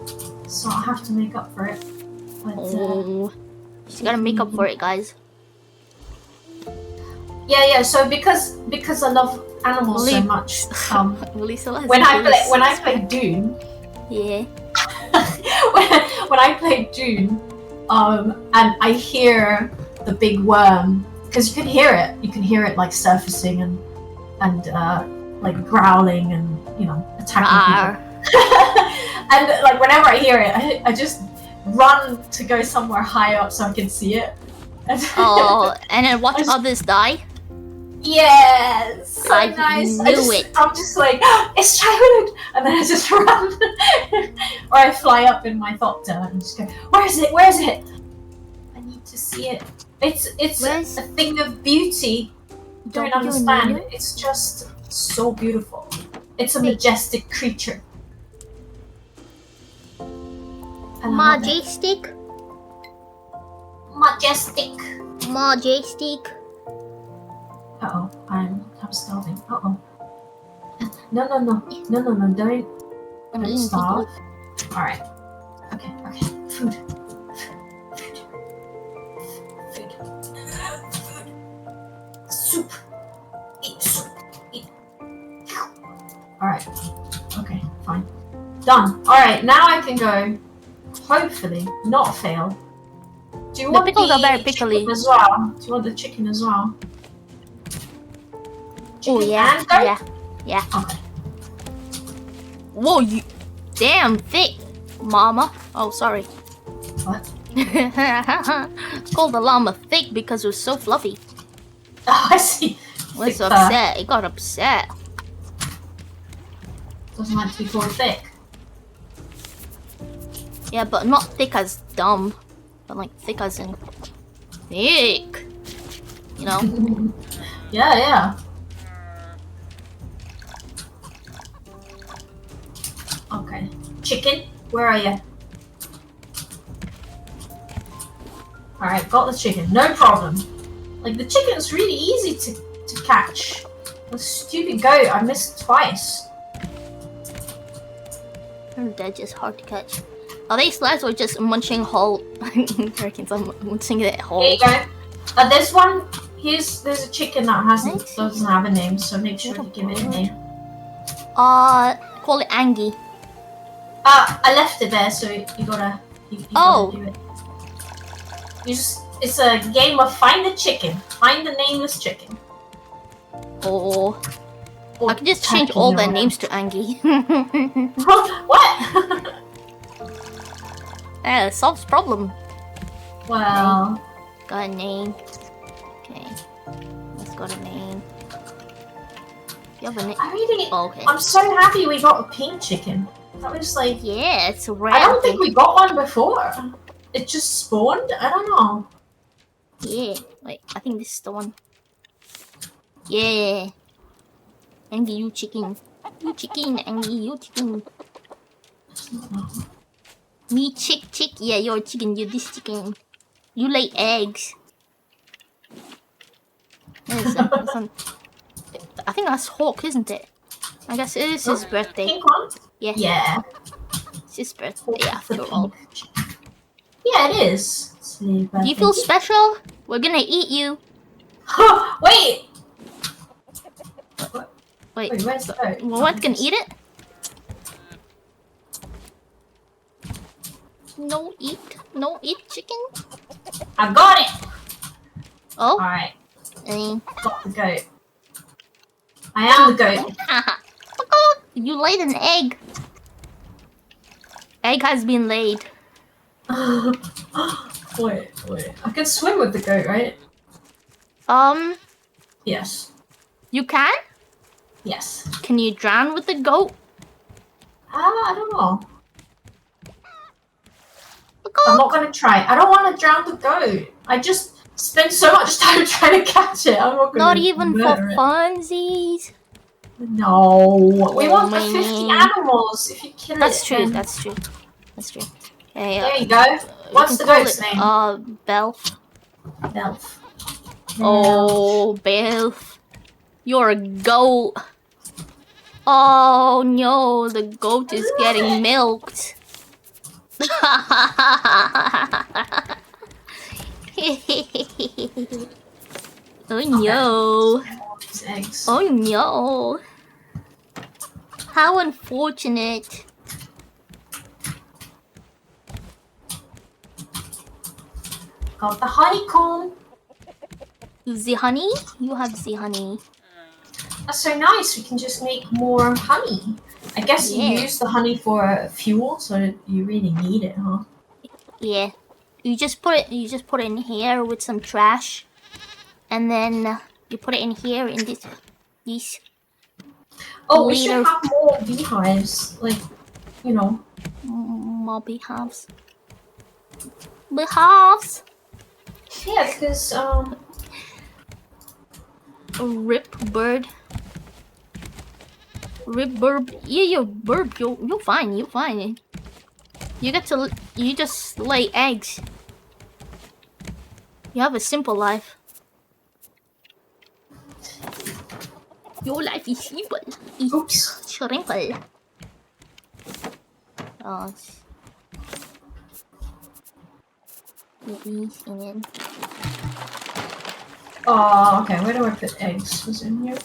So I have to make up for it. But, she's gotta make up for it, guys. Yeah. So because I love animals so much, when I play Dune, yeah. when I play Dune, and I hear the big worm, because you can hear it like surfacing and like growling and attacking people. And like whenever I hear it, I just run to go somewhere high up so I can see it. And then watch others die. Yes, so I nice. knew it. I'm just like, it's childhood, and then I just run, or I fly up in my thopter and just go, where is it? I need to see it. It's a thing of beauty. Don't understand. It's just so beautiful. It's a majestic creature. Majestic. Uh-oh, I'm starving. Uh-oh. No, don't starve. Alright. Okay. Food. Soup. Eat soup. Eat. Alright. Okay, fine. Done. Alright, now I can go, hopefully, not fail, Do you want the pickles are very pickly. chicken as well? Do you want the chicken as well? Oh yeah, and goat? yeah. Okay. Whoa, you damn thick, mama. Oh, sorry. What? It's called the llama thick because it was so fluffy. Oh, I see. It was Thick upset. It got upset. Doesn't like to be called thick. Yeah, but not thick as dumb, but like thick as in thick. You know? Yeah. Okay. Chicken, where are you? Alright, got the chicken. No problem. Like, the chicken's really easy to catch. The stupid goat, I missed twice. They're just hard to catch. Are they slabs or just munching whole? I reckon I'm munching it whole. There you go. There's one. There's a chicken that doesn't have a name, so make sure to give it a name. Call it Angie. I left it there, so you gotta do it. It's a game of find the chicken. Find the nameless chicken. Or I can just change all their names to Angie. What? Yeah, it solves problem. Well, okay. Got a name. Okay, let's got a name. You have a name? Okay. I'm so happy we got a pink chicken. That was like, yeah, it's rare. I don't think we got one before. It just spawned. I don't know. Yeah, wait. I think this is the one. Yeah. Angie, you chicken. You chicken, Angie, you chicken. Me chick. Yeah, you're a chicken. You're this chicken. You lay eggs. There's some. I think that's Hawk, isn't it? I guess it is his birthday. Pink one? Yeah. Yeah. It's his birthday after all. Yeah, it is. Do you feel special? We're gonna eat you. Wait! Wait, where's the goat? What, gonna eat it? No eat chicken? I got it! Oh? Alright. Got the goat. I am the goat. You laid an egg. Egg has been laid. Wait. I can swim with the goat, right? Yes. You can? Yes. Can you drown with the goat? I don't know. I'm not gonna try. I don't want to drown the goat. I just spend so much time trying to catch it. I'm not gonna. Not even for funsies. No. We want the 50 animals. If you kill it. That's true. That's true. Okay, there you go. What's the goat's name? Belf. Belf. Oh, Belf. You're a goat. Oh no, the goat is getting milked. Oh no. Oh no. How unfortunate. Got the honeycomb. The honey? You have the honey. That's so nice. We can just make more honey. I guess you use the honey for fuel, so you really need it, huh? Yeah. You just put it in here with some trash. And then you put it in here in this Oh, we should have more beehives. Like, you know. More beehives. Beehives? Yeah, because Rip bird. Yeah, you're bird. You're fine. You're fine. You just lay eggs. You have a simple life. Your life is simple. Oops. Simple. Oh. Oh, okay. Where do I put eggs? Was it in here?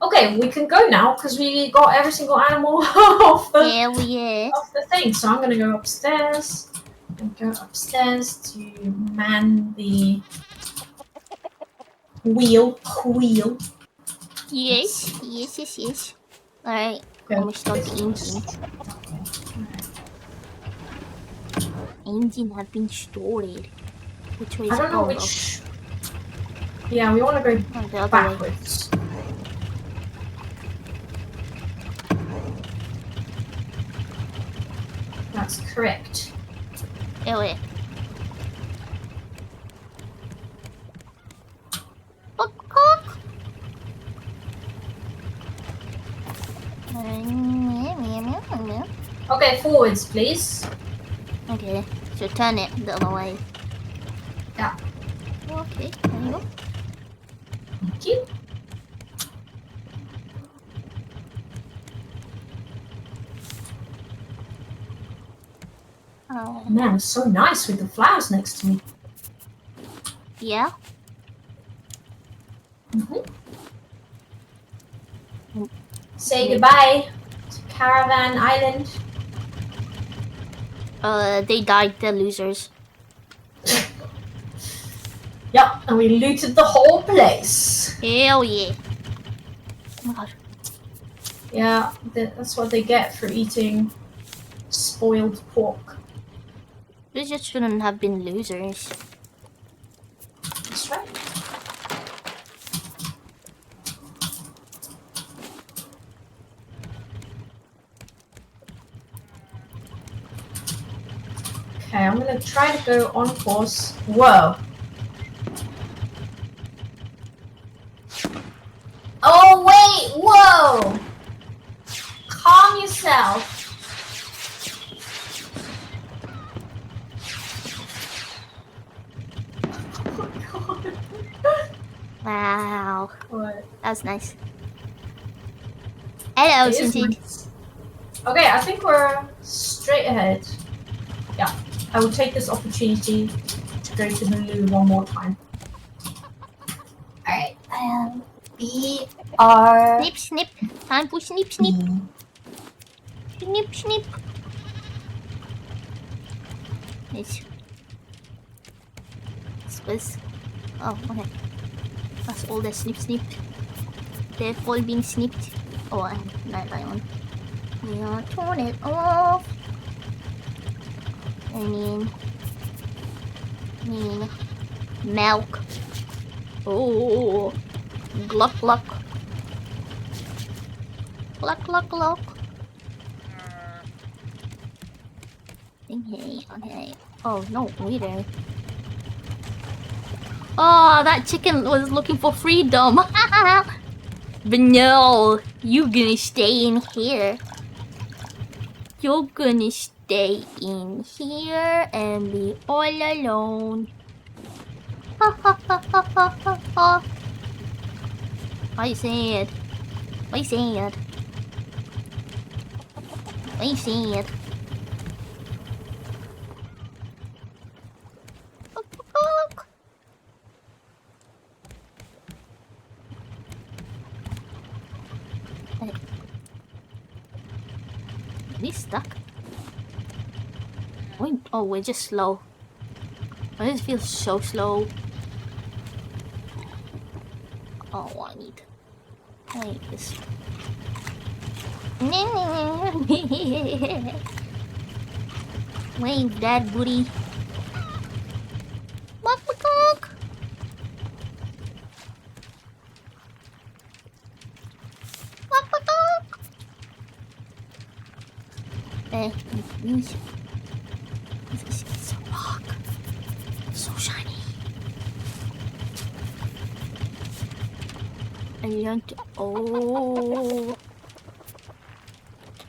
Okay, we can go now because we got every single animal off the thing. So I'm gonna go upstairs And go upstairs to man the wheel. Yes. Alright, I'm gonna start the engine. Engine have been stored. Which way is I don't know it? which. Yeah, we want to go the other backwards. That's correct. Yeah, wait. Okay, forwards, please. Okay, so turn it the other way. Yeah. Okay, there you go. Thank you. Oh. Man, it's so nice with the flowers next to me. Yeah. Say goodbye to Caravan Island. They died, the losers. Yep, and we looted the whole place. Hell yeah. Oh my god. Yeah, that's what they get for eating spoiled pork. Losers shouldn't have been losers. That's right. Okay, I'm gonna try to go on course. Whoa. Oh wait, whoa! Calm yourself. Wow. What? That's nice. Hello, It is Shinji. nice. Okay, I think we're straight ahead. Yeah, I will take this opportunity to go to the loo one more time. Alright, we are... Snip, snip. Time for snip, snip. Snip, snip. Nice. This was... Oh, okay. That's all the snip, snip. They're all being snipped. Oh, I have night light on. Yeah, turn it off. And then milk. Oh, gluck gluck. Gluck gluck gluck. Okay. Oh no, waiter. Oh, that chicken was looking for freedom. But no, you're gonna stay in here. You're gonna stay in here and be all alone. Ha ha ha ha ha ha ha. Why you sad? Why you sad? Why you sad? Are we stuck? Oh, we're just slow. I just feel so slow. Oh, I need this. Wave that booty. Cock. Use. It's a rock. So shiny. I learned to... Oh.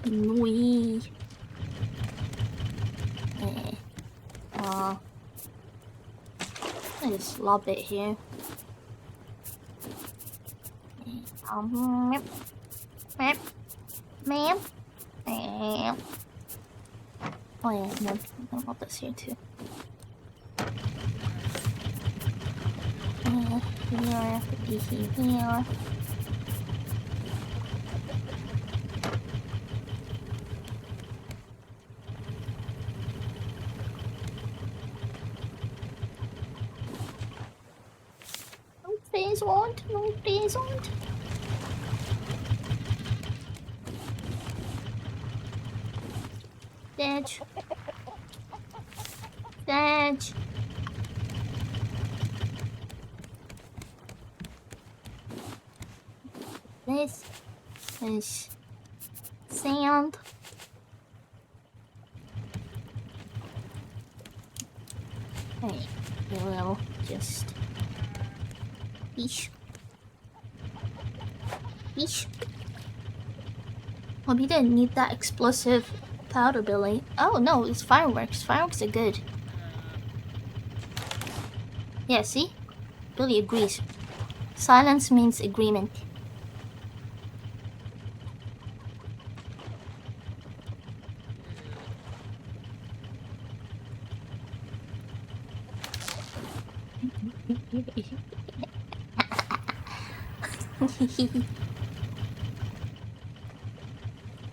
Nui. I just lob it here. Ma'am. Oh yeah, no, I want this here too. Here, here. please won't. No, please won't. Sedge. Sedge. This is sand. Okay, we'll just Yeesh. Yeesh. Well, we didn't need that explosive powder, Billy. Oh no, it's fireworks. Fireworks are good. Yeah, see? Billy agrees. Silence means agreement.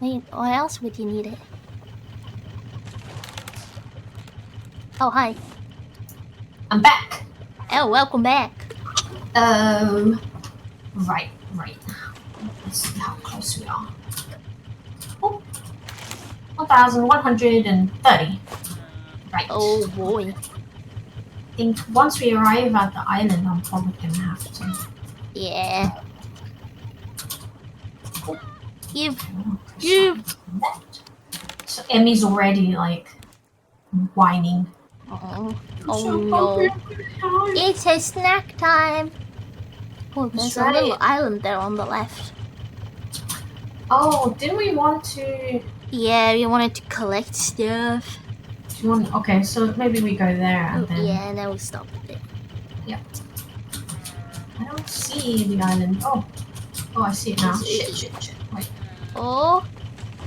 Wait, what else would you need it? Oh, hi. I'm back. Oh, welcome back. Right. Let's see how close we are. Oh, 1,130. Right. Oh boy. I think once we arrive at the island, I'm probably gonna have to. Yeah. You've. So Emmy's already like whining. Oh no. It's a snack time. Oh, there's a little island there on the left. Oh, didn't we want to? Yeah, we wanted to collect stuff. Do you want? Okay, so maybe we go there and then. Yeah, and then we stop it. Yeah. I don't see the island. Oh, I see it now. Shit. Wait. Oh,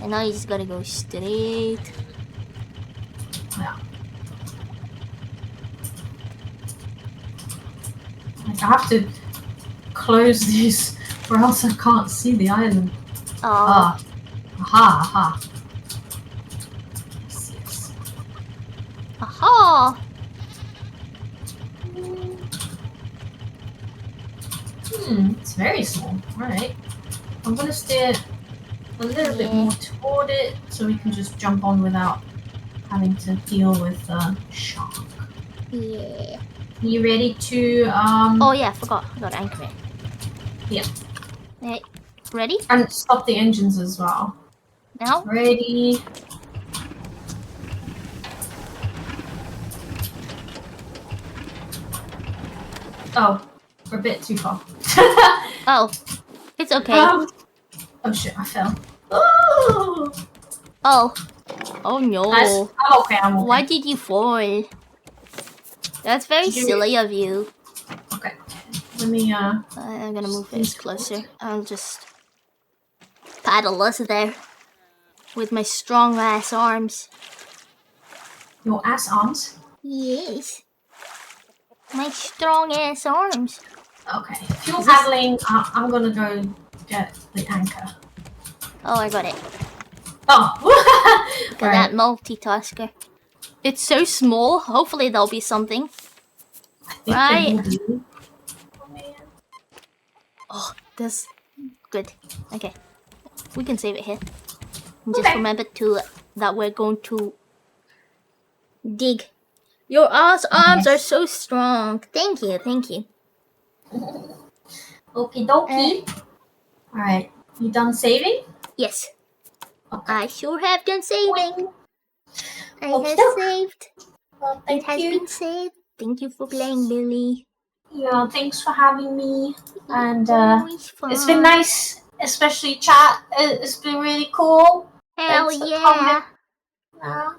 and now you just gotta go straight. Yeah. Like, I have to close these, or else I can't see the island. Oh. Aha. Yes. Aha! It's very small. Alright. I'm gonna steer a little bit more toward it so we can just jump on without having to deal with the shark. Yeah. You ready to Oh yeah, I forgot to anchor it. Yeah. Hey, ready? And stop the engines as well. Now? Ready. Oh, we're a bit too far. Oh, it's okay. Oh shit, I fell. Oh! Oh no. I'm okay. Why did you fall? That's very silly of you. Okay. Let me I'm gonna move this closer. I'll just paddle us there with my strong ass arms. Your ass arms? Yes. My strong ass arms. Okay. If you're paddling, I'm gonna go get the anchor. Oh, I got it. Oh! Look at that multitasker. It's so small. Hopefully there'll be something. Right. Oh, that's good. Okay. We can save it here. And just remember that we're going to dig. Your arms are so strong. Thank you. Okie dokie. Alright. You done saving? Yes. Okay. I sure have done saving. I have saved. Well, it has been saved. Thank you for playing, Billy. Yeah, thanks for having me. And it's been nice, especially chat. It's been really cool. Hell yeah.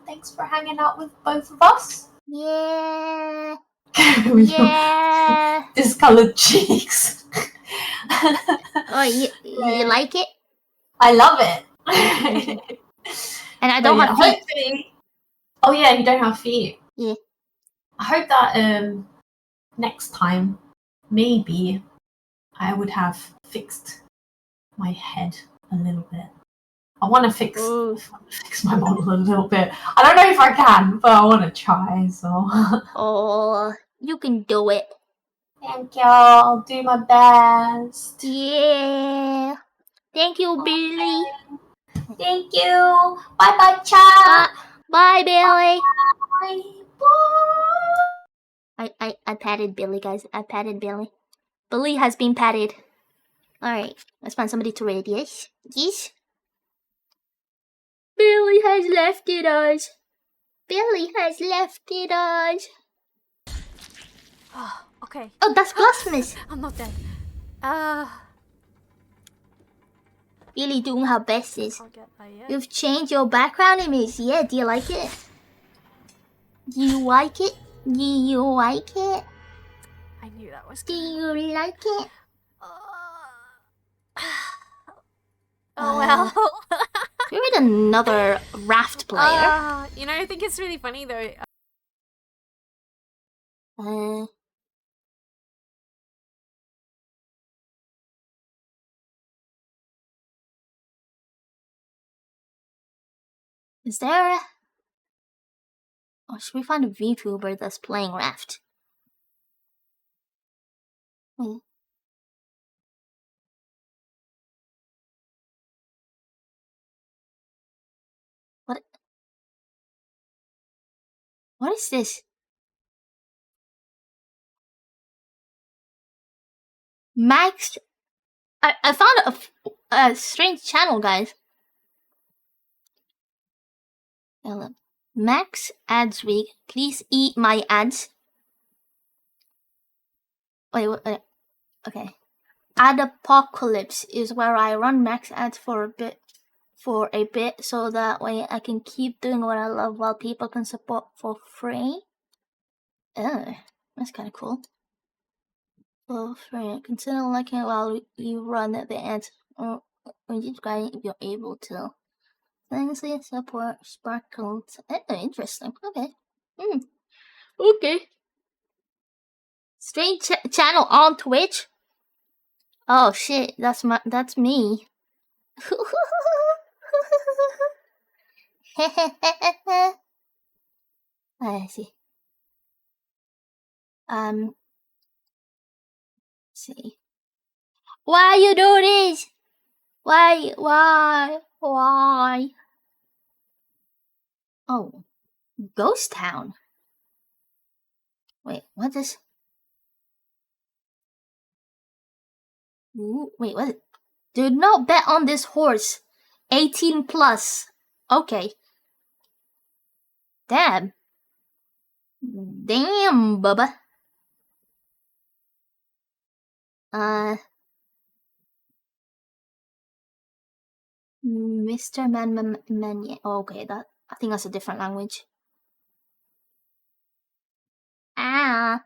Thanks for hanging out with both of us. Yeah. Yeah. Discolored cheeks. Oh, you like it? I love it. And I don't have feet. Oh yeah, you don't have feet. Yeah. I hope that next time maybe I would have fixed my head a little bit. I want to fix my model a little bit. I don't know if I can, but I want to try. So. Oh, you can do it. Thank you. I'll do my best. Yeah. Thank you, Billy. Thank you. Bye bye, chat. Bye, Billy. Bye. I patted Billy, guys. I patted Billy. Billy has been patted. Alright, let's find somebody to raid. Yes? Yes? Billy has left us. Billy has left us. Oh, okay. Oh, that's Blasphemous. I'm not dead. Billy doing her bestest. I'll get that yet. You've changed your background image. Yeah, do you like it? Do you like it? Do you like it? I knew that was Do you like it? Oh well. You're with another raft player. You know, I think it's really funny though. Is there? Or should we find a VTuber that's playing raft? Wait. What is this? Max, I found a strange channel, guys. Max Ads Week. Please eat my ads. Wait, okay. Ad Apocalypse is where I run Max ads for a bit, so that way I can keep doing what I love while people can support for free. Oh, that's kind of cool. For free, consider liking it while you run the ads, or subscribing if you're able to. Thanks for your support, Sparkles. Interesting. Okay. Okay. Strange channel on Twitch. Oh shit, that's me. I see. See. Why you do this? Why? Oh, Ghost Town. Wait, what is? Ooh, wait, what? Do not bet on this horse. 18 plus. Okay. Damn, Bubba. Mr. Man. Okay, that I think that's a different language. Ah.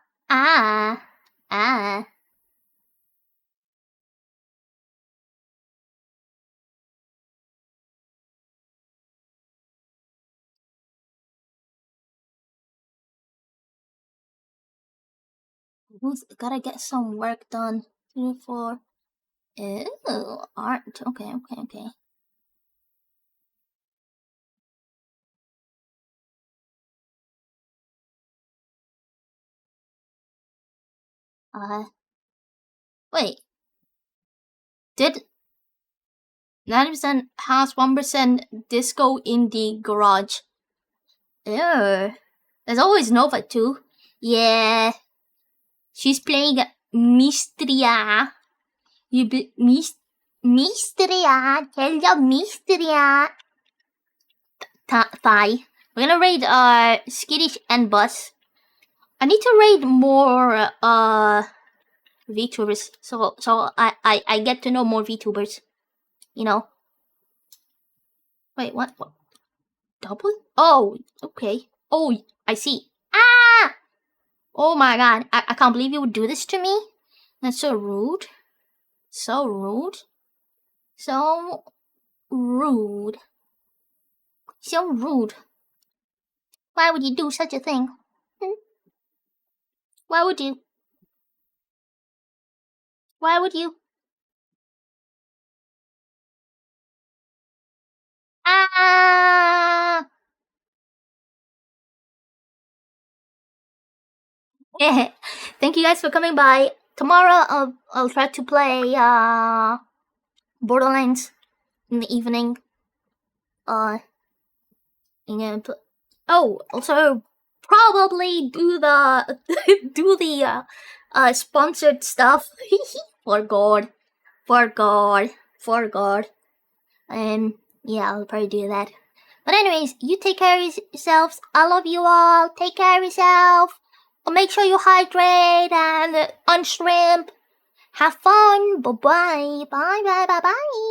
Who's gotta get some work done? 3, 4. Ew, art. Okay. Wait. Did 90% house, 1% disco in the garage? Ew. There's always Nova too. Yeah. She's playing Mistria. Mistria. Tell you Mistria. Thai. We're gonna raid Skittish and Bus. I need to raid more VTubers, so I get to know more VTubers. You know. Wait, what? Double? Oh, okay. Oh, I see. Ah! Oh my god, I can't believe you would do this to me. That's so rude. So rude. So rude. So rude. Why would you do such a thing? Why would you? Why would you? Ah! Thank you guys for coming by. Tomorrow I'll try to play Borderlands in the evening. Also probably do the sponsored stuff. For God. Yeah, I'll probably do that. But anyways, you take care of yourselves. I love you all. Take care of yourself. Make sure you hydrate and on shrimp. Have fun. Bye-bye. Bye.